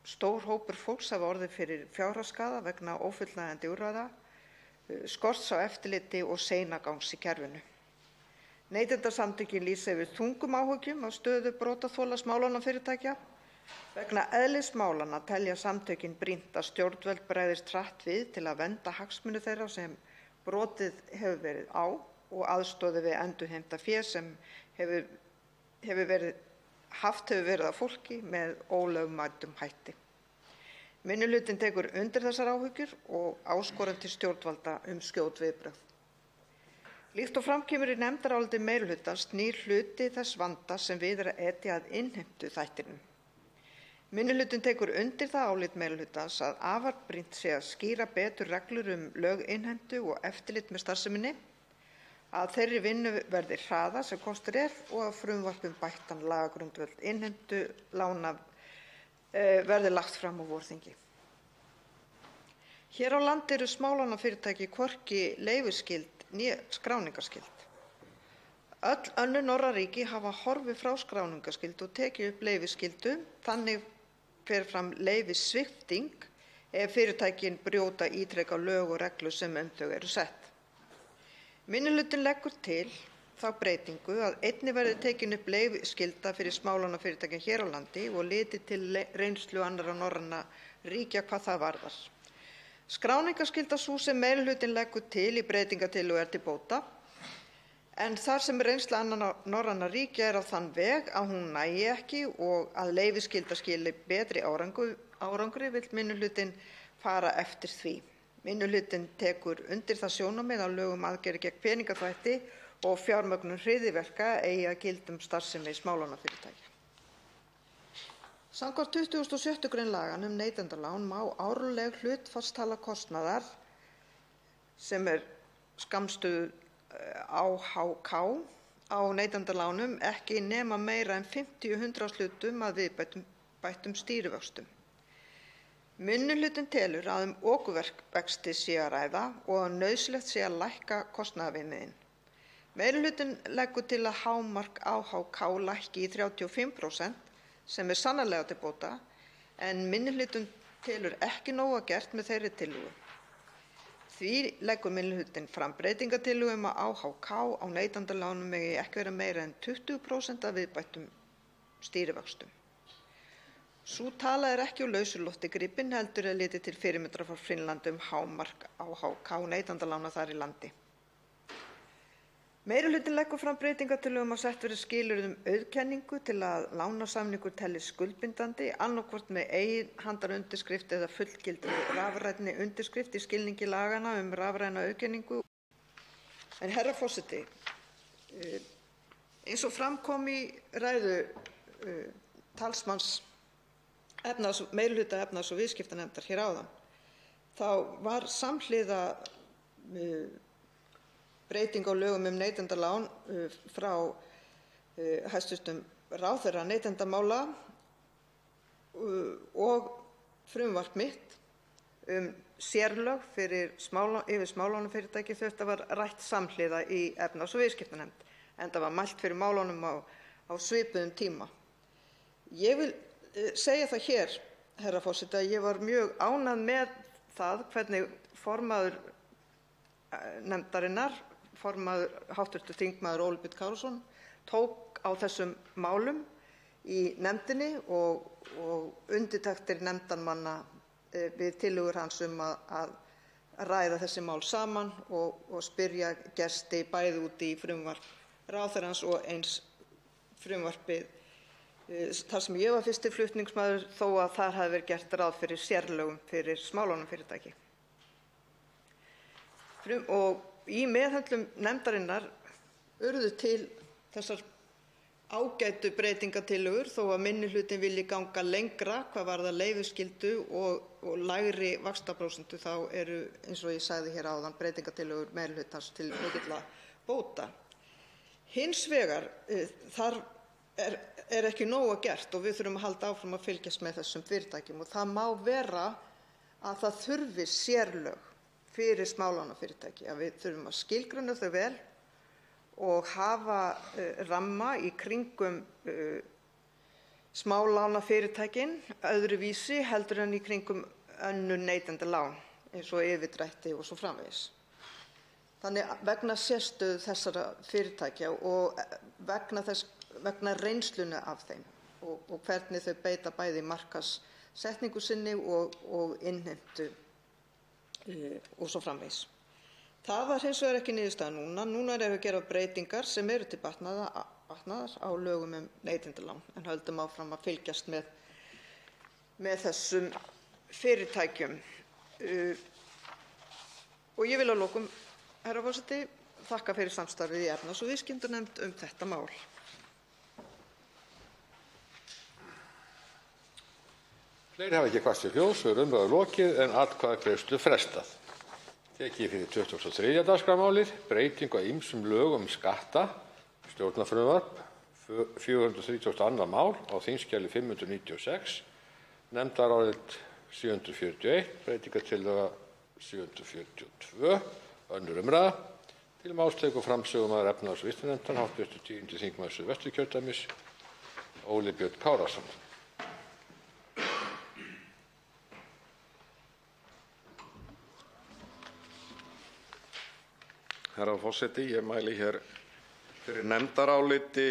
stór hópur fólks hafa orðið fyrir fjárhagsskaða vegna ófullnægjandi úrræða, skorts á eftirliti og seinagangs í kerfinu. Neytendasamtökin lýsa yfir þungum áhyggjum af stöðu brotaþola smálánafyrirtækja. Vegna eðlis málanna telja samtökin brýnt að stjórnvöld bregðist hratt við til að vernda hagsmuni þeirra sem brotið hefur verið á og aðstoði við endurheimta fé sem haft hefur verið af fólki með ólögmætum hætti. Minnihlutinn tekur undir þessar áhyggjur og áskorar til stjórnvalda skjót viðbrögð. Líkt og fram kemur í nefndaráliti meirihlutans snýr hluti þess vanda sem við er að etja að innheimtu þættinum. Minnihlutinn tekur undir það álit meirihlutans að afar brýnt sé að skýra betur reglur löginnheimtu og eftirlit með starfseminni, að þeirri vinnu verði hraðað sem kostur og að frumvarp bættan lagagrundvöll innheimtu lána verði lagt fram á vorþingi. Hér á landi eru smálánafyrirtæki hvorki leyfisskyld né skráningarskyld. Öll önnur norræn ríki hafa horfið frá skráningarskyldu og tekið upp leyfisskyldu. Þannig fer fram leyfissvipting ef fyrirtækin brjóta ítrekað lög og reglur sem þau eru sett. Minnihlutinn leggur til þá breytingu að einnig verði tekin upp leyfisskylda fyrir smálánafyrirtækin hér á landi og litið til reynslu annarra norrænna ríkja hvað það varðar. Skráningarskylda sú sem meirihlutinn leggur til í breytingartillögu til bóta, en þar sem reynsla annarra norrænna ríkja á þann veg að hún nægi ekki og að leyfisskylda skili betri árangri vill minnihlutinn fara eftir því. Minnihlutinn tekur undir það sjónarmið að lög aðgerðir gegn peningaþvætti og fjármögnun hryðjuverka eigi að gilda starfsemi smálánafyrirtækja. Samkvæmt 26. gr. laganna neytendalán má árleg hlutfallstala kostnaðar, sem skammstöfuð AHK, á neytendalánum ekki nema meira en 50 hundraðshlutum að viðbættum stýrivöxtum. Minnihlutinn telur að okurvexti sé að ræða og að nauðsynlegt sé að lækka kostnaðarviðmiðin. Meirihlutinn leggur til að hámark AHK lækki í 35%, sem sannarlega til bóta, en minnihlutinn telur ekki nóg að gert með þeirri tillögu. Því leggur minnihlutinn fram breytingartillögu að AHK á neytendalánum megi ekki vera meira en 20% af viðbættum stýrivöxtum. Sú tala ekki úr lausu lofti gripin, heldur litið til fyrirmyndar frá Finnlandi hámark AHK neytendalána þar í landi. Meirihlutinn leggur fram breytingartillögu að sett verði skilyrði auðkenningu til að lánasamningur teljist skuldbindandi, annaðhvort með eiginhandarundirskrift eða fullgildri rafrænni undirskrift í skilningi laganna rafræna auðkenningu. En herra forseti, eins og fram kom í ræðu talsmanns meirihluta efnahags- og viðskiptanefndar hér áðan, þá var samhliða breyting á lögum neytendalán frá hæstv. ráðherra neytendamála og frumvarp mitt sérlög yfir smálánafyrirtæki, þetta var rætt samhliða í efnahags- og viðskiptanefnd, enda var mælt fyrir málunum á svipuðum tíma. Ég vil segja það hér, herra forseti, að ég var mjög ánægð með það hvernig formaður nefndarinnar, hv. þingmaður Óli Björn Kárason, tók á þessum málum í nefndinni og undirtektir nefndarmanna við tillögur hans að ræða þessi mál saman og spyrja gesti bæði út í frumvarp ráðherrans og eins frumvarpið þar sem ég var fyrsti flutningsmaður, þó að þar hafi verið gert ráð fyrir sérlögum fyrir smálánafyrirtæki. Og í meðhöndlun nefndarinnar urðu til þessar ágætu breytingartillögur, þó að minnihlutinn vilji ganga lengra hvað varðar leyfisskyldu og lægri vaxtaprósentu, þá eru, eins og ég sagði hér áðan, breytingartillögur meirihlutans til mikilla bóta. Hins vegar er ekki nóg gert og við þurfum að halda áfram að fylgjast með þessum fyrirtækjum og það má vera að það þurfi sérlög fyrir smálánafyrirtæki, að við þurfum að skilgreina þau vel og hafa ramma í kringum smálánafyrirtækin öðruvísi heldur en í kringum önnur neytendalán eins og yfirdrætti og svo framvegis. Þannig vegna sérstöðu þessara fyrirtækja og vegna reynslunnar af þeim og hvernig þau beita bæði markaðssetningu sinni og innheimtu og svo framvegis. Það var hins vegar ekki niðurstaðan núna. Núna erum við að gera breytingar sem eru til batnaðar á lögum neytendalán en höldum áfram að fylgjast með þessum fyrirtækjum. Og ég vil að lokum, herra forseti, þakka fyrir samstarfið í efnahags- og viðskiptanefnd þetta mál. Fleiri hafa ekki kvarst til hljóðs og umræðu lokið en atkvæðagreiðslu frestað. Tekið fyrir 23. dagskrármálið, breytingu á ýmsum lögum skatta, stjórnarfrumvarp, 432. mál á þingskjali 596, nefndarálit 741, breytingartillaga 742, önnur umræða. Til máls tekur framsögumaður efnahags- og viðskiptanefndar, hv. 10. þingmaður Suðvesturkjördæmis, Óli Björn Kárason. Herra forseti, ég mæli hér fyrir nefndaráliti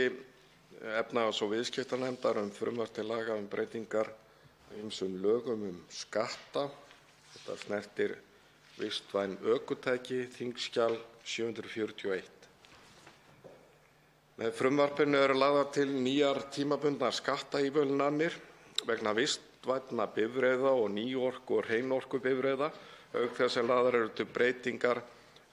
efnahags- og viðskiptanefndar frumvarp til laga breytingar á ýmsum lögum skatta. Þetta snertir vistvæn ökutæki, þingskjal 741. Með frumvarpinu eru lagðar til nýjar tímabundnar skattaívilnanir vegna vistvænna bifreiða og nýorku- og hreinorkubifreiða, auk þess sem lagðar eru til breytingar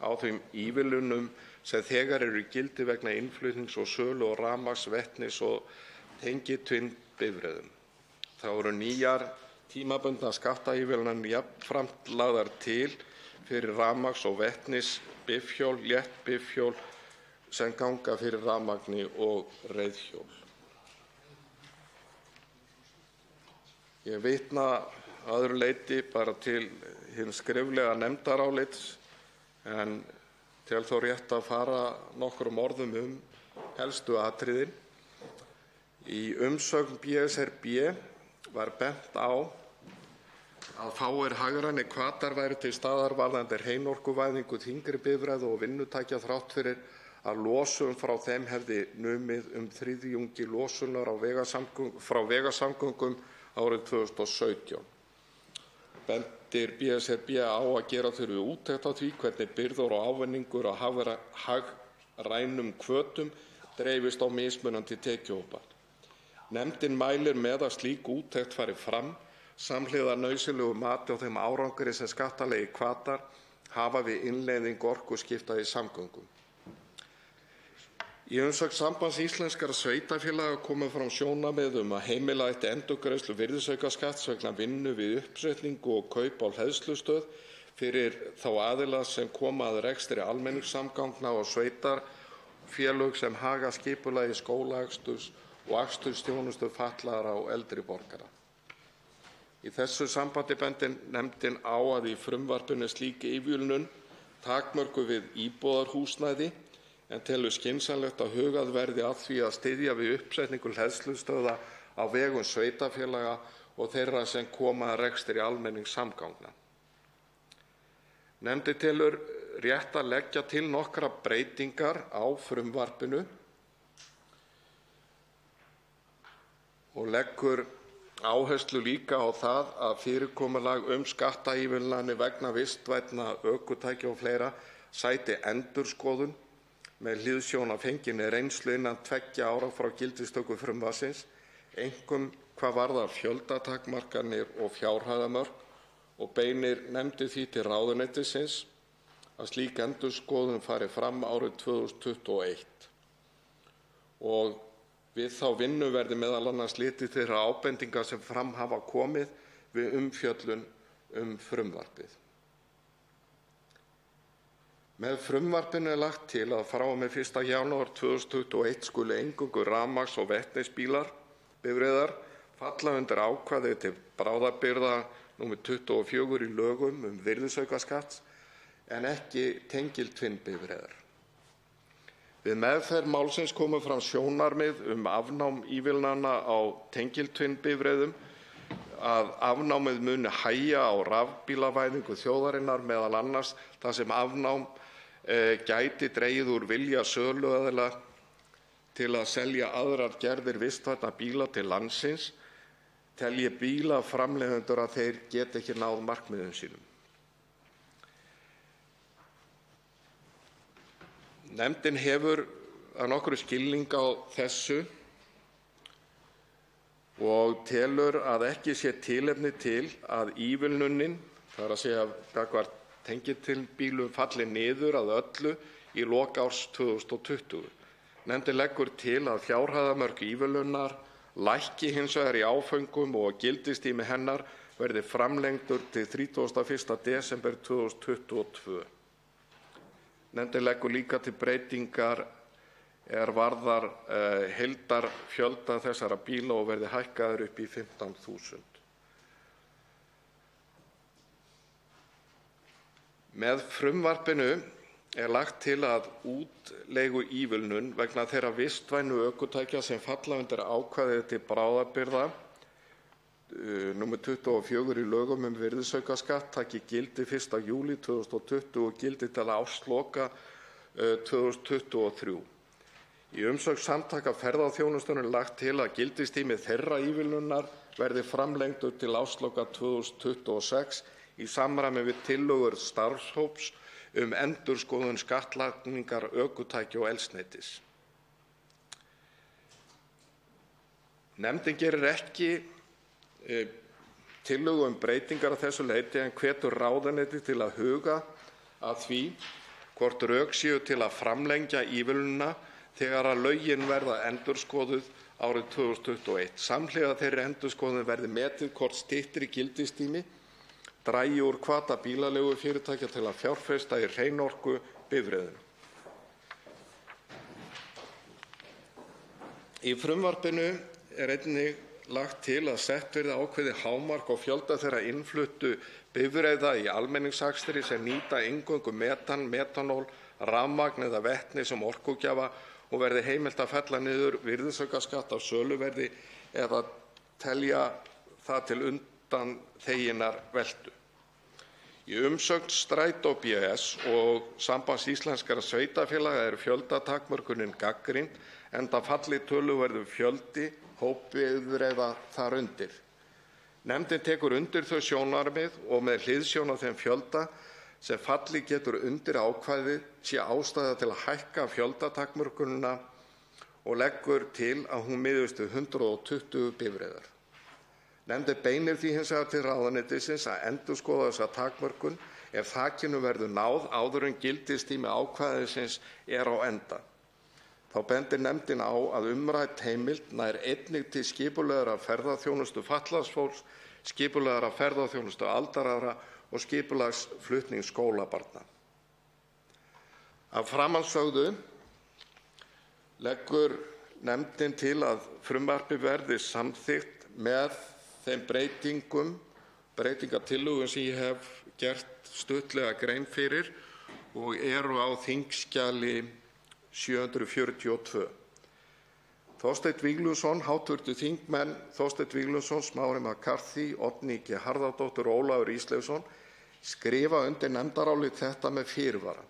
á þeim ívilnunum sem þegar eru í gildi vegna innflutnings og sölu og rafmagns-, vetnis- og tengiltvinnbifreiðum. Þá eru nýjar tímabundnar skattaívilnanir jafnframt lagðar til fyrir rafmagns- og vetnisbifhjól, léttbifhjól sem ganga fyrir rafmagni og reiðhjól. Ég vitna að öðru leyti bara til hins skriflega nefndarálits en tel þó rétt að fara nokkrum orðum helstu atriðin. Í umsögn BSRB var bent á að fáir hagrænir hvatar væru til staðar varðandi hreinorkuvæðingu þyngri bifreiða og vinnutækja þrátt fyrir að losun frá þeim hefði numið þriðjungi losunar frá vegasamgöngum árið 2017. Bendir BSRB á að gera þurfi úttekt á því hvernig byrðar og ávinningur á hagrænum hvötum dreifist á mismunandi tekjuhópa. Nefndin mælir með að slík úttekt fari fram samhliða nauðsynlegu mati á þeim árangri sem skattalegir hvatar hafa við innleiðingu orkuskipta í samgöngum. Í umsögn Sambands íslenskra sveitarfélaga komu fram sjónarmið að heimila ætti endurgreiðslu virðisaukaskatts vegna vinnu við uppsetningu og kaup á hleðslustöð fyrir þá aðila sem koma að rekstri almenningssamgangna og sveitarfélög sem haga skipulagi skólaaksturs og akstursþjónustu fatlaðra og eldri borgara. Í þessu sambandi bendir nefndin á að í frumvarpinu slík ívilnun takmörkuð við íbúðarhúsnæði en telur skynsamlegt að hugað verði að því að styðja við uppsetningu hleðslustöðva á vegum sveitarfélaga og þeirra sem koma að rekstri almenningssamgangna. Nefndin telur rétt að leggja til nokkrar breytingar á frumvarpinu og leggur áherslu líka á það að fyrirkomulag skattaívilnanir vegna vistvænna ökutækja og fleira sæti endurskoðun með hliðsjón af fenginni reynslu innan 2 ára frá gildistöku frumvarpsins, einkum hvað varðar fjöldatakmarkanir og fjárhæðamörk, og beinir nefndin því til ráðuneytisins að slík endurskoðun fari fram árið 2021 og við þá vinnu verði meðal annars litið til þeirra ábendinga sem fram hafa komið við umfjöllun frumvarpið. Með frumvarpinu er lagt til að frá og með 1. janúar 2021 skuli eingöngu rafmagns- og vetnisbifreiðar falla undir ákvæði til bráðabirgða nr. 24 í lögum virðisaukaskatts en ekki tengiltvinnbifreiðar. Við meðferð málsins komu fram sjónarmið afnám ívilnana á tengiltvinnbifreiðum, að afnámið muni hægja á rafbílavæðingu þjóðarinnar, meðal annars þar sem afnám gæti dregið úr vilja söluaðila til að selja aðrar gerðir vistvænna bíla til landsins, telji bílaframleiðendur að þeir geti ekki náð markmiðum sínum. Nefndin hefur að nokkru skilning á þessu og telur að ekki sé tilefni til að ívilnunin, þ.e. gagnvart tengiltvinnbílum, falli niður að öllu í lok árs 2020. Nefndin leggur til að fjárhæðarmörk ívilnunar lækki hins vegar í áföngum og gildistími hennar verði framlengdur til 31. desember 2022. Nefndin leggur líka til breytingar varðar heildarfjölda þessara bíla og verði hækkaður upp í 15.000. Með frumvarpinu er lagt til að útleiguívilnun vegna þeirra vistvænu ökutækja sem falla undir ákvæði til bráðabirgða nr. 24 í lögum virðisaukaskatt taki gildi 1. júlí 2020 og gildi til ársloka 2023. Í umsögn Samtaka ferðaþjónustunnar er lagt til að gildistími þeirra ívilnunar verði framlengdur til ársloka 2026 í samræmi við tillögur starfshóps endurskoðun skattlagningar ökutækja og eldsneytis. Nefndin gerir ekki tillögu breytingar að þessu leyti en hvetur ráðuneytið til að huga að því hvort rök séu til að framlengja ívilnunina þegar að lögin verða endurskoðuð árið 2021. Samhliða þeirri endurskoðun verði metið hvort styttri gildistími dragi úr hvata bílaleigufyrirtækja til að fjárfesta í hreinorku bifreiðum. Í frumvarpinu er einnig lagt til að sett verði ákveðið hámark á fjölda þeirra innfluttu bifreiða í almenningsakstri sem nýta eingöngu metan, metanól, rafmagn eða vetni sem orkugjafa og verði heimilt að fella niður virðisaukaskatt af söluverði eða telja það til undanþeginnar veltu. Í umsögn Strætó bs. Og Sambands íslenskra sveitarfélaga er fjöldatakmörkunin gagnrýnd enda falli töluverður fjöldi hópbifreiða þar undir. Nefndin tekur undir þau sjónarmið og með hliðsjón af þeim fjölda sem falli getur undir ákvæðið sé ástæða til að hækka fjöldatakmörkunina og leggur til að hún miðist við 120 bifreiðar. Nefndin beinir því hins vegar til ráðuneytisins að endurskoða þessa takmörkun ef þakinu verður náð áður en gildistími ákvæðisins er á enda. Þá bendir nefndin á að umrædd heimild nær einnig til skipulegrar ferðaþjónustu fatlaðs fólks, skipulegrar ferðaþjónustu aldraðra og skipulags flutnings skólabarna. Af framansögðu leggur nefndin til að frumvarpið verði samþykkt með þeim breytingartillögum sem ég hef gert stuttlega grein fyrir og eru á þingskjali 742. Þorsteinn Víglundsson, hv. þingmenn Þorsteinn Víglundsson, Smári McCarthy, Oddný G. Harðardóttir og Ólafur Ísleifsson skrifa undir nefndarálit þetta með fyrirvara.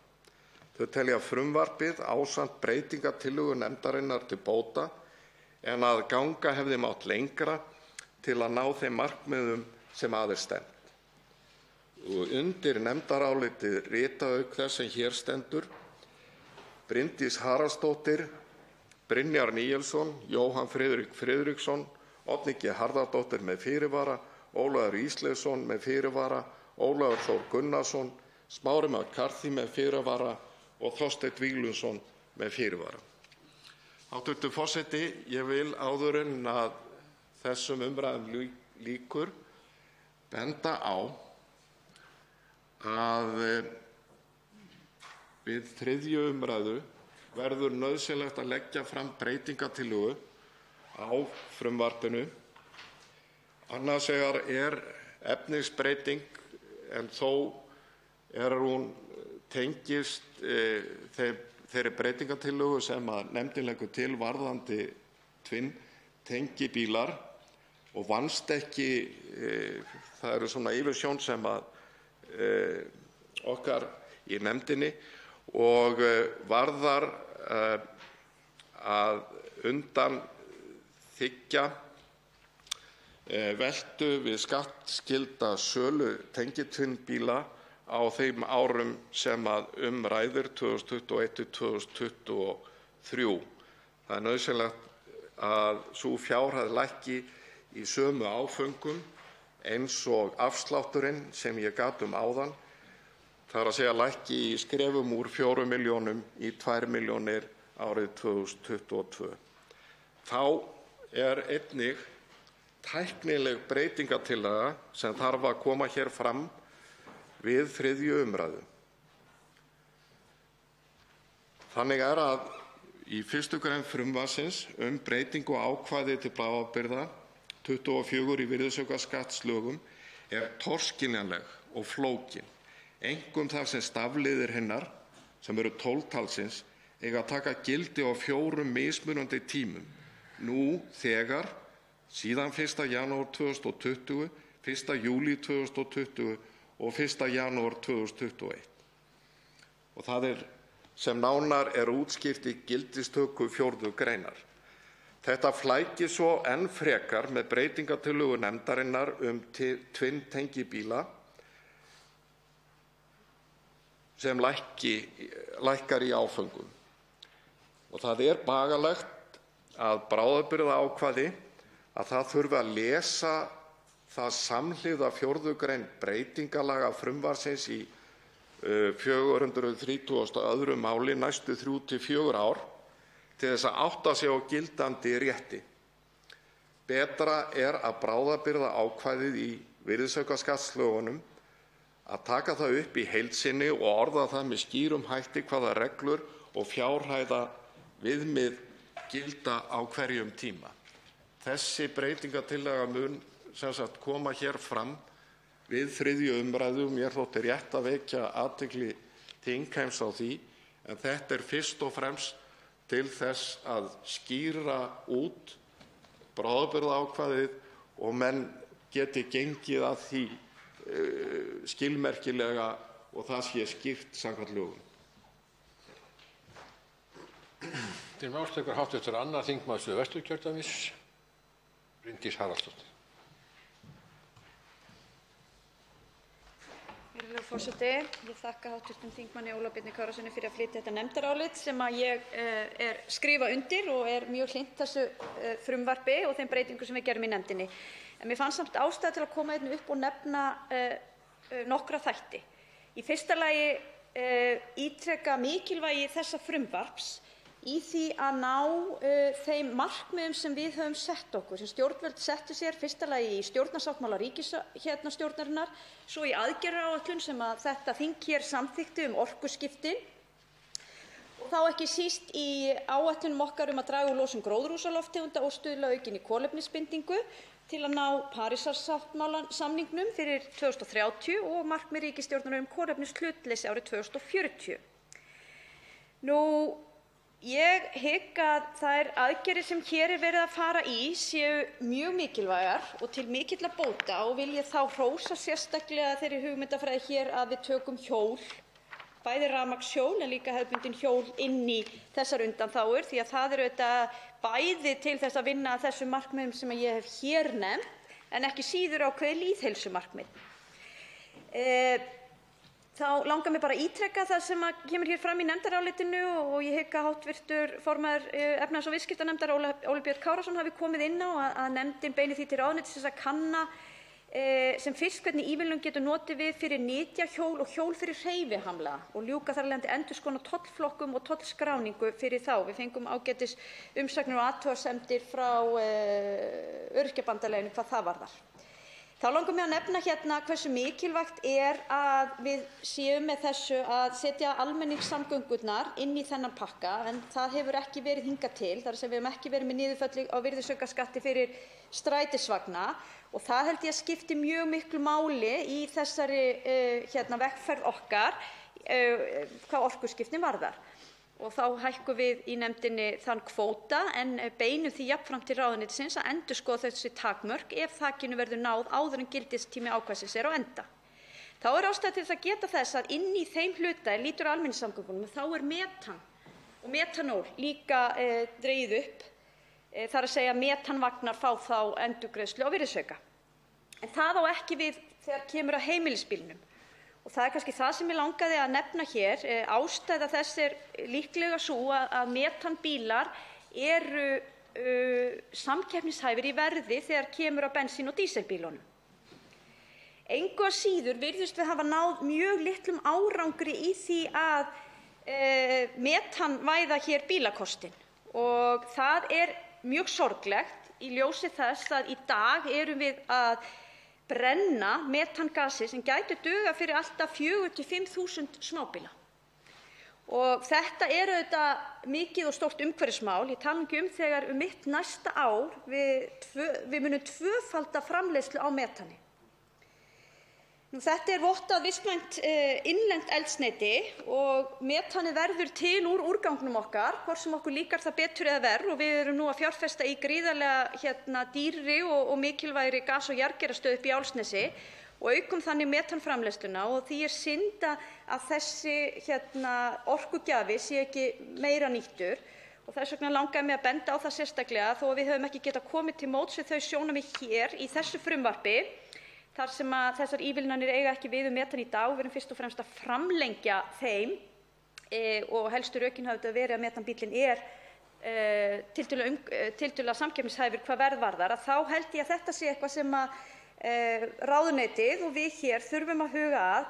Þau telja frumvarpið ásamt breytingartillögu nefndarinnar til bóta en að ganga hefði mátt lengra til að ná þeim markmiðum sem að er stefnt. Og undir nefndarálitið rita auk þess sem hér stendur Bryndís Haraldsdóttir, Brynjar Níelsson, Jóhann Friðrik Friðriksson, Oddný G. Harðardóttir með fyrirvara, Ólafur Ísleifsson með fyrirvara, Ólafur Þór Gunnarsson, Smári McCarthy með fyrirvara og Þorsteinn Víglundsson með fyrirvara. Hæstv. forseti, ég vil áður en að þessum umræðum lýkur benda á að við 3. umræðu verður nauðsynlegt að leggja fram breytingartillögu á frumvarpinu. Annars vegar er efnisbreyting en þó hún tengist þeirri breytingartillögu sem nefndin leggur til varðandi tengibílar og vannst ekki, það eru svona yfirsjón sem okkar í nefndinni og varðar að undanþiggja veltu við skattskylda sölu tengiltvinnbíla á þeim árum sem ræðir, 2021–2023. Það er nauðsynlegt að sú fjárhæð lækki í sömu áföngum eins og afslátturinn sem ég gat áðan, það er að lækki í skrefum úr 4 milljónum í 2 milljónir árið 2022. Þá er einnig tæknileg breytingartillaga sem þarf að koma hér fram við 3. umræðu. Þannig að í 1. gr. frumvarpsins breytingu á ákvæði til bráðabirgða 24 í virðisaukaskattslögum er torskiljanleg og flókin, einkum þar sem stafliðir hennar, sem eru 12 talsins, eiga að taka gildi á 4 mismunandi tímum, nú þegar, síðan 1. janúar 2020, 1. júlí 2020 og 1. janúar 2021. Og það sem nánar útskýrt í gildistöku 4. greinar. Þetta flækir svo enn frekar með breytingartillögu nefndarinnar tvenntengibíla sem lækkar í áföngum. Og það bagalegt að bráðabirgðaákvæði að það þurfi að lesa það samhliða 4. grein breytingalaga frumvarpsins í 432. máli næstu 3 til 4 ár til þess að átta sig á gildandi rétti. Betra að bráðabirgðaákvæðið í virðisaukaskattslögunum að taka það upp í heild sinni og orða það með skýrum hætti hvaða reglur og fjárhæðaviðmið gilda á hverjum tíma. Þessi breytingartillaga mun koma hér fram við 3. umræðu. Mér þótti rétt að vekja athygli þingheims á því, en þetta fyrst og fremst til þess að skýra út bráðabirgðaákvæðið og menn geti gengið að því skilmerkilega og það sé skýrt samkvæmt lögum. Til máls tekur hv. 2. þingmaður Suðvesturkjördæmis, Bryndís Haraldsdóttir. Virðulegur forseti. Ég þakka hv. þingmanni Óla Birni Kárasyni fyrir að flytja þetta nefndarálit sem ég skrifa undir og mjög hlynnt þessu frumvarpi og þeim breytingum sem við gerum í nefndinni. En mér fannst samt ástæða til að koma upp og nefna nokkra þætti. Í fyrsta lagi ítreka mikilvægi þessa frumvarps í því að ná þeim markmiðum sem við höfum sett okkur, sem stjórnvöld settu sér, fyrsta lagi í stjórnarsáttmála ríkisstjórnarinnar, svo í aðgerðaáætlun sem þetta þing hér samþykkti orkuskiptin og þá ekki síst í áætlunum okkar að draga úr losun gróðurhúsalofttegunda og stuðla að aukinni kolefnisbindingu til að ná Parísarsamningnum fyrir 2030 og markmið ríkisstjórnarinnar kolefnishlutleysi árið 2040. Ég hygg að þær aðgerðir sem hér verið að fara í séu mjög mikilvægar og til mikilla bóta og vil ég þá hrósa sérstaklega þeirri hugmyndafræði hér að við tökum hjól, bæði rafmagnshjól en líka hefðbundin hjól inn í þessar undanþágur því að það auðvitað bæði til þess að vinna að þessum markmiðum sem ég hef hér nefnt en ekki síður ákveðið lýðheilsumarkmið. Þá langar mig bara að ítreka það sem kemur hér fram í nefndarálitinu og ég hygg að hv. formaður efnahags- og viðskiptanefndar Óli Björn Kárason hafi komið inn á að nefndin beini því til ráðuneytisins að kanna sem fyrst hvernig ívilnun getur notið við fyrir nytjahjól og hjól fyrir hreyfihamlaða og ljúka þar af leiðandi endurskoðun á tollflokkum og tollskráningu fyrir þá. Við fengum ágætis umsagnir og athugasemdir frá Öryrkjabandalaginu hvað það varðar. Þá langar mig að nefna hérna hversu mikilvægt að við séum með þessu að setja almenningssamgöngurnar inn í þennan pakka, en það hefur ekki verið hingað til. Það er að segja, við höfum ekki verið með niðurfellingu á virðisaukaskatti fyrir strætisvagna og það held ég að skipti mjög miklu máli í þessari vegferð okkar hvað orkuskiptin varðar. Og þá hækkum við í nefndinni þann kvóta en beinum því jafnframt til ráðuneytisins að endurskoða þessi takmörk ef þakinu verður náð áður en gildistími ákvæðisins er á enda. Þá er ástæða til að geta þess að inn í þeim hluta er lýtur að almenningssamgöngum þá er metan og metanól líka dregið upp. Það er að segja metanvagnar fá þá endurgreiðslu á virðisauka. En það á ekki við þegar kemur að heimilisbílnum. Og það er kannski það sem ég langaði að nefna hér. Ástæða þess er líklega sú að metanbílar eru samkeppnishæfir í verði þegar kemur að bensín- og dísilbílunum. Engu að síður virðumst við hafa náð mjög litlum árangri í því að metanvæða hér bílakostinn og það er mjög sorglegt í ljósi þess að í dag erum við að brenna metangasi sem gæti dugað fyrir alltaf 4.000 til 5.000 smábíla. Og þetta er auðvitað mikið og stórt umhverfismál. Ég tala ekki þegar mitt næsta ár við munum tvöfalda framleiðslu á metani. Þetta er vottað vistvænt innlent eldsneyti og metanið verður til úr úrgangnum okkar, hvort sem okkur líkar það betur eða verr, og við erum nú að fjárfesta í gríðarlega dýrri og mikilvægri gas- og jarðgerastöð upp í Álfsnesi og aukum þannig metanframleiðsluna og því er synd að þessi orkugjafi sé ekki meira nýttur. Og þess vegna langaði mig að benda á það sérstaklega þó að við höfum ekki getað komið til móts við þau sjónarmið hér í þessu frumvarpi þar sem að þessar ívilnanir eiga ekki við metan í dag. Við erum fyrst og fremst að framlengja þeim og helstu rökin hafa þetta verið að metanbíllinn er tiltölulega samkeppnishæfur hvað verð varðar. Þá held ég að þetta sé eitthvað sem að ráðuneytið og við hér þurfum að huga að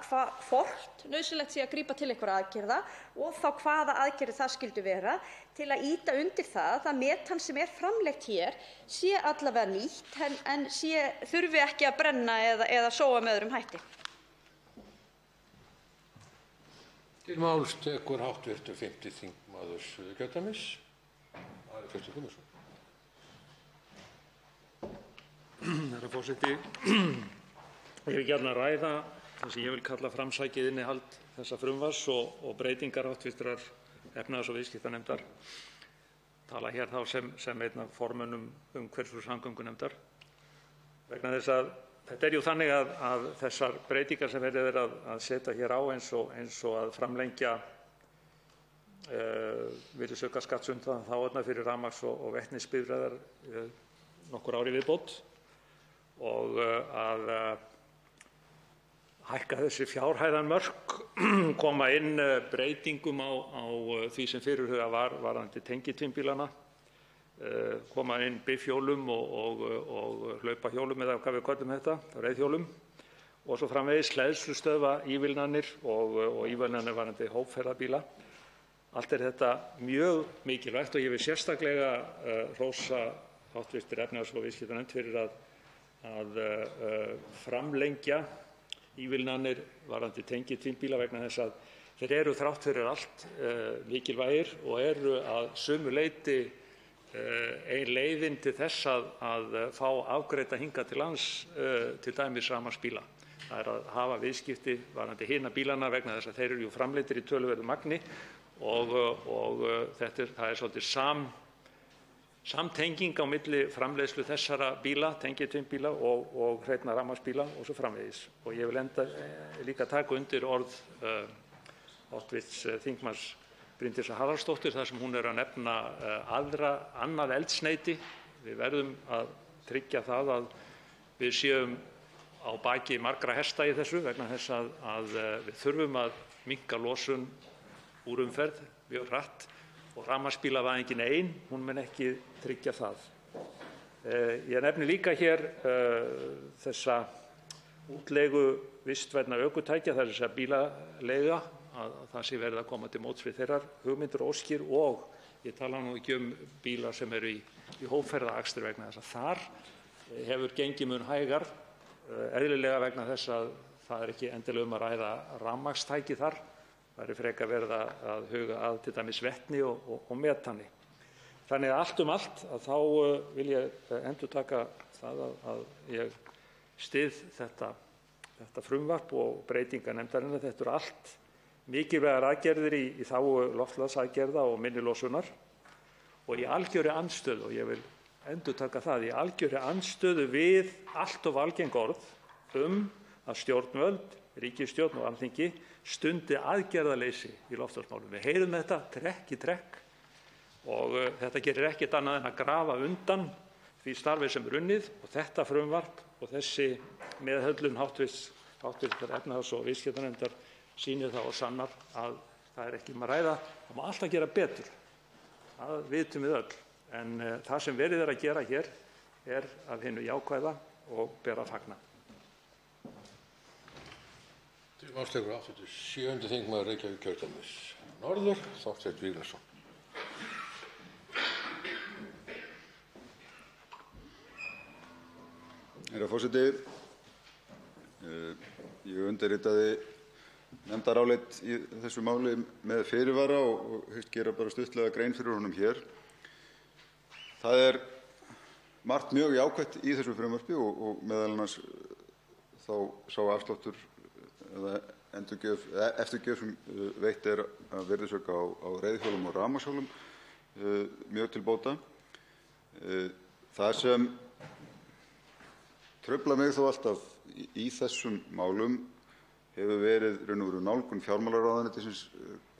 hvort nauðsynlegt sé að grípa til einhverra aðgerða og þá hvaða aðgerðir það skyldu vera til að ýta undir það að metan sem er framleitt hér sé allavega nýtt en þurfi ekki að brenna eða sóa með öðrum hætti. Til máls tekur hv. 5. þingmaður Suðurkjördæmis, Ari Trausti Guðmundsson. Herra forseti, ég vil gjarnan ræða það sem ég vil kalla framsækið innihald þessa frumvarps og breytingar hv. efnahags- og viðskiptanefndar. Tala hér þá sem einn af formönnum umhverfis- og samgöngunefndar. Vegna þess að þetta er jú þannig að þessar breytingar sem verið er að setja hér á eins og að framlengja virðisaukaskattsundanþágurnar fyrir rafmagns- og vetnisbifreiðar nokkur ár í viðbót og að hækka þessi fjárhæðarmörk, koma inn breytingum á því sem fyrirhugað var varðandi tengiltvinnbílana, koma inn bifhjólum og hlaupahjólum eða hvað við köllum þetta, reiðhjólum og svo framvegis hleðslustöðva ívilnanir og ívilnanir varðandi hópferðabíla. Allt er þetta mjög mikilvægt og ég vil sérstaklega hrósa hv. efnahags- og viðskiptanefnd fyrir að framlengja ívilnanir varðandi tengiltvinnbíla vegna þess að þeir eru þrátt fyrir allt mikilvægir og eru að sumu leyti ein leiðin til þess að fá afgreidda hingað til lands til dæmis rafmagnsbíla. Það er að hafa viðskipti varðandi hina bílana vegna þess að þeir eru framleiddir í töluverðu magni og það er svolítið samtenging á milli framleiðslu þessara bíla, tengiltvinnbíla og hreinna rafmagnsbíla og svo framvegis. Og ég vil líka taka undir orð hv. þingmanns Bryndísar Haraldsdóttur þar sem hún er að nefna annað eldsneyti. Við verðum að tryggja það að við séum á baki margra hesta í þessu vegna þess að við þurfum að minnka losun úr umferð mjög hratt og rafmagnsbílavæðingin ein, hún mun ekki tryggja það. Ég nefni líka hér þessa útleigu vistvænna ökutækja, það er þess að bílaleiga, að það sé verið að koma til móts við þeirrar hugmyndir og óskir og ég tala nú ekki bíla sem eru í hópferðaakstri vegna þess að þar hefur gengið mun hægar eðlilega vegna þess að það er ekki endilega að ræða rafmagnstæki þar. Það er frekar verið að huga að til dæmis vetni og metani. Þannig að allt allt þá vil ég endurtaka það að ég styð þetta frumvarp og breytingar nefndarinnar. Þetta eru allt mikilvægar aðgerðir í þágu loftslagsaðgerða og minni losunar og í algjörri andstöðu, og ég vil endurtaka það, í algjörri andstöðu við allt of algeng orð að stjórnvöld, ríkisstjórn og Alþingi stundi aðgerðaleysi í loftslagsmálum. Við heyrum þetta trekk í trekk og þetta gerir ekkert annað en að grafa undan því starfi sem er unnið, og þetta frumvarp og þessi meðhöndlun háttvirtrar efnahags- og viðskiptanefndar sýnir það og sannar að það er ekki að ræða. Það má alltaf gera betur. Það vitum við öll. En það sem verið að gera hér er af hinu jákvæða og ber að fagna. Til málstekur 87. þingmaður Reykjavíkurkjördæmis norður, Þorsteinn Víglundsson. Herra forseti, ég undirritaði nefndarálit í þessu máli með fyrirvara og hyggst gera bara stuttlega grein fyrir honum hér. Það er margt mjög jákvætt í þessu frumvarpi og meðal annars þá sá afsláttur eða eftirgjöf sem veitt er af virðisauka á reiðhjólum og rafmagnshjólum mjög til bóta. Það sem truflar mig þó alltaf í þessum málum hefur verið raun og veru nálgun fjármálaráðuneytisins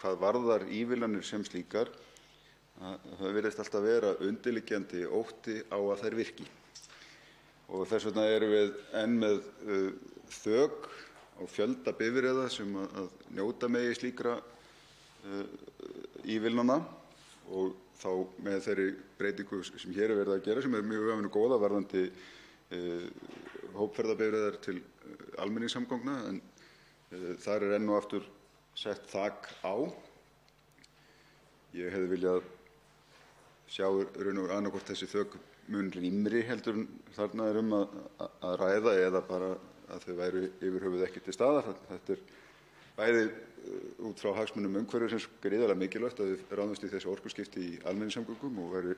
hvað varðar ívilnanir sem slíkar. Það virðist alltaf vera undirliggjandi ótti á að þær virki. Og þess vegna erum við enn með þök á fjölda bifreiða sem að njóta megi slíkra ívilnana, og þá með þeirri breytingu sem hér er verið að gera, sem er mjög af hinu góða varðandi hópferðabifreiðar til almenningssamgangna, en þar er enn og aftur sett þak á. Ég hefði viljað sjá raun og veru annaðhvort þessi þök mun rýmri heldur en þarna er að ræða, eða bara að þau væru yfir höfuð ekki til staðar. Þetta er bæði út frá hagsmunum umhverfisins gríðarlega mikilvægt að við ráðumst í þessi orkuskipti í almenningssamgöngum, og væri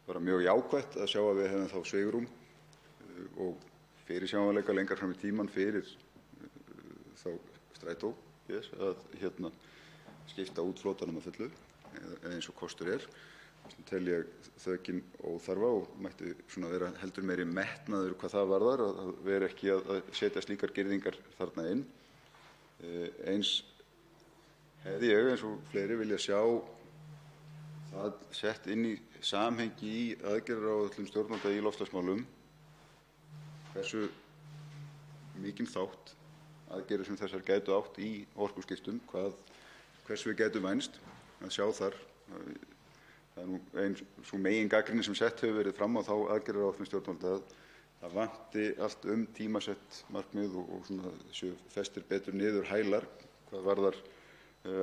bara mjög jákvætt að sjá að við hefum þá svigrúm og fyrirsjáanleika lengra fram í tímann fyrir þá strætó að skipta út flotanum að fullu eða eins og kostur er. Þannig tel ég þökin óþarfa og mætti svona vera heldur meiri metnaður hvað það varðar, að vera ekki að setja slíkar girðingar þarna inn. Eins hefði ég, eins og fleiri, vilja sjá það sett inn í samhengi í aðgerðaáætlun stjórnvalda í loftslagsmálum hversu mikinn þátt aðgerðir sem þessar gætu átt í orkuskiptum, hversu við gætum vænst að sjá þar. Það er nú sú megingagnrýni sem sett hefur verið fram á þá aðgerðaáætlun stjórnvalda að það vanti allt tímasett markmið og svona séu festir betur niður hælar hvað varðar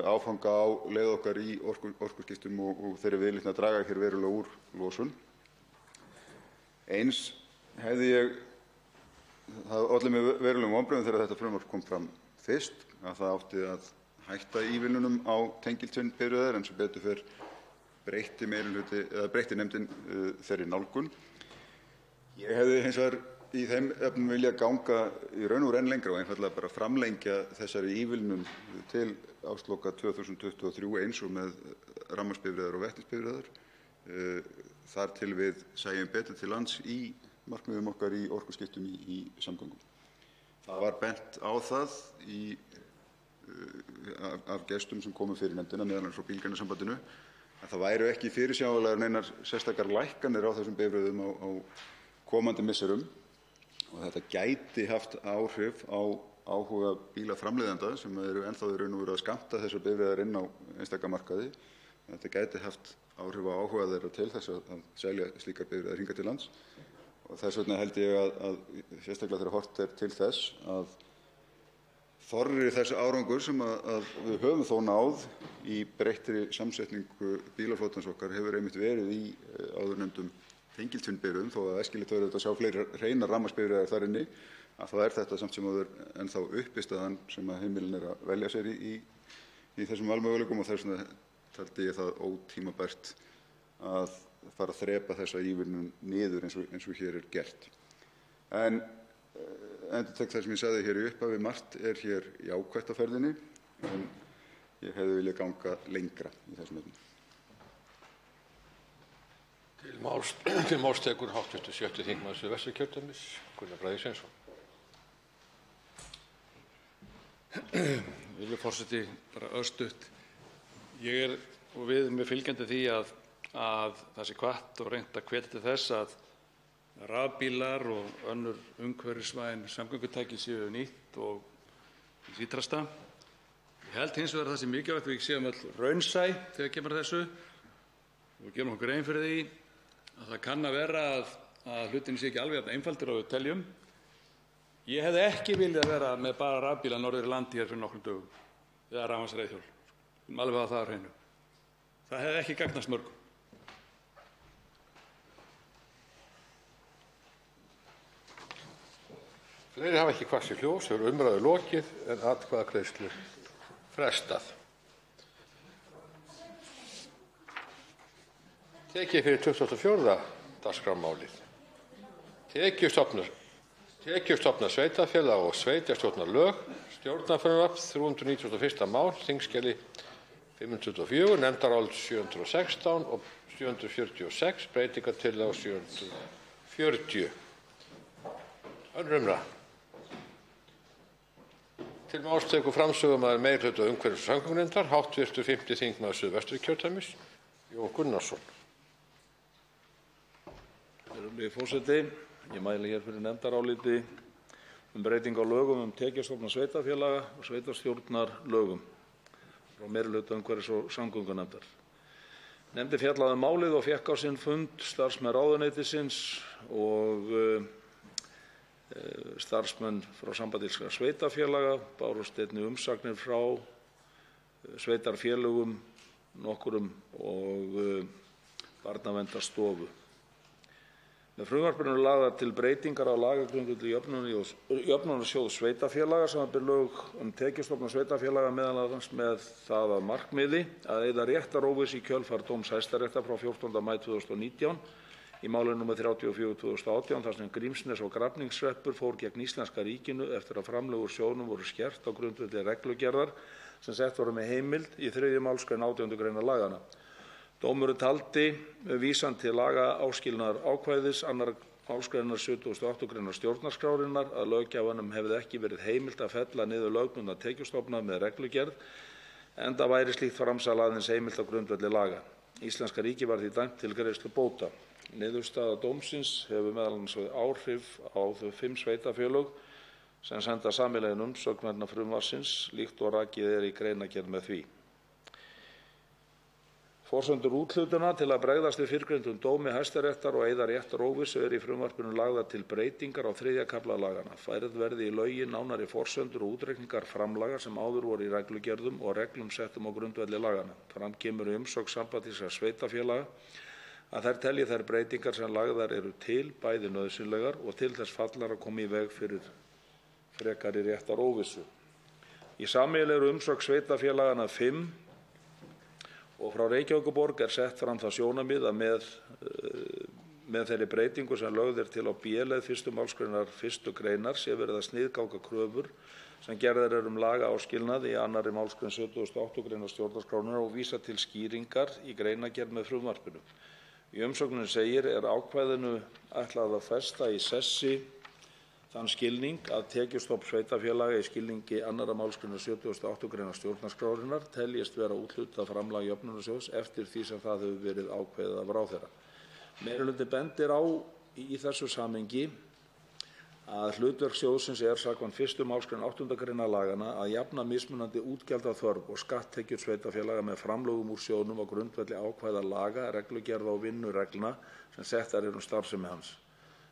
áfanga á leið okkar í orkuskiptum og þeirri viðleitni að draga hér verulega úr losun. Eins hefði ég, það olli mér verulegum vonbrigðum þegar þetta frumvarp kom fram fyrst, að það átti að hætta ívilnunum á tengiltvinnbifreiðar, en sem betur fer breytti nefndin þeirri nálgun. Ég hefði hins vegar í þeim efnum viljað ganga í raun og veru enn lengra og einfaldlega bara framlengja þessari ívilnun til ársloka 2023 eins og með rafmagnsbifreiðar og vetnisbifreiðar, þar til við sæjum betur til lands í markmiðum okkar í orkuskiptum í samgöngum. Það var bent á það af gestum sem komu fyrir nefndina, meðal annars frá Bílgreinasambandinu, að það væru ekki fyrirsjáanlegar neinar sérstakar lækkanir á þessum bifreiðum á komandi misserum, og þetta gæti haft áhrif á áhuga bílaframleiðenda sem eru ennþá í raun og veru að skammta þessar bifreiðar inn á einstaka markaði. Þetta gæti haft áhrif á áhuga þeirra til þess að selja slíkar bifreiðar hingað til lands, og þess vegna held ég að sérstaklega þegar horft er til þess að þorri þess árangur sem að við höfum þó náð í breyttri samsetningu bílaflotans okkar hefur einmitt verið í áðurnefndum tengiltvinnbifreiðum, þó að æskilegt væri að sjá fleiri hreinar rafmagnsbifreiðar þar inni, þá er þetta samt sem áður ennþá uppistaðan sem að heimilin að velja sér í þessum valmöguleikum og þess vegna taldi ég það ótímabært að fara að þrepa þessa ívilnun niður eins og hér er gert. En endurtek það sem ég sagði hér í upphafi, margt er hér jákvætt á ferðinni en ég hefði viljað ganga lengra í þessum efnum. Til máls tekur hv. 6. þingmaður Suðvesturkjördæmis, Gunnar Bragi Sveinsson. Virðulegur forseti, bara örstutt. Ég og við erum fylgjandi því að það sé hvatt og reynt að hvetja til þess að rafbílar og önnur umhverfisvæn samgöngutæki séu nýtt og hið ýtrasta. Ég held hins vegar að það sé mikilvægt að við séum öll raunsæ þegar kemur að þessu og gerum okkur grein fyrir því að það kann að vera að hlutinni sé ekki alveg jafn einfaldir og við teljum. Ég hefði ekki viljað vera með bara rafbíla norður í landi hér fyrir nokkrum dögum eða rafmagnsreiðhjól. Við erum alveg að það á hreinu. Það hefði ekki gagnast mörgum. Fleiri hafa ekki kvarts í hljós, hefur umræðu lokið en atkvæðagreiðslu frestað. Tekið fyrir 24. dagskrármálið. Tekjustofnar sveitarfélaga og sveitarstjórnarlög, stjórnarfrumvarp 391. mál, þingskjali 524, nefndarálit 716 og 746, breytingartillaga 740. Önnur umræða. Til máls tekur framsögumaður meirihluta umhverfis- og samgöngunefndar, hv. 5. þingmaður Suðvesturkjördæmis, Jón Gunnarsson. Virðulegi forseti, ég mæli hér fyrir nefndaráliti breytingu á lögum tekjustofna sveitarfélaga og sveitarstjórnarlögum frá meirihluta umhverfis- og samgöngunefndar. Nefndin fjallaði málið og fékk á sinn fund starfsmenn ráðuneytisins og starfsmenn frá Sambandi íslenskra sveitarfélaga, bárust einnig umsagnir frá sveitarfélögum nokkrum og Barnaverndarstofu. Með frumvarpinu eru lagðar til breytingar á lagagrundvelli Jöfnunarsjóðs sveitarfélaga, samanber lög tekjustofna sveitarfélaga, meðal annars með það að markmiði að eyða réttaróvissu í kjölfar dóms Hæstaréttar frá 14. maí 2019 í máli nr. 34/2018 þar sem Grímsnes og Grafningshreppur fór gegn íslenska ríkinu eftir að framlög úr sjóðnum voru skert á grundvelli reglugerðar sem sett voru með heimild í 3. málsgrein 18. greinar laganna. Dómurinn taldi vísan til lagaáskilnaðar ákvæðis 2. málsgreinar 78. greinar stjórnarskrárinnar að löggjafanum hefði ekki verið heimilt að fella niður lögbundna tekjustofna með reglugerð enda væri slíkt framsal aðeins heimilt á grundvelli laga. Íslenska ríkið var því dæmt til greiðslu bóta. Niðurstaða dómsins hefur meðal annars áhrif á þau 5 sveitarfélög sem senda sameiginlega umsögn vegna frumvarpsins líkt og rakið er í greinargerð með því. Forsendur úthlutunar til að bregðast við fyrrgreindum dómi Hæstaréttar og eyða réttaróvissu í frumvarpinu lagðar til breytingar á 3. kafla laganna. Færð verði í lögin nánari forsendur og útreikningar framlaga sem áður voru í reglugerðum og reglum settum á grundvelli laganna. Fram kemur í umsögn Sambands íslenskra sveitarfélaga að þær telji þær breytingar sem lagðar eru til bæði nauðsynlegar og til þess fallar að koma í veg fyrir frekari réttaróvissu. Í sameiginlegri umsögn sveitarfélaganna 5 og frá Reykjavíkurborg er sett fram það sjónarmið að með þeirri breytingu sem lögð er til á B-leið 1. málsgreinar 1. greinar sé verið að sniðganga kröfur sem gerðar eru lagaáskilnað í 2. málsgrein 78. greinar stjórnarskrárinnar og vísa til skýringar í greinargerð með frumvarpinu. Í umsögninni segir er ákvæðinu ætlað að festa í sessi þann skilning að tekjustofn sveitarfélaga í skilningi 2. málsgreinar 78. greinar stjórnarskrárinnar teljist vera úthlutað framlag Jöfnunarsjóðs eftir því sem það hefur verið ákveðið af ráðherra. Meirihluti bendir á í þessu samhengi að hlutverk sjóðsins er samkvæmt 1. málsgrein 8. greinar laganna að jafna mismunandi útgjaldaþörf og skatttekjur sveitarfélaga með framlögum úr sjóðnum á grundvelli ákvæða laga, reglugerða og vinnureglna sem settar eru starfsemi hans.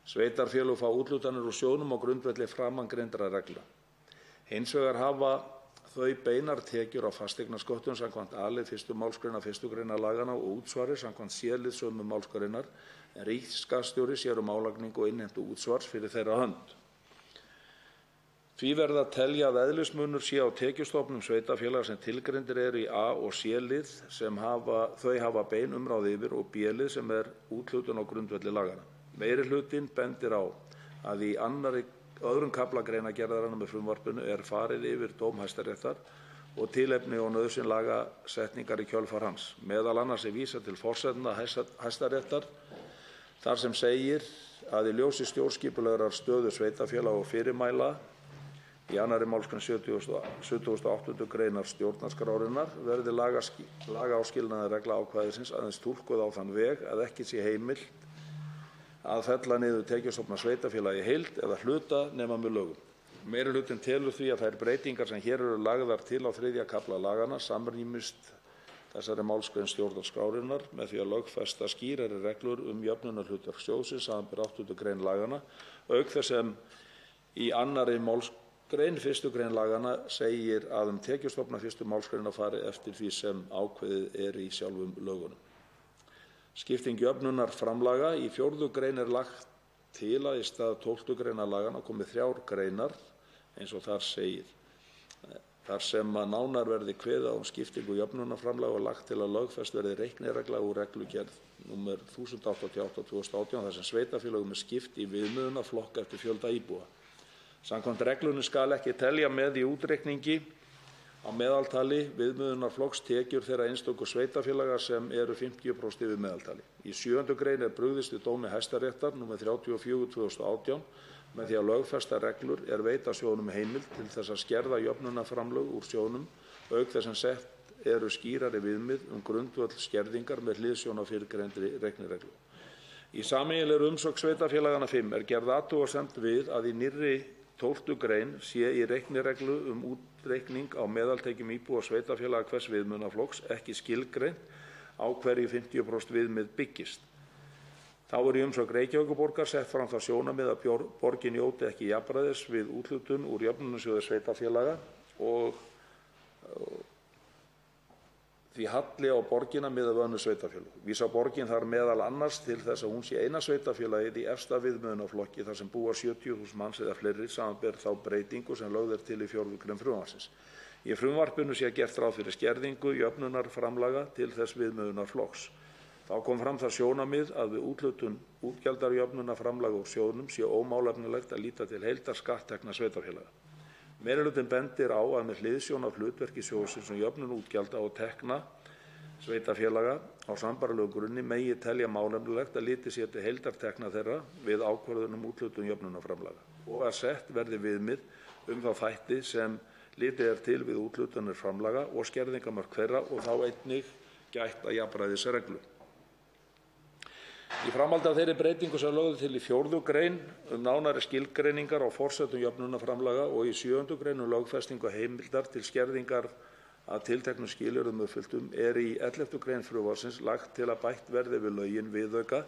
Sveitarfélög fá úthlutanir úr sjóðnum á grundvelli framangreindra reglna. Hins vegar hafa þau beinar tekjur á fasteignasköttum samkvæmt A-lið 1. málsgreinar 1. greinar laganna og útsvari samkvæmt C-lið sömu málsgreinar en ríkisskattstjóri sér um álagningu og innheimtu útsvars fyrir þeirra hönd. Því verði að telja að eðlismunur sé á tekjustofnum sveitarfélaga sem tilgreindir eru í A- og C-lið sem þau hafa bein umráð yfir og B-lið sem úthlutun á grundvelli laganna. Meirihlutinn bendir á að í öðrum kafla greinargerðarinnar með frumvarpinu farið yfir dóm Hæstaréttar og tilefni og nauðsyn lagasetningar í kjölfar hans. Meðal annars vísað til forsendna Hæstaréttar þar sem segir að í ljósi stjórnskipulegrar stöðu sveitarfélaga og fyrirmæla í 2. málsgrein 78. greinar stjórnarskrárinnar verði lagaáskilnaðarregla ákvæðisins aðeins túlkuð á þann veg að ekki sé heimilt að fella niður tekjustofna sveitarfélaga í heild eða hluta nema með lögum. Meirihlutinn telur því að þær breytingar sem hér eru lagðar til á 3. kafla laganna samrýmist þessari málsgrein stjórnarskrárinnar með því að lögfesta skýrari reglur jöfnunarhlutverk sjóðsins, samanber 8. grein laganna, auk þess sem í 2. málsgrein 1. grein laganna segir að tekjustofna 1. málsgreinar fari eftir því sem ákveðið í sjálfum lögunum. Skipting jöfnunarframlaga í 4. grein lagt til að í stað 12. greinar laganna komi 3 greinar eins og þar segir. Þar sem að nánar verði kveðið á skiptingu jöfnunarframlaga og lagt til að lögfest verði reikniregla úr reglugerð nr. 1088/2018 þar sem sveitarfélögum skipt í viðmiðunarflokka eftir fjölda íbúa. Samkvæmt reglunni skal ekki telja með í útreikningi á meðaltali viðmiðunarflokks tekjur þeirra einstöku sveitarfélaga sem eru 50% yfir meðaltali. Í 7. grein brugðist við dómi Hæstaréttar nr. 34/2018 með því að lögfesta reglur veita sjóðnum heimild til þess að skerða jöfnunarframlög úr sjóðnum auk þess sem sett eru skýrari viðmið grundvöll skerðingar með hliðsjón af fyrrgreindri reiknireglu. Í sameiginlegri umsögn sveitarfélaganna 5 gerð athugasemd við að í nýrri 12. grein sé í reiknireglu útreikning á meðaltekjum íbúa sveitarfélaga hvers viðmiðunarflokks ekki skilgreint á hverju 50% viðmið byggist. Þá í umsögn Reykjavíkurborgar sett fram það sjónarmið að borgin njóti ekki jafnræðis við úthlutun úr jöfnunarsjóði sveitarfélaga og því halli á borgina miðað við önnur sveitarfélög. Vísar borgin þar meðal annars til þess að hún sé eina sveitarfélagið í efsta viðmiðunarflokki þar sem búa 70.000 manns eða fleiri, samanber þá breytingu sem lögð til í 4. grein frumvarpsins. Í frumvarpinu sé gert ráð fyrir skerðingu jöfnunarframlaga til þess viðmiðunarflokks. Þá kom fram það sjónarmið að við úthlutun útgjaldajöfnunarframlaga úr sjóðnum sé ómálefnilegt að líta til heildarskatttekna sveitarfélaga. Meirihlutinn bendir á að með hliðsjón af hlutverki sjóðsins jöfnun útgjalda og tekna sveitarfélaga á sambærilegu grunni megi telja málefnilegt að litið sé til heildartekna þeirra við ákvörðun úthlutun jöfnunarframlaga og að sett verði viðmið þá þætti sem litið til við úthlutanir framlaga og skerðingamörk þeirra og þá einnig gætt að jafnræðisreglu. Í framhaldi af þeirri breytingu sem lögð til í 4. grein nánari skilgreiningar á forsendum jöfnunarframlaga og í 7. grein lögfestingu heimildar til skerðingar að tilteknum skilyrðum uppfylltum í 11. grein frumvarpsins lagt til að bætt verði við lögin viðauka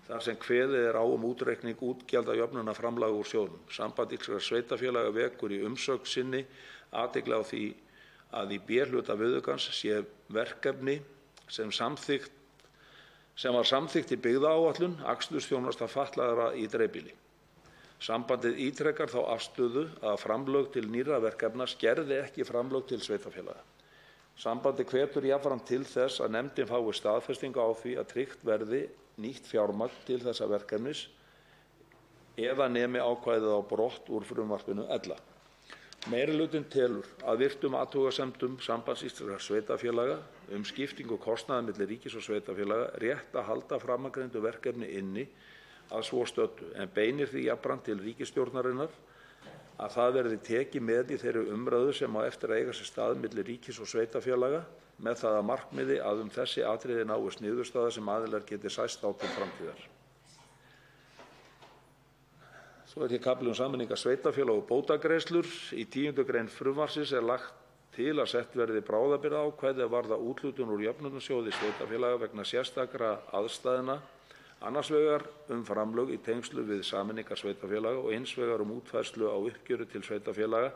þar sem kveðið á útreikning útgjalda jöfnunarframlaga úr sjóðnum. Samband íslenskra sveitarfélaga vekur í umsögn sinni athygli á því að í B-hluta viðaukans sé verkefni sem var samþykkt í byggðaáætlun akstursþjónusta fatlaðra í dreifbýli. Sambandið ítrekar þá afstöðu að framlög til nýrra verkefna skerði ekki framlög til sveitarfélaga. Sambandið hvetur jafnframt til þess að nefndin fái staðfestingu á því að tryggt verði nýtt fjármagn til þessa verkefnis eða nemi ákvæðið á brott úr frumvarpinu ella. Meirihlutinn telur að virtum athugasemdum Sambands íslenskra sveitarfélaga skiptingu kostnaðar milli ríkis og sveitarfélaga rétt að halda framangreindu verkefni inni að svo stöddu en beinir því jafnframt til ríkisstjórnarinnar að það verði tekið með í þeirri umræðu sem á eftir að eiga sér stað milli ríkis og sveitarfélaga með það að markmiði að þessi atriði náist niðurstaða sem aðilar geti sæst á til framtíðar. Svo hér kafli sameiningar sveitarfélaga og bótagreiðslur. Í 10. grein frumvarpsins lagt til að sett verði bráðabirgðaákvæði er varða úthlutun úr jöfnunarsjóði sveitarfélaga vegna sérstakra aðstæðna, annars vegar framlög í tengslu við sameiningar sveitarfélaga og hins vegar útfærslu á uppgjöri til sveitarfélaga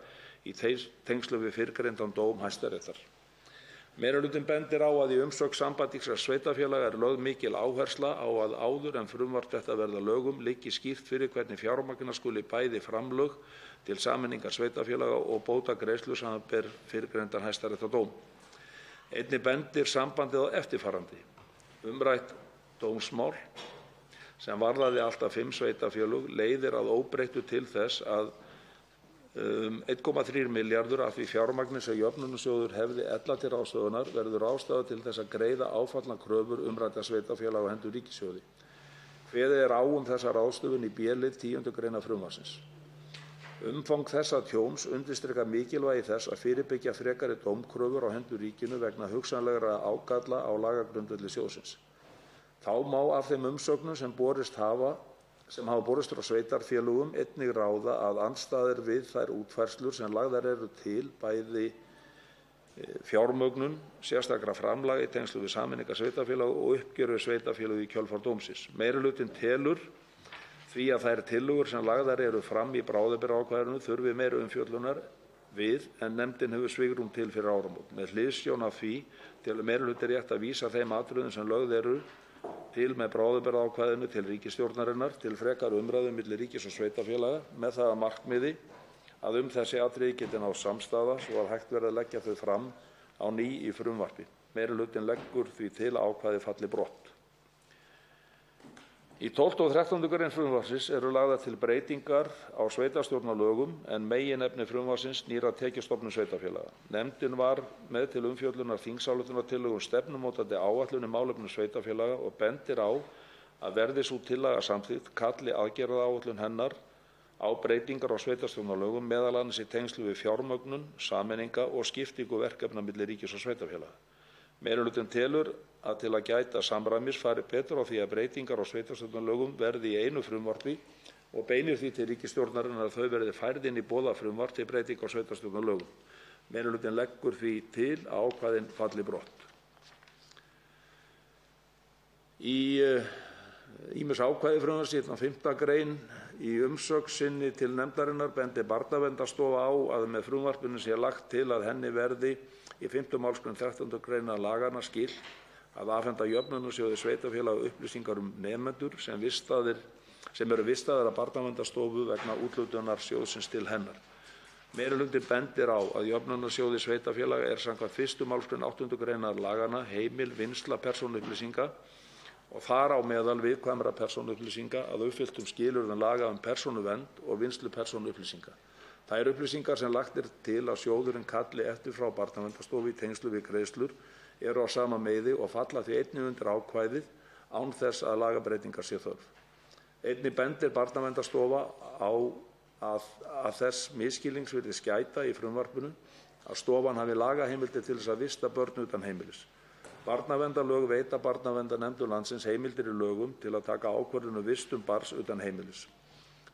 í tengslu við fyrrgreindan dóm Hæstaréttar. Meirihlutinn bendir á að í umsögn Sambands íslenskra sveitarfélaga lögð mikil áhersla á að áður en frumvarp þetta verði að lögum liggi skýrt fyrir hvernig fjármagna skuli bæði framlög til sameiningar sveitarfélaga og bótagreiðslur, samanber fyrrgreindan hæstaréttardóm. Einnig bendir sambandið á eftirfarandi: Umrætt dómsmál, sem varðaði allt að 5 sveitarfélög, leiðir að óbreyttu til þess að 1,3 milljarður af því fjármagni sem jöfnunarsjóður hefði ella til ráðstöfunar verður ráðstafað til þess að greiða áfallnar kröfur umræddra sveitarfélaga á hendur ríkissjóði. Kveðið er á þessa ráðstöfun í b-lið 10. gr. frumvarpsins. Umfang þessa tjóns undirstrikar mikilvægi þess að fyrirbyggja frekari dómkröfur á hendur ríkinu vegna hugsanlegra ágalla á lagagrundvelli sjóðsins. Þá má af þeim umsögnum sem hafa borist frá sveitarfélögum einnig ráða að andstæður við þær útfærslur sem lagðar eru til, bæði fjármögnun sérstakra framlaga í tengslum við sameiningar sveitarfélaga og uppgjör við sveitarfélög í kjölfar dómsins. Meirihlutinn telur því að þær tillögur sem lagðar eru fram í bráðabirgðaákvæðinu þurfi meiri umfjöllunar við en nefndin hefur svigrúm til fyrir áramót. Með hliðsjón af því telur meirihlutinn rétt að vísa þeim atriðum sem lögð eru til með bráðabirgðaákvæðinu til ríkisstjórnarinnar til frekari umræðu milli ríkis og sveitarfélaga með það að markmiði að þessi atriði geti náð samstaða svo að hægt verði að leggja þau fram á ný í frumvarpi. Meirihlutinn leggur því til að ákvæðið falli brott. Í 12. og 13. gr. frumvarpsins eru lagðar til breytingar á sveitarstjórnarlögum en meginefni frumvarpsins snýr að tekjustofnum sveitarfélaga. Nefndin var með til umfjöllunar þingsályktunartillögu um stefnumótandi áætlun í málefnum sveitarfélaga og bendir á að verði sú tillaga samþykkt kalli aðgerðaáætlun hennar á breytingar á sveitarstjórnarlögum, meðal annars í tengslum við fjármögnun, sameininga og skiptingu verkefna milli ríkis og sveitarfélaga. Meirihlutinn telur að til að gæta samræmis fari betur á því að breytingar á sveitarstjórnarlögum verði í einu frumvarpi og beinir því til ríkisstjórnarinnar að þau verði færð inn í boðað frumvarp til breytinga á sveitarstjórnarlögum. Meirihlutinn leggur því til að ákvæðin falli brott. Í ýmis ákvæði frumvarpsins, 5. gr. í umsögn sinni til nefndarinnar bendir Barnaverndarstofa á að með frumvarpinu sé lagt til að henni verði í 5. málsgr. 13. gr. laganna skylt að afhenda jöfnunarsjóði sveitarfélaga upplýsingar nemendur sem eru vistaðir af Barnaverndarstofu vegna úthlutunar sjóðsins til hennar. Meirihlutinn bendir á að jöfnunarsjóði sveitarfélaga er samkvæmt 1. málsgr. 8. gr. laganna heimil vinnsla persónuupplýsinga og þar á meðal viðkvæmra persónuupplýsinga að uppfylltum skilyrðum laga persónuvernd og vinnslu persónuupplýsinga. Þær upplýsingar sem lagt er til að sjóðurinn kalli eftir frá Barnaverndarstofu í tengslum við greiðslur eru á sama meiði og falla því einnig undir ákvæðið án þess að lagabreytingar sé þörf. Einnig bendir Barnaverndarstofa á að þess misskilnings virðist gæta í frumvarpinu að stofan hafi lagaheimildir til þess að vista börn utan heimilis. Barnaverndarlög veita barnaverndarnefndum landsins heimildir í lögum til að taka ákvörðun um vistun barns utan heimilis.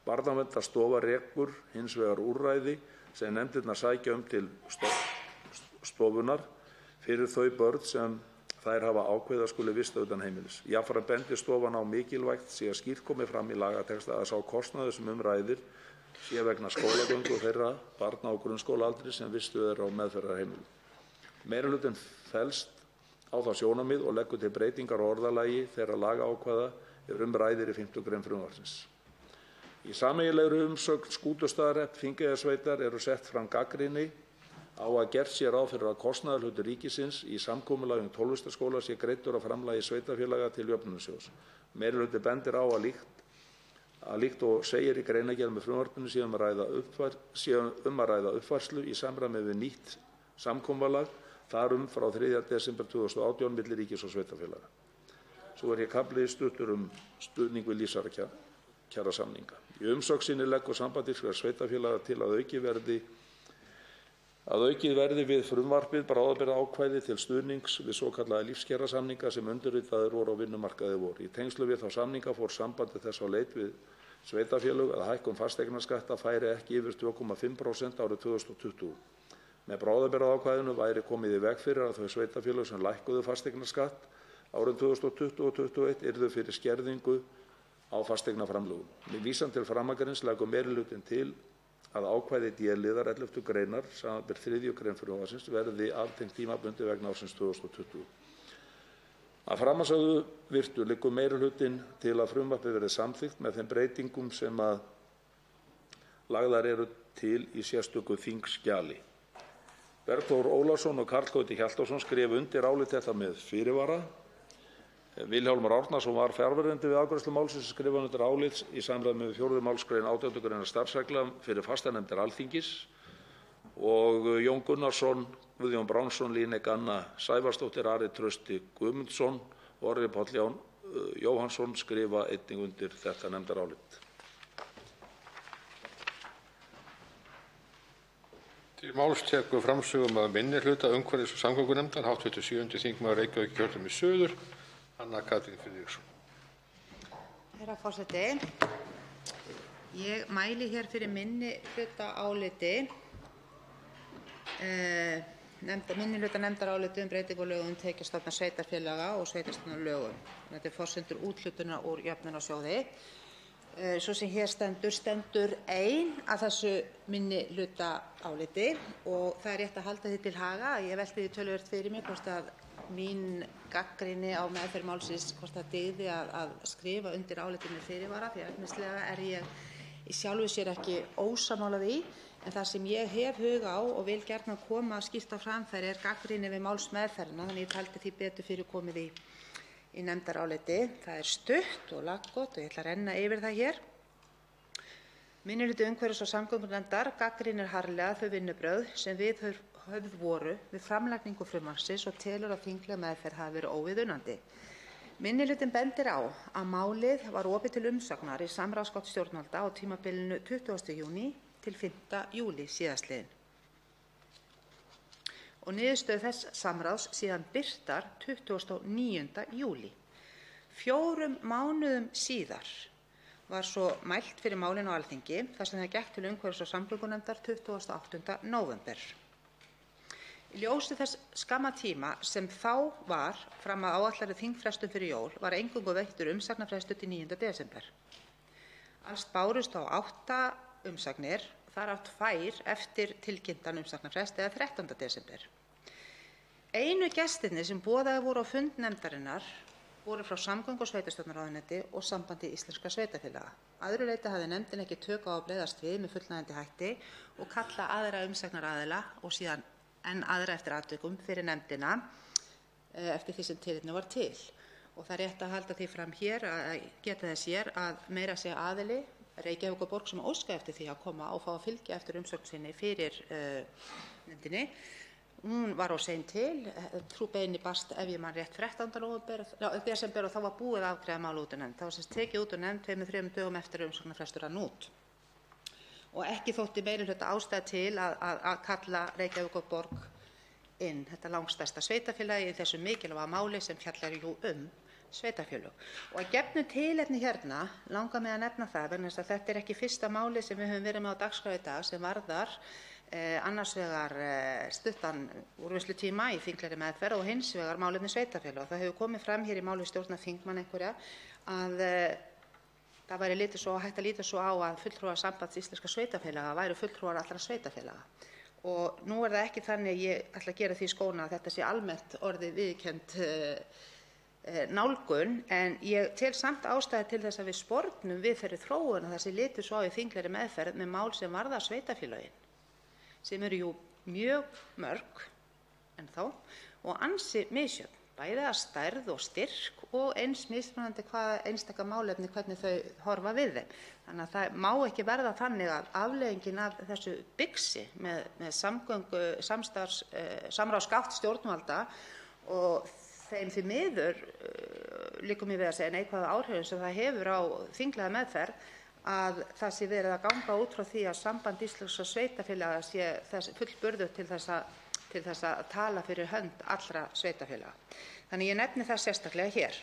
Barnaverndarstofa rekur hins vegar úrræði sem nefndirnar sækja til stofunnar fyrir þau börn sem þær hafa ákveðið að skuli vista utan heimilis. Jafnframt bendir stofan á mikilvægt sé að skýrt komi fram í lagatexta að sá kostnaður sem ræðir sé vegna skólagöngu þeirra barna á grunnskólaaldri sem vistuð eru á meðferðarheimilum. Meirihlutinn fellst á það sjónarmið og leggur til breytingar á orðalagi þeirra lagaákvæða ræðir í 5. gr. frumvarpsins. Í sameiginlegri umsögn Skútustaðahrepps Þingeyjarsveitar eru sett fram gagnrýni á að gert sé ráð fyrir að kostnaðarhlutur ríkisins í samkomulagi um tónlistarskóla sé greiddur af framlagi sveitarfélaga til jöfnunarsjóðs. Meirihlutinn bendir á að líkt og segir í greinargerð með frumvarpinu sé um að ræða uppfærslu í samræmi við nýtt samkomulag þar frá 3. desember 2018 milli ríkis og sveitarfélaga. Svo er hér kafli stuttur stuðning við lífskjarasamninga. Í umsögn sinni leggur Samband íslenskra sveitarfélaga til að aukið verði við frumvarpið bráðabirgðaákvæði til stuðnings við svokallaða lífskjarasamninga sem undirritaðir voru á vinnumarkaði í vor. Í tengslum við þá samninga fór sambandið þess á leit við sveitarfélög að hækkun fasteignaskatta færi ekki yfir 2,5% árið 2020. Með bráðabirgðaákvæðinu væri komið í veg fyrir að þau sveitarfélög sem lækkuðu fasteignaskatt árin 2020 og 2021 yrðu fyrir skerðingu á fasteignaframlögum. Með vísan til framangreinds leggur meirihlutinn til að ákvæði d-liðar 11. greinar, samanber 3. grein frumvarpsins, verði aftengt tímabundið vegna ársins 2020. Að framansögðu virtu liggur meirihlutinn til að frumvarpið verði samþykkt með þeim breytingum sem lagðar eru til í sérstöku þingskjali. Bergþór Ólason og Karl Gauti Hjaltason skrifa undir álit þetta með fyrirvara. Vilhjálmur Árnason var fjarverandi við afgreiðslu málsins og skrifaði undir álit í samræmi við 4. málsgrein 18. greinar starfsreglna fyrir fastanefndir Alþingis og Jón Gunnarsson, Guðjón Brjánsson, Líneik Anna Sævarsdóttir, Ari Trausti Guðmundsson og Orri Páll Jóhannsson skrifa einnig undir þetta nefndarálit. Til máls tekur framsögumaður minnihluta umhverfis- og samgöngunefndar, hv. 7. þingmaður Reykjavíkurkjördæmis suður, Anna Katrín Friðriksson. Herra forseti, ég mæli hér fyrir minnihlutaáliti minnihlutanefndaráliti breytingu á lögum um tekjustofna sveitarfélaga og sveitarstjórnarlögum. Þetta forsendur úthlutunar úr jöfnunarsjóði. Sú sem hér stendur ein að þessu minnihlutaáliti og það rétt að halda því til haga að ég velti því töluvert fyrir mér hvort að mín gagnrýni á meðferð málsins, hvort það dygði að skrifa undir álitið með fyrirvara, því að efnislega er ég í sjálfu sér ekki ósammála því, en það sem ég hef hug á og vil gjarnan koma skýrt á framfæri er gagnrýni við málsmeðferðina, þannig ég taldi því betur fyrir komið í nefndaráliti. Það er stutt og laggott og ég ætla að renna yfir það hér. Minnihluti umhverfis- og samgöngunefndar gagnrýnir harðlega þau vinnubrögð sem viðhöfð voru við framlagningu frumvarpsins og telur að þingleg meðferð hafi verið óviðunandi. Minnihlutinn bendir á að málið var opið til umsagnar í samráðsgátt stjórnvalda á tímabilinu 20. júní til 5. júlí síðastliðinn og niðurstöður þess samráðs síðan birtar 29. júlí. 4 mánuðum síðar var svo mælt fyrir málinu á Alþingi þar sem það gekk til umhverfis- og samgöngunefndar 28. nóvember. Í ljósi þess skamma tíma sem þá var fram að áætlaðri þingfrestun fyrir jól var eingöngu veittur umsagnarfrestur til 9. desember. Alls bárust á 8 umsagnir, þar af 2 eftir tilkynntan umsagnarfrest eða 13. desember. Einu gestirnir sem boðaðir voru á fund nefndarinnar voru frá Samgöngu- og sveitarstjórnarráðuneyti og Sambandi íslenskra sveitarfélaga. Að öðru leyti hafði nefndin ekki tök á að bregðast við með fullnægjandi hætti og kalla aðra umsagnaraðila og síðan enn aðra eftir atvikum fyrir nefndina eftir því sem tilefni var til. Og það er rétt að halda því fram hér að geta þess hér að meira að segja aðili, Reykjavíkurborg, sem óskaði eftir því að koma og fá að fylgja eftir umsögn sinni fyrir nefndinni. Hún var á sein til, sú beiðni barst ef ég man rétt 13. desember og þá var búið að afgreiða mál út úr nefnd. Það var sem tekið út úr nefnd 2-3 dögum eftir að umsóknarfrestur rann út. Og ekki þótti meirihluta ástæða til að kalla Reykjavíkurborg inn, þetta langstærsta sveitarfélagi í þessu mikilvæga máli sem fjallar jú sveitarfélög. Og að gefnu tilefni hérna langar mig að nefna það vegna þess að þetta er ekki fyrsta máli sem við höfum verið með á dagskrá í dag sem varðar annars vegar stuttan úrvinnslutíma í þinglegri meðferð og hins vegar málefni sveitarfélaga. Það hefur komið fram hér í máli stjórnarþingmann einhverja að það væri hægt að líta svo á að fulltrúar Sambands íslenskra sveitarfélaga væru fulltrúar allra sveitarfélaga. Og nú er það ekki þannig, ég ætla að gera því skóna að þetta sé almennt orðið viðurkennd nálgun, en ég tel samt ástæðu til þess að við spornum við þeirri þróun að það sé litið svo á í þinglegri meðferð með mál sem varða sveitarfélögin, sem eru jú mjög mörg ennþá og ansi misjöfn, bæði að stærð og styrk og eins mismunandi hvaða einstaka málefni hvernig þau horfa við þeim. Þannig að það má ekki verða þannig að afleiðingin af þessu bixi með samráðsgátt stjórnvalda og þeim því miður líkum ég við að segja neikvæðu áhrifum sem það hefur á þinglega meðferð að það sé verið að ganga út frá því að Samband íslenskra sveitarfélaga sé fullburðugt til þess að tala fyrir hönd allra sveitarfélaga. Þannig ég nefni það sérstaklega hér.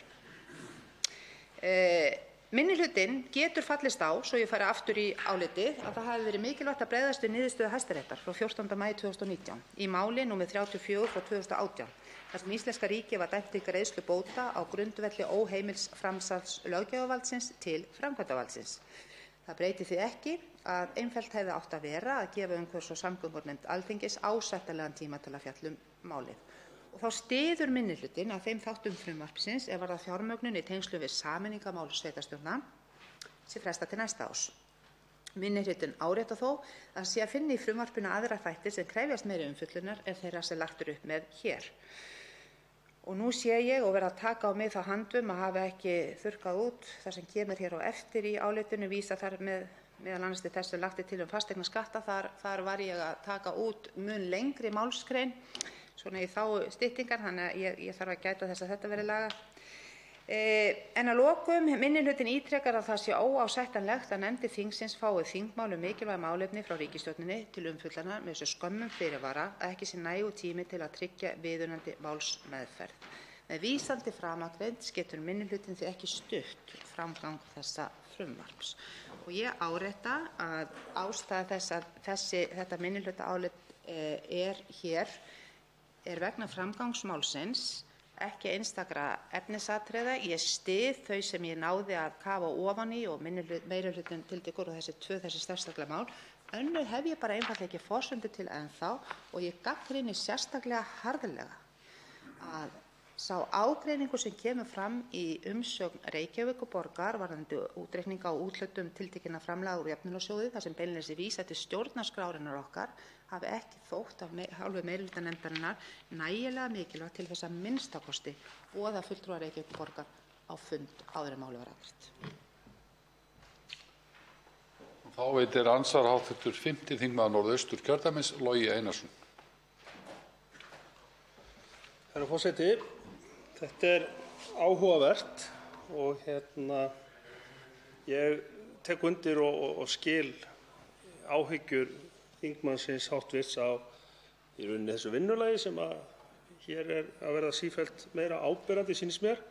Minnihlutinn getur fallist á, svo ég fari aftur í álitið, að það hafi verið mikilvægt að bregðast við niðurstöðu Hæstaréttar frá 14. maí 2019 í máli nr. 34 frá 2018, þar sem íslenska ríkið var dæmt til greiðslu bóta á grundvelli óheimils framsals löggjafarvaldsins til framkvæmdarvaldsins. Það breytir því ekki að einfellt hefði átt að vera að gefa umhverfis- og samgöngunefnd Alþingis ásættanlegan tíma til að fjalla um málið. Og þá styður minnihlutinn að þeim þáttum frumvarpsins er varðar fjármögnun í tengslum við sameiningarmál sveitarstjórna sé frestað til næsta árs. Minni hlutinn áréttar þó að sé að finna í frumvarpinu aðra þætti sem krefjast meiri umfjöllunar en þeirra sem lagt er upp með hér. Og nú sé ég og verð að taka á mig þá handum að hafa ekki þurrkað út það sem kemur hér á eftir í álitinu, vísa þar meðal annars til þess sem lagt er til fasteignaskatta. Þar var ég að taka út mun lengri málsgrein svona í þágu styttingar, þannig að ég þarf að gæta þess að þetta verði lagað. En að lokum, minnihlutinn ítrekar að það sé óásættanlegt að nefndir þingsins fái þingmál mikilvæg málefni frá ríkisstjórninni til umfjöllunar með þessu skömmum fyrirvara að ekki sé nægur tími til að tryggja viðunandi málsmeðferð. Með vísan til framangreinds getur minnihlutinn því ekki stutt framgang þessa frumvarps. Og ég árétta að ástæða þess að þetta minnihlutaálit er hér er vegna framgangsmálsins, ekki einstakra efnisatriða. Ég styð þau sem ég náði að kafa ofan í og meirihlutinn tiltekur og þessi sérstaklega mál. Önnur hef ég bara einfaldlega ekki forsendur til ennþá og ég gagnrýni sérstaklega harðlega að sá ágreiningur sem kemur fram í umsögn Reykjavíkurborgar varðandi útreikninga og úthlutun tiltekinna framlaga úr jöfnunarsjóði, þar sem beinlínis er vísað til stjórnarskrárinnar okkar, hafi ekki þótt af hálfu meirihlutanefndarinnar nægilega mikilvægt til þess að minnstakosti boða fulltrúa Reykjavíkurborgar á fund áður en málið var afgreitt. Þá veitir andsvar hv. 5. þingmaður Norðausturkjördæmis, Logi Einarsson. Herra forseti, þetta er áhugavert og ég tek undir og skil áhyggjur þingmannsins háttvirts á í rauninni þessu vinnulagi sem hér er að verða sífellt meira áberandi, sýnist mér.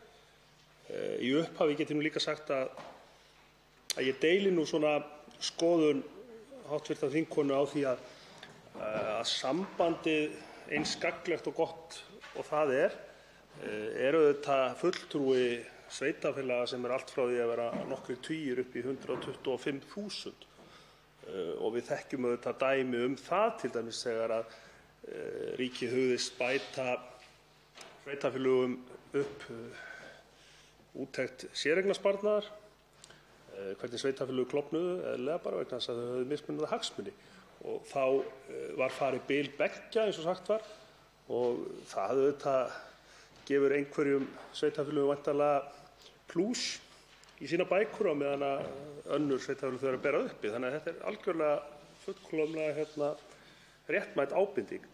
Í upphafi get ég nú líka sagt að ég deili nú svona skoðun háttvirtrar þingkonu á því að sambandið, eins gagnlegt og gott og það er auðvitað fulltrúi sveitarfélaga sem allt frá því að vera nokkrir tugir upp í 125.000. Og við þekkjum auðvitað dæmi það, til dæmis þegar að ríkið hugðist bæta sveitarfélögum upp úttekt séreignarsparnaðar, hvernig sveitarfélög klofnuðu, eðlilega bara vegna þess að þau höfðu mismunandi hagsmuni. Og þá var farið bil beggja, eins og sagt var, og það auðvitað gefur einhverjum sveitarfélögum væntanlega plús í sína bækur á meðan að önnur sveitarfélög þurfa að bera uppi. Þannig að þetta er algjörlega fullkomlega réttmæt ábending.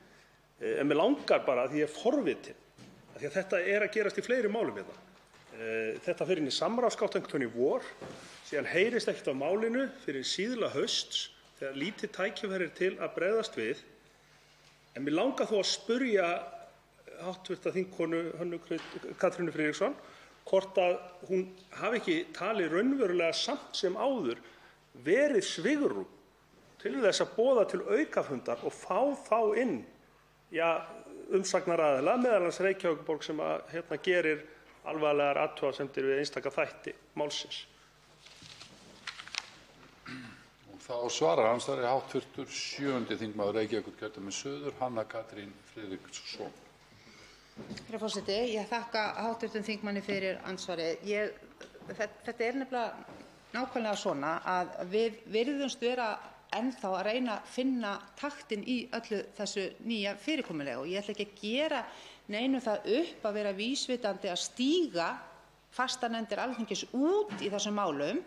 En mig langar bara, því ég er forvitin, því að þetta er að gerast í fleiri málum hérna. Þetta fer inn í samráðsgátt einhvern veginn í vor, síðan heyrist ekkert af málinu fyrir síðla hausts þegar lítið tækifæri er til að bregðast við. En mig langar þó að spyrja hv. þingkonu Hönnu Katrínu Friðriksson hvort að hún hafi ekki talið raunverulega samt sem áður verið svigrúm til þess að boða til aukafundar og fá þá inn umsagnaraðila, meðal annars Reykjavíkurborg sem gerir alvarlegar athugasemdir við einstaka þætti málsins. Þá svarar andsvari hv. 7. þingmaður Reykjavíkurkjördæmis suður, Hanna Katrín Friðriksson. Herra forseti, ég þakka hv. þingmanni fyrir andsvarið. Þetta er nefnilega nákvæmlega svona að við virðumst vera ennþá að reyna að finna taktinn í öllu þessu nýja fyrirkomulagi og ég ætla ekki að gera neinu það upp að vera vísvitandi að stíga fastanefndir Alþingis út í þessum málum,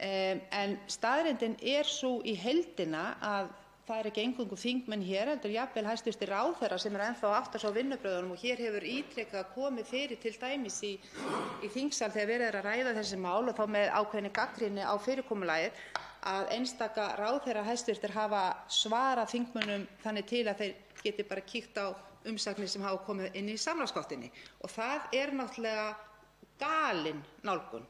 en staðreyndin er sú í heildina að það er ekki eingöngu þingmenn hér, heldur jafnvel hæstv. Ráðherra sem ennþá að átta sig á vinnubrögðunum og hér hefur ítrekað komið fyrir til dæmis í þingsal þegar verið er að ræða þessi mál og þá með ákveðinni gagnrýni á fyrirkomulagið að einstaka ráðherrar hæstvirtir hafa svarað þingmönnum þannig til að þeir geti bara kíkt á umsagnir sem hafa komið inn í samráðsgáttinni. Og það er náttúrulega galin nálgun.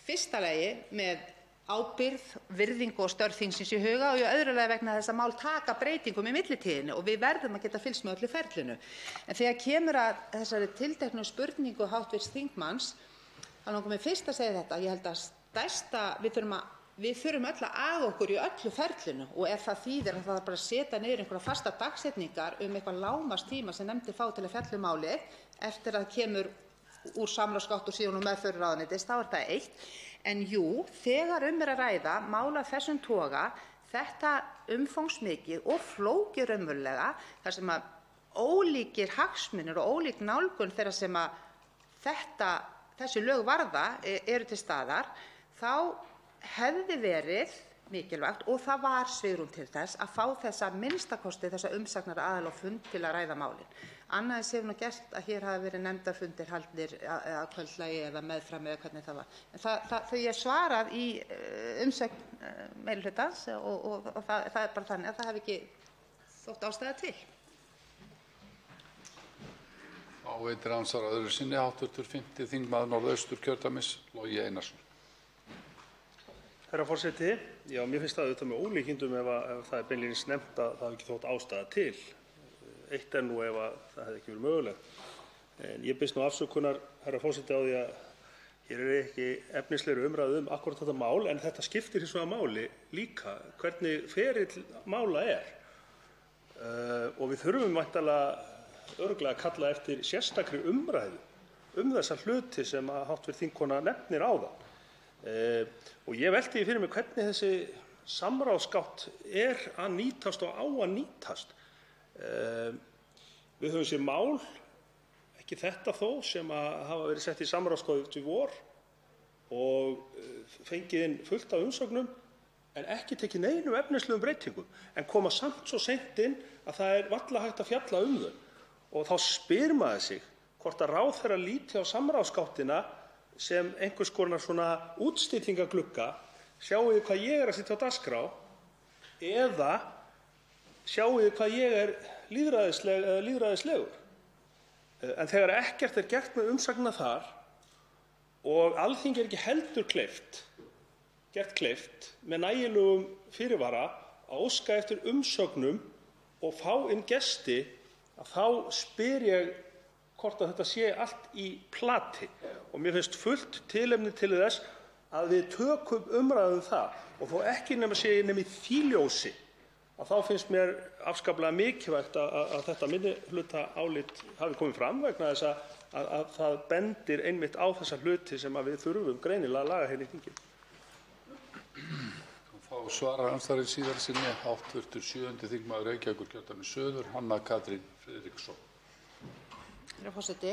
Fyrsta lagi með ábyrgð, virðingu og störf þingsins í huga og í öðru lagi vegna þess að mál taka breytingum í millitíðinni og við verðum að geta fylgst með öllu ferlinu. En þegar kemur að þessari tilteknu spurningu hv. þingmanns, þá langar mig fyrst að segja þetta. Ég held að við þurfum öll að aga okkur í öllu ferlinu og ef það þýðir að það bara setja niður einhverja fasta dagsetningar eitthvað lágmarkstíma sem nefndir fá til að fjalla um málið eftir að kemur úr samráðsgátt og síðan úr meðferð ráðuneytis, þá er það eitt. En jú, þegar að ræða mál af þessum toga, þetta umfangsmikið og flókið raunverulega, þar sem að ólíkir hagsmunir og ólík nálgun þeirra sem að þessi lög varða eru til staðar, þá hefði verið mikilvægt, og það var svigrúm til þess, að fá þessa minnstakosti þessa umsagnaraðila á fund til að ræða málin. Annað eins hefur gert að hér hafi verið nefndarfundir haldnir að kvöldlagi eða meðfram eða hvernig það var. En þau er svarað í umsögn meirihlutans og það er bara þannig að það hafi ekki þótt ástæða til. Þá veitir andsvar öðru sinni hv. 5. þingmaður Norðausturkjördæmis, Logi Einarsson. Herra forseti, já, mér finnst það auðvitað með ólíkindum ef það beinlínis nefnt að það hafi ekki þótt ástæða til. Eitt er nú ef það hefði ekki verið mögulegt. En ég biðst nú afsökunar, herra forseti, á því að hér er ekki efnislegri umræðu akkúrat þetta mál, en þetta skiptir hins vegar máli líka hvernig ferill mála er. Og við þurfum væntanlega örugglega að kalla eftir sérstakri umræðu þessa hluti sem hv. þingkona nefnir áðan. Og ég velti því fyrir mig hvernig þessi samráðsgátt er að nýtast og á að nýtast. Við höfum séð mál, ekki þetta þó, sem hafa verið sett í samráðsgátt í vor og fengið inn fullt af umsögnum en ekki tekið neinum efnislegum breytingum, en koma samt svo seint inn að það er varla hægt að fjalla þau. Og þá spyr maður sig hvort að ráðherra líti á samráðsgáttina sem einhvers konar svona útstillingarglugga, sjáið þið hvað ég er að setja á dagskrá, eða sjáið þið hvað ég er lýðræðisleg eða lýðræðislegur. En þegar ekkert er gert með umsagnirnar þar og Alþingi er ekki heldur gert kleift með nægilegum fyrirvara að óska eftir umsögnum og fá inn gesti, að þá spyr ég hvort að þetta sé allt í plati. Og mér finnst fullt tilefni til þess að við tökum umræðu það, og þó ekki nema sé í því ljósi, að þá finnst mér afskaplega mikilvægt að þetta minnihlutaálit hafi komið fram, vegna þess að það bendir einmitt á þessa hluti sem við þurfum greinilega að laga hérna í þinginu. Þá svarar andsvarið síðar sinni hv. 7. þingmaður Reykjavíkurkjördæmis suður, Hanna Katrín Friðriksson. Herra forseti,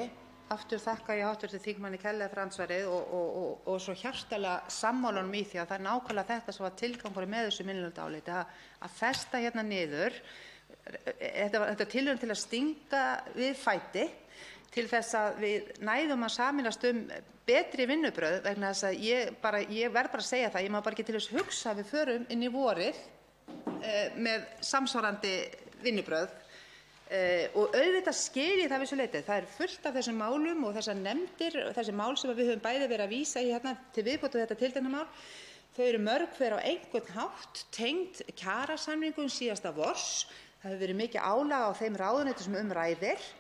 aftur þakka ég hv. þingmanni kærlega fyrir andsvarið og svo hjartanlega sammála honum í því að það er nákvæmlega þetta sem var tilgangurinn með þessu minnihlutaáliti, að festa hérna niður. Þetta var tilraun til að stinga við fæti til þess að við næðum að sameinast betri vinnubrögð, vegna þess að ég verð bara að segja það, ég má bara ekki til þess hugsa að við förum inn í vorið með samsvarandi vinnubrögð. Og auðvitað skil ég það við svo leyti. Það er fullt af þessum málum og þessar nefndir, þessi mál sem við höfum bæði verið að vísa í hérna til viðbótar þetta tiltekna mál, þau eru mörg hver á einhvern hátt tengd kjarasamningum síðasta vors. Það hefur verið mikið álag á þeim ráðuneytum sem ræðir,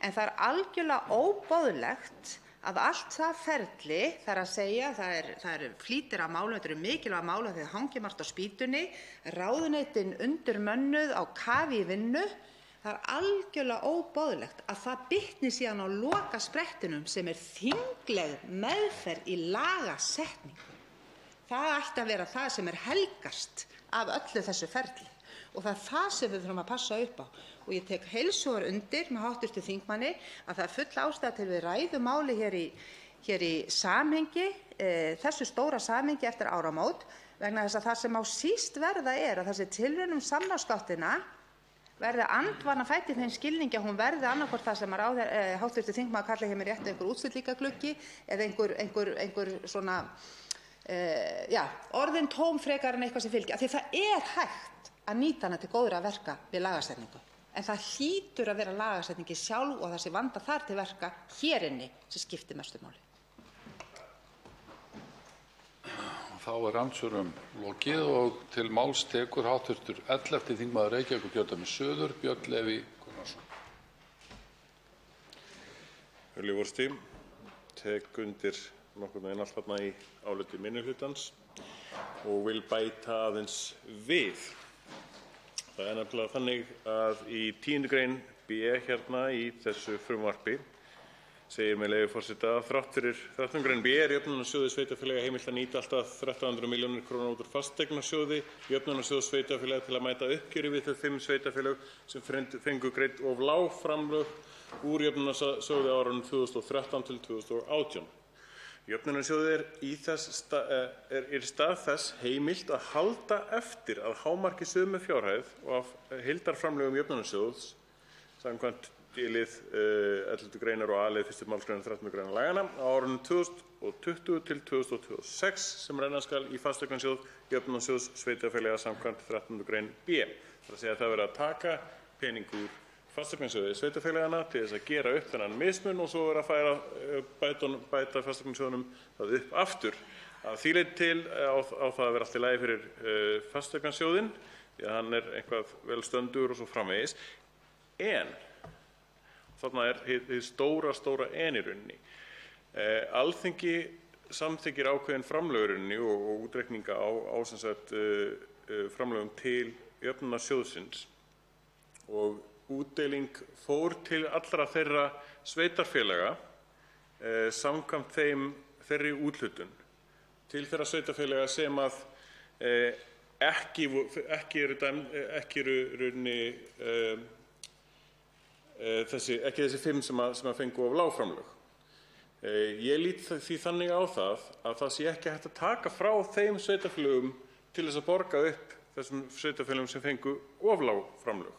en það er algjörlega óboðlegt að allt það ferli, það er að segja, það eru flýtir af málum, þetta eru mikilvæg mál þegar hangir margt á spýtunni, ráðuneytin undirmönnuð á kafi í vinnu. Það er algjörlega óboðlegt að það bitni síðan á lokasprettinum sem er þingleg meðferð í lagasetningu. Það ætti að vera það sem er helgast af öllu þessu ferli, og það er það sem við þurfum að passa upp á. Og ég tek heils hugar undir með hv. þingmanni að það er full ástæða til við ræðum máli hér í samhengi, þessu stóra samhengi eftir áramót, vegna þess að það sem á síst verða er að þessi tilraun samráðsgáttina verði andvana fædd í þeim skilningi að hún verði annaðhvort það sem hv. þingmaður kallar hér með réttu einhver útstillingargluggi eða einhver svona orðin tóm frekar en eitthvað sem fylgir. Því það er hægt að nýta hana til góðra verka við lagasetningu, en það hlýtur að vera lagasetningi sjálf og það sé vanda þar til verka hér inni sem skiptir mestu máli. Þá er andsvörum lokið og til máls tekur hv. 11. þingmaður Reykjavíkurkjördæmis suður, Björn Leví Gunnarsson. Virðulegur forseti, tek undir nokkurn veginn allt þarna í áliti minnihlutans og vil bæta aðeins við. Það er nefnilega þannig að í 10. grein B hérna í þessu frumvarpi segir með leyfi forseta að þrátt fyrir 13. gr. b er Jöfnunarsjóði sveitarfélaga heimilt að nýta allt að 1.300 milljónir kr. út úr fasteignasjóði Jöfnunarsjóðs sveitarfélaga til að mæta uppgjöri við þau 5 sveitarfélög sem fengu greidd of lág framlög úr Jöfnunarsjóði á árunum 2013 til 2018. Jöfnunarsjóði er í stað þess heimilt að halda eftir að hámarki sömu fjárhæð og af heildarframlögum Jöfnunarsjóðs samkvæmt D-lið 11. greinar og A-lið 1. málsgreinar 13. greinar laganna á árunum 2020 til 2026 sem renna skal í fasteignasjóð Jöfnunarsjóðs sveitarfélaga samkvæmt 13. grein b. Það er að það verið að taka pening úr fasteignasjóði sveitarfélagana til þess að gera upp þennan mismun og svo er að færa bæta fasteignasjóðunum það upp aftur. Að því leyti til á það að vera allt í lagi fyrir fasteignasjóðinn því að hann er eitthvað vel stöndur og svo framvegis. En þarna er hið stóra en í rauninni. Alþingi samþykkir ákveðin framlög í rauninni og útreikninga á sem sagt framlögum til Jöfnunarsjóðsins og útdeling fór til allra þeirra sveitarfélaga samkvæmt þeirri úthlutun til þeirra sveitarfélaga sem að ekki eru rauninni ekki þessi 5 sem að fengu of lág framlög. Ég lít því þannig á það að það sé ekki hægt að taka frá þeim sveitarfélögum til þess að borga upp þessum sveitarfélögum sem fengu of lág framlög.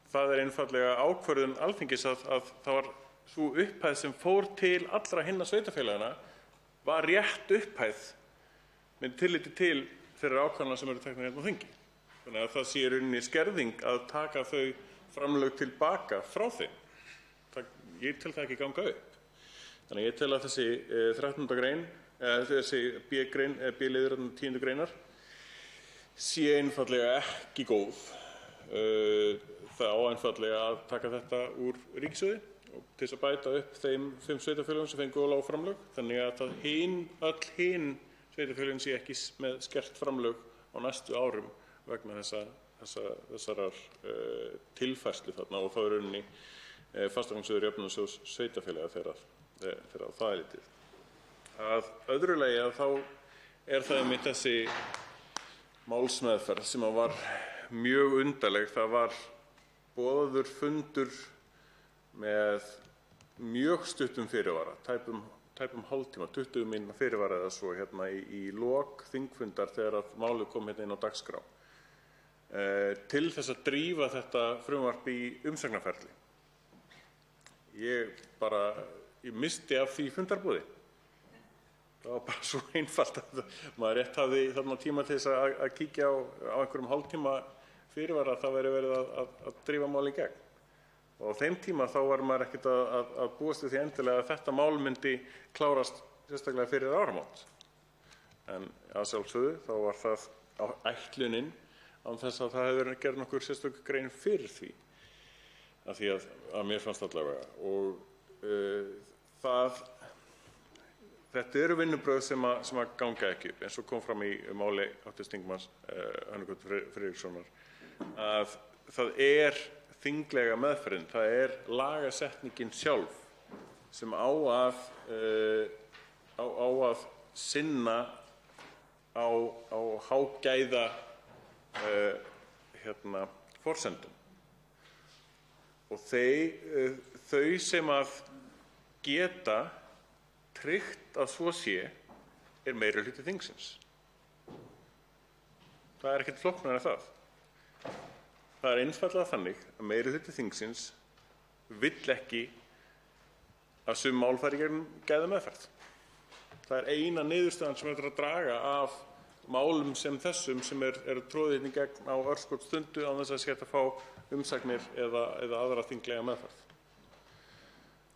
Það er einfaldlega ákvörðun Alþingis að það var sú upphæð sem fór til allra hinna sveitarfélagana var rétt upphæð með tilliti til þeirra ákvarðana sem eru teknar hérna á þingi. Þannig að það sé í rauninni skerðing að taka þau framlög tilbaka frá þeim. Ég tel það ekki ganga upp. Þannig að ég tel að þessi 13. grein, þessi B-liður 10. greinar sé einfaldlega ekki góð. Það á einfaldlega að taka þetta úr ríkissjóði og til þess að bæta upp þeim 5 sveitarfélögum sem fengu of lág framlög þannig að öll hin sveitarfélögin sé ekki með skert framlög á næstu árum vegna þessarar tilfærslu þarna og þá er rauninni fasteignasjóður Jöfnunarsjóðs sveitarfélaga þegar það er litið. Að öðru lagi að þá er það einmitt þessi málsmeðferð sem var mjög undarleg. Það var boðaður fundur með mjög stuttum fyrirvara, tæpum hálftíma, 20 mínútna fyrirvara eða svo hérna í lok þingfundar þegar að málið kom hérna inn á dagskrá til þess að drífa þetta frumvarp í umsagnarferli. Ég missti af því fundarboði. Það var bara svo einfalt að maður rétt hafði þarna tíma til þess að kíkja á einhverjum hálftíma fyrirvara að það væri verið að drífa mál í gegn. Og á þeim tíma þá var maður ekkert að búast við því endilega að þetta mál myndi klárast sérstaklega fyrir áramót. En að sjálfsögðu þá var það ætlunin án þess að það hefði verið gerð nokkur sérstök grein fyrir því. Af því að mér fannst allavega. Og þetta eru vinnubrögð sem að ganga ekki upp eins og kom fram í máli hv. þingmanns Hönnu Görnu Friðrikssonar að það er þinglega meðferðin, það er lagasetningin sjálf sem á að sinna á hágæða forsendum. Og þau sem að geta tryggt að svo sé er meirihluti þingsins. Það er ekkert flóknara en það. Það er einfaldlega þannig að meirihluti þingsins vill ekki að sum mál fari í gegnum gæðameðferð. Það er eina niðurstaðan sem er að draga af málum sem þessum sem eru troðið inn í gegn á örskotsstundu án þess að sé hægt að fá umsagnir eða aðra þinglega meðferð.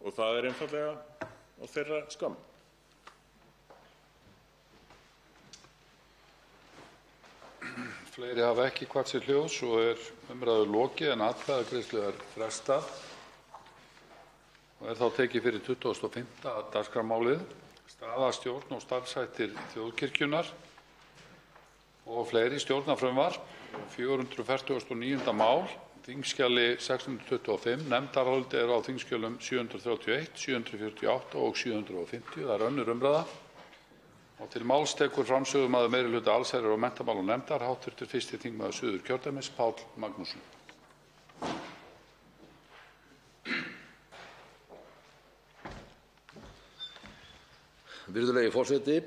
Og það er einfaldlega á þeirra skömm. Fleiri hafa ekki kvatt sér hljóðs og er umræðu lokið en atkvæðagreiðslu er frestað og er þá tekið fyrir 25. dagskrármálið, staða, stjórn og starfshættir þjóðkirkjunnar og fleiri stjórnarfrumvarp, 449. mál, þingskjali 625. Nefndarálitið er á þingskjölum 731, 748 og 750. Það er önnur umræða. Til máls tekur framsögumaður meirihluta allsherjar- og menntamálanefndar, hv. 1. þingmaður Suðurkjördæmis, Páll Magnússon. Virðulegi forseti.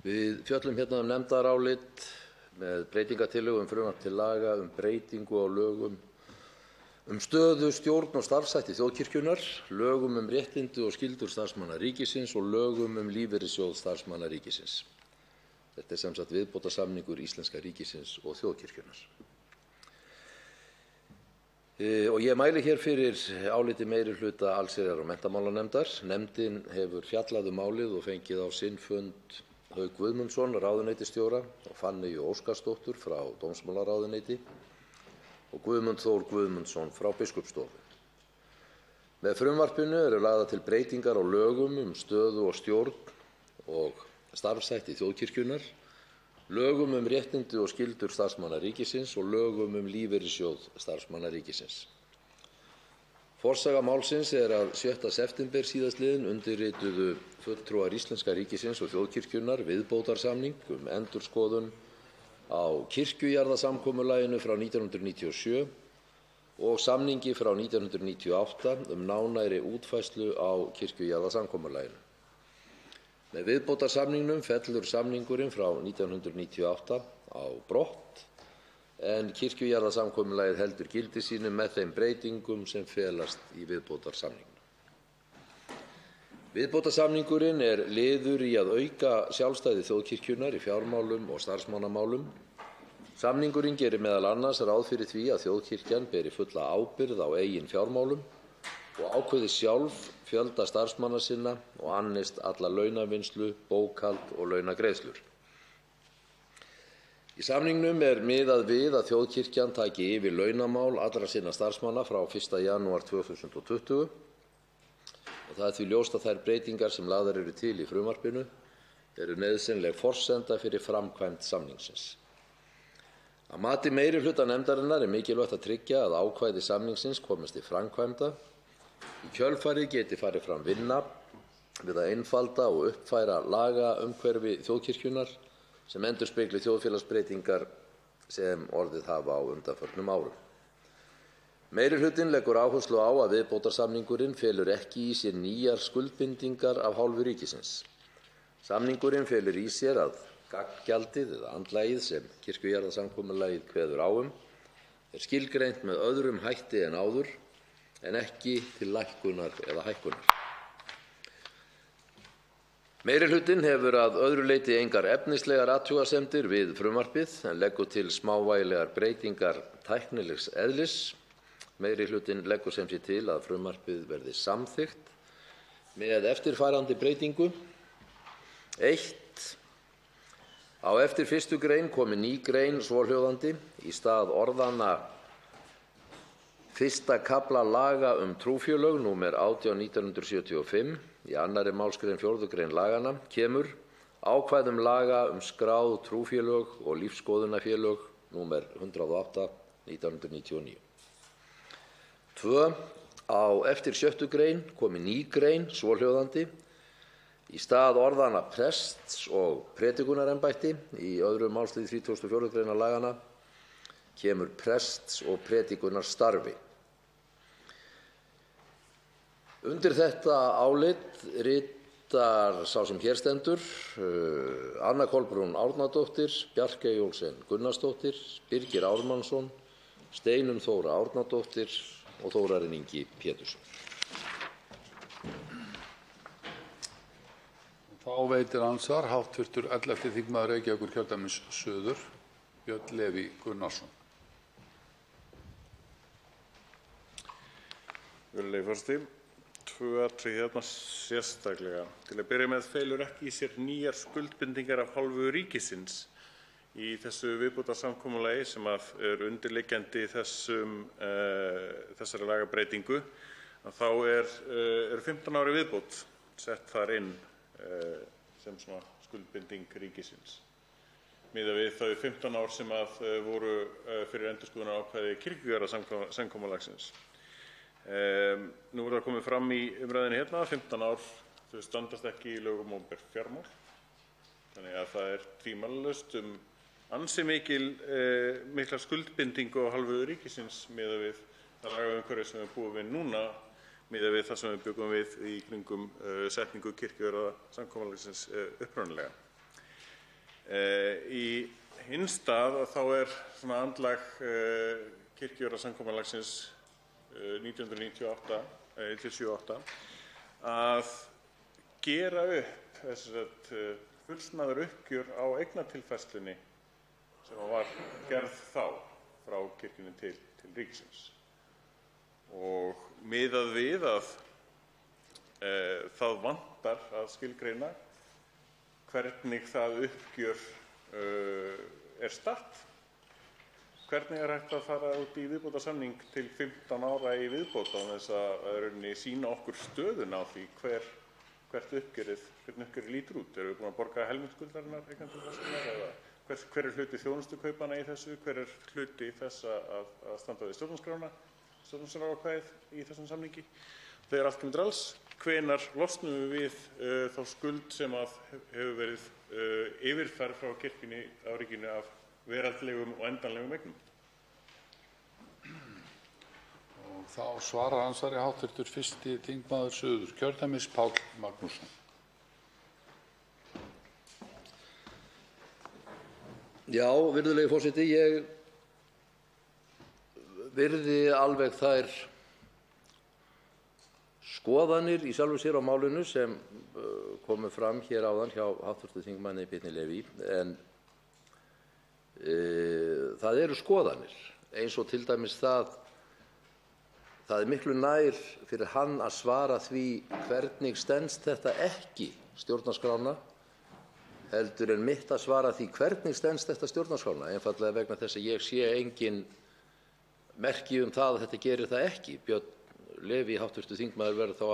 Við fjöllum hérna nefndarálit með breytingartillögu frumvarp til laga breytingu á lögum stöðu, stjórn og starfshætti þjóðkirkjunnar, lögum réttindi og skyldur starfsmanna ríkisins og lögum lífeyrissjóð starfsmanna ríkisins. Þetta sem sagt viðbótarsamningur íslenska ríkisins og þjóðkirkjunnar. Og ég mæli hér fyrir áliti meirihluta allsherjar- og menntamálanefndar. Nefndin hefur fjallað málið og fengið á sinn fund Hauk Guðmundsson, ráðuneytisstjóra, og Fanneyju Óskarsdóttur frá dómsmálaráðuneyti og Guðmund Þór Guðmundsson frá biskupsstofu. Með frumvarpinu eru lagðar til breytingar á lögum stöðu og stjórn og starfshætti þjóðkirkjunnar, lögum réttindi og skyldur starfsmanna ríkisins og lögum lífeyrissjóð starfsmanna ríkisins. Forsaga málsins er að 7. september síðastliðinn undirrituðu fulltrúar íslenska ríkisins og þjóðkirkjunnar viðbótarsamning endurskoðun á kirkjujarðasamkomulaginu frá 1997 og samningi frá 1998 nánari útfærslu á kirkjujarðasamkomulaginu. Með viðbótarsamningnum fellur samningurinn frá 1998 á brott en kirkjujarðasamkomulagið heldur gildi sínu með þeim breytingum sem felast í viðbótarsamningnum. Viðbótarsamningurinn er liður í að auka sjálfstæði þjóðkirkjunnar í fjármálum og starfsmannamálum. Samningurinn gerir meðal annars ráð fyrir því að þjóðkirkjan beri fulla ábyrgð á eigin fjármálum og ákveði sjálf fjölda starfsmanna sinna og annist alla launavinnslu, bókhald og launagreiðslur. Í samningnum er miðað við að þjóðkirkjan taki yfir launamál allra sinna starfsmanna frá 1. janúar 2020 og það er því ljóst að þær breytingar sem lagðar eru til í frumvarpinu eru nauðsynleg forsenda fyrir framkvæmd samningsins. Að mati meirihluta nefndarinnar er mikilvægt að tryggja að ákvæði samningsins komist til framkvæmda. Í kjölfarið geti farið fram vinna við að einfalda og uppfæra lagaumhverfi þjóðkirkjunnar sem endurspegli þjóðfélagsbreytingar sem orðið hafa á undanförnum árum. Meirihlutinn leggur áherslu á að viðbótarsamningurinn felur ekki í sér nýjar skuldbindingar af hálfu ríkisins. Samningurinn felur í sér að gagngjaldið eða andlagið sem kirkjujarðasamkomulagið kveður á er skilgreint með öðrum hætti en áður en ekki til lækkunar eða hækkunar. Meirihlutinn hefur að öðru leyti engar efnislegar athugasemdir við frumvarpið en leggur til smávægilegar breytingar tæknilegs eðlis. Meirihlutinn leggur sem sé til að frumvarpið verði samþykkt með eftirfarandi breytingu. 1. Á eftir 1. grein komi ný grein svohljóðandi: í stað orðanna 1. kafla laga trúfélög númer 18/1975 í 2. málsgrein 4. grein laganna kemur ákvæðum laga skráð trúfélög og lífsskoðunarfélög númer 108/1999. 2. Á eftir 6. grein komi ný grein svohljóðandi: í stað orðanna prests og predikunarembætti í 2. málslið 34. grein laganna kemur prests og predikunarstarfi. Undir þetta álit ritar sá sem hér stendur Anna Kolbrún Árnadóttir, Bjarkey Olsen Gunnarsdóttir, Birgir Ármannsson, Steinunn Þóra Árnadóttir og Þórarinn Ingi Pétursson. Þá veitir andsvar hv. 11. þingmaður Reykjavíkurkjördæmis suður, Björn Leví Gunnarsson. Virðulegi forseti, 2 atriði hérna sérstaklega. Til að byrja með felur ekki í sér nýjar skuldbindingar af hálfu ríkisins í þessu viðbótarsamkomulagi sem er undirliggjandi þessari lagabreytingu. Þá er 15 ára viðbót sett þar inn sem svona skuldbinding ríkisins. miðað við þau 15 ár sem voru fyrir endurskoðunarákvæði kirkjujarðasamkomulagsins. Nú það komið fram í umræðunni hérna, 15 ár þau standast ekki í lögum um opinber fjármál, þannig að það tvímælalaust ansi mikla skuldbindingu á hálfu ríkisins miðað við það lagaumhverfi sem við búum við núna, miðað við það sem við bjuggum við í kringum setningu kirkjujarðasamkomulagsins upprunalega. Í hinn stað þá svona andlag kirkjujarðasamkomulagsins 1998 að gera upp fullnaður uppgjör á eignatilfærslunni sem var gerð þá frá kirkjunni til ríkisins. Og miðað við að það vantar að skilgreina hvernig það uppgjör statt. Hvernig hægt að fara út í viðbótarsamning til 15 ára í viðbót án þess að sýna okkur stöðuna á því hvernig uppgjörið lítur út? Erum við búin að borga helmingsskuldarinnar eða hver hluti þjónustukaupanna í þessu? Hver hluti þess að standa við stjórnarskrárákvæðið í þessum samningi? Þegar allt kemur til alls, hvenær losnum við þá skuld sem hefur verið yfirfærð frá kirkjunni á ríkinu af veraldlegum og endanlegum eignum? Og þá svarar ansvari hv. 1. þingmaður Suðurkjördæmis, Páll Magnússon. Já, virðulegi forseti, ég virði alveg þær skoðanir í sjálfu sér á málinu sem komu fram hér áðan hjá hv. þingmanni Birni Leví, en það eru skoðanir eins og til dæmis það miklu nær fyrir hann að svara því hvernig stenst þetta ekki stjórnarskrána heldur en mitt að svara því hvernig stenst þetta stjórnarskrána, einfaldlega vegna þess að ég sé engin merki það að þetta gerir það ekki. Björn Leví, hv. þingmaður, verður þá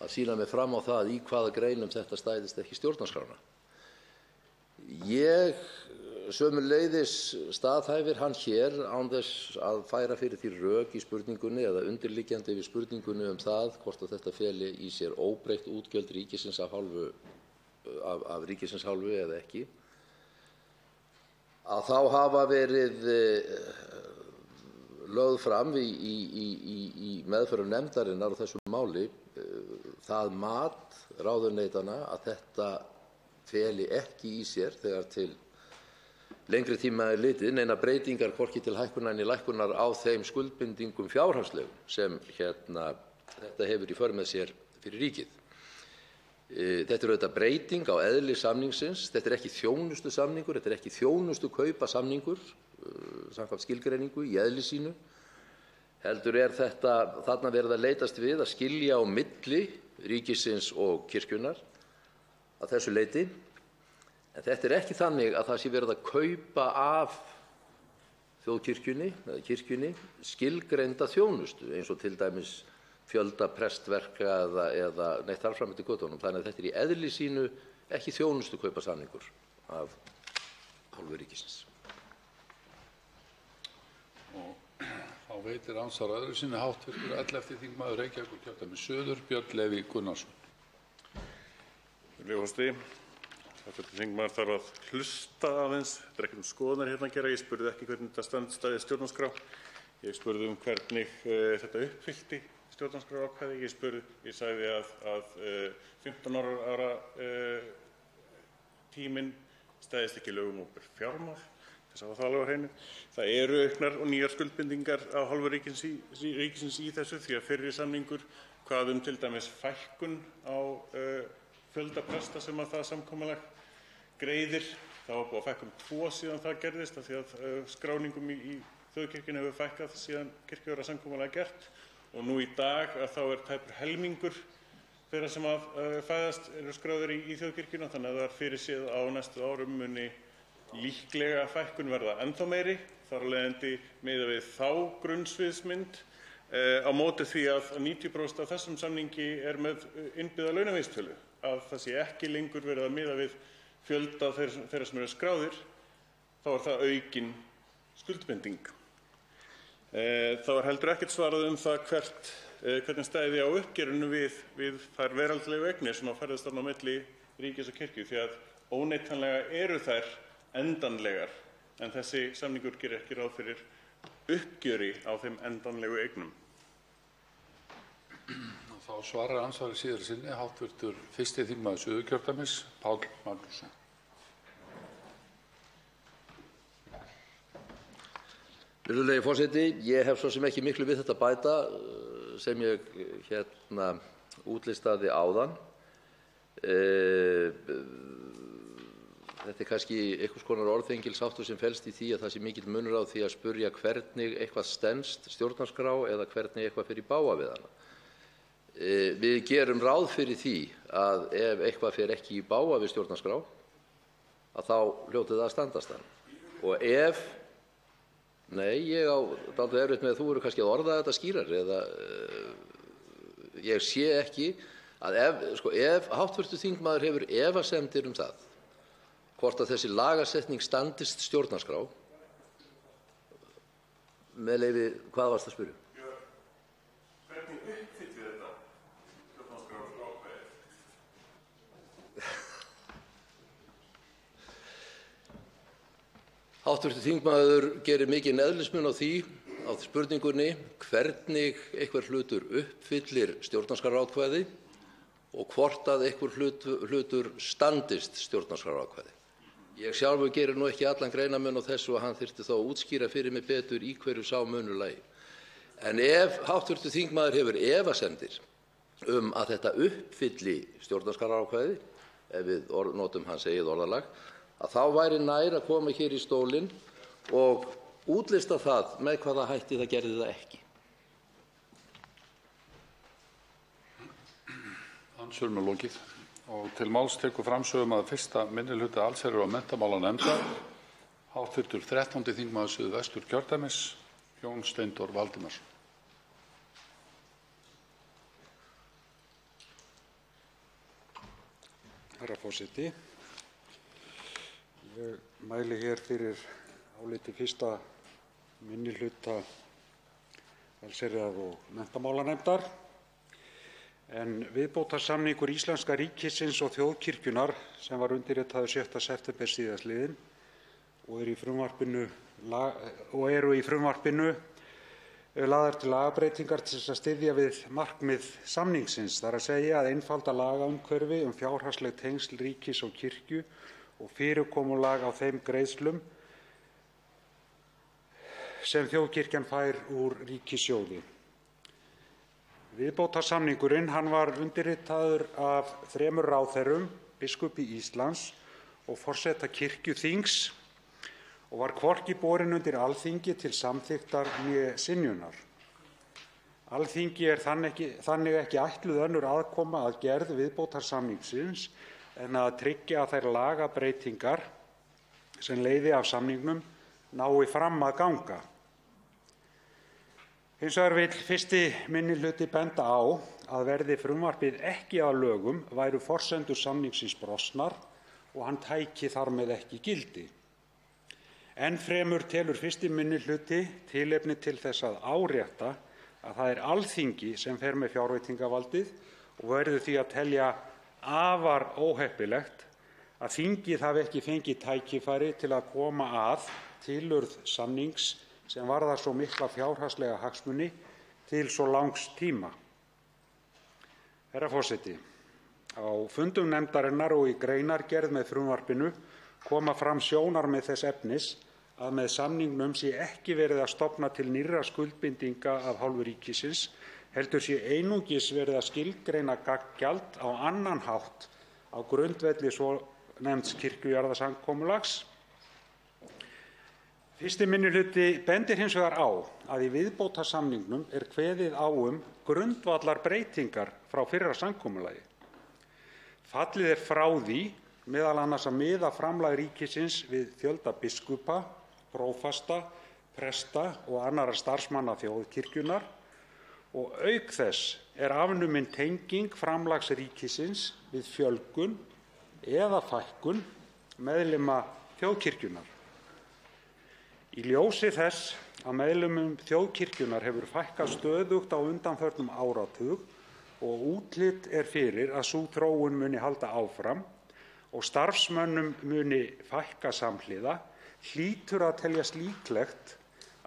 að sýna mig fram á það í hvaða greinum þetta stæðist ekki stjórnarskrána. Ég sömuleiðis staðhæfir hann hér án þess að færa fyrir því rök í spurningunni eða undirliggjandi yfir spurningunni það hvort að þetta feli í sér óbreytt útgjöld ríkisins af ríkisins hálfu eða ekki, að þá hafa verið lögð fram í meðferðum nefndarinnar á þessu máli það mat ráðuneytanna að þetta feli ekki í sér þegar til lengri tíma litið neina breytingar hvorki til hækkunar né lækkunar á þeim skuldbindingum fjárhagslegum sem þetta hefur í för með sér fyrir ríkið. Þetta auðvitað breyting á eðli samningsins, þetta ekki þjónustusamningur, þetta ekki þjónustukaupasamningur samkvæmt skilgreiningu í eðli sínu, heldur þarna verið að leitast við að skilja á milli ríkisins og kirkjunnar að þessu leyti. En þetta ekki þannig að það sé verið að kaupa af þjóðkirkjunni eða kirkjunni skilgreinda þjónustu eins og til dæmis fjölda prestverka eða neitt þar fram eftir götunum. Þannig að þetta í eðli sínu ekki þjónustukaupasamningur af hálfu ríkisins. Og þá veitir andsvar öðru sinni hv. 11. þingmaður Reykjavíkurkjördæmis suður, Björn Leví Gunnarsson. Virðulegur forseti, hv. þingmaður þarf að hlusta aðeins. Þetta ekki skoðanir hérna að gera. Ég spurði ekki hvernig þetta standist stjórnarskrá. Ég spurði hvernig þetta uppfyllti stjórnarskrárákvæði. Ég sagði að 15 ára tíminn stæðist ekki lögum um opinber fjármál. Þess að það alveg á hreinu. Það eru auknar og nýjar skuldbindingar á hálfu ríkisins í þessu því að fyrri samningur kvað til dæmis fækkun á fjölda presta sem það samkomulag greiðir. Það var búið að fækka 2 síðan það gerðist af því að skráningum í þjóðkirkjunni hefur fækkað síðan kirkjujarðasamkomulag gert. Og nú í dag þá tæpur helmingur þeirra sem fæðast eru skráðir í þjóðkirkjuna, þannig að það fyrirséð á næstu árum muni líklega fækkun verða ennþá meiri, þar af leiðandi miðað við þá grunnsviðsmynd, á móti því að 90% af þessum samningi með innbyggða launavísitölu, að það sé ekki lengur verið að miða við fjölda þeirra sem eru skráðir, þá er það aukin skuldbinding. Þá er heldur ekkert svarað það hvernig stæði á uppgjörinu við þær veraldlegu eignir sem ferðast þarna á milli ríkis og kirkju, því að óneitanlega eru þær endanlegar, en þessi samningur gerir ekki ráð fyrir uppgjöri á þeim endanlegu eignum. Þá svarar andsvari síðar sinni hv. 1. þingmaður Suðurkjördæmis, Páll Magnússon. Virðulegi forseti, ég hef svo sem ekki miklu við þetta bæta sem ég útlistaði áðan. Þetta kannski einhvers konar orðhengilsháttur sem felst í því að það sé mikill munur á því að spurja hvernig eitthvað stenst stjórnarskrá eða hvernig eitthvað fer í bága við hana. Við gerum ráð fyrir því að ef eitthvað fer ekki í bága við stjórnarskrá, að þá hljóti það að standast hann. Og ef Nei, ég á dálítið erfitt með að þú eru kannski að orða þetta skýrar eða ég sé ekki að ef hv. þingmaður hefur efasemdir það hvort að þessi lagasetning standist stjórnarskrá, með leyfi, hvað varst að spyrja? Hvernig uppfyllir þetta stjórnarskrárákvæðið? Hv. þingmaður gerir mikinn eðlismun á spurningunni hvernig einhver hlutur uppfyllir stjórnarskrárákvæði og hvort að einhver hlutur standist stjórnarskrárákvæði. Ég sjálfur gerir nú ekki allan greinarmun á þessu og hann þyrfti þá að útskýra fyrir mig betur í hverju sá munur lægi. En ef hv. þingmaður hefur efasemdir að þetta uppfylli stjórnarskrárákvæði, ef við notum hans eigið orðalag, að þá væri nær að koma hér í stólinn og útlista það með hvaða hætti það gerði það ekki. Andsvörum er lokið. Og til máls tekur framsögumaður 1. minnihluta allsherjar- og menntamálanefndar, hv. 13. þingmaður Suðvesturkjördæmis, Jón Steindór Valdimarsson. Herra forseti. Ég mæli hér fyrir áliti 1. minnihluta allsherjar- og menntamálanefndar, en viðbótarsamningur íslenska ríkisins og þjóðkirkjunnar sem var undirritaður 6. september síðastliðinn og eru í frumvarpinu lagðar til lagabreytingar til þess að styðja við markmið samningsins, þar að segja að einfalda lagaumhverfi fjárhagsleg tengsl ríkis og kirkju og fyrirkomulag á þeim greiðslum sem þjóðkirkjan fær úr ríkissjóði. Viðbótarsamningurinn var undirritaður af 3 ráðherrum, biskupi Íslands og forseta kirkjuþings og var hvorki borinn undir Alþingi til samþykktar né synjunar. Alþingi er þannig ekki ætluð önnur aðkoma að gerð viðbótarsamningsins en að tryggja að þær lagabreytingar sem leiði af samningnum nái fram að ganga. Hins vegar vill 1. minnihluti benda á að verði frumvarpið ekki að lögum væru forsendur samningsins brostnar og hann tæki þar með ekki gildi. Enn fremur telur 1. minnihluti tilefni til þess að árétta að það er Alþingi sem fer með fjárveitingavaldið og verður því að telja afar óheppilegt að þingið hafi ekki fengið tækifæri til að koma að tilurð samnings sem varðar svo mikla fjárhagslega hagsmuni til svo langs tíma. Herra forseti, á fundum nefndarinnar og í greinargerð með frumvarpinu koma fram sjónarmið þess efnis að með samningnum sé ekki verið að stofna til nýrra skuldbindinga af hálfu ríkisins, heldur sé einungis verið að skilgreina gagnagjald á annan hátt á grundvelli svonefnds kirkjujarðasamkomulags. 1. minnihluti bendir hins vegar á að í viðbótarsamningnum er kveðið á grundvallarbreytingar frá fyrra samkomulagi. Fallið er frá því meðal annars að miða framlag ríkisins við fjölda biskupa, prófasta, presta og annarra starfsmanna þjóðkirkjunnar og auk þess er afnumin tenging framlags ríkisins við fjölgun eða fækkun meðlima þjóðkirkjunnar. Í ljósi þess að meðlimum þjóðkirkjunnar hefur fækkað stöðugt á undanförnum áratug og útlit er fyrir að sú þróun muni halda áfram og starfsmönnum muni fækka samhliða, hlýtur að teljast líklegt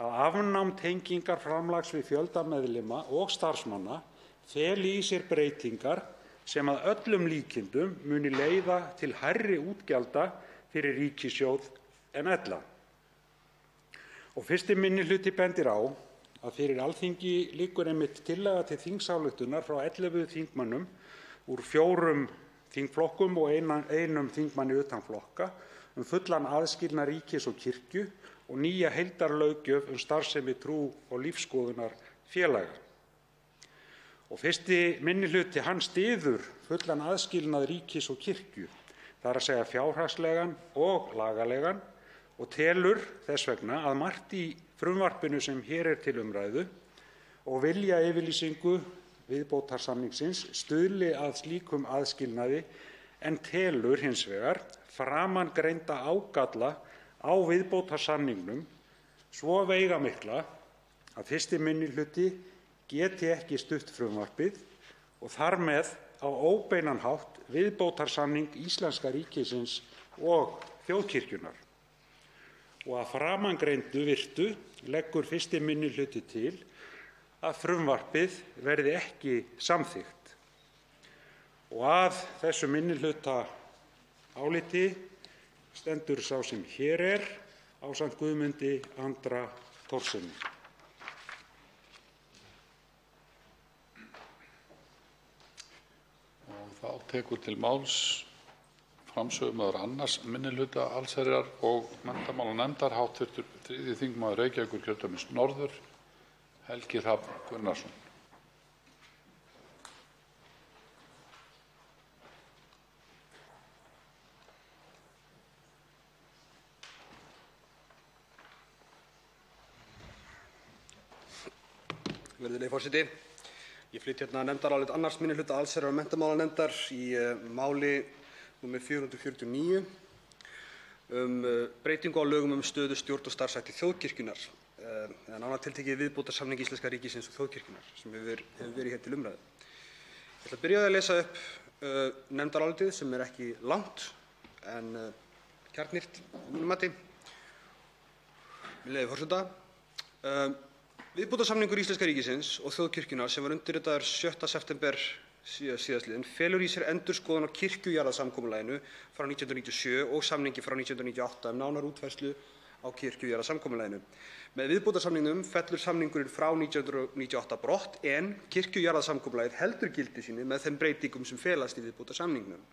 að afnám tengingar framlags við fjölda meðlima og starfsmanna feli í sér breytingar sem að öllum líkindum muni leiða til hærri útgjalda fyrir ríkissjóð en ella. Og 1. minnihluti bendir á að fyrir Alþingi liggur einmitt tillaga til þingsályktunar frá 11 þingmönnum úr 4 þingflokkum og einum þingmanni utan flokka fullan aðskilnað ríkis og kirkju og nýja heildarlöggjöf starfsemi trú- og lífsskoðunarfélaga. Og 1. minnihluti hann styður fullan aðskilnað ríkis og kirkju, það er að segja fjárhagslegan og lagalegan, og telur þess vegna að margt í frumvarpinu sem hér er til umræðu og viljayfirlýsingu viðbótarsamningsins stuðli að slíkum aðskilnaði en telur hins vegar framangreinda ágalla á viðbótarsamningnum svo veigamikla að 1. minnihluti geti ekki stutt frumvarpið og þar með á óbeinan hátt viðbótarsamning íslenska ríkisins og þjóðkirkjunnar. Og að framangreindu virtu leggur 1. minnihluti til að frumvarpið verði ekki samþykkt. Og að þessu minnihluta áliti stendur sá sem hér er ásamt Guðmundi Andra Thorssyni. Og þá tekur til máls framsögumaður 2. minnihluta allsherjar- og menntamálanefndar, hv. 3. þingmaður Reykjavíkurkjördæmis norður, Helgi Hrafn Gunnarsson. Virðulegi forseti. Ég flyt hérna nefndarálit 2. minnihluta allsherjar- og menntamálanefndar í máli nr. 449 breytingu á lögum stöðu, stjórn og starfshætti þjóðkirkjunnar, eða nánar tiltekið viðbótarsamning íslenska ríkisins og þjóðkirkjunnar sem hefur verið hér til umræðu. Ég ætla að byrja á að lesa upp nefndarálitið sem er ekki langt en kjarnyrkt að mínu mati. Með leyfi forseta. Viðbótarsamningur íslenska ríkisins og þjóðkirkjunnar sem var undirritaður 6. september síðastliðinn felur í sér endurskoðun á kirkjujarðasamkomulaginu frá 1997 og samningi frá 1998 nánar útfærslu á kirkjujarðasamkomulaginu. Með viðbótarsamningnum fellur samningurinn frá 1998 brott en kirkjujarðasamkomulagið heldur gildi sínu með þeim breytingum sem felast í viðbótarsamningnum.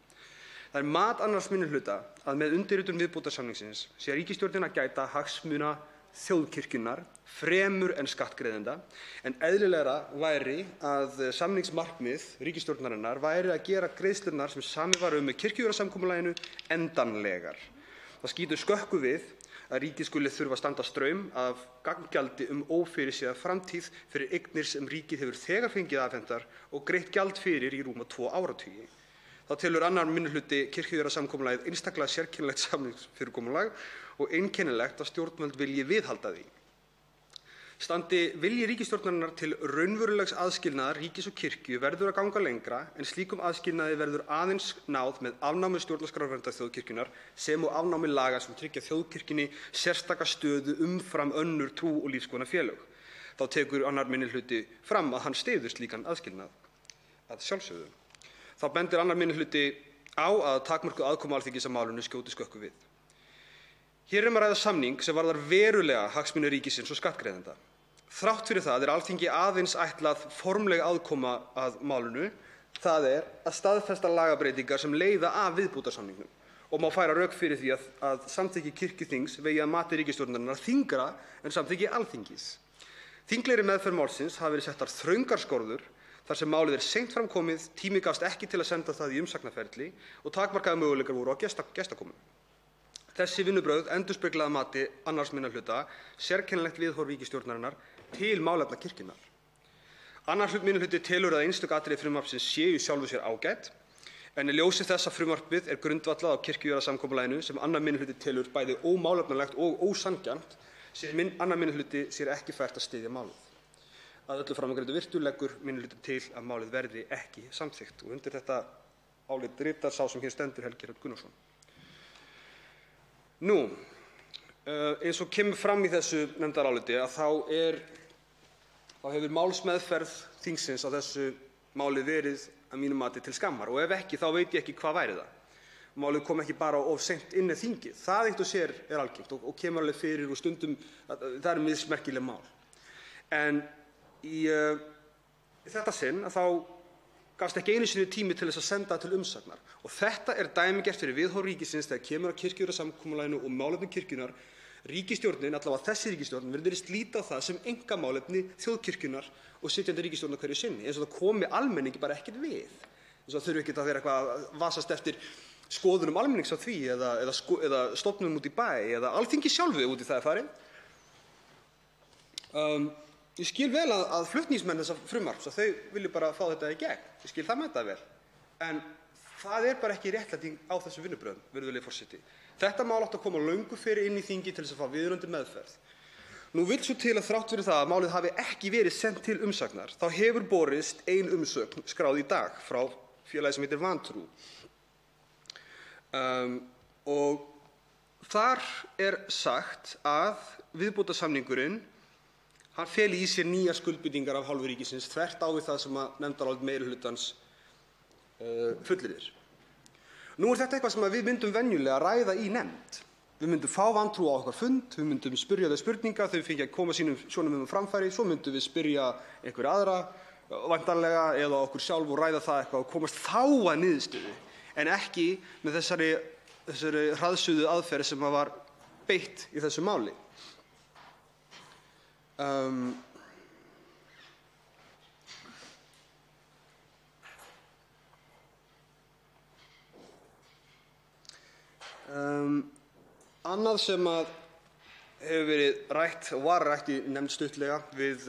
Það er mat 2. minnihluta að með undirritun viðbótarsamningsins sé ríkisstjórnin að gæta hagsmuna þjóðkirkjunnar fremur en skattgreiðenda en eðlilegra væri að samningsmarkmið ríkisstjórnarinnar væri að gera greiðslurnar sem samið var með kirkjujarðasamkomulaginu endanlegar. Það skýtur skökku við að ríkið skuli þurfa að standa straum af ganggjaldi ófyrirséða framtíð fyrir eignir sem ríkið hefur þegar fengið afhentar og greitt gjald fyrir í rúma 2 áratugi. Þá telur 2. minnihluti kirkjujarðasamkomulagið einstaklega sérkennilegt samningsfyrirkomulag og einkennilegt að stjórnvöld vilji viðhalda því. Standi vilji ríkisstjórnarinnar til raunverulegs aðskilnaðar ríkis og kirkju verður að ganga lengra en slíkum aðskilnaði verður aðeins náð með afnámi stjórnarskrárverndar þjóðkirkjunnar sem og afnámi laga sem tryggja þjóðkirkjunni sérstaka stöðu umfram önnur trú- og lífsskoðunarfélög. Þá tekur 2. minnihluti fram að hann styður slíkan aðskilnað. Að sjálfsögðu. Þá bendir 2. minnihluti á að takmörkuð aðkoma Alþingis að málinu skjóti skökku við. Hér er að ræða samning sem varðar verulega hagsmuni ríkisins og skattgreiðenda. Þrátt fyrir það er Alþingi aðeins ætlað formleg aðkoma að málinu, það er að staðfesta lagabreytingar sem leiða af viðbótarsamningnum og má færa rök fyrir því að samþykki kirkjuþings vegi að mati ríkisstjórnarinnar þyngra en samþykki Alþingis. Þinglegri meðferð málsins hafa verið settar þröngar skorður þar sem málið er seint fram komið, tími gafst ekki til að senda það í umsagnarferli og takmarkaðir möguleikar voru á gestakomu. Þessi vinnubrögð endurspegla að mati 2. minnihluta sérkennilegt viðhorf ríkisstjórnarinnar til málefna kirkjunnar. 2. minnihluti telur að einstök atriði frumvarpsins séu í sjálfu sér ágæt En í ljósi þess að frumvarpið er grundvallað á kirkjujarðasamkomulaginu sem 2. minnihluti telur bæði ómálefnalegt og ósanngjarnt sér 2. minnihluti sér ekki fært að styðja málið. Að öllu framangreindu virtu leggur minnihlutinn til að málið verði ekki samþykkt og undir þetta álit ritar sá sem hér stendur, Helgi Hrafn Gunnarsson. Eins og kemur fram í þessu nefndaráliti þá hefur málsmeðferð þingsins á þessu máli verið að mínu mati til skammar og ef ekki þá veit ég ekki hvað væri það. Málið kom ekki bara of seint inn í þingið. Það eitt og sér er algengt og kemur alveg fyrir og stundum það eru mismerkileg mál. En í þetta sinn þá gafst ekki einu sinni tími til þess að senda til umsagnar og þetta er dæmigert fyrir viðhorf ríkisins þegar kemur að kirkjujarðasamkomulaginu og málefnum kirkjunnar. Ríkisstjórnin, allavega þessi ríkisstjórn, virðist líta á það sem einkamálefni þjóðkirkjunnar og sitjandi ríkisstjórnar hverju sinni, eins og það komi almenningi bara ekkert við. Eins og það þurfi ekki að vera eitthvað að vasast eftir skoðunum almennings á því eða stofnunum út í bæ eða Alþingi sjálfu út í það er farið. Ég skil vel að flutningsmenn þessa frumvarps að þau vilja bara fá þetta í gegn. Ég skil það með þetta vel. En það er bara ekki réttlæting á þessum vinnubrögðum, virðulegi forseti. Þetta mál átti að koma löngu fyrir inn í þingið til þess að fá viðunandi meðferð. Nú vill svo til að þrátt fyrir það að málið hafi ekki verið sent til umsagnar, þá hefur borist ein umsögn skráð í dag frá félagi sem heitir Vantrú. Og þar er sagt að viðbótarsamningurinn hann feli í sér nýjar skuldbindingar af hálfu ríkisins þvert á við það sem að nefndarálit meirihlutans fullyrðir. Nú er þetta eitthvað sem við myndum venjulega ræða í nefnd. Við myndum fá Vantrú á okkar fund, við myndum spyrja þau spurninga, þau fengju að koma sínum sjónarmiðum á framfæri, svo myndum við spyrja einhverja aðra væntanlega eða okkur sjálf og ræða það eitthvað og komast þá að niðurstöðu en ekki með þessari hraðsuðu aðferð sem var beitt í þessu máli. Annað sem hefur verið rætt og var rætt í nefnd stuttlega við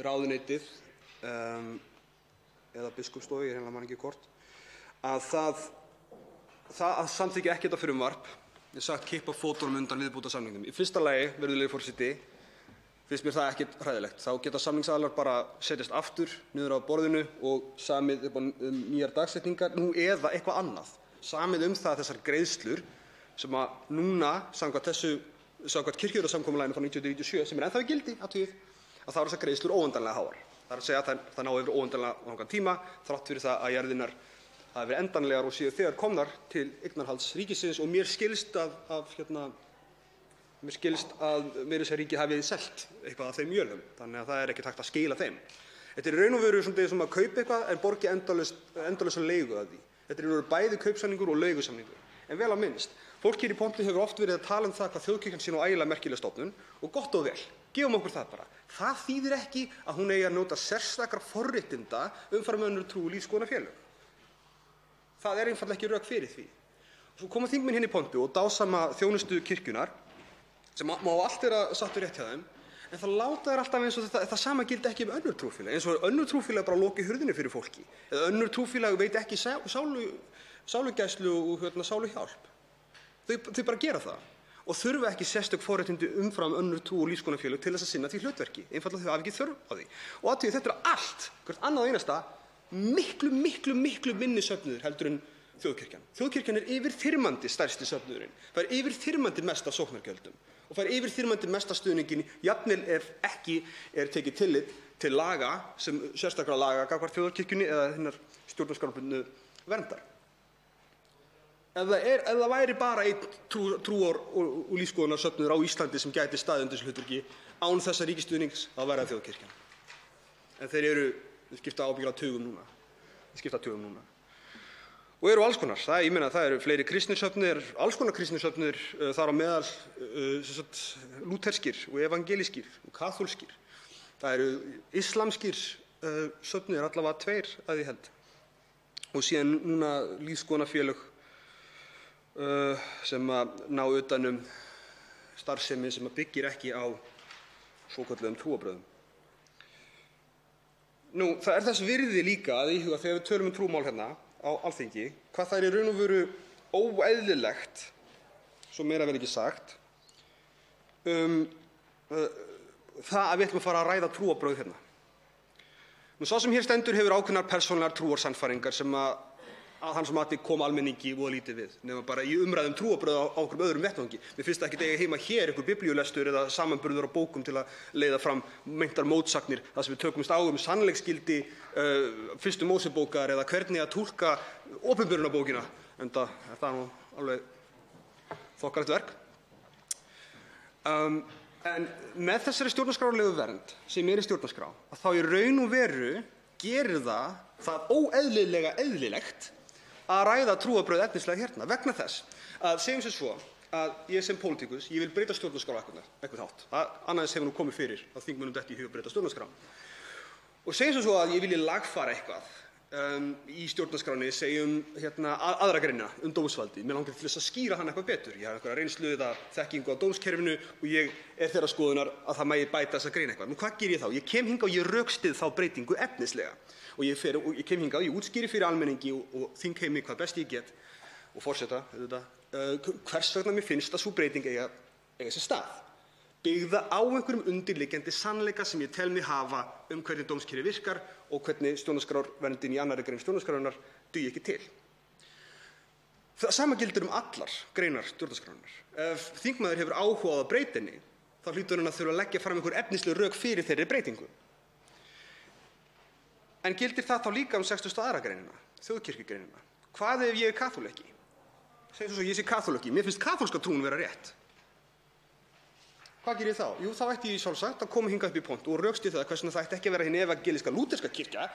ráðuneytið eða biskupsstofu, ég hreinlega man ekki hvort, að það að samþykkja ekki þetta frumvarp er sagt kippa fótunum undan viðbótarsamningnum. Í fyrsta lagi, virðulegi forseti, finnst mér það ekkert hræðilegt. Þá geta samningsaðilar bara setjast aftur niður á borðinu og samið upp á nýjar dagsetningar eða eitthvað annað. Samið það að þessar greiðslur sem að núna samkvæmt kirkjujarðasamkomulaginu frá 1997 sem er ennþá í gildi að þá eru þessar greiðslur óendanlega háar. Það er að segja að það ná yfir óendanlega langan tíma þrátt fyrir það að jarðirnar hafi verið endanlegar og séu þegar komnar til eignarhalds ríkisins og mér skilst að meira að segja ríkið hafi selt eitthvað af þeim jörðum, þannig að það er ekki hægt að skila þeim. Þetta er í raun og veru svona sem að kaupa eitthvað en borgi endalausa leigu af því. Þetta er í raun bæði kaupsamningur og leigusamningur. En vel á minnst, fólk hér í pontu hefur oft verið að tala það hvað þjóðkirkjan sé nú ægilega merkileg stofnun og gott og vel, gefum okkur það bara. Það þýðir ekki að hún eigi að njóta sérstakra forréttinda umfram önnur trú- og lífsskoðunarfélög. Það er einfaldlega ekki rök fyrir því. Svo koma þingmenn hérna í pontu og dásama þjónustu kirkjunnar sem má allt vera satt og rétt hjá þeim, en það láta þær alltaf eins og það sama gildi ekki önnur trúfélög, eins og önnur trúfélög bara loki hurðinni fyrir fólki, eða önnur trúfélög veit ekki sálugæslu og sáluhjálp. Þau bara gera það og þurfa ekki sérstök forréttindi umfram önnur trú- og lífsskoðunarfélög til þess að sinna því hlutverki, einfaldlega þau hafa ekki þörf á því. Og athugið, þetta er allt, hvert annað einasta, miklu minni söfnuður heldur en þjóðkirkjan. Þjóðkirkjan er yfirþyrmandi stærsti söfnuðurinn, fær yfirþyrmandi mest af sóknargjöldum og fær yfirþyrmandi mest af stuðninginn, jafnvel ef ekki er tekið tillit til laga sem sérstakra laga gagnvart þjóðkirkjunni eða hinnar stjórnarskrárbundnu verndar. Ef það væri bara einn trúar- og lífsskoðunarsöfnuður á Íslandi sem gæti staðið undir þessu hlutverki án þessa ríkisstuðnings, þá væri það þjóðkirkjan. En þeir skipta ábyggilega tugum núna. Og eru alls konar. Það eru fleiri kristnir söfnuðir, alls konar kristnir söfnuðir, þar á meðal lúterskir og evangelískir og kaþólskir. Það eru islamskir söfnuðir, allavega 2 að ég held. Og síðan núna lífsskoðunarfélög sem að ná utan starfsemi sem að byggir ekki á svokölluðum trúarbrögðum. Það er þess virði líka að íhuga þegar við tölum trúmál hérna á Alþingi, hvað það er í raun og veru óeðlilegt, svo meira verður ekki sagt, það að við ætlum að fara að ræða trúarbrögð hérna. Sá sem hér stendur hefur ákveðnar persónulegar trúarsannfæringar sem að hans mati koma almenningi voða lítið við, nema bara í umræðum trúarbrögð á einhverjum öðrum vettvangi. Mér finnst það ekkert eiga heima hér einhver biblíulestur eða samanburður á bókum til að leiða fram meintar mótsagnir þar sem við tökumst á sannleiksgildi fyrstu Mósebókar eða hvernig að túlka opinberunarbókina, enda er það nú alveg þokkalegt verk. En með þessari stjórnarskrárlegu vernd sem er í stjórnarskrá, að þá í raun og veru gerir það óeðlilega eðlilegt að ræða trúarbrögð efnislega hérna, vegna þess að segjum sem svo að ég sem pólitíkus, ég vil breyta stjórnarskrá eitthvað þátt. Annars hefur nú komið fyrir að þingmönnum detti í hug að breyta stjórnarskrá. Og segjum sem svo að ég vilji lagfæra eitthvað í stjórnarskránni, segjum aðra greina dómsvaldið. Mér langar til þess að skýra hann eitthvað betur. Ég hef einhverja reynslu eða þekkingu á dómskerfinu og ég er þeirrar skoðunar að það megi bæta þessa grein eitthvað. Nú hvað ger ég þá? Ég kem hingað og ég rökstyð þá breytingu efnislega. Og ég kem hingað og ég útskýri fyrir almenningi og þingheimi hvað best ég get og forseta hvers vegna mér finnst að sú breyting eiga sér stað, byggða á einhverjum undirliggjandi sannleika sem ég tel mig hafa hvernig dómskerfið virkar og hvernig stjórnarskrárverndin í 2. grein stjórnarskrárinnar dugi ekki til. Það sama gildir allar greinar stjórnarskrárinnar. Ef þingmaður hefur áhuga á að breyta henni, þá hlýtur hann að þurfa að leggja fram einhver efnisleg rök fyrir þeirri breytingu. En gildir það þá líka 62. greinina, þjóðkirkjugreinina? Hvað ef ég er kaþólikki? Segjum svo ég sé kaþólikki, mér finnst kaþólska trúin vera rétt. Hvað ger ég þá? Jú, þá ætti ég sjálfsagt að koma hingað upp í pontu og rökstyðja það hvers vegna það ætti ekki að vera hin evangelíska lúterska kirkja,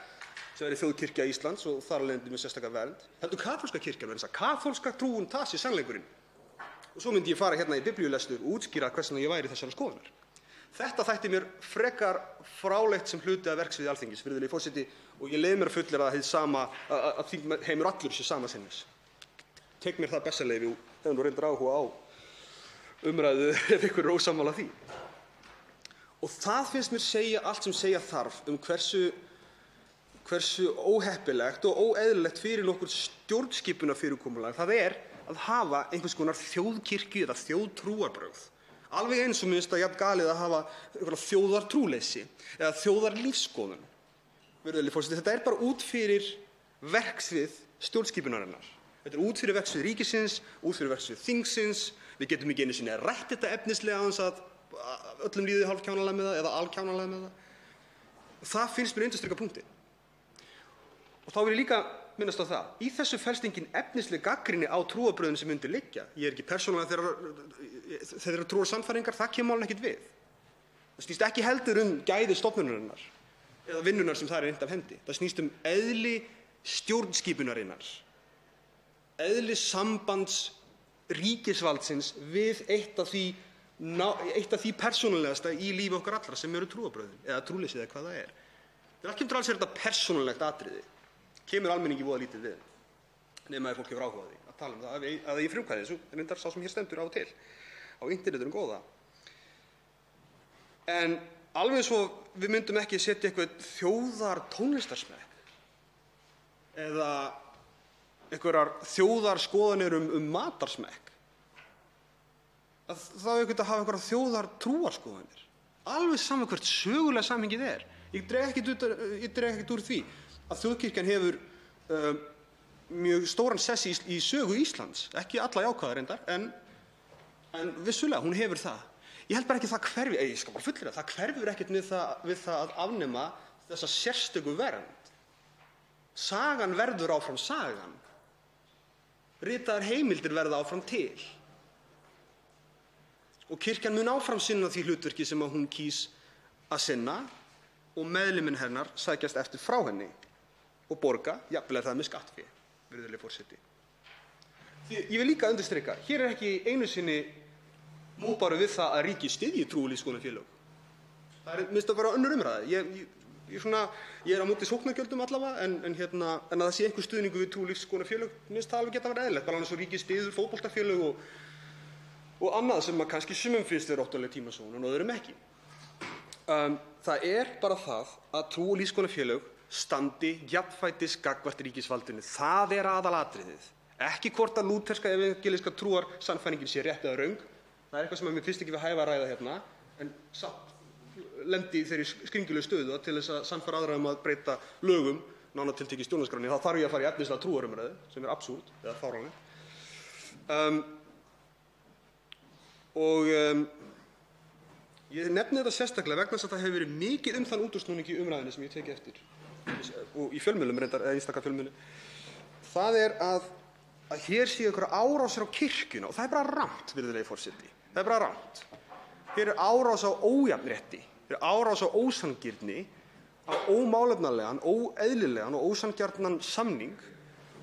sem er þjóðkirkja Íslands og þar af leiðandi með sérstaka vernd, heldur kaþólska kirkjan, vegna þess að kaþólska trúin það sé sannleikurinn. Og svo myndi ég fara hérna í biblíulestur og útskýra hvers vegna ég væri þessarar skoðunar. Þetta þætti mér frekar frálegt sem hluti af verksviði Alþingis, virðulegi forseti, og ég leyfi mér að fullyrða að þingheimur allur sé sama sinnis. Tek mér það bessaleyfi og hefur nú reyndar áhuga á umræðu ef ykkur er ósammála því. Og það finnst mér segja allt sem segja þarf hversu óheppilegt og óeðlilegt fyrir nokkur stjórnskipunarfyrirkomulag það er að hafa einhvers konar þjóðkirkju eða þjóðtrúarbrögð. Alveg eins og mér finnst það jafn galið að hafa einhverja þjóðartrúleysi eða þjóðarlífsskoðun. Virðulegi forseti, þetta er bara út fyrir verksvið stjórnskipunarinnar. Þetta er út fyrir verksvið ríkisins, út fyrir verksvið þingsins. Við getum ekki einu sinni að rætt þetta efnislega aðeins að öllum líði hálfkjánalega með það eða alkjánalega með það. Það finnst mér undirstrika punkti. Og þá vil ég líka minnast á það. Í þessu felst engin efnisleg gagnrýni á trúarbrögðin sem undir liggja. Ég er ekki persónulega þeirra trúarsannfæringar, það kemur málinu ekkert við. Það snýst ekki heldur gæði stofnunarinnar eða vinnunar sem það er innt af hendi. Það snýst eðli stjórnskipunarinnar, eðli sambands ríkisvaldsins við eitt af því persónulegasta í lífi okkar allra sem eru trúarbrögðin eða trúleysið eða hvað það er. Þegar allt kemur til alls þetta persónulegt atriði, kemur almenningi voða lítið við, nema ef fólk hefur áhuga á því að tala um það að í frumkvæði, eins og reyndar sá sem hér stendur á og til á internetinu góða. En alveg svo við myndum ekki setja eitthvað þjóðartónlistarsmekk eða einhverjar þjóðarskoðanir matarsmekk, að þá er eitthvað að hafa einhverjar þjóðartrúarskoðanir, alveg sama hvert sögulega samhengið er. Ég dreg ekkert úr því að þjóðkirkjan hefur mjög stóran sess í sögu Íslands, ekki alla jákvæða reyndar, en vissulega hún hefur það. Ég held bara ekki það hverfi, ég skal bara fullyrða, það hverfur ekkert við það að afnema þessa sérstöku vernd. Sagan verður áfram sagan. Ritaðar heimildir verða áfram til. Og kirkjan mun áfram sinna því hlutverki sem hún kýs að sinna og meðlimir hennar sækjast eftir frá henni og borga, jafnvel er það með skattfé, virðulegi forseti. Því ég vil líka undirstrika, hér er ekki einu sinni mótbáru við það að ríkið styðji trú- og lífsskoðunarfélög. Það er minnst að vera önnur umræða. Ég er á móti sóknargjöldum allavega, en að það sé einhver stuðningur við trú- og lífsskoðunarfélög, minnst það alveg geta verið eðlilegt, bara eins og ríkið styður fótboltafélög og annað sem kannski sumum finnst vera óttalega tímasóun en öðrum ekki. Það er bara það að trú- og lífsskoðunarfélög standi jafnfætis gagnvart ríkisvaldinu. Það er aðalatriðið. Ekki hvort að lúterska evangelíska trúarsannfæringin sé rétt eða röng. Það er eitthvað sem mér finnst ekki við hæfa að ræða hérna, en samt lendi í þeirri skringilegu stöðu til þess að sannfæra aðra að breyta lögum, nánar tiltekið stjórnarskránni. Þá þarf ég að fara í efnislega trúarumræðu, sem er absúrd eða fáránlegt. Ég nefni þetta sérstaklega vegna þess að það hefur verið mikið þann útúrsnúning í umræðunni sem ég teki eftir, og í fjölmiðlum reyndar, eða einstaka fjölmiðlum. Það er að hér séu einhverjar árásir á kirkjuna, og það er bara rangt, virðulegi forseti. Það er bara rangt. Hér er árás á ójafnrétti, hér er árás á ósanngirni, á ómálefnalegan, óeðlilegan og ósanngjarnan samning,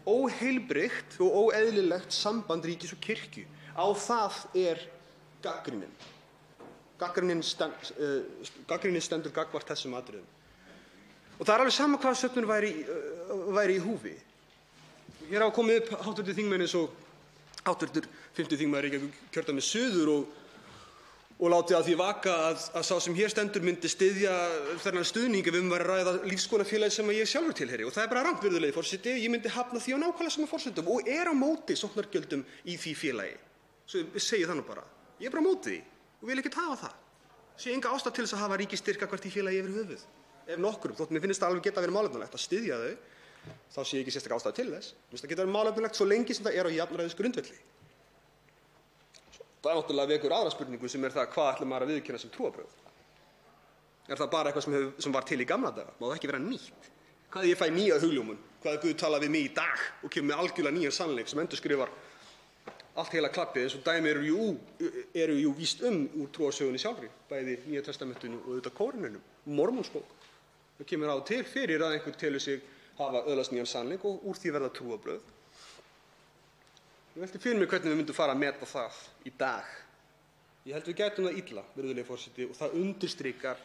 óheilbrigt og óeðlilegt samband ríkis og kirkju. Á það er gagnrýnin. Gagnrýnin stendur gagnvart þessum atriðum. Og það er alveg sama hvað söfnun væri í húfi. Hér hafa komið upp hv. þingmenn eins og hv. 5. þingmaður Reykjavíkurkjördæmis suður og látið að því vaka að sá sem hér stendur myndi styðja þennan stuðning ef væri að ræða lífsskoðunarfélagi sem ég sjálfur tilheyri. Og það er bara rangt, virðulegi forseti. Ég myndi hafna því á nákvæmlega sama forsendum og er á móti sóknargjöldum í því félagi. Svo ég segi það nú bara. Ég er bara á móti því og vil ekkert hafa það. Sé enga ástæðu til þess að hafa ríkisstyrk gagnvart því félagi yfir höfuð. Ef nokkrum, þótt mér finnst það alveg geta verið málefnalegt að styðja þau, þá sé ég ekki sérstaka ástæðu til þess. Mér finnst það geta verið málefnalegt svo lengi sem það er á jafnræðisgrundvelli. Það náttúrulega vekur aðra spurningu sem er það hvað ætlar maður að viðurkenna sem trúarbrögð. Er það bara eitthvað sem var til í gamla daga? Má það ekki vera nýtt? Hvað ef ég fæ nýja hugljómun? Hvað ef Guð talar við mig í dag og kemur með algjörlega nýjan sannleik sem endurskrifar allt heila klappið, eins og dæmi eru jú víst úr trúarsögunni sjálfri, bæði Nýja testamentinu og auðvitað Kóraninum, Mormónsbók. Það kemur á til fyrir að einhver telur sig hafa öðlast nýjan sannleik og úr því verða trúarbrögð. Ég velti fyrir mér hvernig við myndum fara að meta það í dag. Ég held við gætum það illa, virðulegi forseti, og það undirstrikar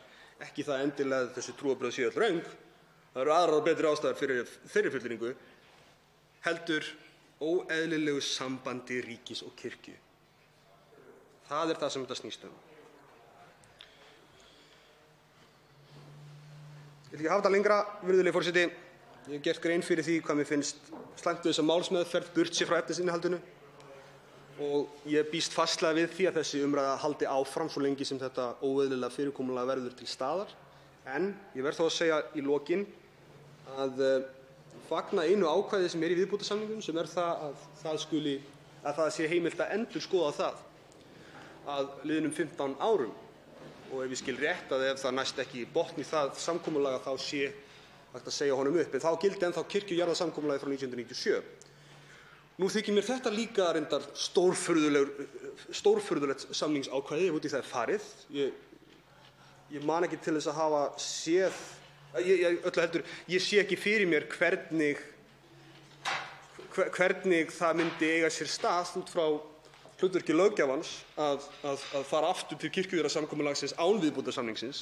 ekki það endilega að þessi trúarbrögð séu öll röng. Það eru aðrar og betri ástæður fyrir þeirri fullyrðingu, heldur óeðlilegu sambandi ríkis og kirkju. Það er það sem þetta snýst um. Ég ætla ekki að hafa þetta lengra, virðulegi forseti. Ég hef gert grein fyrir því hvað mér finnst slæmt við þessa málsmeðferð, burt sér frá efnisinnihaldinu, og ég býst fastlega við því að þessi umræða haldi áfram svo lengi sem þetta óeðlilega fyrirkomulag verður til staðar. En ég verð þó að segja í lokin að fagna einu ákvæði sem er í viðbótarsamningnum, sem er það að það sé heimilt að endurskoða það að liðnum 15 árum. Og ef ég skil rétt að ef það næst ekki botn í það samkomulag þá sé hægt að segja honum upp, en þá gildi ennþá kirkjujarðasamkomulagið frá 1997. Nú þykir mér þetta líka reyndar stórfurðulegt samningsákvæði ef út í það er farið. Ég man ekki til þess að hafa séð, öllu heldur, ég sé ekki fyrir mér hvernig það myndi eiga sér stað út frá hlutverki löggjafans að fara aftur til kirkjujarðasamkomulagsins án viðbótarsamningsins.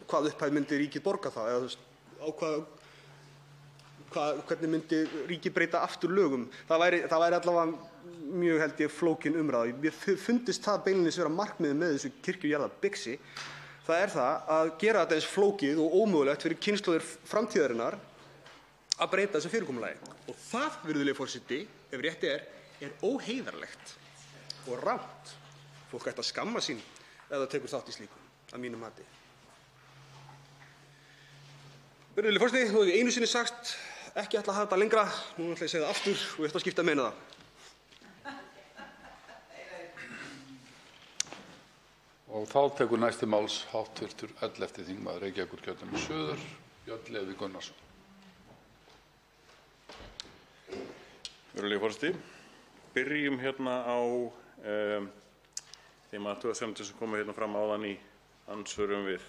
Hvað upphæð myndi ríkið borga það? Hvernig myndi ríkið breyta aftur lögum? Það væri allavega mjög, held ég, flókin umræða. Mér fundist það beinlínis vera markmiðið með þessu kirkjujarðabixi. Það er það að gera þetta eins flókið og ómögulegt fyrir kynslóðir framtíðarinnar að breyta þessu fyrirkomulagi. Og það, virðulegi forseti, ef rétt er óheiðarlegt og rangt. Fólk ætti að skamma sín ef það tekur þátt í slíku, að mínu mati. Virðulegi forseti, nú hef ég einu sinni sagt ekki ætla að hafa þetta lengra, nú ætla ég að segja það aftur og ég ætla að skipta að meina það. Og þá tekur næsti máls hv. 11. þingmaður Reykjavíkurkjördæmis suður, Björn Leví Gunnarsson. Virðulegi forseti, byrjum hérna á þeim athugasemdum sem komu hérna fram áðan í andsvörum við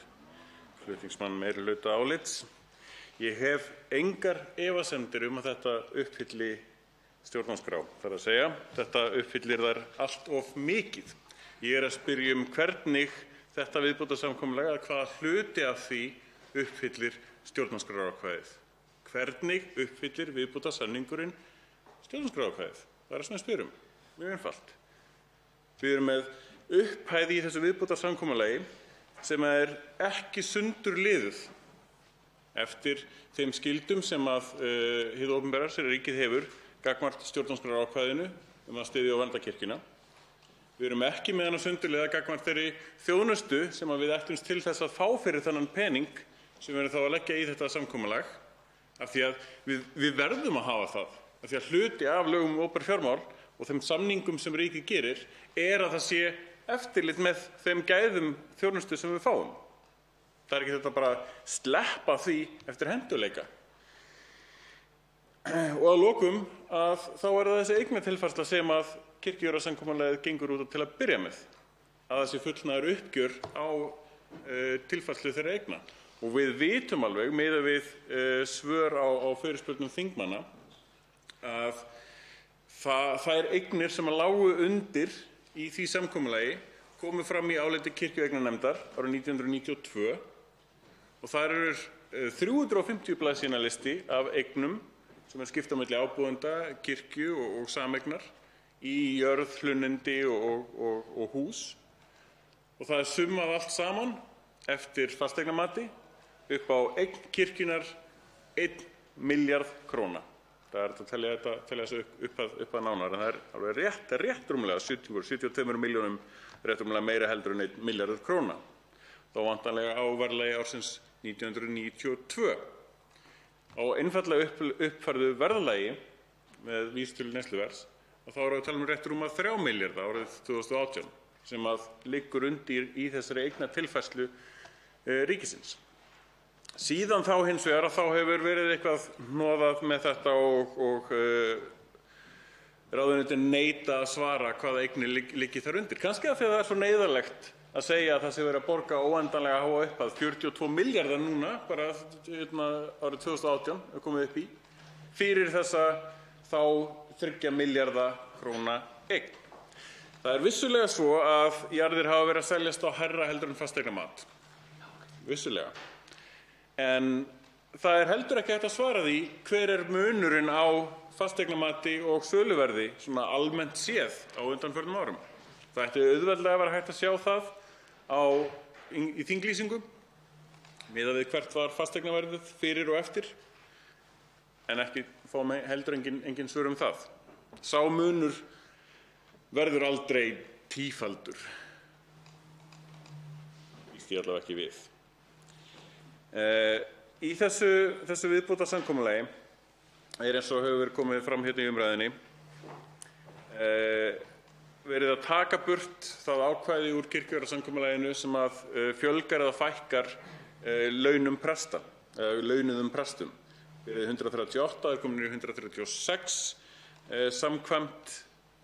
flutningsmann meirihluta álits. Ég hef engar efasemdir að þetta uppfylli stjórnarskrá. Það er að segja, þetta uppfyllir þær allt of mikið. Ég er að spyrja hvernig þetta viðbótarsamkomulag, hvaða hluti af því uppfyllir stjórnarskrárákvæðið. Hvernig uppfyllir viðbótarsamningurinn stjórnarskrárákvæðið? Það er það sem við spyrjum. Mjög einfalt. Við erum með upphæð í þessu viðbótarsamkomulagi sem er ekki sundurliðuð eftir þeim skyldum sem hið opinbera, sem ríkið hefur, gagnvart stjórnarskrárákvæðinu að styðja og vernda kirkjuna. Við erum ekki með hana sundurliða gagnvart þeirri þjónustu sem við ætlumst til þess að fá fyrir þennan pening sem við erum þá að leggja í þetta samkomulag, af því að við verðum að hafa það, af því að hluti af lögum um opinber fjármál og þeim samningum sem ríkið gerir að það sé eftirlit með þeim gæðum þjónustu sem við fáum. Það ekki þetta bara að sleppa því eftir henduleika. Og að lokum þá það þessi eignatilfærsla sem kirkjujarðasamkomulagið gengur út á til að byrja með, að það sé fullnaður uppgjör á tilfærslu þeirra eigna. Og við vitum alveg, miðað við svör á fyrirspurnum þingmanna, að þær eignir sem lágu undir í því samkomulagi komu fram í áliti kirkjueignarnefndar árið 1992 og þar eru 350 blaðsíðna listi af eignum sem skipt á milli ábúenda, kirkju og sameignar í jörð, hlunnindi og hús. Og það summað allt saman eftir fasteignamati upp á eign kirkjunnar 1 milljarð króna. Það er að telja þessu upp að nánar, en það er alveg rétt rúmlega 72 milljónum rétt rúmlega meira heldur en 1 milljarður króna. Þá vantanlega á verðlagi ársins 1992. Á einfaldlega uppfærðu verðlagi með vísitölu neysluverðs og þá erum við að tala rétt rúma 3 milljarða árið 2018 sem liggur undir í þessari eignatilfærslu ríkisins. Síðan þá hins vegar þá hefur verið eitthvað hnoðað með þetta og ráðuneytin neita að svara hvaða eignir liggi þar undir. Kannski af því að það er svo neyðarlegt að segja að það sé verið að borga óendanlega háa upphæð, 42 milljarðar núna, bara árið 2018 komið upp í, fyrir þessa þá 3 milljarða króna eign. Það er vissulega svo að jarðir hafa verið að seljast á hærra heldur en fasteignamat. Vissulega. En það er heldur ekki hægt að svara því hver er munurinn á fasteignamati og söluverði svona almennt séð á undanförnum árum. Það ætti auðveldlega að vera hægt að sjá það í þinglýsingum miðað við hvert var fasteignaverðið fyrir og eftir, en ekki fá heldur engin svör um það. Sá munur verður aldrei tífaldur. Býst ég allavega ekki við. Í þessu viðbótarsamkomulagi eins og hefur komið fram hérna í umræðunni verið að taka burt það ákvæði úr kirkjujarðasamkomulaginu sem fjölgar eða fækkar launum presta, launuðum prestum. Verið 138 er komin í 136 samkvæmt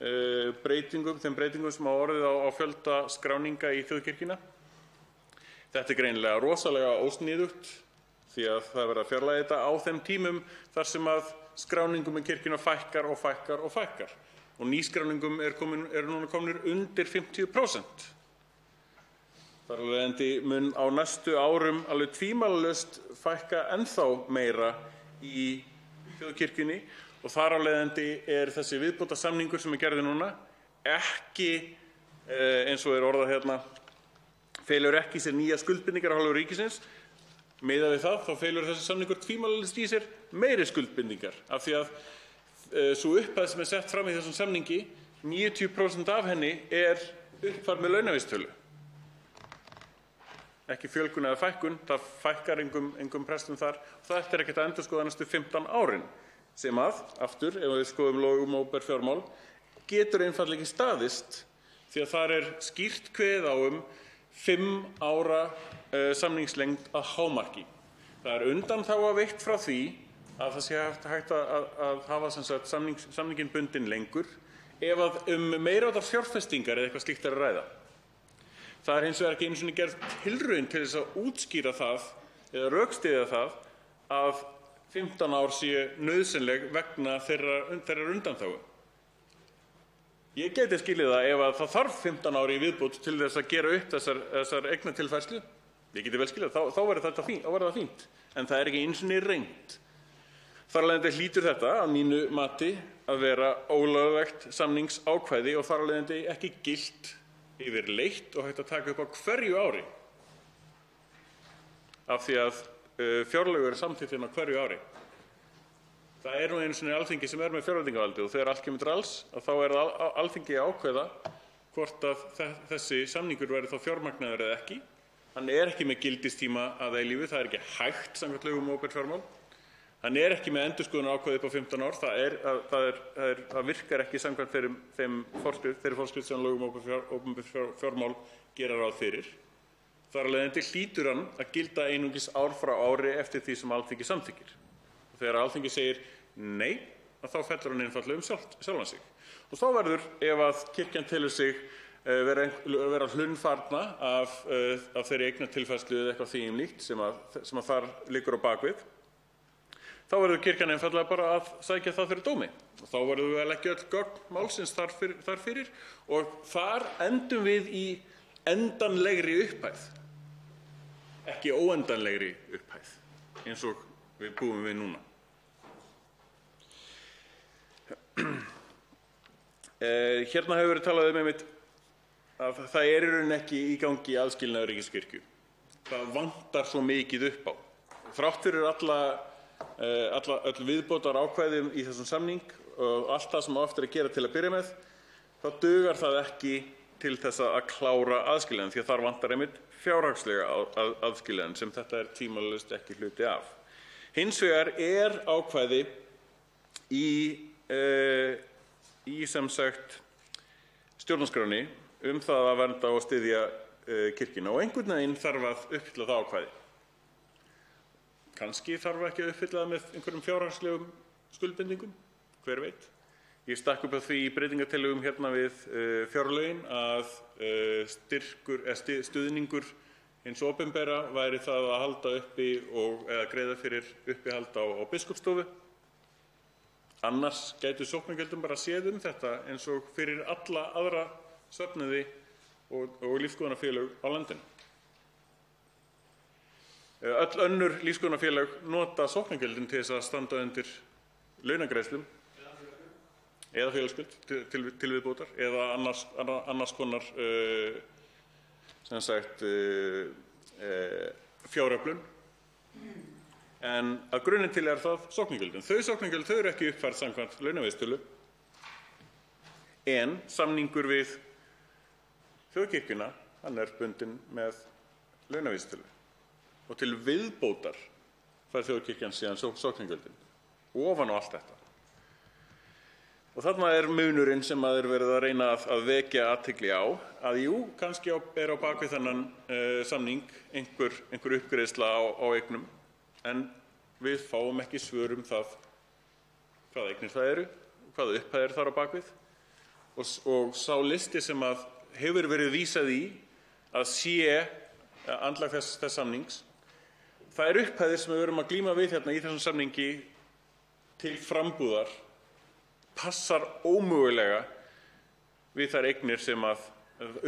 þeim breytingum sem hafa orðið á fjölda skráninga í þjóðkirkjuna. Þetta er greinilega rosalega ósniðugt því að það er verið að fjarlægja þetta á þeim tímum þar sem skráningum í kirkjuna fækkar og fækkar og fækkar og nýskráningum eru núna komnir undir 50%. Þar af leiðandi mun á næstu árum alveg tvímælalaust fækka ennþá meira í þjóðkirkjunni og þar af leiðandi er þessi viðbótarsamningur sem gerður núna ekki, eins og orðað hérna, felur ekki í sér nýja skuldbindingar af hálfu ríkisins. Miðað við það, þá felur þessi samningur tvímælalaust í sér meiri skuldbindingar af því að sú upphæð sem sett fram í þessum samningi, 90% af henni uppfærð með launavísitölu. Ekki fjölgun eða fækkun, það fækkar engum prestum þar. Þetta er ekkert að endurskoða næstu 15 árin sem aftur, ef við skoðum lög um opinber fjármál, getur einfaldlega ekki staðist því að þar er skýrt kveðið á 5 ára samningslengd að hámarki. Það er undanþága veitt frá því að það sé hægt að hafa samninginn bundinn lengur ef meiriháttar fjárfestingar eða eitthvað slíkt er að ræða. Það er hins vegar ekki einu sinni gerð tilraun til þess að útskýra það eða rökstyðja það að 15 ár séu nauðsynleg vegna þeirrar undanþágu. Ég gæti skilið það ef það þarf 15 ár í viðbót til þess að gera upp þessar eignatilfærslu. Ég geti vel skilið það, þá verður það fínt, en það er ekki einu sinni reynt. Þar af leiðandi hlýtur þetta að mínu mati að vera ólöglegt samningsákvæði og þar af leiðandi ekki gilt yfirleitt og hægt að taka upp á hverju ári. Af því að fjárlög eru samþykkt hérna á hverju ári. Það er nú einu sinni Alþingi sem er með fjárveitingavaldið og þegar allt kemur til alls þá er það Alþingi að ákveða hvort að þessi samningur verði þá fjármagnaður eða ekki. Hann er ekki með gildistíma að eilífu, það er ekki hægt samkvæmt lögum um opinber fjármál. Hann er ekki með endurskoðunarákvæði upp á 15 ár, það virkar ekki samkvæmt þeirri forskrift sem lögum um opinber fjármál gera ráð fyrir. Þar af leiðandi hlýtur hann að gilda einungis ár frá ári eftir því sem Alþingi samþykkir. Og þegar Alþingi segir nei, þá fellur hann einfaldlega sjálfan sig. Og þá verður, ef að kirkjan telur sig vera hlunnfarna af þeirri eignatilfærslu eða eitthvað því líkt sem að þar liggur á bakvið, þá verður kirkjan einfaldlega bara að sækja það fyrir dómi. Og þá verður við að leggja öll gögn málsins þar fyrir og þar endum við í endanlegri upphæð, ekki óendanlegri upphæð, eins og við búum við núna. Hérna hefur verið talað einmitt að það er í rauninni ekki í gangi aðskilnaður ríkis og kirkju. Það vantar svo mikið upp á. Þrátt fyrir öll viðbótar ákvæði í þessum samning og allt það sem á eftir að gera til að byrja með, þá dugar það ekki til þess að klára aðskilnaðinn því að þar vantar einmitt fjárhagslega aðskilnaðinn sem þetta er tvímælalaust ekki hluti af. Hins vegar er ákvæði í sem sagt stjórnarskránni það að vernda og styðja kirkjuna og einhvern veginn þarf að uppfylla það ákvæði. Kannski þarf ekki að uppfylla það með einhverjum fjárhagslegum skuldbindingum, hver veit. Ég stakk upp á því í breytingartillögum hérna við fjárlögin að stuðningur hins opinbera væri það að halda uppi eða greiða fyrir uppihald á biskupsstofu. Annars gætu sóknargjöldin bara séð þetta eins og fyrir alla aðra söfnuði og lífsskoðunarfélög á landinu. Öll önnur lífsskoðunarfélög nota sóknargjöldin til þess að standa undir launagreiðslum eða félagsgjöld til viðbótar eða annars konar fjáröflun. En að grunninn til það sóknargjöldin. Þau sóknargjöld eru ekki uppfærð samkvæmt launavísitölu en samningur við þjóðkirkjuna, hann er bundinn með launavísitölu. Og til viðbótar fær þjóðkirkjan síðan sóknargjöldin ofan á allt þetta. Og þarna er munurinn sem er verið að reyna að vekja athygli á, að jú, kannski er á bakvið þennan samning einhver uppgreiðsla á eignum, en við fáum ekki svör það hvaða eignir það eru, hvaða upphæðir þar á bakvið. Og sá listi sem að hefur verið vísað í að sé andlag þess samnings, það eru upphæðir sem við verum að glíma við hérna í þessum samningi til frambúðar, passar ómögulega við þær eignir sem að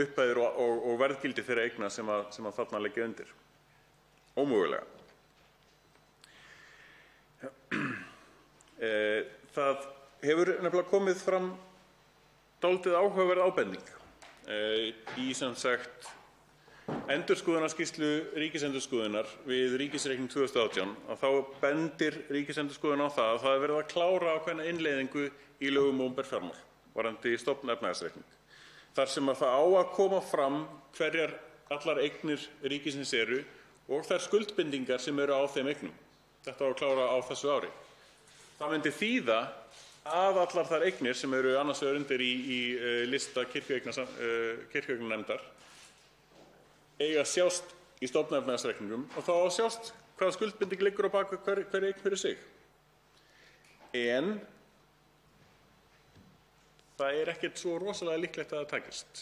upphæðir og verðgildi þeirra eigna sem að þarna leggja undir. Ómögulega. Það hefur nefnilega komið fram dálítið áhugaverð ábending í sem sagt endurskoðunarskýrslu Ríkisendurskoðunar við ríkisreikning 2018 að þá bendir Ríkisendurskoðun á það að það er verið að klára ákveðna innleiðingu í lögum um opinber fjármál varðandi stofnefnahagsreikning. Þar sem að það á að koma fram hverjar allar eignir ríkisins eru og þær skuldbindingar sem eru á þeim eignum. Þetta á að klára á þessu ári. Það myndi þýða að allar þær eignir sem eru annars vegar undir í lista kirkjueignarnefndar eiga að sjást í stofnefnahagsreikningum og þá að sjást hvaða skuldbinding liggur á bak við hver eign fyrir sig. En það er ekkert svo rosalega líklegt að það takist,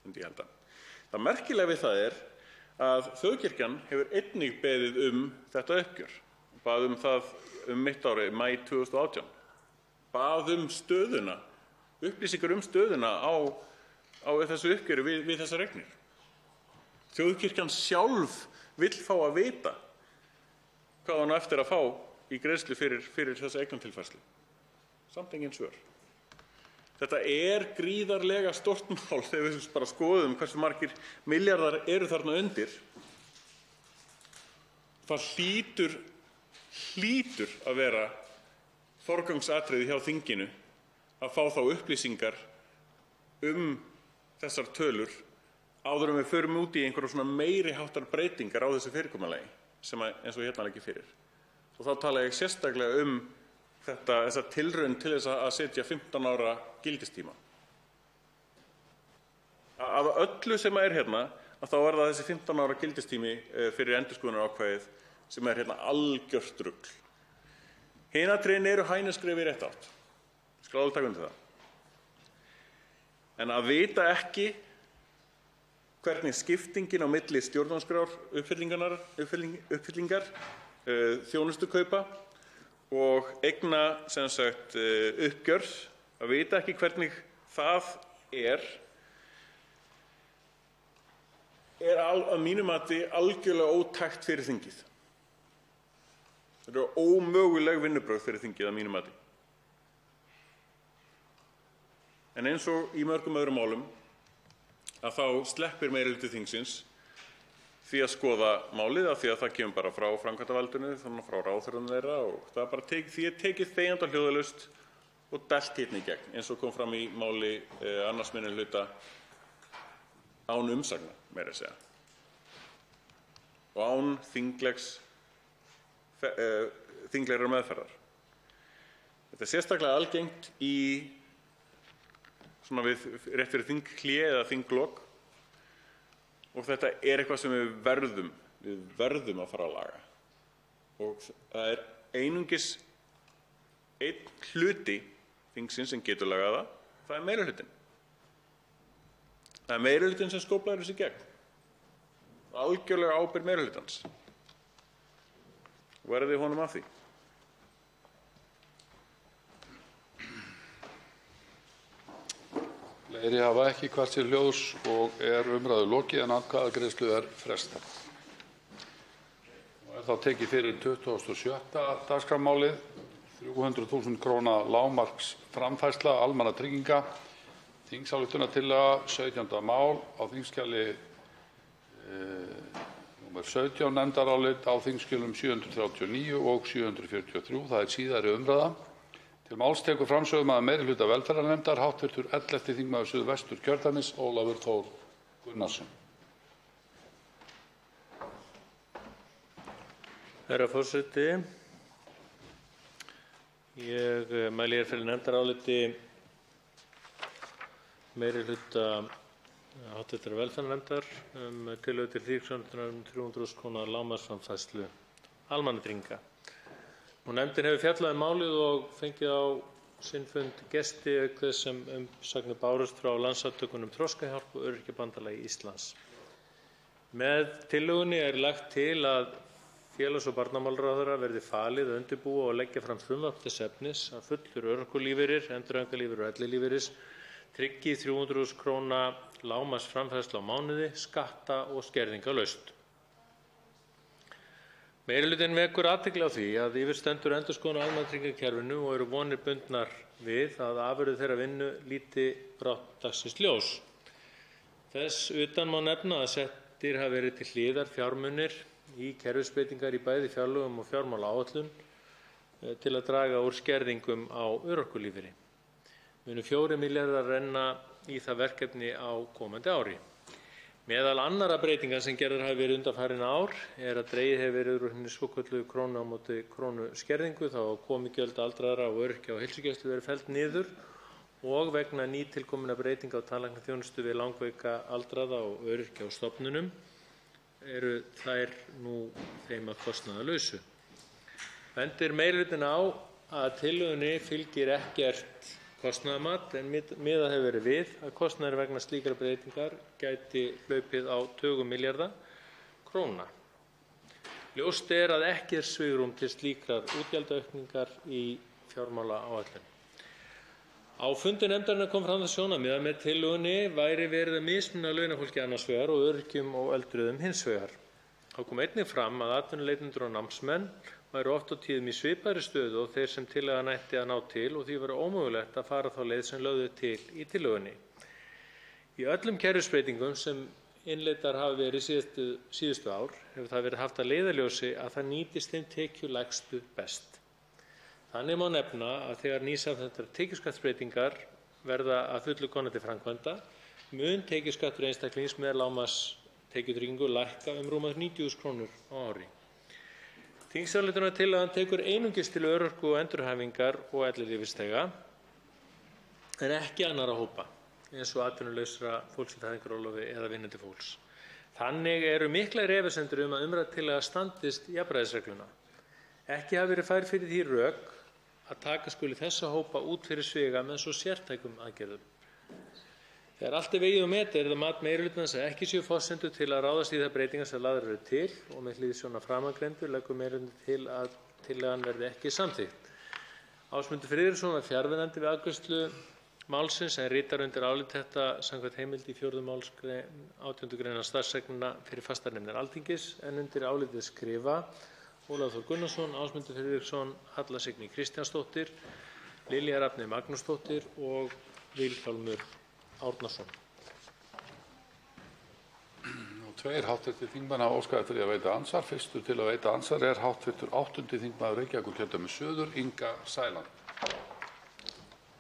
myndi ég halda. Það merkilega við það er að þjóðkirkjan hefur einnig beðið þetta uppgjör. Bað það mitt árið, maí 2018. Bað stöðuna, upplýsingar stöðuna á þessu uppgjöri við þessar eignir. Þjóðkirkjan sjálf vill fá að vita hvað hann á eftir að fá í greiðslu fyrir þessa eignatilfærslu. Samt engin svör. Þetta er gríðarlega stórt mál þegar við bara skoðum hversu margir milljarðar eru þarna undir. það hlýtur að vera forgangsatriði hjá þinginu að fá þá upplýsingar þessar tölur áður en við förum út í einhverjar svona meiri háttar breytingar á þessu fyrirkomulagi sem eins og hérna liggur fyrir. Og þá tala ég sérstaklega þessa tilraun til þess að setja 15 ára gildistíma. Af öllu sem hérna, að þá það þessi 15 ára gildistími fyrir endurskoðunarákvæðið sem hérna algjört rugl. Hin atriðin eru hænuskref í rétta átt. Ég skal alveg taka undir það. En að vita ekki hvernig skiptingin á milli stjórnarskrár uppfyllingar, þjónustukaupa og eigna uppgjörð, að vita ekki hvernig það er að mínu mati algjörlega ótækt fyrir þingið. Það eru ómöguleg vinnubrögð fyrir þingið að mínu mati. En eins og í mörgum öðrum málum að þá sleppir meirihluti þingsins því að skoða málið af því að það kemur bara frá framkvæmdarvaldinu, þannig frá ráðherrum þeirra og það er bara tekið þegjandi og hljóðalaust og dælt hérna í gegn eins og kom fram í máli annars minnihluta án umsagna, meira að segja. Og án þinglegrar meðferðar. Þetta er sérstaklega algengt svona við rétt fyrir þinghlé eða þinglok og þetta er eitthvað sem við verðum að fara að laga. Og það er einungis einn hluti þingsins sem getur lagað það er meirihlutinn. Það er meirihlutinn sem skóflar þessu í gegn. Algjörlega ábyrgð meirihlutans. Verði honum af því. Fleiri hafa ekki kvart sér hljóðs og umræðu lokið en atkvæðagreiðslu frestað. Og þá tekið fyrir 27. dagskrármálið, 300.000 kr. lágmarksframfærsla almannatrygginga, þingsályktunartillaga, 17. mál á þingskjali nr. 17, nefndarálit á þingskjölum 739 og 743. Það er síðari umræða. Til máls tekur framsögumaður meirihluta velferðarnefndar, hv. 11. þingmaður Suðvesturkjördæmis, Ólafur Þór Gunnarsson. Herra forseti, ég mæli hér fyrir nefndaráliti meirihluta hv. velferðarnefndar tillögu til þingsályktunar 300.000 kr. lágmarksframfærslu almannatrygginga. Nefndin hefur fjallað málið og fengið á sinn fund gesti auk þess sem umsagnir bárust frá Landssamtökunum Þroskahjálp og Öryrkjabandalagi Íslands. Með tillögunni lagt til að félags- og barnamálaráðherra verði falið að undirbúa og leggja fram frumvarp þess efnis að fullur örorkulífeyrir, endurhæfingarlífeyrir og ellilífeyris tryggi 300.000 kr. lágmarksframfærslu á mánuði, skatta- og skerðingarlaust. Meirihlutinn vekur athygli á því að yfir stendur endurskoðun á almannatryggingakerfinu og eru vonir bundnar við að afurðir þeirra vinnu líti brátt dagsins ljós. Þess utan má nefna að settir hafa verið til hliðar fjármunir í kerfisbreytingar í bæði fjárlögum og fjármálaáætlun til að draga úr skerðingum á örorkulífeyri. Munu 4 milljarðar renna í það verkefni á komandi ári. Meðal annarra breytinga sem gerðar hafa verið undanfarin ár að dregið hefur verið úr hinni svokölluðu krónu á móti krónu skerðingu, þá að komugjöld aldraðra og öryrkja og heilsugæslu verið felld niður og vegna nýtilkominna breytinga á tannlæknaþjónustu við langveika aldraða og öryrkja á stofnunum eru þær nú þeim að kostnaðarlausu. Bendir meirihlutinn á að tillögunni fylgir ekkert kostnaðarmat en miðað hefur verið við að kostnaður vegna slíkra breytingar gæti hlaupið á tugum milljarða króna. Ljóst að ekki svigrúm til slíkrar útgjaldaaukningar í fjármálaáætlun. Á fundi nefndarinnar kom fram það sjónarmið að með tillögunni væri verið að mismuna launafólki annars vegar og öryrkjum og öldruðum hins vegar. Þá kom einnig fram að atvinnuleitendur og námsmenn væru oft og tíðum í svipaðri stöðu og þeir sem tillagan ætti að ná til og því væri ómögulegt að fara þá leið sem lögð til í tillögunni. Í öllum kerfisbreytingum sem innleiddar hafa verið síðustu ár hefur það verið haft að leiðarljósi að það nýtist þeim tekjulægstu best. Þannig má nefna að þegar nýsamþykktar tekjuskattsbreytingar verða að fullu komnar til framkvæmda mun tekjuskattur einstaklings með lágmarkstekjutryggingu lækka rúmar 90.000 kr. á ári. Þingsályktunartillagan tekur einungis til örorku- og endurhæfingar og ellilífeyrisþega en ekki annarra hópa eins og atvinnulausra, fólks í fæðingarorlofi eða vinnandi fólks. Þannig eru miklar efasemdir að umrædd tillaga standist jafnræðisregluna. Ekki hafa verið færð fyrir því rök að taka skuli þessa hópa út fyrir sviga með svo sértækum aðgerðum. Þegar allt er vegið og metið er það mat meirihlutans að ekki séu forsendur til að ráðast í þær breytingar sem lagðar eru til og með hliðsjón af framangreindu leggur meirihlutinn til að tillagan verði ekki samþykkt. Ásmundur Friðriksson var fjarverandi við afgreiðslu málsins en ritar undir álit þetta samkvæmt heimild í 4. málsgrein 18. greinar starfsreglna fyrir fastanefndir Alþingis en undir álitið skrifa Ólafur Þór Gunnarsson, Ásmundur Friðriksson, Halla Signý Kristjánsdóttir, Lilja Rafney Magnúsdóttir og Vilhjálmur Árnason. Tveir hv. þingmenn hafa óskað eftir því að veita andsvar. Fyrstur til að veita andsvar er hv. 8. þingmaður Reykjavíkurkjördæmis suður, Inga Sæland.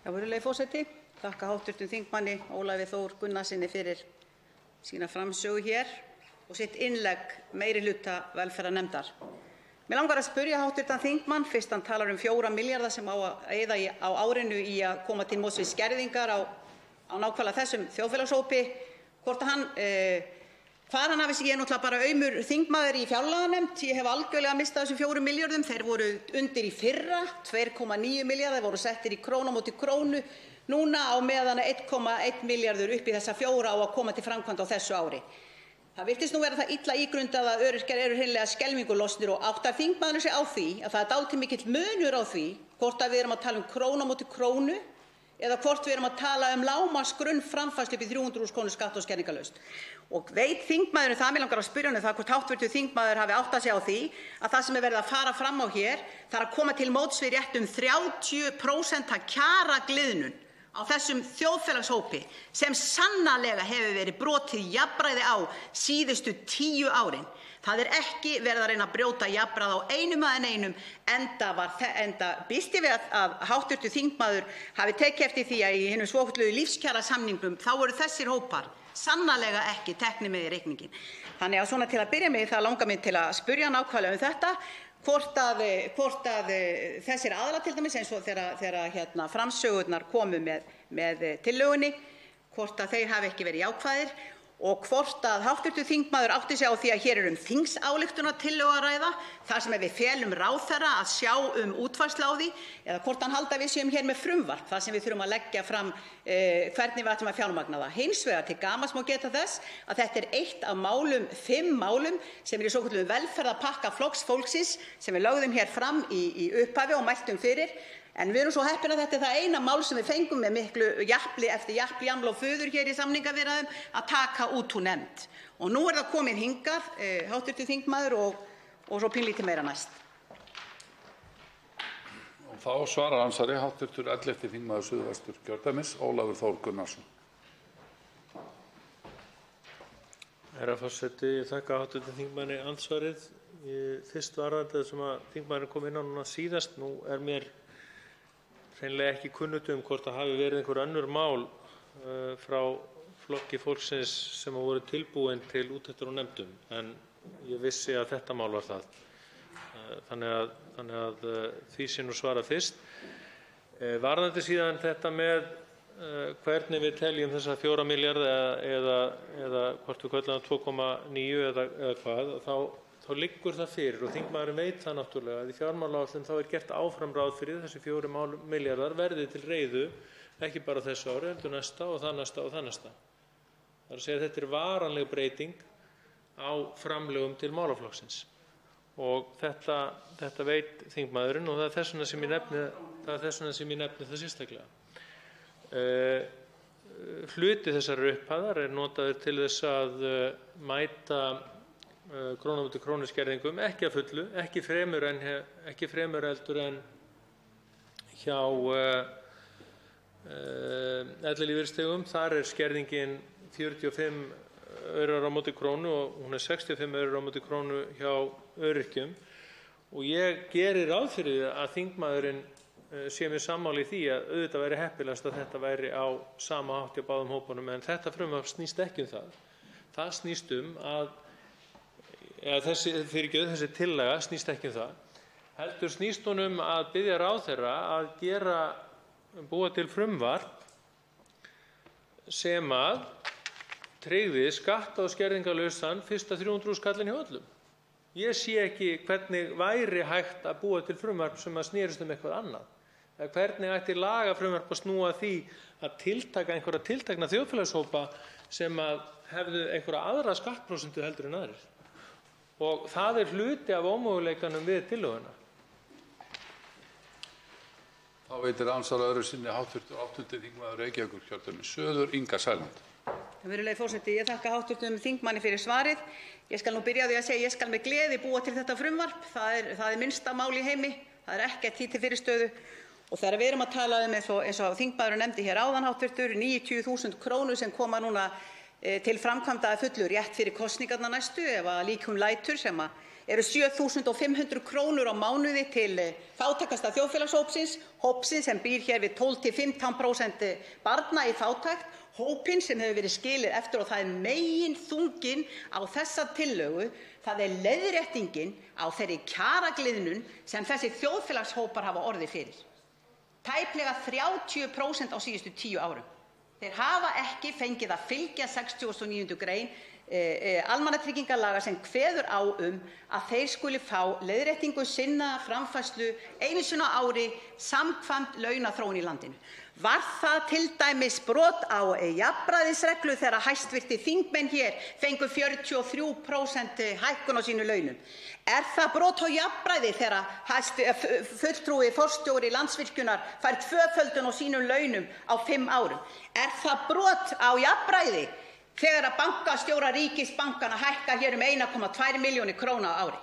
Virðulegi forseti, þakka hv. þingmanni Ólafi Þór Gunnarssyni fyrir sína framsögu hér og sitt innlegg meirihluta velferðarnefndar. Mig langar að spyrja hv. þingmann, fyrst hann talar 4 milljarða sem á að eyða á árinu í að koma til móts við skerðingar á nákvæmlega þessum þjóðfélagshópi, hvort hann hvar hann hafi sig. Ég er náttúrulega bara aumur þingmaður í fjárlaganefnd. Ég hef algjörlega mistað þessum 4 milljörðum. Þeir voru undir í fyrra, 2,9 milljarðar voru settir í krónu á móti krónu. Núna á meðan 1,1 milljarður upp í þessa 4 á að koma til framkvæmda á þessu ári. Það virtist nú vera það illa ígrundað að öryrkjar eru hreinlega skelfingu lostnir og áttar þingmaðurinn sig á því að það er dálítið mikill munur á því hvort að við erum að tala krónu á móti krónu eða hvort við erum að tala grunnframfærslu upp í 300.000 kr. skatt- og skerðingarlaust. Og veit þingmaðurinn það, mig langar að spyrja hann það hvort hv. þingmaður hafi áttað sig á því að það sem er verið að fara fram á hér, það er að koma til móts við rétt 30% kjaragliðnun á þessum þjóðfélagshópi sem sannarlega hefur verið brotið jafnræði á síðustu 10 árin. Það er ekki verið að reyna að brjóta jafnræði á einum að einum, enda býst ég við að hv. þingmaður hafi tekið eftir því að í hinum svokölluðu lífskjarasamningum þá voru þessir hópar sannarlega ekki teknir með í reikninginn. Þannig að svona til að byrja með það langar mig til að spyrja nákvæmlega þetta, hvort að þessir aðilar til dæmis eins og þegar framsögurnar komu með tillögunni, hvort að þeir hafi ekki verið jákvæðir og hvort að hv. þingmaður átti sig á því að hér er þingsályktunartillögu að ræða þar sem við felum ráðherra að sjá útfærslu á því eða hvort hann haldi að við séum hér með frumvarp þar sem við þurfum að leggja fram hvernig við ætlum að fjármagna það. Hins vegar til gamans má geta þess að þetta er eitt af 5 málum sem er í svokölluðum velferðarpakka Flokks fólksins sem við lögðum hér fram í upphafi og mæltum fyrir. En við erum svo heppin að þetta er það eina mál sem við fengum með miklu japli eftir japl, jaml og fuður hér í samningaviðræðum að taka út úr nefnd. Og nú er það komið hingað, hv. þingmaður, og svo pínlítið meira næst. Og þá svarar andsvari hv. 11. þingmaður Suðvesturkjördæmis, Ólafur Þór Gunnarsson. Herra forseti, ég þakka hv. þingmanni andsvarið. Fyrst varðandi það sem að þingmaðurinn kom inn á núna síðast, nú er mér hreinlega ekki kunnugt hvort það hafi verið einhver önnur mál frá Flokki fólksins sem voru tilbúin til úttektar á nefndum, en ég vissi að þetta mál var það. Þannig að því sé nú svarað fyrst. Varðandi síðan þetta með hvernig við teljum þessa 4 milljarða eða hvort við köllum það 2,9 eða hvað, þá liggur það fyrir og þingmaðurinn veit það náttúrulega að í fjármálaáætlun þá er gert áfram ráð fyrir þessi 4 milljarðar verði til reiðu ekki bara þessu ári heldur næsta og það næsta og það næsta. Það er að segja að þetta er varanleg breyting á framlögum til málaflokksins og þetta veit þingmaðurinn og það er þess vegna sem ég nefni það sérstaklega. Hluti þessarar upphæðar er notaður til þess að mæta krónu á móti krónu skerðingum, ekki að fullu, ekki fremur heldur en hjá ellilífeyrisþegum. Þar er skerðingin 45 aurar á móti krónu og hún er 65 aurar á móti krónu hjá öryrkjum. Og ég geri ráð fyrir að þingmaðurinn sé mér sammála í því að auðvitað væri heppilegast að þetta væri á sama hátt hjá báðum hópunum, en þetta frumvarp snýst ekki um það. Það snýst að þessi tillaga snýst ekki um það. Heldur snýst hún að biðja ráðherra að búa til frumvarp sem að tryggði skatta- og skerðingarlausan fyrsta 300.000 kallinn hjá öllum. Ég sé ekki hvernig væri hægt að búa til frumvarp sem að snerist eitthvað annað. Hvernig ætti lagafrumvarp að snúa að því að tiltaka einhverja tiltekna þjóðfélagshópa sem að hefðu einhverja aðra skattprósentu heldur en aðrir. Og það er hluti af ómöguleikanum við tillöguna. Þá veitir andsvar öðru sinni hv. 8. þingmaður Reykjavíkurkjördæmis suður, Inga Sæland. Virðulegi forseti, ég þakka hv. þingmanni fyrir svarið. Ég skal nú byrja á því að segja að ég skal með gleði búa til þetta frumvarp. Það er minnsta mál í heimi. Það er ekkert því til fyrirstöðu. Og þegar við erum að tala eins og þingmaðurinn nefndi hér áðan, 90.000 krónur sem koma núna til framkvæmda að fullu rétt fyrir kosningarnar næstu, ef að líkum lætur, sem eru 7.500 krónur á mánuði til fátækasta þjóðfélagshópsins, hópsins sem býr hér við 12–15% barna í fátækt, hópinn sem hefur verið skilið eftir, og það er meginþunginn á þessa tillögu. Það er leiðréttingin á þeirri kjaragliðnun sem þessir þjóðfélagshópar hafa orðið fyrir. Tæplega 30% á síðustu 10 árum. Þeir hafa ekki fengið að fylgja 69. grein almannatryggingalaga sem kveður á að þeir skuli fá leiðréttingu sinna framfærslu einu sinni á ári samkvæmt launaþróun í landinu. Var það til dæmis brot á jafnræðisreglu þegar hæstv. Þingmenn hér fengu 43% hækkun á sínum launum? Er það brot á jafnræði þegar fulltrúi forstjóri Landsvirkjunar fær tvöföldun á sínum launum á 5 árum? Er það brot á jafnræði þegar bankastjórar ríkisbankanna hækka hér 1,2 milljónir króna á ári?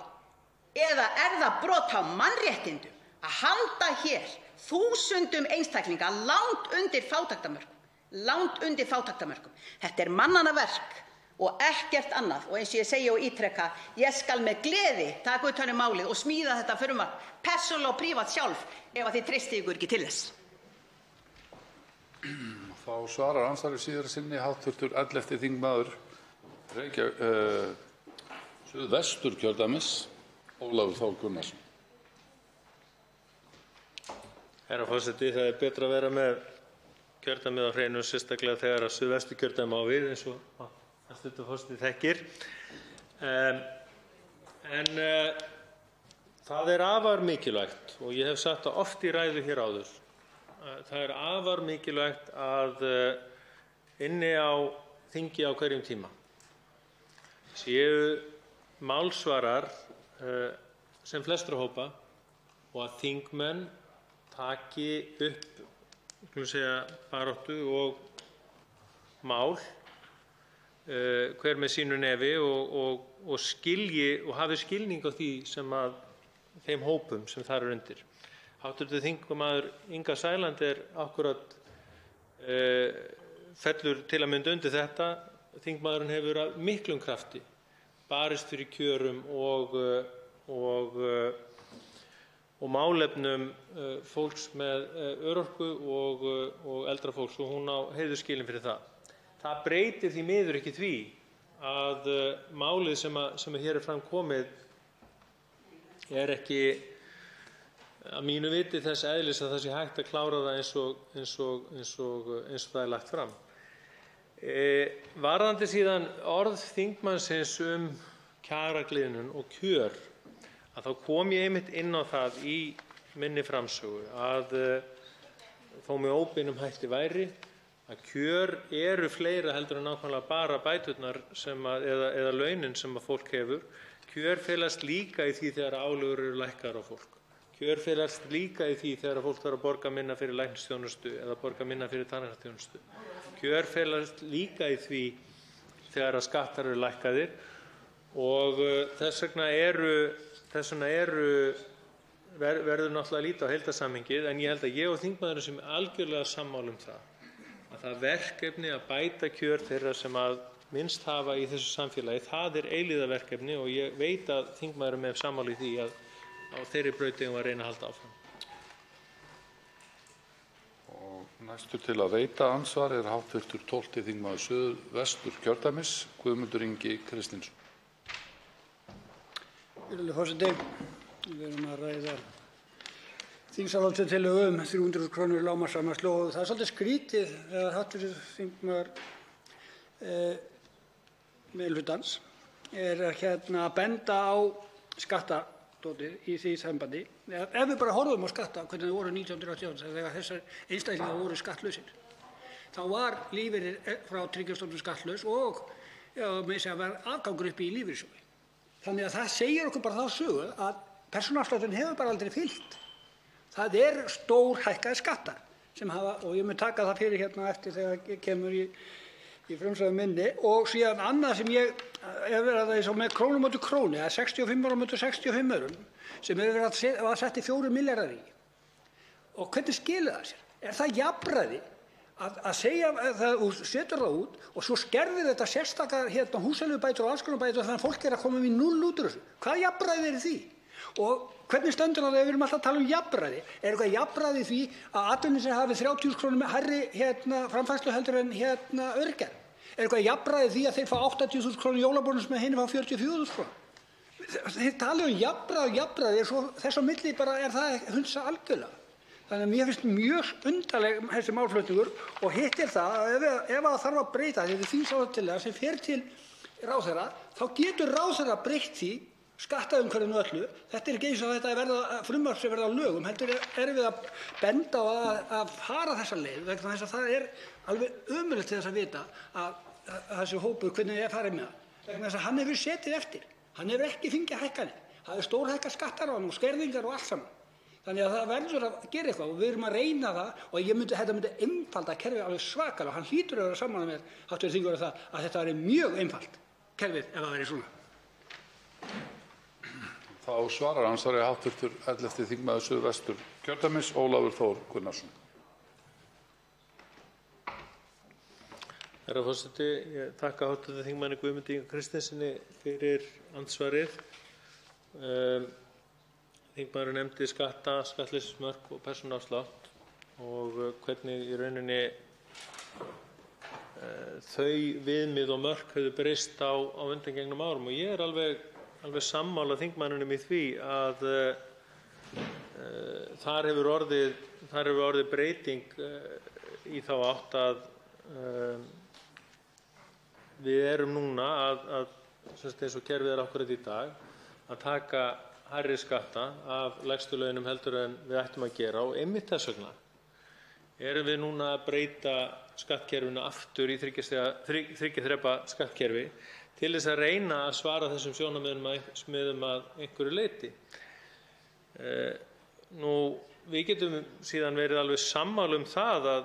Eða er það brot á mannréttindum að halda hér þúsundum einstaklinga langt undir fátæktarmörkum? Þetta er mannanna verk og ekkert annað. Og eins og ég segi og ítreka, ég skal með gleði taka utan um málið og smíða þetta frumvarp persónulega og prívat sjálf ef þið treystið ykkur ekki til þess. Þá svarar andsvari síðara sinni hv. 11. þingmaður Suðvesturkjördæmis, Ólafur Þór Gunnarsson. Herra forseti, það er betra að vera með kjördæmið á hreinu, sérstaklega þegar að Suðvesturkjördæmi á við, eins og hæstv. Forseti þekkir. En það er afar mikilvægt, og ég hef sagt það oft í ræðu hér áður, það er afar mikilvægt að inni á þingi á hverjum tíma séu málsvarar sem flestra hópa og að þingmenn taki upp baráttu og mál hver með sínu nefi og skilji og hafi skilning á því sem að þeim hópum sem þar eru undir. Hv. þingmaður Inga Sæland akkúrat fellur til að mynda undir þetta. Þingmaðurinn hefur af miklum krafti barist fyrir kjörum og málefnum fólks með örorku og eldra fólks, og hún á heiðurskilin fyrir það. Það breytir því miður ekki því að málið sem hér fram komið ekki að mínu viti þess eðlis að það sé hægt að klára það eins og það lagt fram. Varðandi síðan orð þingmannsins kjaragliðnun og kjör, að þá kom ég einmitt inn á það í minni framsögu að þó með óbeinum hætti væri að kjör eru fleira heldur en nákvæmlega bara bæturnar eða launin sem að fólk hefur. Kjör felast líka í því þegar álögur eru lækkaðar á fólk. Kjör felast líka í því þegar fólk þarf að borga minna fyrir læknisþjónustu eða borga minna fyrir tannlæknaþjónustu. Kjör felast líka í því þegar skattar eru lækkaðir, og þess vegna verður náttúrulega að líta á heildarsamhengið. En ég held að ég og þingmaðurinn sem algjörlega sammála það að það verkefni að bæta kjör þeirra sem að minnst hafa í þessu samfélagi. Það er eilífðarverkefni og ég veit að þingmaður er með sammála í því að á þeirri braut eigum við að reyna að halda áfram. Næstur til að veita andsvar er hv. 12. þingmaður Suðvesturkjördæmis, Guðmundur Ingi Kristinsson. Virðulegur forseti, við erum að ræða þingsályktunartillögu 300.000 kr. lágmarksframfærslu og það er svolítið skrítið þegar hv. þingmaður meirihlutans er að benda á skattatotið í því sambandi. Ef við bara horfum á skatta, hvernig þau voru 1988 þegar þessar einstaklingar voru skattlausir, þá var lífeyrir frá Tryggingastofnun skattlaus og með þess að vera afgangur upp í lífeyrissjóði. Þannig að það segir okkur bara þá sögu að persónuafsláttinn hefur bara aldrei fylgt. Það er stórhækkaðir skattar sem hafa, og ég mun taka það fyrir eftir þegar kemur í frumsögðu minni, og síðan annað sem ég hef verið að það með krónu móti krónu, það er 65 ára móti 65 aurum sem hefur verið að setja 4 milljarðar í. Og hvernig skilur það sér? Er það jafnræði að segja það og setur það út og svo skerðir þetta sérstakar húsaleigubætur og alls konar bætur þannig að fólk er að koma við 0 út úr þessu? Hvað jafnræði er í því? Og hvernig stendur það að við erum alltaf að tala um jafnræði? Er eitthvað jafnræði í því að atvinnulífið hafi 30.000 kr. hærri framfærslu heldur en öryrkjar? Er eitthvað jafnræði í því að þeir fá 80.000 kr. jólabónus með hinir fá 44.000 kr.? Þeir tala um jafnræði, svo þess á milli bara er það hunsa algjörlega. Þannig að mér finnst mjög undarleg þessi málflutningur og hitt er það að ef það þarf að breyta því þingsályktunartillaga sem fer til ráðherra, þá getur ráðherra breytt því skattaumhverfinu öllu. Þetta er ekki eins og þetta frumvarp sem verða á lögum, heldur erum við að benda á að fara þessa leið vegna þess að það er alveg ömurlegt til þess að vita að þessi hópur hvernig er farið með það. Vegna þess að hann hefur setið eftir. Hann hefur ekki fengið hækkanir. Það er stórhækkað skattar á hann og skerðingar og allt saman. Þannig að það verður að gera eitthvað og við erum að reyna það og þetta myndi einfalda kerfið alveg svakalega. Hann hlýtur að vera sammála með hv. þingmaður að þetta væri mjög einfalt kerfið ef það væri svona. Þá svarar andsvari hv. 11. þingmaður Suðvesturkjördæmis, Ólafur Þór Gunnarsson. Herra forseti, ég þakka hv. þingmanni Guðmundi Inga Kristinssyni fyrir andsvarið. Þingmaðurinn nefndi skatta, skattleysismörk og persónuafslátt og hvernig í rauninni þau viðmið og mörk hefðu breyst á undangengnum árum og ég er alveg sammála þingmanninum í því að þar hefur orðið breyting í þá átt að við erum núna eins og kerfið er akkúrat í dag að taka hærri skatta af lægstu launum heldur en við ættum að gera og einmitt þess vegna erum við núna að breyta skattkerfinu aftur í þriggja þrepa skattkerfi til þess að reyna að svara þessum sjónarmiðum að einhverju leyti. Við getum síðan verið alveg sammála það að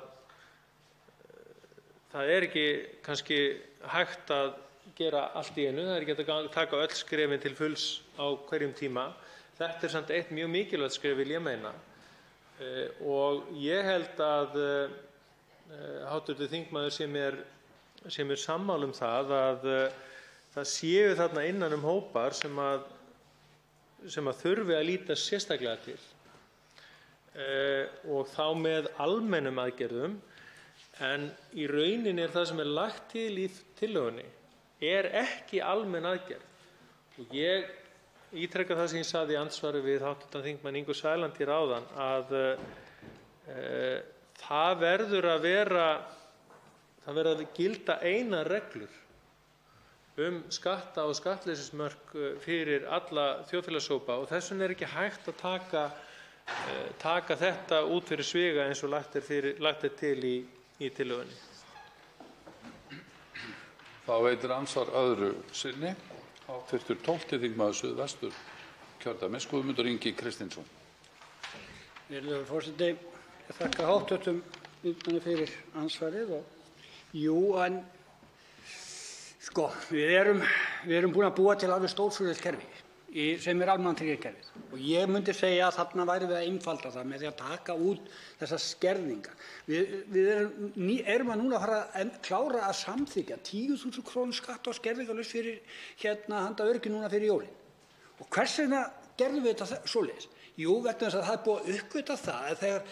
það er ekki kannski hægt að gera allt í einu, það er ekki hægt að taka öll skrefin til fulls á hverjum tíma. Þetta er samt eitt mjög mikilvægt skref, vil ég meina. Og ég held að hv. þingmaður sé mér sammála það að það séu þarna innan hópar sem að þurfi að líta sérstaklega til og þá með almennum aðgerðum, en í rauninni er það sem er lagt til í tillögunni er ekki almenn aðgerð og ég ítreka það sem ég sagði í andsvari við hv. þingmann Ingu Sæland hér áðan að það verður að gilda einar reglur skatta og skattleysismörk fyrir alla þjóðfélagshópa og þess vegna er ekki hægt að taka þetta út fyrir sviga eins og lagt er til í tillögunni. Þá veitir andsvar öðru sinni hv. 12. þingmaður Suðvesturkjördæmis, Guðmundur Ingi Kristinsson. Virðulegur forseti, ég þakka hv. þingmanni fyrir andsvarið en við erum búin að búa til alveg stórfurðulegt kerfi sem almannatryggingakerfið. Og ég myndi segja að þarna væri við að einfalda það með því að taka út þessar skerðingar. Við erum núna að fara að klára að samþykkja 10.000 kr. skatt og skerðingarlaust fyrir handa öryrkjum núna fyrir jólin. Og hvers vegna gerðum við þetta svoleiðis? Jú, vegna þess að það er búið að uppgötva það að þegar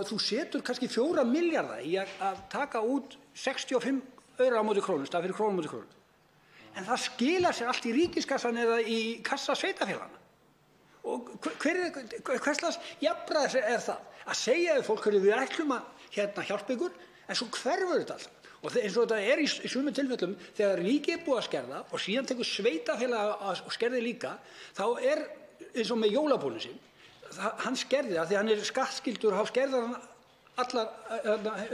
þú setur kannski 4 milljarða í að taka út 65 aura á móti krónu, stað fyrir krónu á móti krónu. En það skilar sér allt í ríkiskassan eða í kassa sveitarfélaganna. Og hverslags jafnræðis það? Að segja við fólk, við ætlum að hjálpa ykkur, en svo hverfur þetta alltaf. Og eins og þetta í sumum tilfellum, þegar ríkið er búið að skerða og síðan tekur sveitarfélag að skerði líka, þá eins og með jólabónusinn, hann skerði það því hann skattskyldur, þá skerðir hann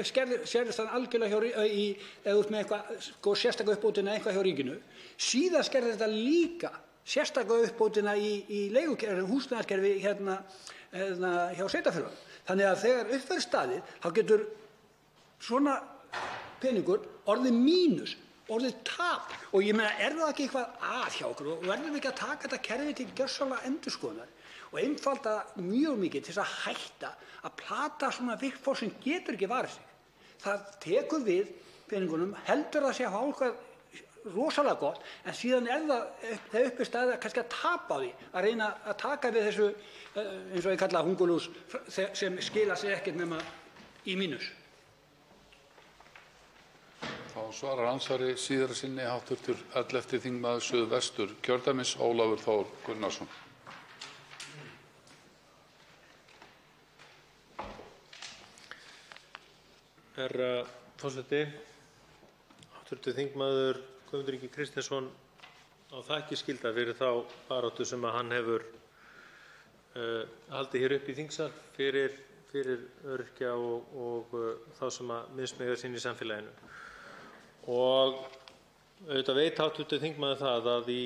skerðist hann algjörlega eða út með eitthvað sérstaka uppbótina eitthvað hjá ríkinu. Síðan skerðir þetta líka sérstaka uppbótina í leigukerfi, húsnæðiskerfi hjá sveitarfélögum. Þannig að þegar upp verður staðið, þá getur svona peningur orðið mínus, orðið tap. Og ég meina, það ekki eitthvað að hjá okkur og verðum við ekki að taka þetta kerfi til gjörsamlega endurskoðunar og einfalda mjög mikið til þess að hætta að plata svona virkfólk sem getur ekki varið sig. Það tekur við peningunum, heldur það sé að hafa eitthvað rosalega gott, en síðan það uppi staðið kannski að tapa á því, að reyna að taka við þessu, eins og ég kalla hungurlús, sem skila sig ekkert nema í mínus. Þá svarar ansvari síðara sinni hv. 11. þingmaður Suðvesturkjördæmis, Ólafur Þór Gunnarsson. Herra forseti, hv. þingmaður Guðmundur Ingi Kristinsson á þakkir skildar fyrir þá baráttu sem hann hefur haldið hér upp í þingsal fyrir öryrkja og þá sem mismega sín í samfélaginu. Og auðvitað veit hv. þingmaður það að í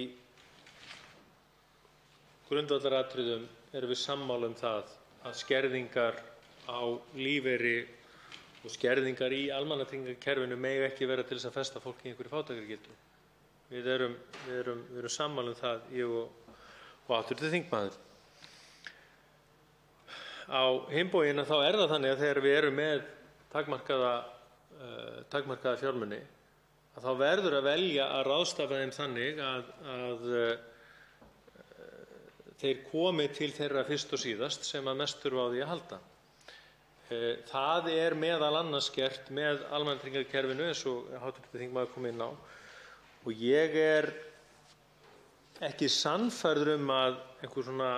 grundvallaratriðum erum við sammála það að skerðingar á lífeyri og skerðingar í almannatryggingakerfinu mega ekki vera til þess að festa fólk í einhverju fátæktargildru. Við erum sammála það, ég og hv. þingmaður. Á hinn bóginn þá það þannig að þegar við erum með takmarkaða fjármuni, að þá verður að velja að ráðstafa þeim þannig að þeir komi til þeirra fyrst og síðast sem að mest þurfa á því að halda. Það meðal annars gert með almannatryggingakerfinu eins og hv. þingmaður kom inn á, og ég ekki sannfærður að einhver svona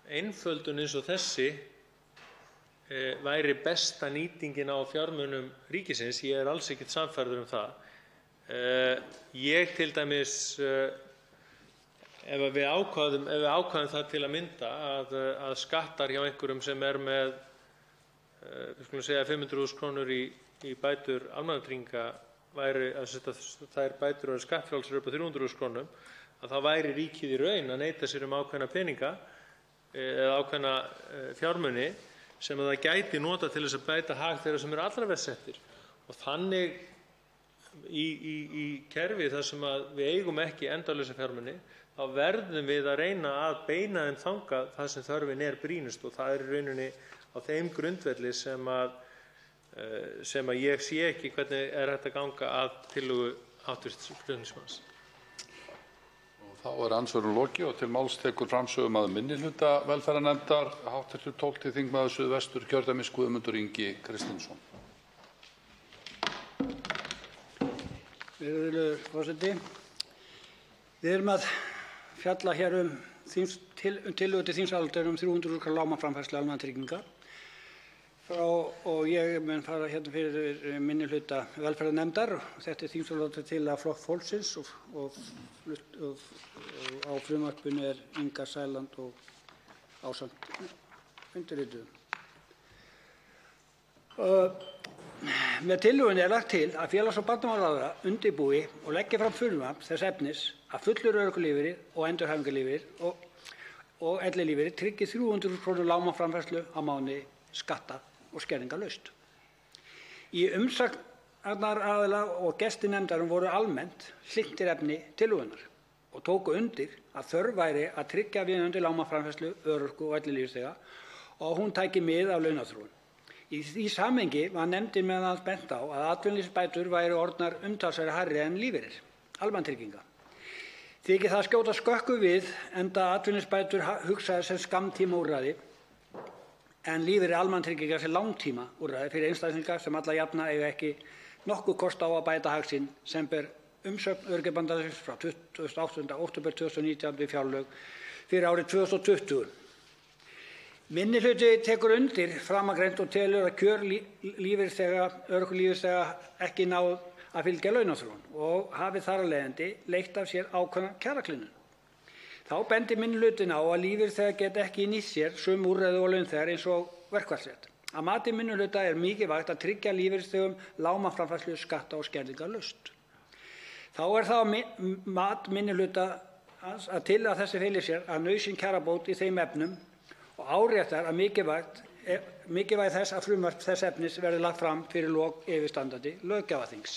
einföldun eins og þessi væri besta nýtingin á fjármunum ríkisins. Ég alls ekkert sannfærður það. Ég til dæmis, ef við ákváðum það til að mynda að skattar hjá einhverjum sem með við skulum segja 500.000 kr. í bætur almannatrygginga væri að þær bætur eru skattfrjálsar upp á 300.000 kr., að þá væri ríkið í raun að neita sér ákveðna peninga eða ákveðna fjármuni sem það gæti nota til þess að bæta hag þeirra sem eru allra verst settir. Og þannig í kerfi þar sem við eigum ekki endalausa fjármuni, þá verðum við að reyna að beina þeim þangað þar sem þörfin brýnust, og það í rauninni á þeim grundvelli sem að ég sé ekki hvernig hægt að ganga að tillögu hv. flutningsmanns. Þá andsvörum lokið og til máls tekur framsögumaður minnihluta velferðarnefndar, hv. 12. þingmaður Suðvesturkjördæmis, Guðmundur Ingi Kristinsson. Virðulegur forseti, við erum að fjalla hér tillögu til þingsályktunar 300.000 kr. lágmarksframfærslu almannatrygginga og ég mun fara fyrir minnihluta velferðarnefndar. Þetta þingsályktun til að Flokks fólksins og á frumvarpinu Inga Sæland og ásamt undirrituðum. Með tillögunni lagt til að félags- og barnamálaráðherra undirbúi og leggi fram frumvarp þess efnis að fullur örorkulífeyrir og endurhæfingarlífeyrir og ellilífeyrir tryggi 300.000 kr. lágmarksframfærslu á mánuði skatta- og skerðingarlaust. Í umsagnaraðila og gestir nefndarinnar voru almennt hlynntir efni tillögunnar. og tóku undir að þörf væri að tryggja viðunandi lágmarksframfærslu örorku- og ellilífeyrisþega og að hún tæki mið af launaþróun. Í því samhengi var nefndin meðal annars bent á að atvinnuleysisbætur væru orðnar umtalsverðar hærri en lífeyrir almannatrygginga. Þykir það skjóta skökku við enda atvinnuleysisbætur hugsaðar sem skammtímaúrræði en lífeyrir almannatrygginga sem langtímaúrræði fyrir einstaklinga sem alla jafna eiga ekki nokkuð kost á að bæta hag sinn, sem ber umsögn Öryrkjabandalagsins frá 28. október 2019 við fjárlög fyrir árið 2020. Minnihluti tekur undir framangreint og telur að kjör örorkulífeyrisþega ekki náð að fylgja launaþróun og hafi þar af leiðandi leitt af sér ákveðna kjaragliðnun. Þá bendir minnihlutinn á að lífeyrisþegar geta ekki nýtt sér sömu úrræði og launþegar eins og verkfallsrétt. Að mati minnihluta er mikilvægt að tryggja lífeyrisþegum lágmarksframfærslu skatta- og skerðingarlaust. Þá er það mat minnihluta að til að þessi feli sér að nauðsyn kjarabót í þeim efnum og áréttar að mikilvægi þess að frumvarp þess efnis verði lagt fram fyrir lok yfirstandandi löggjafarþings.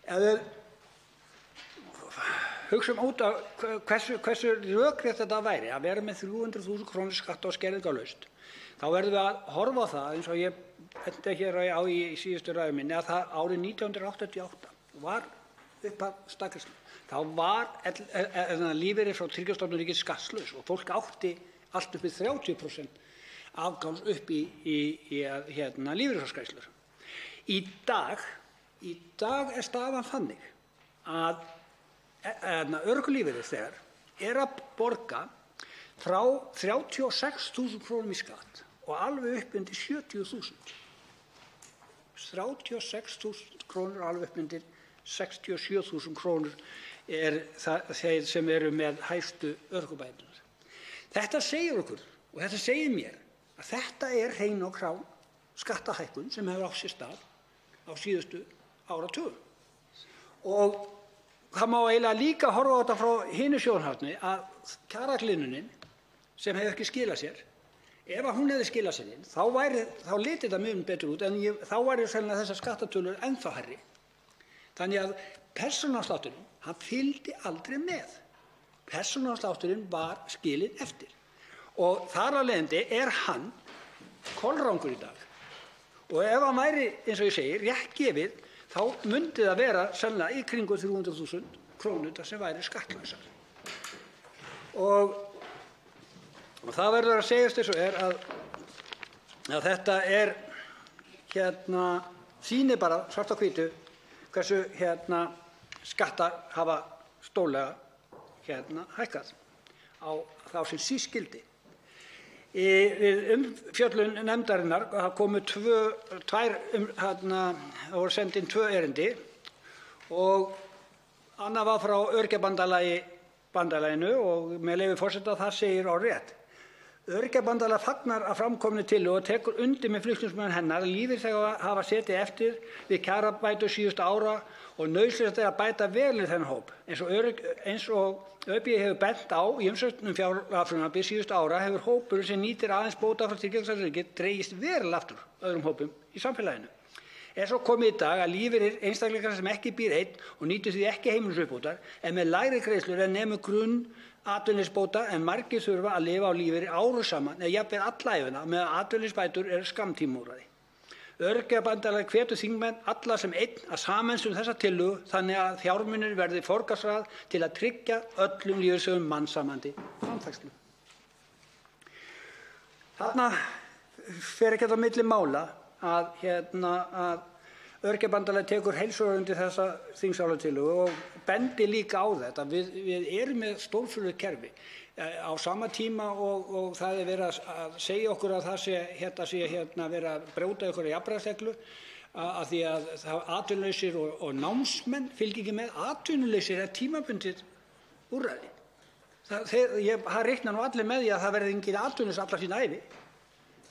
Ef við hugsum út af hversu rökrétt þetta væri að vera með 300.000 kr. skatta- og skerðingarlaust, þá verðum við að horfa á það eins og ég benti hér á í síðustu ræðu minni að það árið 1988 var upphaf staðgreiðslu. Þá var lífeyrir frá Tryggingastofnun ríkisins skattlaus og fólk átti allt upp í 30% afgangs upp í lífeyrisgreiðslur. Í dag er staðan þannig að örorkulífeyrisþegar eru að borga frá 36.000 kr. í skatt og alveg upp undir 70.000. 36.000 kr. alveg upp undir 67.000 kr. er þeir sem eru með hæstu örorkubæturnar. Þetta segir okkur og þetta segir mér að þetta er hrein og klár skattahækkun sem hefur átt sér stað á síðustu áratugum. Og það má eiginlega líka horfa á þetta frá hinu sjónarhorni að kjaragliðnunin sem hefur ekki skilað sér, ef hún hefði skilað sér inn, þá liti þetta mjög betur út en þá væri sennilega þessar skattatölur ennþá hærri. Þannig að persónuafslátturinn, hann fylgdi aldrei með. Persónuafslátturinn var skilinn eftir og þar af leiðandi er hann kolrangur í dag. Og ef hann væri, eins og ég segi, rétt gefið, þá myndi það vera sennilega í kringum 300.000 kr. sem væri skattlausar. Og það verður að segjast eins og að þetta er sýnir bara svart á hvítu hversu skattar hafa stórlega hækkað á þá sem síst skyldi. Við umfjöllun nefndarinnar komu voru send inn 2 erindi og annað var frá Öryrkjabandalaginu og með leyfi forseta það segir orðrétt: Öryrkjabandalag fagnar að framkomnu tillögu og tekur undir með flutningsmönnum hennar að lífeyrisþegar hafa setið eftir við kjarabætur síðustu ára og nauðsynlegt er að bæta vel í þennan hóp. Eins og ÖBÍ hefur bent á í umsögnum fjárlagafrumvarpi síðustu ára hefur hópurinn sem nýtir aðeins bóta frá Tryggingastofnun dregist verulega aftur öðrum hópum í samfélaginu. Er svo komið í dag að lífeyrir einstaklingar sem ekki býr einn og nýtur því ekki heimilisuppbótar en með lægri greiðslur en nemur grunnatvinnuleysisbóta en margir þurfa að lifa á lífeyri árum saman eða jafnvel alla ævina meðan atvinnuleysisbætur eru skammtímaúrræði. Öryrkjabandalagið hvetur þingmenn alla sem einn að sameinast þessa tillögu þannig að fjármunir verði forgangsraðað til að tryggja öllum lífeyrisþegum mannsæmandi framfærslu. Þarna fer ekki á milli mála að Öryrkjabandalagið tekur heils hugar undir þessa þingsályktunartillögu og bendir líka á þetta. Við erum með stórfurðulegt kerfi á sama tíma og það er verið að segja okkur að það sé verið að brjóta einhverja jafnræðisreglu af því að atvinnulausir og námsmenn fylgja ekki með. Atvinnulausir er tímabundið úrræði. Það reikna nú allir með því að það verði engin atvinnulaus alla sína ævi.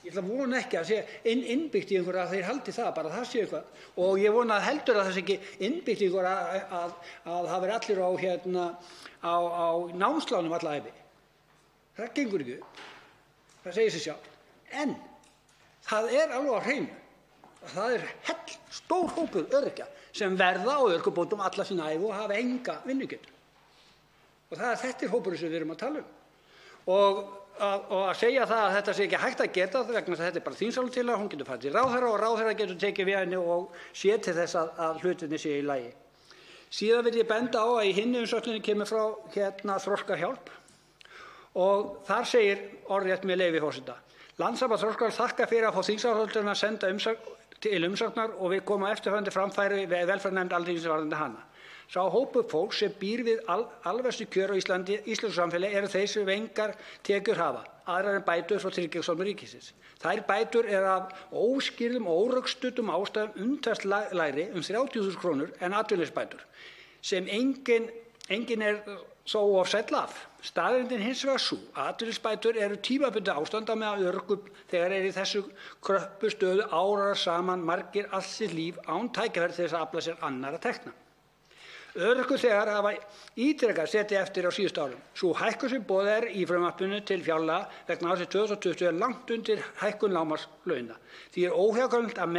Ég ætla að vona ekki að það sé innbyggt í einhverja að þeir haldi það, bara það sé eitthvað. Og ég vona heldur að það sé ekki innbyggt í einhverja að það veri allir á námslánum alla ævi. Það gengur ekki upp. Það segir sig sjálft. En það er alveg á hreinu Það er stór hópur öryrkja sem verða á örorkubótum alla sína ævi og hafa enga vinnugetu. Og þetta er hópurinn sem við erum að tala um. Og að segja það að þetta sé ekki hægt að geta vegna þess að þetta er bara þingsályktunartillaga, hún getur farið til ráðherra og ráðherra getur tekið við henni og séð til þess að hlutirnir séu í lagi. Síðan vil ég benda á að í hinni umsögninni kemur frá Þroskahjálp og þar segir orðrétt með leyfi forseta: Landssamband Þroskahjálp þakkar fyrir að fá þingsályktunina að senda til umsagnar og við koma eftirfarandi framfæri við velferðarnefnd Alþingis varðandi hana. Sá hópur fólks sem býr við alverstu kjör á íslensku samfélagi þeir sem engar tekjur hafa, aðrar en bætur frá Tryggingastofnun ríkisins. Þær bætur af óskýrðum og órökstuddum ástæðum umtalsvert lægri 30.000 kr. En atvinnuleysisbætur, sem engin er þó of sæll af. Staðreyndin hins vegar sú að atvinnuleysisbætur eru tímabundið ástand á meðan öryrkjar þegar í þessu kröppu stöðu árar saman margir allt sitt líf án tækifæris til þess að afla sér annarra tekna. Öryrkjar þegar hafa ítrekað setið eftir á síðustu árum. Sú hækkun sem boðið í frumvarpinu til fjárlaga vegna ársins 2020 er langt undir hækkun lágmarkslauna. Því er óhjákvæmilegt að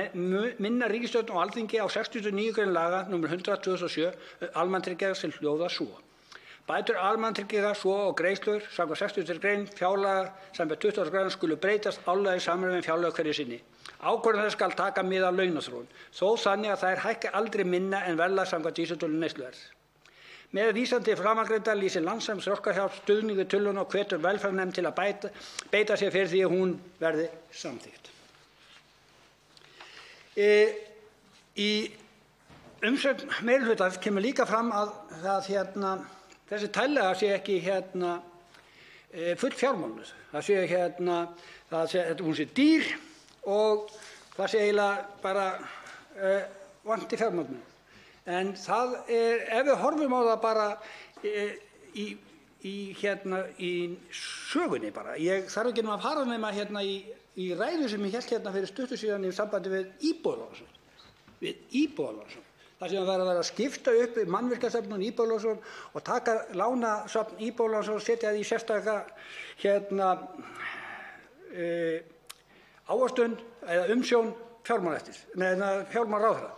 minna ríkisstjórn og Alþingi á 69. grein laga nr. 100/2007 almannatryggingar sem hljóðar svo: Bætur almannatrygginga svo og greiðslur samkvæmt 60. grein fjárlaga samkvæmt 20. grein skulu breytast árlega í samræmi við fjárlög hverju sinni. Ákvörðun þess skal taka mið af launaþróun, þó þannig að þær hækki aldrei minna en verðlag samkvæmt vísitölu neysluverðs. Með vísan til framangreinda lýsir Landssamband Þroskahjálp stuðning við tillöguna og hvetur velferðarnefnd til að beita sér fyrir því að hún verði samþykkt. Í umsögn meirihlutans kemur líka fram að þessi tillaga sé ekki full fjármagnuð. Það sé hún sé dýr og það sé eiginlega bara vanti fjármögnun. En það ef við horfum á það bara í sögunni bara. Ég þarf ekki að fara nema í ræðu sem ég hélt fyrir stuttu síðan í sambandi við Íbúðalánasjóð. Það sem var að vera að skipta upp mannvirkjastefnun Íbúðalánasjóð og taka lánasafn Íbúðalánasjóð og setja það í sérstaka ávöxtun eða umsjón fjármálaráðherra.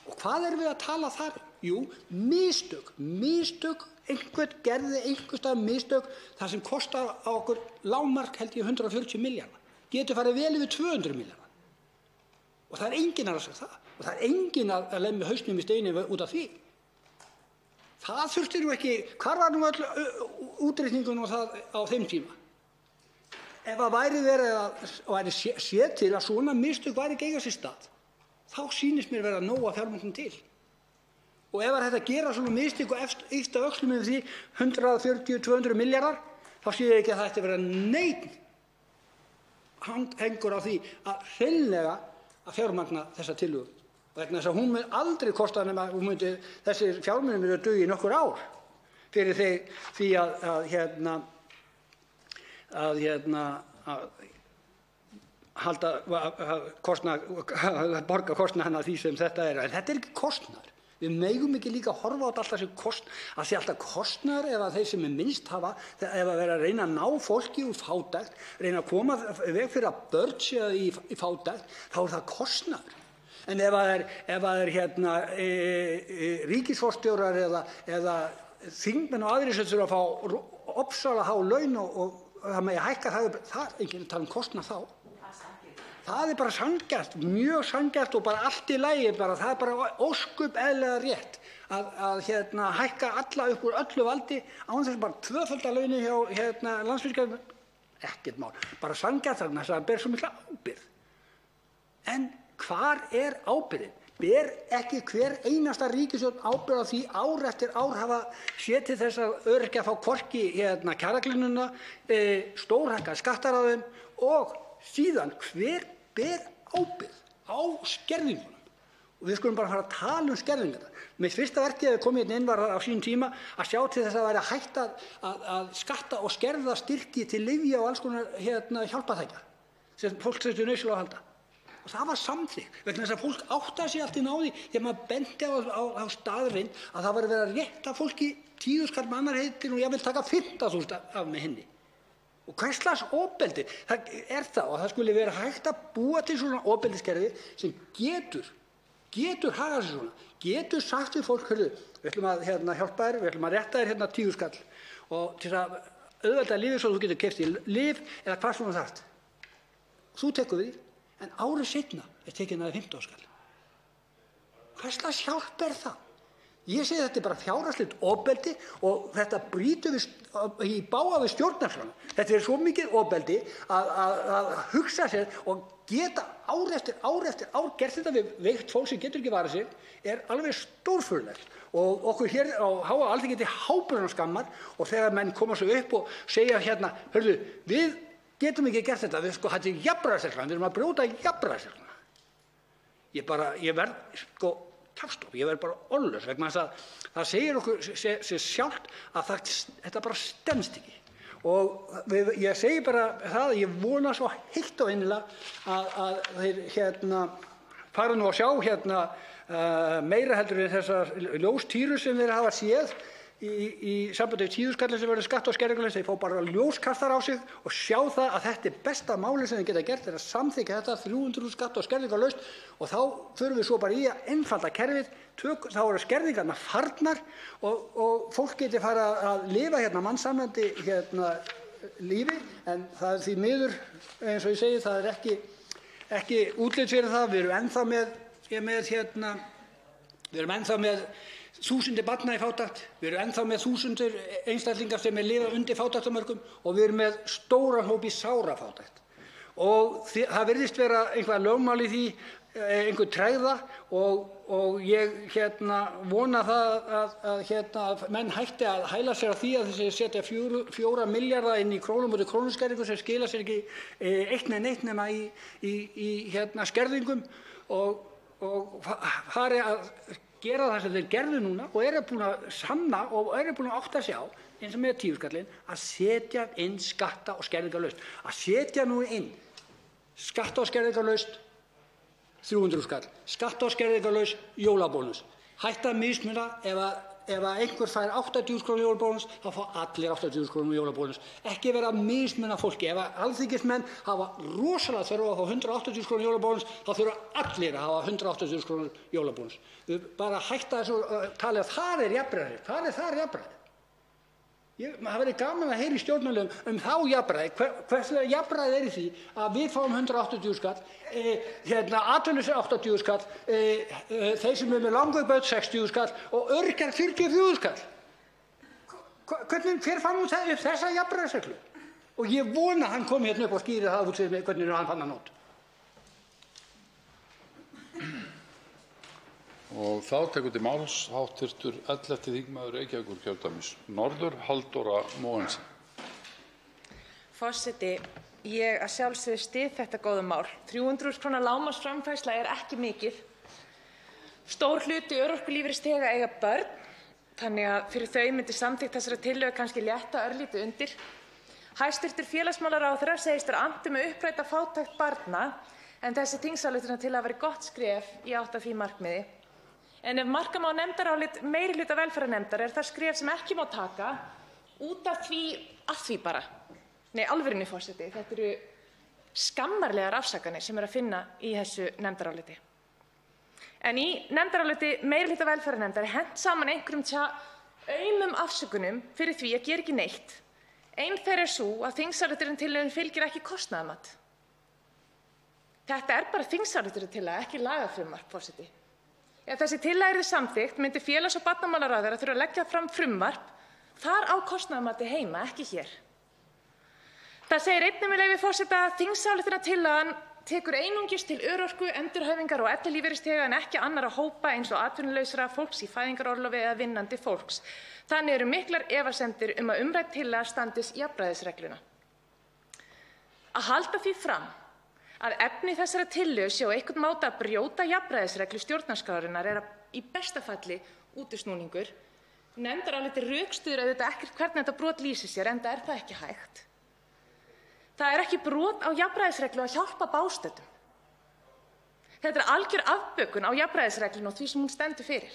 Og hvað erum við að tala þar? Jú, mistök. Einhver gerði einhvers staðar mistök þar sem kostar á okkur lágmark held ég 140 milljarða. Getur farið vel yfir 200 milljarða. Og það er enginn að segja það. Og það er enginn að lemja hausnum í steini út af því. Það þurfti nú ekki, hvar var nú öll útreikningun og það á þeim tíma? Ef að væri verið séð til að svona mistök væri ekki eiga sér stað, þá sýnist mér vera nóg að fjármögnun til. Og ef það gera svona mistök og yfta öxlum yfir því 140-200 milljarðar, þá sé ég ekki að það ætti að vera neinn handhengur á því að hreinlega að fjármagna þessa tillögu. Vegna þess að hún mun aldrei kosta nema þessi fjármunir myndu duga í nokkur ár fyrir því að borga kostnaðinn af því sem þetta er. En þetta er ekki kostnaður. Við megum ekki líka að horfa á þetta alltaf sem að sé alltaf kostnaður ef að þeir sem minnst hafa, ef að vera að reyna að ná fólki úr fátækt, reyna að koma veg fyrir að börn séu í fátækt, þá er það kostnaður. En ef það er ríkisforstjórar eða þingmenn og aðrir sem þurfa að fá ofsalega há laun og það megi hækka, það er ekki að tala um kostnað þá. Það er bara sanngjarnt, mjög sanngjarnt og bara allt í lagi, það er bara ósköp eðlilega rétt að hækka alla upp úr öllu valdi án þess bara tvöfalda launin hjá Landsvirkjun, ekkert mál, bara sanngjarnt þarna þess að það ber svo mikla ábyrgð. En hvar er ábyrgðin? Ber ekki hver einasta ríkisstjórn ábyrgð á því ár eftir ár hafa séð til þess að öryrkjar fá hvorki kjaragliðnunina, stórhækka skattar á þeim og síðan hver ber ábyrgð á skerðingunum? Og við skulum bara fara að tala um skerðingarnar. Mitt fyrsta verkið að koma inn var á sínum tíma að sjá til þess að væri hægt að skatta og skerða styrki til lyfja og alls konar hjálpartækja sem fólk þurfti nauðsynlega að halda. Og það var samþykkt vegna þess að fólk áttaði sig allt í náði þegar maður benti á staðreynd að það var verið að rétta fólki 10.000 kall með annar heitin og ég vil taka 15.000 af með henni. Og hvers slags ofbeldi það er það og það skuli vera hægt að búa til svona ofbeldiskerfi sem getur hagað sér svona, getur sagt við fólk, hörðu, við ætlum að hjálpa þér, við ætlum að rétta þér 10 skall og til að auðvelda lífið svo þú getur keypt þér lyf eða hvað svona þarft. Þú tekur við því, en árið seinna er tekið þér 15 skall. Hvers slags hjálp er það? Ég segi þetta er bara fjárhagslegt ofbeldi og þetta brýtur í bága við stjórnarskrána. Þetta er svo mikið ofbeldi að hugsa sér og geta ár eftir ár gert þetta við veikt fólk sem getur ekki varið sig er alveg stórfurðulegt. Og okkur hér á háa Alþingi til hábrunarskammar og þegar menn koma svo upp og segja hörðu, við getum ekki gert þetta, þetta er jafnræðisregluna, við erum að brjóta jafnræðisregluna. Ég verð tafstopp, ég verð bara orðlaus vegna þess að það segir okkur sér sjálft að þetta bara stenst ekki. Og ég segi bara það að ég vona svo heitt og innilega að þeir fara nú að sjá meira heldur en þessar ljóstýrur sem þeir hafa séð í sambandi við 10 skallinn sem verður skatt- og skerðingarlaust. Þeir fá bara ljóskastar á sig og sjá það að þetta er besta málið sem þeir geta gert er að samþykkja þetta 300 skatt- og skerðingarlaust og þá förum við svo bara í að einfalda kerfið, þá eru skerðingarnar farnar og fólk geti fara að lifa mannsæmandi lífi en það er því miður eins og ég segi það er ekki útlit fyrir það. Við erum ennþá með þúsundir barna í fátækt, við erum ennþá með þúsundir einstaklingar sem lifa undir fátæktarmörkum og við erum með stóran hóp í sárafátækt. Og það virðist vera einhver lögmál í því, einhver tregða og ég vona það að menn hætti að hæla sér á því að þessi setja 4 milljarða inn í krónumóti krónuskerðingu sem skila sér ekki eitt nema í skerðingum og fari að gera það sem þeir gerðu núna og eru búin að sanna og eru búin að átta sig á eins og með 10 skallinn að setja inn skatta- og skerðingarlaust. Að setja nú inn skatta- og skerðingarlaust 300 skall, skatta- og skerðingarlaust jólabónus. Hætta að mismuna ef einhver fær 80.000 kr. jólabónus þá fá allir 80.000 kr. jólabónus. Ekki vera að mismuna fólki. Ef alþingismenn hafa rosalega þörf að fá 180.000 kr. jólabónus þá þurfa allir að hafa 180.000 kr. jólabónus. Við bara hætta þessu tali að það er jafnræði. Hvað er það jafnræði? Það verður gaman að heyra í stjórnarliðum þá jafnræði. Hversu jafnræði er í því að við fáum 180 skall, atvinnulausir 80 skall, þeir sem eru með langveik 60 skall og öryrkjar 44 skall. Hver fann út þessa jafnræðisreglu? Og ég vona að hann komi upp og skýri það út fyrir hvernig hann fann hann út. Og þá tekur til máls hv. 11. þingmaður Reykjavíkurkjördæmis norður, Halldóra Mogensen. Forseti, ég að sjálfsögðu styð þetta góða mál. 300.000 kr. lágmarksframfærsla er ekki mikið. Stór hluti örorkulífeyrisþega eiga börn, þannig að fyrir þau myndi samþykkt þessara tillögu kannski létta örlítið undir. Hæstv. félagsmálaráðherra segist vera annt um að uppræta fátækt barna, en þessi þingsályktunartillaga væri gott skref í átt að því markmiði. En ef marka má nefndarálit meirihluta velferðarnefndar er það skref sem ekki má taka út af því bara. Nei, alvörunni forseti, þetta eru skammarlegar afsakanir sem að finna í þessu nefndaráliti. En í nefndaráliti meirihluta velferðarnefndar er hent saman einhverjum aumum afsökunum fyrir því að gera ekki neitt. Ein þeirra er sú að þingsályktunartillögunni fylgir ekki kostnaðarmat. Þetta er bara þingsályktunartillaga, ekki lagafrumvarp, forseti. Ef þessi tillaga yrði samþykkt myndi félags- og barnamálaráðherra þurfa að leggja fram frumvarp þar á kostnaðarmati heima, ekki hér. Það segir einnig með leyfi forseta að þingsályktunartillagan tekur einungis til örorku, endurhæfingar og ellilífeyrisþega en ekki annarra hópa eins og atvinnulausra, fólks í fæðingarorlofi eða vinnandi fólks. Þannig eru miklar efasemdir að umrædd tillaga standist jafnræðisregluna. Að halda því fram að efni þessara tillögu sé á einhvern máta að brjóta jafnræðisreglu stjórnarskrárinnar er í besta falli útúrsnúningur. Nefndarálitið rökstyður auðvitað ekkert hvernig þetta brot lýsir sér, enda er það ekki hægt. Það er ekki brot á jafnræðisreglu að hjálpa bástöddum. Þetta er algjör afbökun á jafnræðisreglunni og því sem hún stendur fyrir.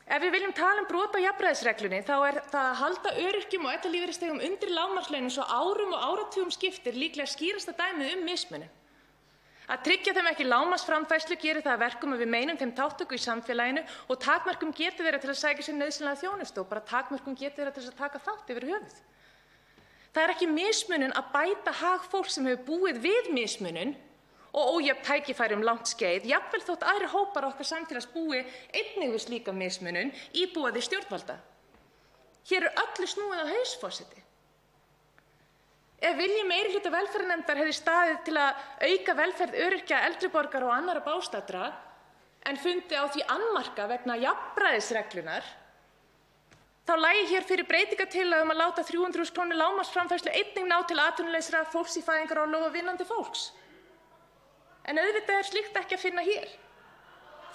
Ef við viljum tala brot á jafnræðisreglunni þá er það að halda öryrkjum og ellilífeyrisþegum undir lágmarkslaunum svo árum og áratugum skiptir líklega skýrasta dæmið mismunun. Að tryggja þeim ekki lágmarksframfærslu gerir það að verkum að við meinum þeim þátttöku í samfélaginu og takmörkum getu þeirra til að sækja sér nauðsynlega þjónustu og bara takmörkum getu þeirra til að taka þátt yfir höfuð. Það er ekki mismunun að bæta hag fólks sem hefur búið við mismunun og ójöfn tækifæri langt skeið, jafnvel þótt aðrir hópar okkar samfélags búi einnig við slíka mismunun í boði stjórnvalda. Hér er öllu snúið á haus, forseti. Ef vilji meirihluta velferðarnefndar hefði staðið til að auka velferð öryrkja, eldri borgara og annarra bágstaddra en fundi á því annmarka vegna jafnræðisreglunnar, þá lægi hér fyrir breytingartillaga að láta 300.000 kr. lágmarksframfærslu einnig ná til atvinnulausra fólks í fæðingarorlofi og vinnandi fólks. En auðvitað er slíkt ekki að finna hér.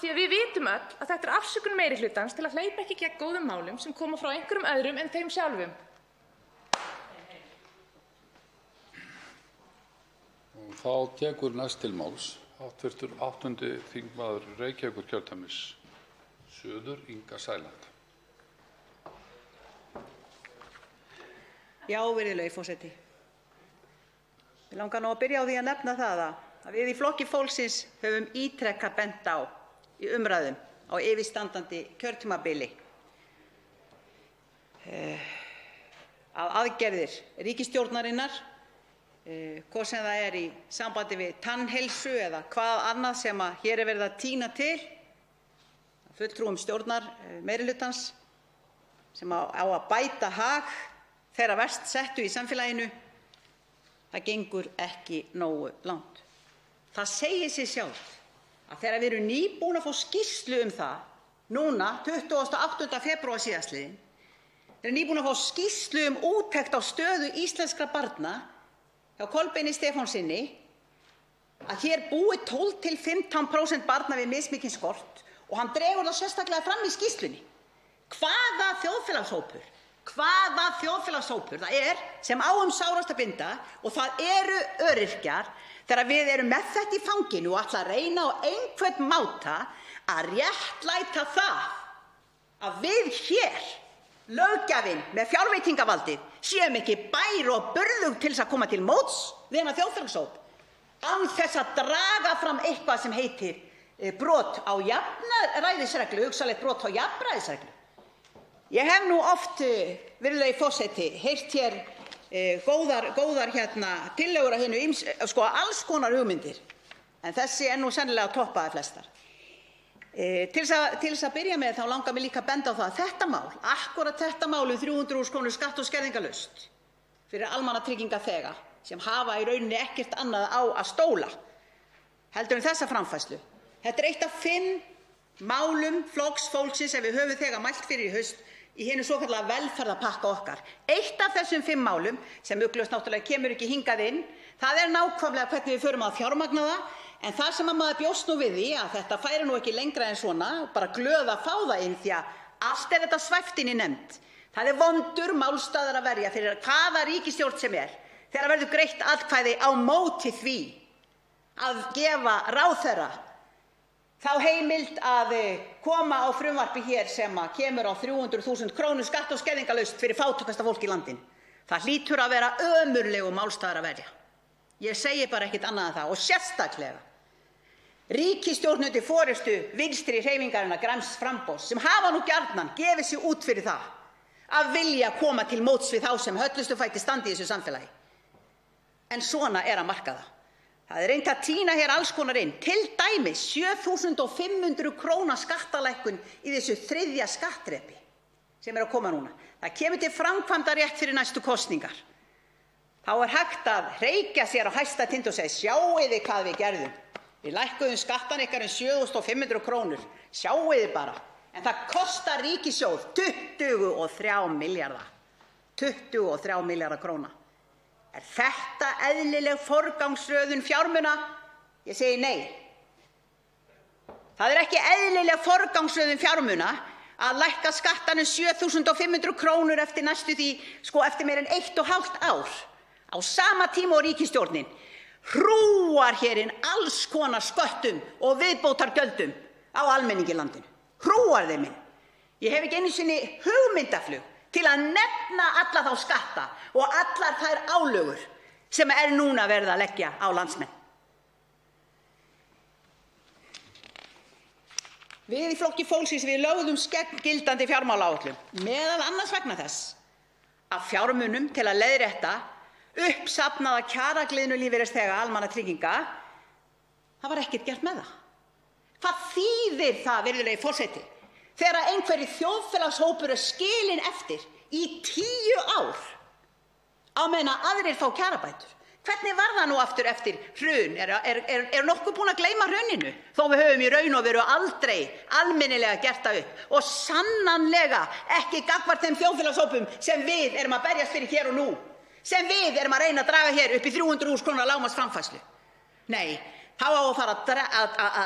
Því að við vitum öll að þetta er afsökun meirihlutans til að hleypa ekki gegn góðum málum sem koma frá einhverjum öðrum en þeim sjálfum. Þá tekur næst til máls hv. 8. þingmaður Reykjavíkurkjördæmis suður, Inga Sæland. Já, virðulegi forseti. Mig langar nú að byrja á því að nefna það að við í Flokki fólksins höfum ítrekað bent á í umræðum á yfirstandandi kjörtímabili að aðgerðir ríkisstjórnarinnar, hvort sem það er í sambandi við tannheilsu eða hvað annað sem hér er verið að tína til, fulltrúum stjórnarmeirihlutans sem á að bæta hag þeirra verst settu í samfélaginu, það gengur ekki nógu langt. Það segir sig sjálft að þegar við erum nýbúin að fá skýrslu það núna 28. febrúar síðastliðinn, við erum nýbúin að fá skýrslu úttekt á stöðu íslenskra barna hjá Kolbeini Stefánssyni, að hér búi 12–15% barna við mismikinn skort og hann dregur það sérstaklega fram í skýrslunni. Hvaða þjóðfélagshópur það er sem á sárast að binda, og það eru öryrkjar, þegar við erum með þetta í fanginu og ætla að reyna á einhvern máta að réttlæta það að við hér, löggjafinn með fjárveitingavaldið, séum ekki bær og burðug til þess að koma til móts við þennan þjóðfélagshóp án þess að draga fram eitthvað sem heitir brot á jafnræðisreglu, hugsanlegt brot á jafnræðisreglu. Ég hef nú oft, virðulegi forseti, heyrt hér góðar tillögur að hinu alls konar hugmyndir, en þessi er nú sennilega toppaði flestar. Til þess að byrja með þá langar mig líka að benda á það að þetta mál, akkúrat þetta mál 300.000 kr. skatt- og skerðingarlaust fyrir almannatryggingaþega sem hafa í rauninni ekkert annað á að stóla heldur en þessa framfærslu. Þetta er eitt af 5 málum Flokks fólksins sem við höfum þegar mælt fyrir í haust í hinu svokallaða velferðarpakka okkar. Eitt af þessum 5 málum sem ugglaust náttúrulega kemur ekki hingað inn, það er nákvæmlega hvernig við förum að fjármagna það, en það sem maður bjóst nú við því að þetta færi nú ekki lengra en svona, bara glöð að fá það inn því að allt er þetta svæft inn í nefnd. Það er vondur málstaður að verja fyrir hvaða ríkisstjórn sem er þegar verður greitt atkvæði á móti því að gefa ráðherra þá heimild að koma á frumvarpi hér sem kemur á 300.000 kr. skatt- og skerðingarlaust fyrir fátækasta fólk í landinu. Það hlýtur að vera ömurlegur málstaður að verja. Ég segi bara ekkert annað en það, og sérstaklega ríkisstjórn undir forystu Vinstri hreyfingarinnar Græns framboðs sem hafa nú gjarnan gefið sig út fyrir það að vilja koma til móts við þá sem höllustu fæti standa í þessu samfélagi. En svona er að marka það. Það er reynt að tína hér alls konar inn, til dæmis 7.500 kr. skattalækkun í þessu 3. skattþrepi sem er að koma núna. Það kemur til framkvæmda rétt fyrir næstu kosningar. Þá er hægt að hreykja sér á hæsta tind og segja: sjáið þið hvað við gerðum. Við lækkuðum skattan ykkar 7.500 kr. Sjáið þið bara. En það kostar ríkissjóð 23 milljarða. 23 milljarða króna. Er þetta eðlileg forgangsröðun fjármuna? Ég segi nei. Það er ekki eðlileg forgangsröðun fjármuna að lækka skattanum 7.500 kr. eftir næstu því, eftir meira en 1,5 ár. Á sama tíma og ríkisstjórnin hrúgar hér inn alls konar sköttum og viðbótargjöldum á almenningi í landinu. Hrúgar þeim inn. Ég hef ekki einu sinni hugmyndaflug til að nefna alla þá skatta og allar þær álögur sem núna verið að leggja á landsmenn. Við í Flokki fólksins lögðumst gegn gildandi fjármálaáætlun, meðal annars vegna þess að fjármunum til að leiðrétta uppsafnaða kjaragliðnun lífeyrisþega almannatrygginga, það var ekkert gert með það. Hvað þýðir það, virðulegi forseti, þegar einhverjir þjóðfélagshópur er skilinn eftir í 10 ár á meðan aðrir fá kjarabætur? Hvernig var það nú aftur eftir hrun? Er nokkuð búin að gleyma hruninu? Þó við höfum í raun og veru aldrei almennilega gert það upp, og sannanlega ekki gagnvart þeim þjóðfélagshópum sem við erum að berjast fyrir hér og nú, sem við erum að reyna að draga hér upp í 300.000 kr. lágmarksframfærslu. Nei, þá á að fara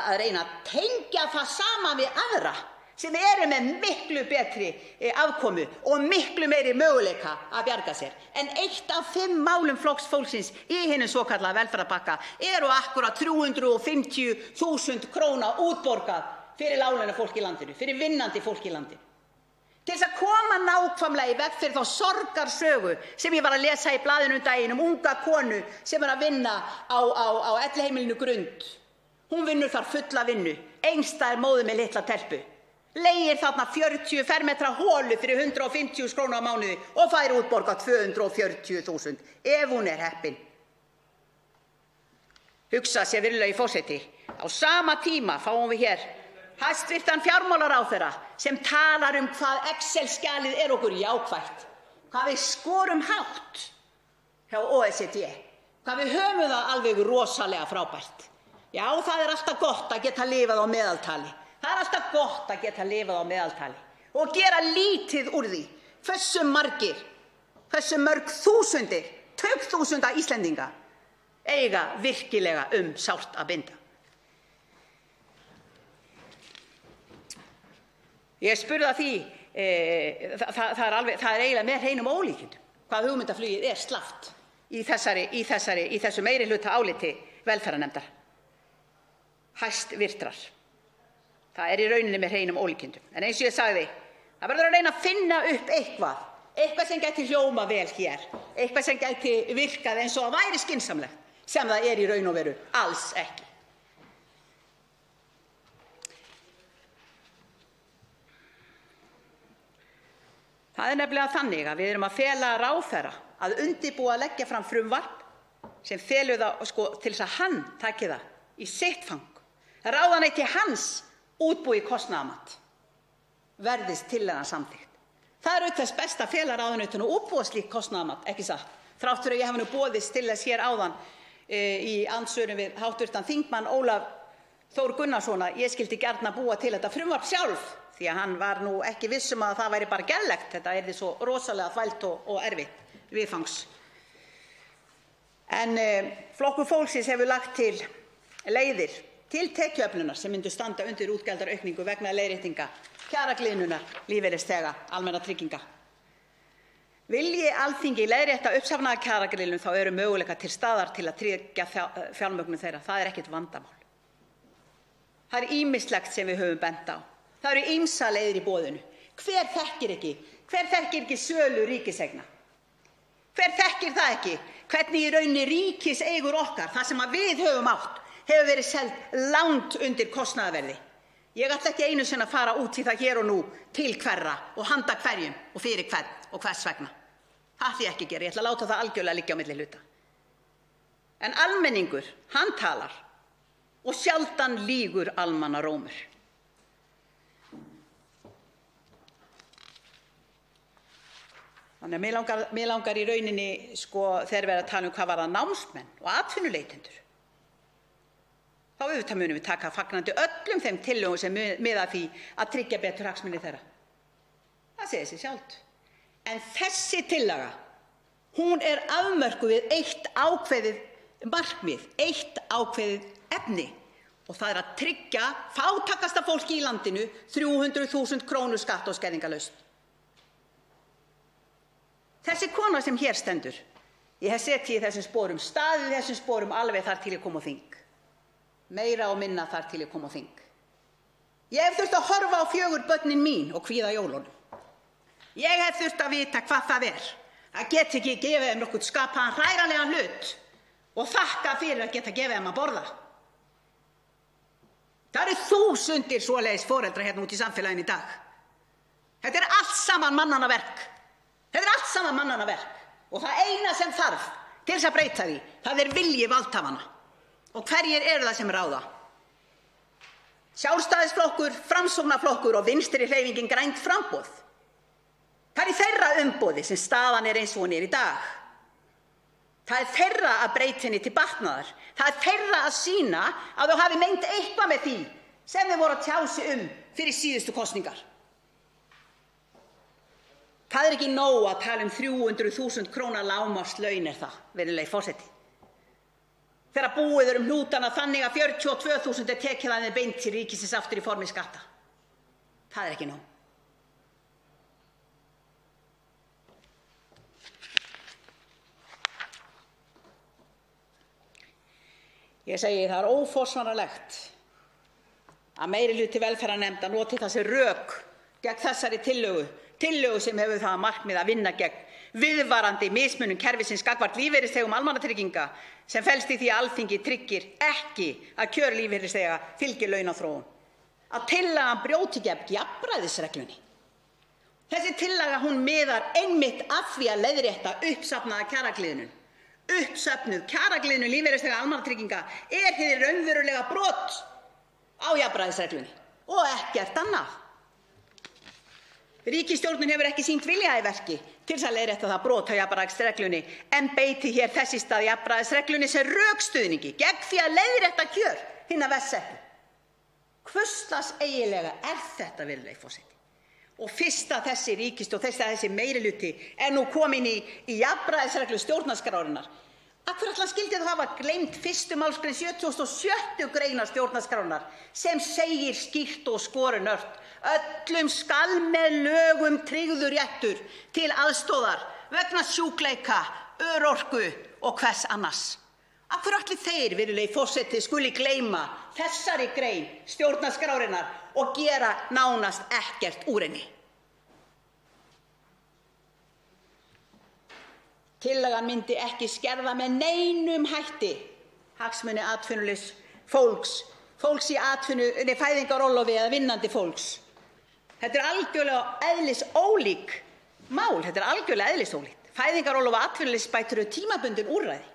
að reyna að tengja það saman við aðra sem eru með miklu betri afkomu og miklu meiri möguleika að bjarga sér. En 1 af 5 málum Flokks fólksins í hinum svokallaða velferðarpakka eru akkúrat 350.000 kr. útborgað fyrir láglaunafólk í landinu, fyrir vinnandi fólk í landinu. Til þess að koma nákvæmlega í veg fyrir þá sorgarsögu sem ég var að lesa í blaðinu daginn unga konu sem að vinna á elliheimilinu Grund. Hún vinnur þar fulla vinnu, einstæð móðir með litla telpu. Leigir þarna 40 fermetra holu fyrir 150.000 kr. á mánuði og fær útborgað 240.000 ef hún er heppin. Hugsa sér, virðulegi forseti, á sama tíma fáum við hér hæstvirtan fjármálaráðherra sem talar hvað Excel-skjalið er okkur jákvætt, hvað við skorum hátt hjá OECD, hvað við höfum það alveg rosalega frábært. Já, það er alltaf gott að geta lifað á meðaltali. Það er alltaf gott að geta lifað á meðaltali og gera lítið úr því hversu mörg þúsundir, tugþúsunda Íslendinga eiga virkilega sárt að binda. Ég spurði að því, það er eiginlega með hreinum ólíkindum hvað hugmyndaflugið er slappt í þessu meirihlutaáliti velferðarnefndar hæstvirtrar. Það er í rauninni með hreinum ólíkindum. En eins og ég sagði, það verður að reyna að finna upp eitthvað sem gæti hljóma vel hér, eitthvað sem gæti virkað eins og að væri skynsamlegt, sem það er í raun og veru alls ekki. Það er nefnilega þannig að við erum að fela ráðherra að undirbúa að leggja fram frumvarp sem felur það til þess að hann taki það í sitt fang. Ráðuneyti hans útbúi kostnaðarmat verðist tillagan samþykkt. Það er auk þess best að fela ráðuneytinu að útbúa slíkt kostnaðarmat, ekki satt? Þrátt fyrir að ég hafi nú boðist til þess hér áðan í andsvörum við hv. þingmann Ólaf Þór Gunnarsson að ég skyldi gjarnan búa til þetta frumvarp sjálf, því að hann var nú ekki viss að það væri bara gerlegt. Þetta yrði svo rosalega þvælt og erfitt viðfangs. En Flokkur fólksins hefur lagt til leiðir til tekjuöflunar sem myndu standa undir útgjaldaraukningu vegna leiðréttinga, kjaragliðnunar lífeyrisþega almannatrygginga. Vilji Alþingi leiðrétta uppsafnaða kjaragliðnun þá eru möguleikar til staðar til að tryggja fjármögnun þeirra. Það er ekkert vandamál. Það er ýmislegt sem við höfum bent á. Það eru ýmsar leiðir í boðinu. Hver þekkir ekki sölu ríkiseigna? Hver þekkir það ekki? Hvernig í rauninni ríkiseigur okkar, það sem við höfum átt, hefur verið selt langt undir kostnaðarverði. Ég ætla ekki einu sinni að fara út í það hér og nú til hverra og handa hverjum og fyrir hvern og hvers vegna. Það ætla ég ekki að gera. Ég ætla að láta það algjörlega liggja á milli hluta. En almenningur, hann talar og sjaldan lýgur almannarómur. Þannig að mig langar í rauninni þegar við erum að tala hvað varðar námsmenn og atvinnuleitendur. Þá auðvitað munum við taka fagnandi öllum þeim tillögum sem miða að því að tryggja betur hagsmuni þeirra. Það segir sig sjálft. En þessi tillaga, hún er afmörkuð við eitt ákveðið markmið, eitt ákveðið efni, og það er að tryggja fátækasta fólki í landinu 300.000 kr. skatta- og skerðingarlaust. Þessi kona sem hér stendur, ég hef setið í þessum sporum, staðið í þessum sporum alveg þar til ég kom á þing. Meira og minna þar til ég kom á þing. Ég hef þurft að horfa á 4 börnin mín og kvíða jólunum. Ég hef þurft að vita hvað það er að geta ekki gefið þeim nokkurn skapaðan hræranlegan hlut og þakka fyrir að geta gefið þeim að borða. Það eru þúsundir svoleiðis foreldra hérna út í samfélaginu í dag. Þetta er allt saman mannanna verk. Þetta er allt saman mannanna verk. Og það eina sem þarf til þess að breyta því, það er vilji valdhafanna. Og hverjir eru það sem ráða? Sjálfstæðisflokkur, Framsóknarflokkur og Vinstrihreyfingin – grænt framboð. Það er í þeirra umboði sem staðan er eins og hún er í dag. Það er þeirra að breyta henni til batnaðar. Það er þeirra að sýna að þau hafi meint eitthvað með því sem þau voru að tjá sig fyrir síðustu kosningar. Það er ekki nóg að tala 300.000 króna lágmarkslaun er það, virðulegi forseti. Þegar búið hnútana þannig að 42.000 er tekið aðeins beint til ríkisins aftur í formi skatta. Það er ekki nóg. Ég segi það er óforsvaranlegt að meirihluti velferðarnefndar noti þessi rök gegn þessari tillögu sem hefur það að markmiði að vinna gegn viðvarandi mismunun kerfisins gagnvart lífeyrisþegum almannatrygginga sem felst í því að Alþingi tryggir ekki að kjör lífeyrisþega fylgi launaþróun. Að tillagan brjóti gegn jafnræðisreglunni. Þessi tillaga miðar einmitt að því að leiðrétta uppsafnaða kjaragliðnun. Uppsöfnuð kjaragliðnun lífeyrisþega almannatrygginga er hið raunverulega brot á jafnræðisreglunni og ekkert annað. Ríkisstjórnin hefur ekki sýnt vilja í verki til þess að leiðrétta það brot á jafnræðisreglunni en beiti hér þess í stað jafnræðisreglunni sem rökstuðningi gegn því að leiðrétta kjör hinna verst settu. Hvurslags eiginlega er þetta, virðulegi forseti? Og fyrst að þessi ríkisstjórn, þessi meirihluti er nú komin í jafnræðisreglu stjórnarskrárinnar, af hverju ætli hann skyldi þá hafa gleymt 1. málsgrein 76. greinar stjórnarskrárinnar sem segir skýrt og skorinört: öllum skal með lögum tryggður réttur til aðstoðar vegna sjúkleika, örorku og hvers annars. Af hverju ætli þeir, virðulegi forseti, skuli gleyma þessari grein stjórnarskrárinnar og gera nánast ekkert úr henni? Tillagan myndi ekki skerða með neinum hætti hagsmuni atvinnulaus fólks í fæðingarorlofi eða vinnandi fólks. Þetta er algjörlega eðlisólík mál. Þetta er algjörlega eðlisólíkt. Fæðingarorlof og atvinnuleysisbætur eru tímabundin úrræði.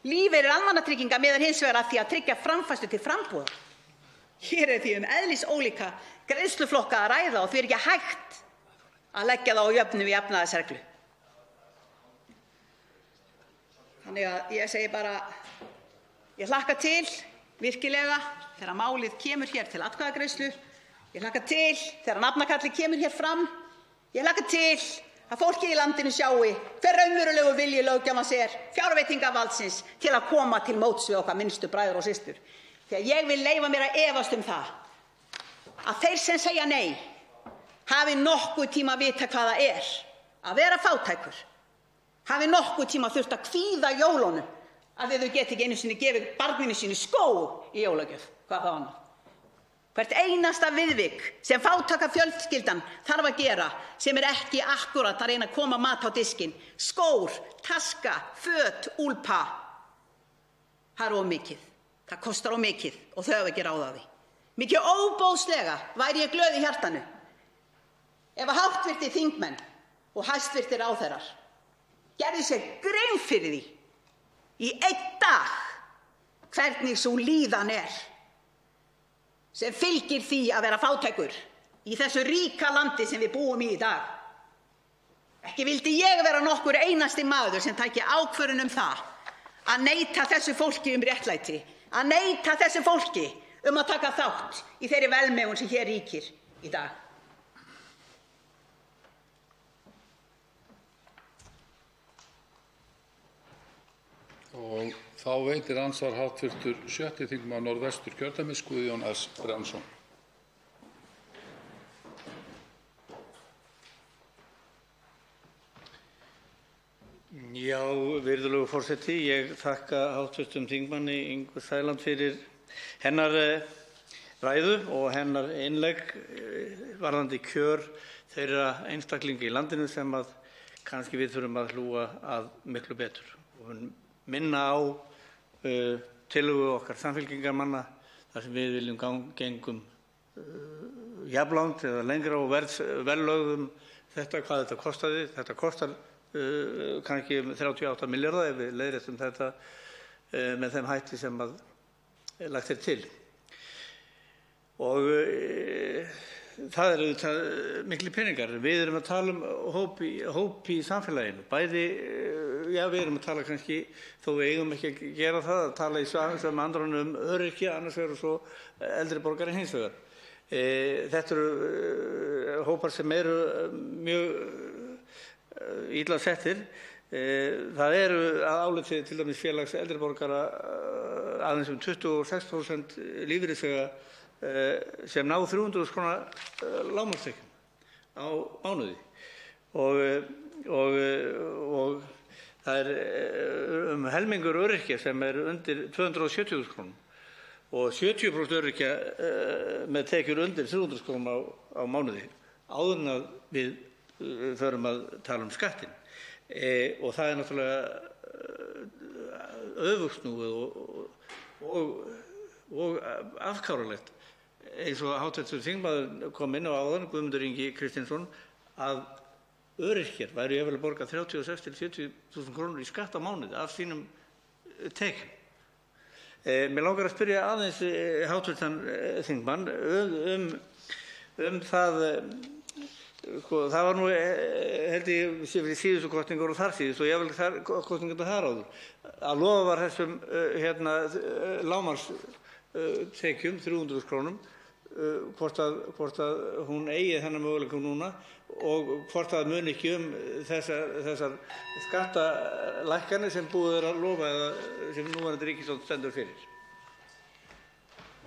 Lífeyrir almannatrygginga miðar hins vegar að því að tryggja framfærslu til frambúðar. Hér er því eðlisólíka greiðsluflokka að ræða og því er ekki hægt að leggja það á jöfnu við jafnaðarreglu. Þannig að ég segi bara, ég hlakka til virkilega þegar málið kemur hér til atkvæðagreiðslu. Ég hlakka til þegar nafnakallið kemur hér fram. Ég hlakka til að fólkið í landinu sjái hver raunverulegur vilji löggjafans er, fjárveitingavaldsins, til að koma til móts við okkar minnstu bræður og systur. Þegar ég vil leyfa mér að efast það að þeir sem segja nei hafi nokkuð tíma að vita hvað það er að vera fátækur, hafi nokkuð tíma þurft að kvíða jólunum að þau geti ekki einu sinni gefið barninu sínu skó í jólagjöf, hvað það annað. Hvert einasta viðvik sem fátæka fjölskyldan þarf að gera sem er ekki akkúrat að reyna að koma mat á diskinn, skór, taska, föt, úlpa, það er of mikið. Það kostar of mikið og þau hafa ekki ráð á því. Mikið óbóðslega væri ég glöð í hjartanu ef að háttvirtir þingmenn og hæstvirtir ráðherrar gerðu sér grein fyrir því í einn dag hvernig sú líðan er sem fylgir því að vera fátækur í þessu ríka landi sem við búum í dag. Ekki vildi ég vera nokkur einasti maður sem tæki ákvörðun það að neita þessu fólki réttlæti, að neita þessu fólki að taka þátt í þeirri velmegun sem hér ríkir í dag. Og þá veitir andsvar hv. 6. þingmaður Norðvesturkjördæmis, Guðjón S. Brjánsson. Já, virðulegur forseti, ég þakka hv. þingmanni Ingu Sæland fyrir hennar ræðu og hennar innlegg varðandi kjör þeirra einstaklinga í landinu sem að kannski við þurfum að hlúa að miklu betur og minna á tillögu okkar samfylkingarmanna þar sem við viljum gengum jafnlangt eða lengra og verðlögðum þetta, hvað þetta kostaði. Þetta kostar kannski 38 milljarða ef við leiðréttum þetta með þeim hætti sem að lagt til. Og það eru auðvitað miklir peningar. Við erum að tala hóp í samfélaginu. Bæði, við erum að tala kannski, þó við eigum ekki að gera það, að tala í sama andranum öryrkja, annars vegar og svo eldri borgari hins vegar. Þetta eru hópar sem eru mjög illa settir. Það eru að áliti til dæmis félags eldri borgara aðeins 26% lífeyrisþega sem ná 300.000 kr. Lágmarkstekjum á mánuði og það helmingur öryrkja sem undir 270.000 kr. og 70% öryrkja með tekjur undir 300.000 kr. á mánuði áður en að við förum að tala skattinn. Og það náttúrulega öfugsnúið og afkáralegt eins og hv. þingmaður kom inn á áðan, Guðmundur Ingi Kristinsson, að öryrkjar væru jafnvel að borga 36.000 til 70.000 kr. í skatt á mánuði af sínum tekjum. Mér langar að spyrja aðeins hv. þingmann það. Það var nú, held ég, fyrir síðustu kosningar og þar síðust og jafnvel kosningarnar þar áður, að lofa var þessum lágmarkstekjum 300.000 kr. Hvort að hún eigi þennan möguleika núna og hvort að muni ekki þessar skattalækkanir sem búið er að lofa eða sem núverandi ríkisstjórn stendur fyrir.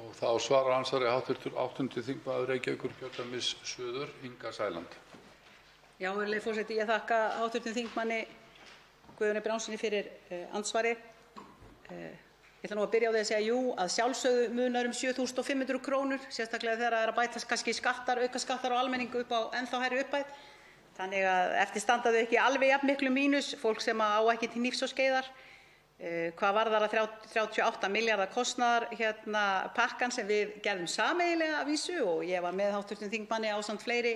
Og þá svarar ansvari hv. 8. þingmaður Reykjavíkurkjördæmis suður, Inga Sæland. Já, virðulegi forseti, ég þakka hv. þingmanni Guðjóni Brjánssyni fyrir andsvarið. Ég ætla nú að byrja á því að segja, að sjálfsögðu munar 7.500 kr., sérstaklega þegar það er að bætast kannski skattar, aukaskattar á almenning upp á ennþá hærri upphæð. Þannig að eftir standa þau ekki alveg jafn miklu mínus, fólk sem á ekki til hnífs og skeiðar. Hvað varðar að 38 milljarða kostnaðar pakkan sem við gerðum sameiginlega að vísu og ég var með hv. þingmanni ásamt fleiri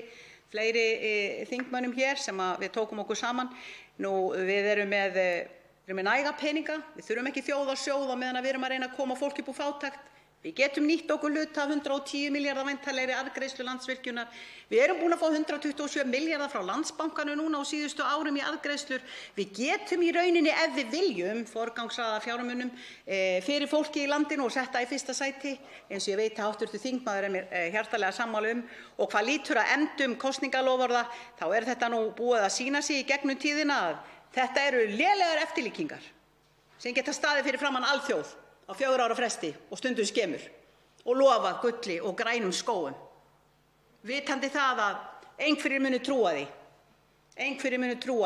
þingmönnum hér sem við tókum okkur saman. Við erum með næga peninga, við þurfum ekki þjóðarsjóð á meðan við erum að reyna að koma fólki upp úr fátækt. Við getum nýtt okkur hluta af 110 milljarða væntanlegri arðgreiðslu Landsvirkjunar. Við erum búin að fá 127 milljarða frá Landsbankanum núna á síðustu árum í arðgreiðslur. Við getum í rauninni, ef við viljum, forgangsraða fjármunum fyrir fólki í landinu og setta í fyrsta sæti, eins og ég veit að hv. þingmaður er mér hjartanlega sammála og hvað lítur að endum kosningaloforða, þá er þetta nú búið að sýna sig í gegnum tíðina að þetta eru lélegar eftirlíkingar sem geta staðið fyrir framan alþjóð á 4 ára fresti og stundum skemur og lofað gulli og grænum skógum, vitandi það að einhverjir munu trúa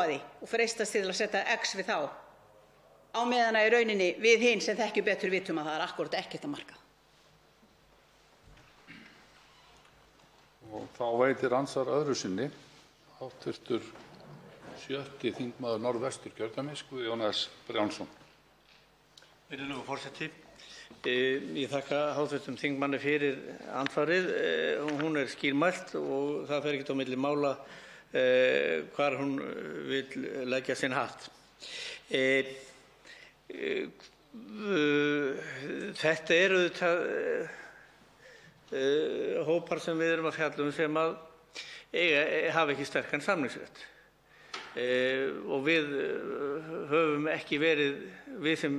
því og freistast til að setja X við þá, á meðan að í rauninni við hin sem þekkjum betur vitum að það er akkúrat ekkert að marka. Og þá veitir ansvar öðru sinni hv. 7. þingmaður Norðvesturkjördæmis, Guðjón S. Brjánsson. Virðulegur forseti, ég þakka hv. þingmanni fyrir andsvarið. Hún er skýrmælt og það fer ekkert á milli mála hvar hún vill leggja sinn hatt. Þetta eru hópar sem við erum að fjalla sem að hafa ekki sterkan samningsrétt. Og við höfum ekki verið, við sem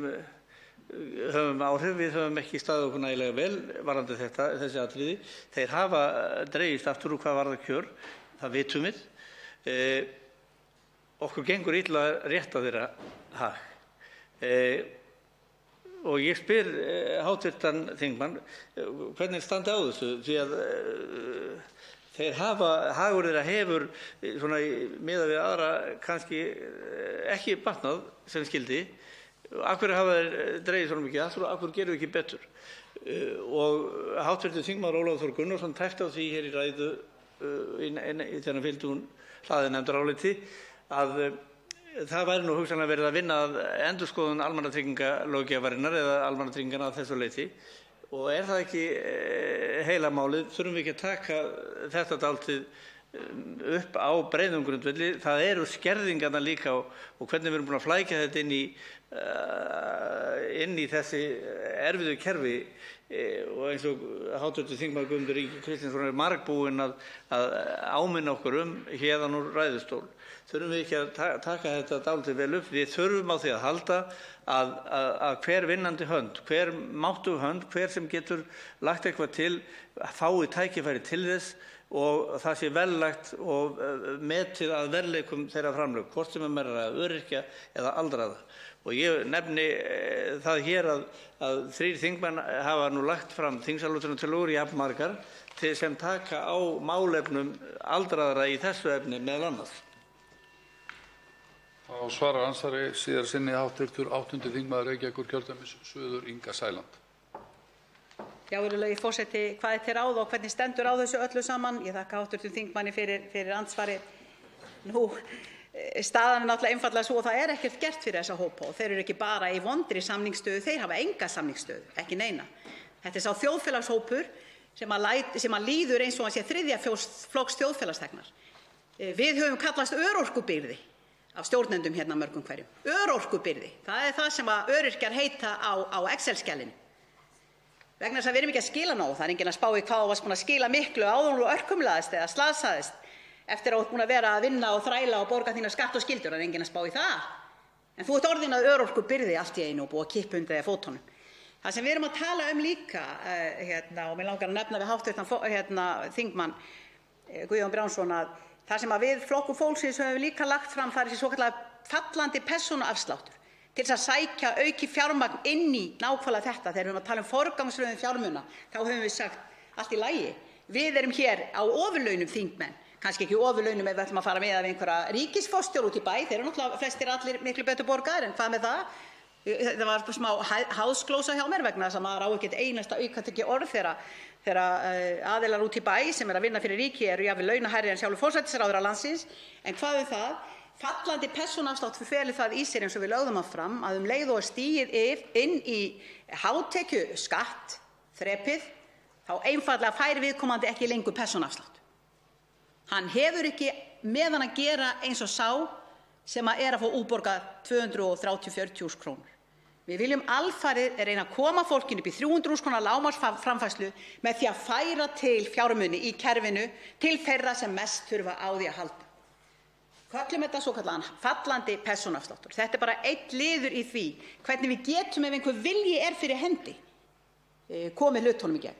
höfum áhrif, við höfum ekki staðið okkur nægilega vel varðandi þessi atriði. Þeir hafa dregist aftur úr hvað varðar kjör, það vitum við. Okkur gengur illa að rétta þeirra hag. Og ég spyr hv. þingmann hvernig standi á þessu, því að hagur þeirra hefur svona miðað við aðra kannski ekki batnað sem skyldi. Af hverju hafa þeir dregið svona mikið aftur og af hverju gerum við ekki betur? Og hv. þingmaður Ólafur Þór Gunnarsson tæpti á því hér í ræðu þegar hann fylgdi hún hlaðið nefndaráliti að það væri nú hugsanlega verið að vinna að endurskoðun almannatryggingalöggjafarinnar eða almannatryggingana að þessu leyti. Og það ekki heila málið? Þurfum við ekki að taka þetta dálítið upp á breiðum grundvelli? Það eru skerðingarnar líka og hvernig við erum búin að flækja þetta inn í þessi erfiðu kerfi og eins og hv. þingmaður Guðmundur Ingi Kristinsson margbúinn að áminna okkur héðan úr ræðustól. Þurfum við ekki að taka þetta dálítið vel upp? Við þurfum á því að halda að hver vinnandi hönd, hver máttug hönd, hver sem getur lagt eitthvað til, fái tækifæri til þess og það sé verðlagt og metið að verðleikum þeirra framlög, hvort sem að öryrkja eða aldraða. Og ég nefni það hér að 3 þingmenn hafa nú lagt fram þingsályktunartillögur jafnmargar sem taka á málefnum aldraðra í þessu efni meðal annars. Þá svarar andsvari síðar sinni hv. 8. þingmaður Reykjavíkurkjördæmis suður Inga Sæland. Já, virðulegi forseti, hvað er til ráða og hvernig stendur á þessu öllu saman? Ég þakka hv. þingmanni fyrir andsvarið. Nú, staðan er náttúrulega einfaldlega svo að það er ekkert gert fyrir þessa hópa og þeir eru ekki bara í vondri samningsstöðu, þeir hafa enga samningsstöðu, ekki neina. Þetta er sá þjóðfélagshópur sem að líður eins og hann sé þriðja flokks þjóðfélagsþegnar. Við höfum kallast örorkubyrði af stjórnendum hérna mörgum hverjum. Örorkubyrði, það er það sem að öryrkjar heita á Excel-skjalinu. Vegna þess að við erum ekki að skila nóg, það er enginn að spá í hvað þú varst búin að skila miklu áður en þú örkumlaðist eða slasaðist eftir að þú ert búin að vera að vinna og þræla og borga þína skatt og skyldur, það er enginn að spá í það. En þú ert orðin að örorkubyrði allt í einu og búið að kippa undir þér fótunum. Það sem við erum að tala líka, og mig langar að nefna við hv. þingmann Guðjón Brjánsson að það sem að við Flokkur fólksins höfum líka lagt fram, það er þessi svokallaða fallandi persónuafsláttur til þess að sækja aukið fjármagn inn í nákvæmlega þetta. Þegar við erum að tala forgangsröðun fjármuna, þá höfum við sagt allt í lagi. Við erum hér á ofurlaunum þingmenn, kannski ekki ofurlaunum ef við ætlum að fara með einhverja ríkisforstjóra út í bæ, þeir eru náttúrulega flestir allir miklu betur borgaðir, en hvað með það? Það var smá háðsglósa hjá mér vegna þess að maður á ekkert einasta aukatekið orð þegar aðilar út í bæ sem að vinna fyrir ríki eru jafnvel launahærri en sjálfur forsætisráðherra landsins. En hvað það? Fallandi persónuafsláttur felur það í sér eins og við lögðum hann fram að leið og stigið inn í hátekjuskatt þrepið, þá einfaldlega fær viðkomandi ekki lengur persónuafslátt. Hann hefur ekki með hann að gera eins og sá sem að fá útborgað 230–40.000 krónur. Við viljum alfarið reyna að koma fólkinu upp í 300.000 króna lágmarksframfærslu með því að færa til fjármuni í kerfinu til þeirra sem mest þurfa á því að halda. Köllum þetta svokallaðan fallandi persónuafsláttur. Þetta er bara einn liður í því hvernig við getum, ef einhver vilji er fyrir hendi, komið hlutunum í gegn.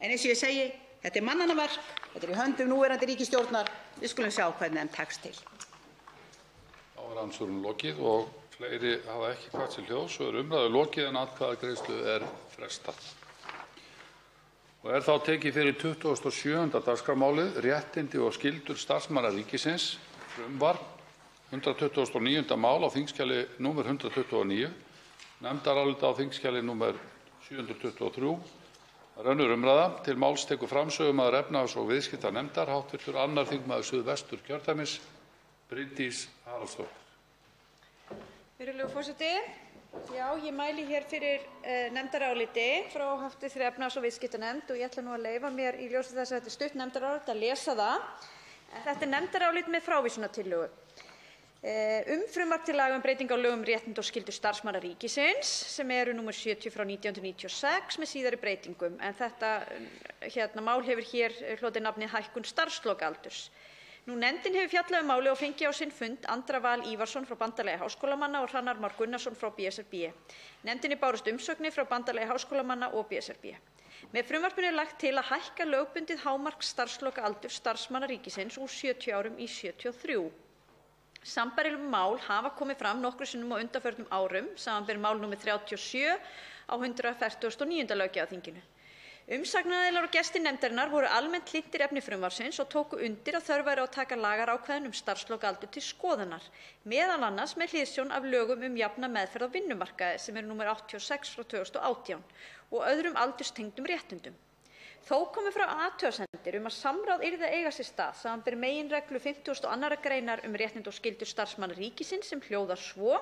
En eins og ég segi, þetta er mannanna verk, þetta er í höndum núverandi ríkisstjórnar. Við skulum sjá hvernig þeim tekst til. Þá er andsvörum lokið og fleiri hafa ekki hvatt til hljóðs og umræðu lokið en atkvæðagreiðslu er frestað. Og þá tekið fyrir 27. dagskrármálið, réttindi og skyldur starfsmanna ríkisins, frumvarp 129. mál á þingskjali nr. 129, nefndarálit á þingskjali nr. 723. Önnur umræða. Til máls tekur framsögumaður efnahags- og viðskiptanefndar, hv. 2. þingmaður Suðvesturkjördæmis, Bryndís Haraldsdóttir. Virðulegur forseti. Já, ég mæli hér fyrir nefndaráliti frá hv. efnahags- og viðskiptanefnd og ég ætla nú að leyfa mér í ljósi þess að þetta er stutt nefndarálit að lesa það. En þetta er nefndarálit með frávísunartillögu frumvarp til laga um breytingu á lögum um réttindi og skyldur starfsmanna ríkisins sem eru nr. 70/1996 með síðari breytingum. En þetta mál hefur hér hlotið nafnið hækkun starfslokaldurs. Nefndin hefur fjallað um málið og fengið á sinn fund Andra Val Ívarsson frá Bandalagi háskólamanna og Hrannar Már Gunnarsson frá BSRB. Nefndinni bárust umsögnir frá Bandalagi háskólamanna og BSRB. Með frumvarpinu er lagt til að hækka lögbundið hámarks starfslokaaldur starfsmanna ríkisins úr 70 árum í 73. Sambærileg mál hafa komið fram nokkrum sinnum á undanförnum árum, samanber mál nr. 37 á 149. löggjafarþinginu. Umsagnaraðilar og gestir nefndarinnar voru almennt hlynntir efni frumvarpsins og tóku undir að þörf væri á að taka lagaákvæðin starfslokaldur til skoðunar, meðal annars með hliðsjón af lögum jafna meðferð á vinnumarkaði sem eru nr. 86/2018 og öðrum aldurstengdum réttindum. Þó komu frá athugasemdir að samráð yrði að eiga sér stað, samanber meginreglu 52. greinar réttindi og skyldur starfsmanna ríkisins sem hljóðar svo: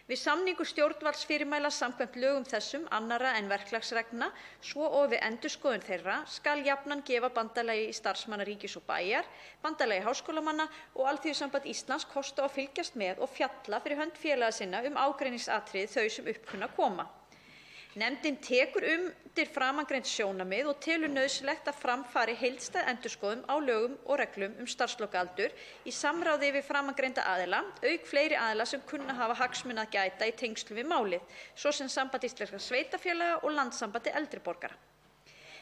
Við samningu stjórnvaldsfyrirmæla samkvæmt lögum þessum annarra en verklagsreglna, svo og við endurskoðun þeirra, skal jafnan gefa Bandalagi starfsmanna ríkis og bæjar, Bandalagi háskólamanna og Alþýðusambandi Íslands kost á að fylgjast með og fjalla fyrir hönd félaga sinna ágreiningsatriði þau sem upp kunna að koma. Nefndin tekur undir framangreind sjónarmið og telur nauðsynlegt að fram fari heildstæð endurskoðun á lögum og reglum starfslokaldur í samráði við framangreinda aðila, auk fleiri aðila sem kunna hafa hagsmuna að gæta í tengslum við málið, svo sem Samband íslenskra sveitarfélaga og Landssambandi eldri borgara.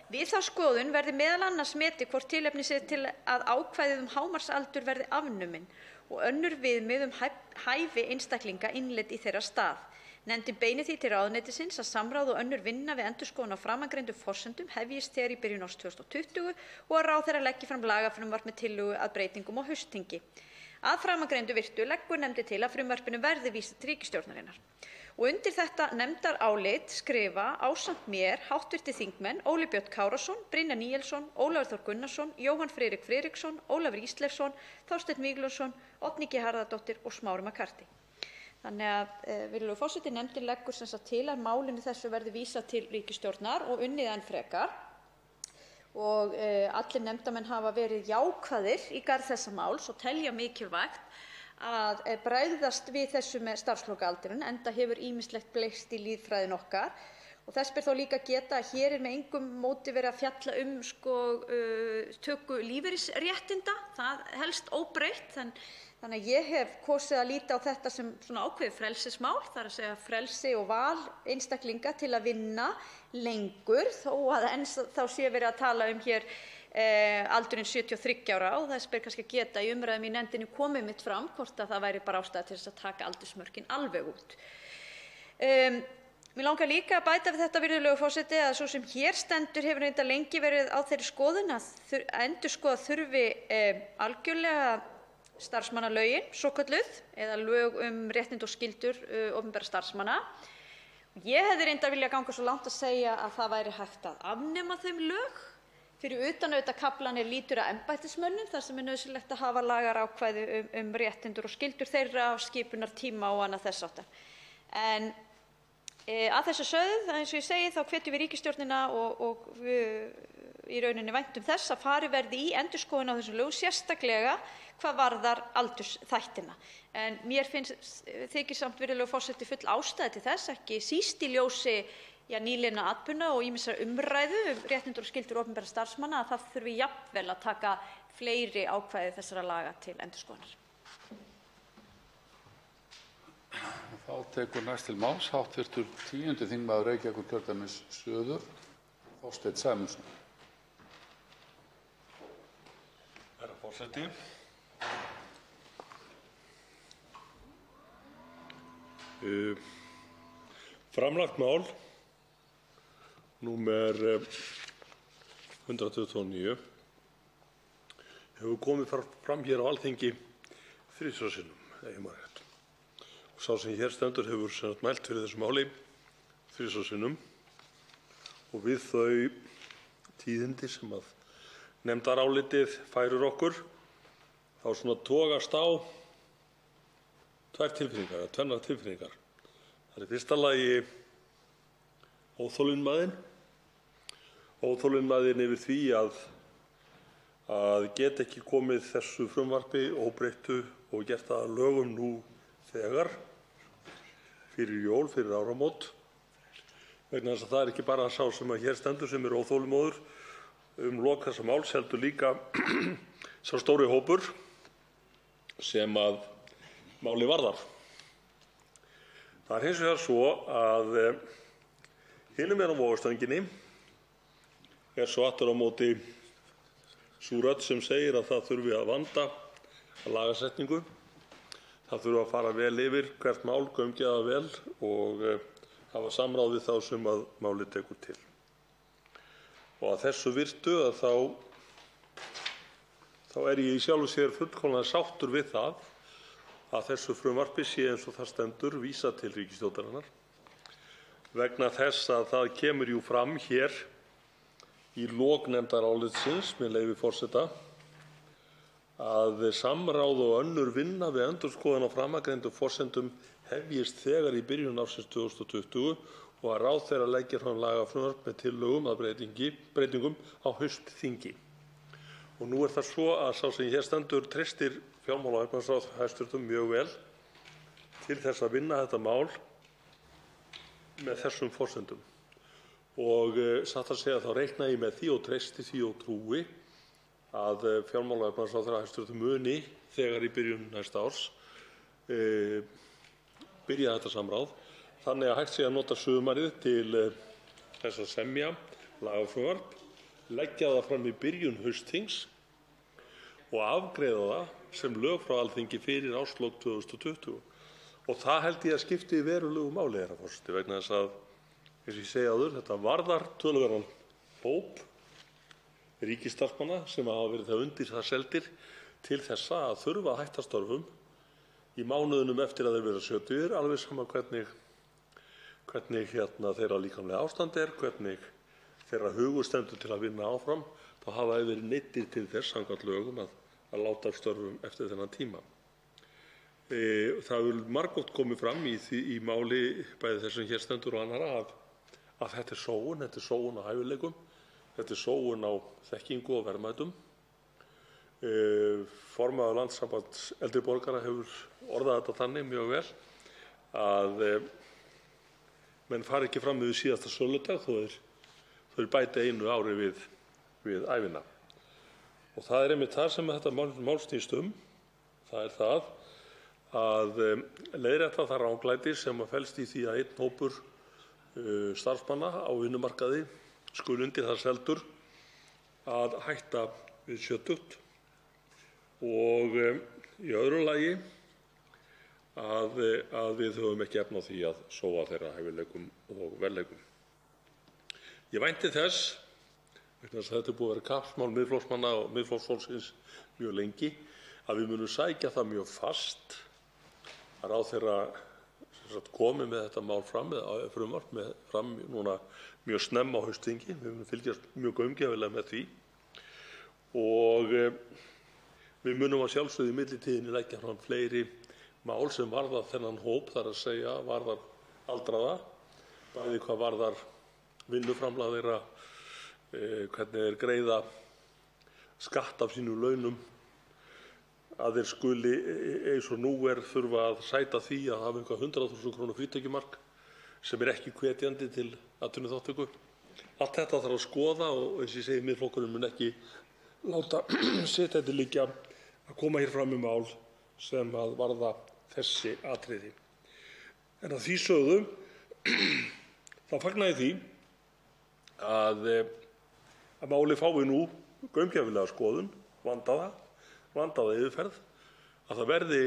Við þá skoðun verði meðal annars metið hvort tilefni sé til að ákvæðið hámarksaldur verði afnumin og önnur viðmið hæfi einstaklinga innleidd í þeirra stað. Nefndin beinir því til ráðuneytisins að samráð og önnur vinna við endurskoðun á framangreindum forsendum hefjist þegar í byrjun árs 2020 og að ráðherra leggi fram lagafrumvarp með tillögu að breytingum á haustþingi. Að framangreindu virtu leggur nefndin til að frumvarpinu verði vísað til ríkisstjórnarinnar. Og undir þetta nefndarálit skrifa ásamt mér hv. þingmenn Óli Björn Kárason, Brynjar Níelsson, Ólafur Þór Gunnarsson, Jóhann Friðrik Friðriksson, Ólafur Ísleifsson, Þorsteinn Víglundsson, Oddný G. Harðardóttir og Smári McCarthy. Þannig að, virðulegur forseti, nefndin leggur sem sagt til að málinu þessu verði vísað til ríkisstjórnar og unnið enn frekar. Og allir nefndarmenn hafa verið jákvæðir í garð þessa máls og telja mikilvægt að bregðast við þessu með starfslokaldurinn, enda hefur ýmislegt breyst í lýðfræðin okkar. Og þess ber þó líka að geta að hér með engum móti verið að fjalla töku lífeyrisréttinda, það helst óbreytt. Þannig að ég hef kosið að líta á þetta sem svona ákveðið frelsismál, það er að segja frelsi og val einstaklinga til að vinna lengur, þó að enn þá sé verið að tala hér aldurinn 73 ára og þess ber kannski að geta í umræðum í nefndinni komið mitt fram hvort að það væri bara ástæða til þess að taka aldursmörkin alveg út. Mig langar líka að bæta við þetta, virðulegur forseti, að svo sem hér stendur hefur reyndar lengi verið á þeirri skoðun að endurskoða þurfi algjörlega starfsmannalögin svokölluð eða lög réttindi og skyldur opinberra starfsmanna. Ég hefði reyndar viljað ganga svo langt að segja að það væri hægt að afnema þeim lög fyrir utan auðvitað kaflann lýtur að embættismönnum þar sem nauðsynlegt að hafa lagaákvæði réttindur og skyldur þeirra á skipunartíma og annað þess háttar. En að þessu sögðu, eins og ég segi, þá hvetjum við ríkisstjórnina og í rauninni væntum þess að farið verði í endurskoðun á þessum lögum, sérstaklega hvað varðar aldursþættina. En mér þykir samt, virðulegur forseti, full ástæða til þess, ekki síst í ljósi nýliðinna atburða og ýmissa umræðu réttindur og skyldur opinberra starfsmanna, að það þurfi jafnvel að taka fleiri ákvæði þessara laga til endurskoðunar. Þá tekur næst til máls hv. 10. þingmaður Reykjavíkurkjördæmis suður, Þorsteinn Sæmundsson. Herra forseti. Framlagt mál númer 129 hefur komið fram hér á Alþingi þrisvar sinnum, ef ég man rétt. Sá sem hér stendur hefur mælt fyrir þessu máli þrisvar sinnum og við þau tíðindi sem að nefndarálitið færir okkur þá togast á tvennar tilfinningar. Það er í fyrsta lagi óþolinmæðin yfir því að geta ekki komið þessu frumvarpi óbreyttu og gert það að lögum nú þegar fyrir jól, fyrir áramót, vegna þess að það er ekki bara sá sem hér stendur sem er óþolinmóður lok þessa máls, heldur líka sá stóri hópur sem að máli varðar. Það er hins vegar svo að hinum megin á vogastönginni er svo aftur á móti sú rödd sem segir að það þurfi að vanda að lagasetningu. Það þurfi að fara vel yfir hvert mál, gaumgæfa vel og hafa samráð við þá sem að málið tekur til. Að þessu virtu þá er ég í sjálfu sér fullkomlega sáttur við það að þessu frumvarpi sé, eins og það stendur, vísað til ríkisstjórnarinnar vegna þess að það kemur jú fram hér í lok nefndarálitsins, með leyfi forseta, að samráð og önnur vinna við endurskoðun á framangreindum forsendum hefjist þegar í byrjun ársins 2020 og að ráðherra leggja fram lagafrumvarp með tillögum að breytingum á haustþingi. Og nú er það svo að sá sem hér stendur treystir fjármála- og efnahagsráðherra hæstv. Mjög vel til þess að vinna þetta mál með þessum forsendum. Og satt að segja þá reikna ég með því og treysti því og trúi að fjármála- og efnahagsráðherra hæstv. Muni þegar í byrjun næsta árs byrja þetta samráð þannig að hægt sé að nota sumarið til þess að semja lagafrumvarp, leggja það fram í byrjun haustþings og afgreiða það sem lög frá Alþingi fyrir árslok 2020. Og það held ég að skipti verulegu máli, herra forseti, vegna þess að, eins og ég segi áður, þetta varðar töluverðan hóp ríkisstarfsmanna sem hafa verið það undir það seldir til þessa að þurfa að hætta störfum í mánuðunum eftir að þeir verða 70, alveg sama hvernig þeirra líkamlega ástand er, hvernig þeirra hugur stendur til að vinna áfram, þá hafa þeir verið neyddir til þess samkvæmt lögum að láta af störfum eftir þennan tíma. Það hefur margoft komið fram í máli bæði þess sem hér stendur og annarra að þetta er sóun á hæfileikum, þetta er sóun á þekkingu og verðmætum. Formaður Landssambands eldri borgara hefur orðað þetta þannig mjög vel að menn fari ekki fram yfir síðasta söludag þó þeir bæti einu ári við ævina. Og það er einmitt það sem þetta mál snýst um. Það er það að leiðrétta það ranglæti sem felst í því að einn hópur starfsmanna á vinnumarkaði skuli undir það seldur að hætta við 70 og í öðru lagi að við höfum ekki efni á því að sóa þeirra hæfileikum og verðleikum. Ég vænti þess, vegna þess að þetta er búið að vera kappsmál Miðflokksmanna og Miðflokksfólksins mjög lengi, að við munum sækja það mjög fast að ráðherra komi með þetta mál fram, með frumvarp fram núna mjög snemma á haustþingi. Við munum fylgjast mjög gaumgæfilega með því og við munum að sjálfsögðu í millitíðinni leggja fram fleiri mál sem varðar þennan hóp, þar að segja varðar aldraða, bæði hvað varðar vinnuframlag þeirra, hvernig þeir greiða skatt af sínum launum, að þeir skuli eins og nú þurfa að sæta því að hafa eitthvað 100.000 kr. frítekjumark sem er ekki hvetjandi til atvinnuþátttöku. Allt þetta þarf að skoða og eins og ég segi, Miðflokkurinn mun ekki láta sitt þetta liggja að koma hér fram með mál sem að varða þessi atriði. En að því sögðu þá fagna ég því að málið fái nú gaumgæfilega skoðun, vandaða yfirferð, að það verði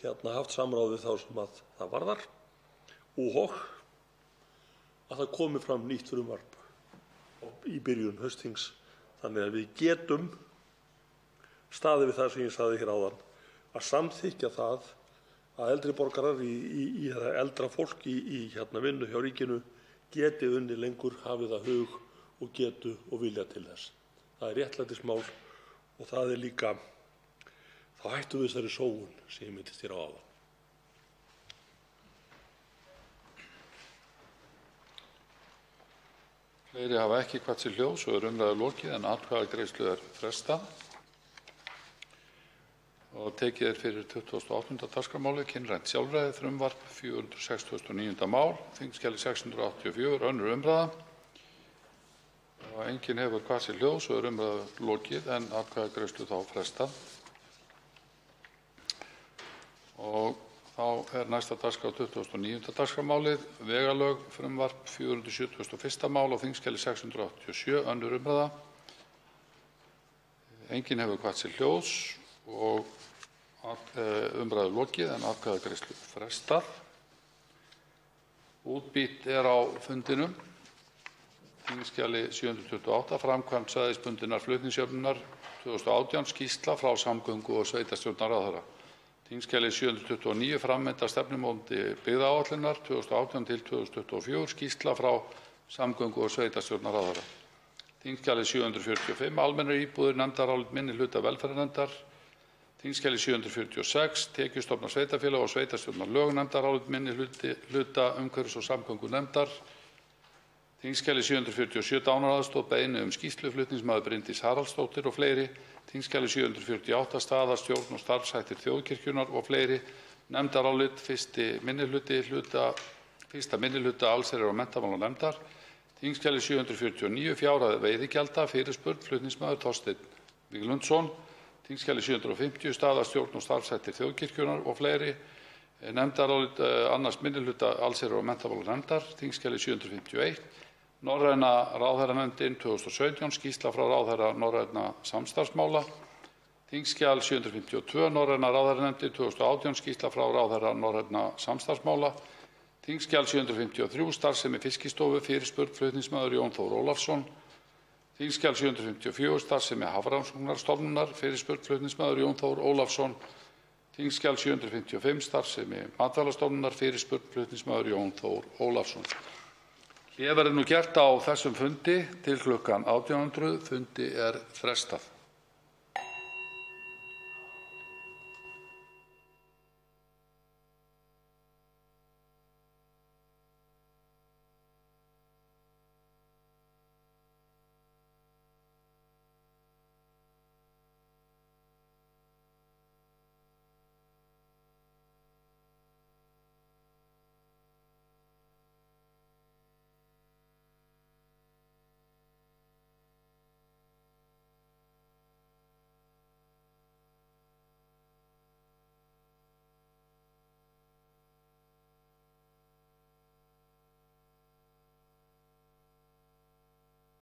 haft samráð við þá sem að það varðar og að það komi fram nýtt frumvarp í byrjun haustþings þannig að við getum staðið við það sem ég sagði hér áðan, að samþykkja það að eldri borgarar eða eldra fólk í vinnu hjá ríkinu geti unnið lengur, hafi það hug og getu og vilja til þess. Það er réttlætismál og það er líka, þá hættum við þessari sóun sem ég minntist hér á áðan. Fleiri hafa ekki kvatt sér hljóðs og umræðu lokið en atkvæðagreiðslu er frestað. Og tekið er fyrir 28. dagskrármálið, kynrænt sjálfræði, frumvarp 469. mál, þingskjali 684, önnur umræða. Og enginn hefur kvatt sér hljóðs og umræðu lokið en atkvæðagreiðslu þá frestað. Og þá er næsta dagskrá 29. dagskrármálið, vegalög, frumvarp 471. mál á þingskjali 687, önnur umræða. Enginn hefur kvatt sér hljóðs og umræðu lokið en atkvæðagreiðslu frestað. Útbýtt er á fundinum. þskj. 728, framkvæmd svæðisbundinnar flutningsjöfnunar 2018, skýrsla frá samgöngu- og sveitarstjórnarráðherra. Þskj. 729, framvinda stefnumótandi byggðaáætlunar 2018–2024, skýrsla frá samgöngu- og sveitarstjórnarráðherra. Þskj. 745, almennar íbúðir, nefndarálit minni hluta velferðarnefndar. Þskj. 746, tekjustofnar sveitarfélaga og sveitarstjórnarlög, nefndarálit minni hluta umhverfis- og samgöngunefndar. Þskj. 747, dánaraðstoð, beiðni skýrslu, flutningsmaður Bryndís Haraldsdóttir og fleiri. Þskj. 748, staða, stjórn og starfshættir þjóðkirkjunnar og fleiri. Nefndarálit fyrsta minni hluta allsherjar- og menntamálanefndar. Þskj. 749, fjárhæð veiðigjalda, fyrirspurn, flutningsmaður Þorsteinn Víglundsson. Þskj. 750, staða, stjórn og starfshættir þjóðkirkjunnar og fleiri. Nefndarálit 2. minni hluta allsherjar- og menntamálanefndar. Þskj. 751, Norræna ráðherranefndin 2017, skýrsla frá ráðherra norrænna samstarfsmála. Þskj. 752, Norræna ráðherranefndin 2018, skýrsla frá ráðherra norrænna samstarfsmála. Þskj. 753, starfsemi Fiskistofu, fyrirspurn, flutningsmaður Jón Þór Ólafsson. Þskj. 754, starfsemi Hafrannsóknastofnunar, fyrirspurn, flutningsmaður Jón Þór Ólafsson. Þskj. 755, starfsemi Matvælastofnunar, fyrirspurn, flutningsmaður Jón Þór Ólafsson. Hlé verður nú gert á þessum fundi til klukkan 18:00. Fundi er frestað.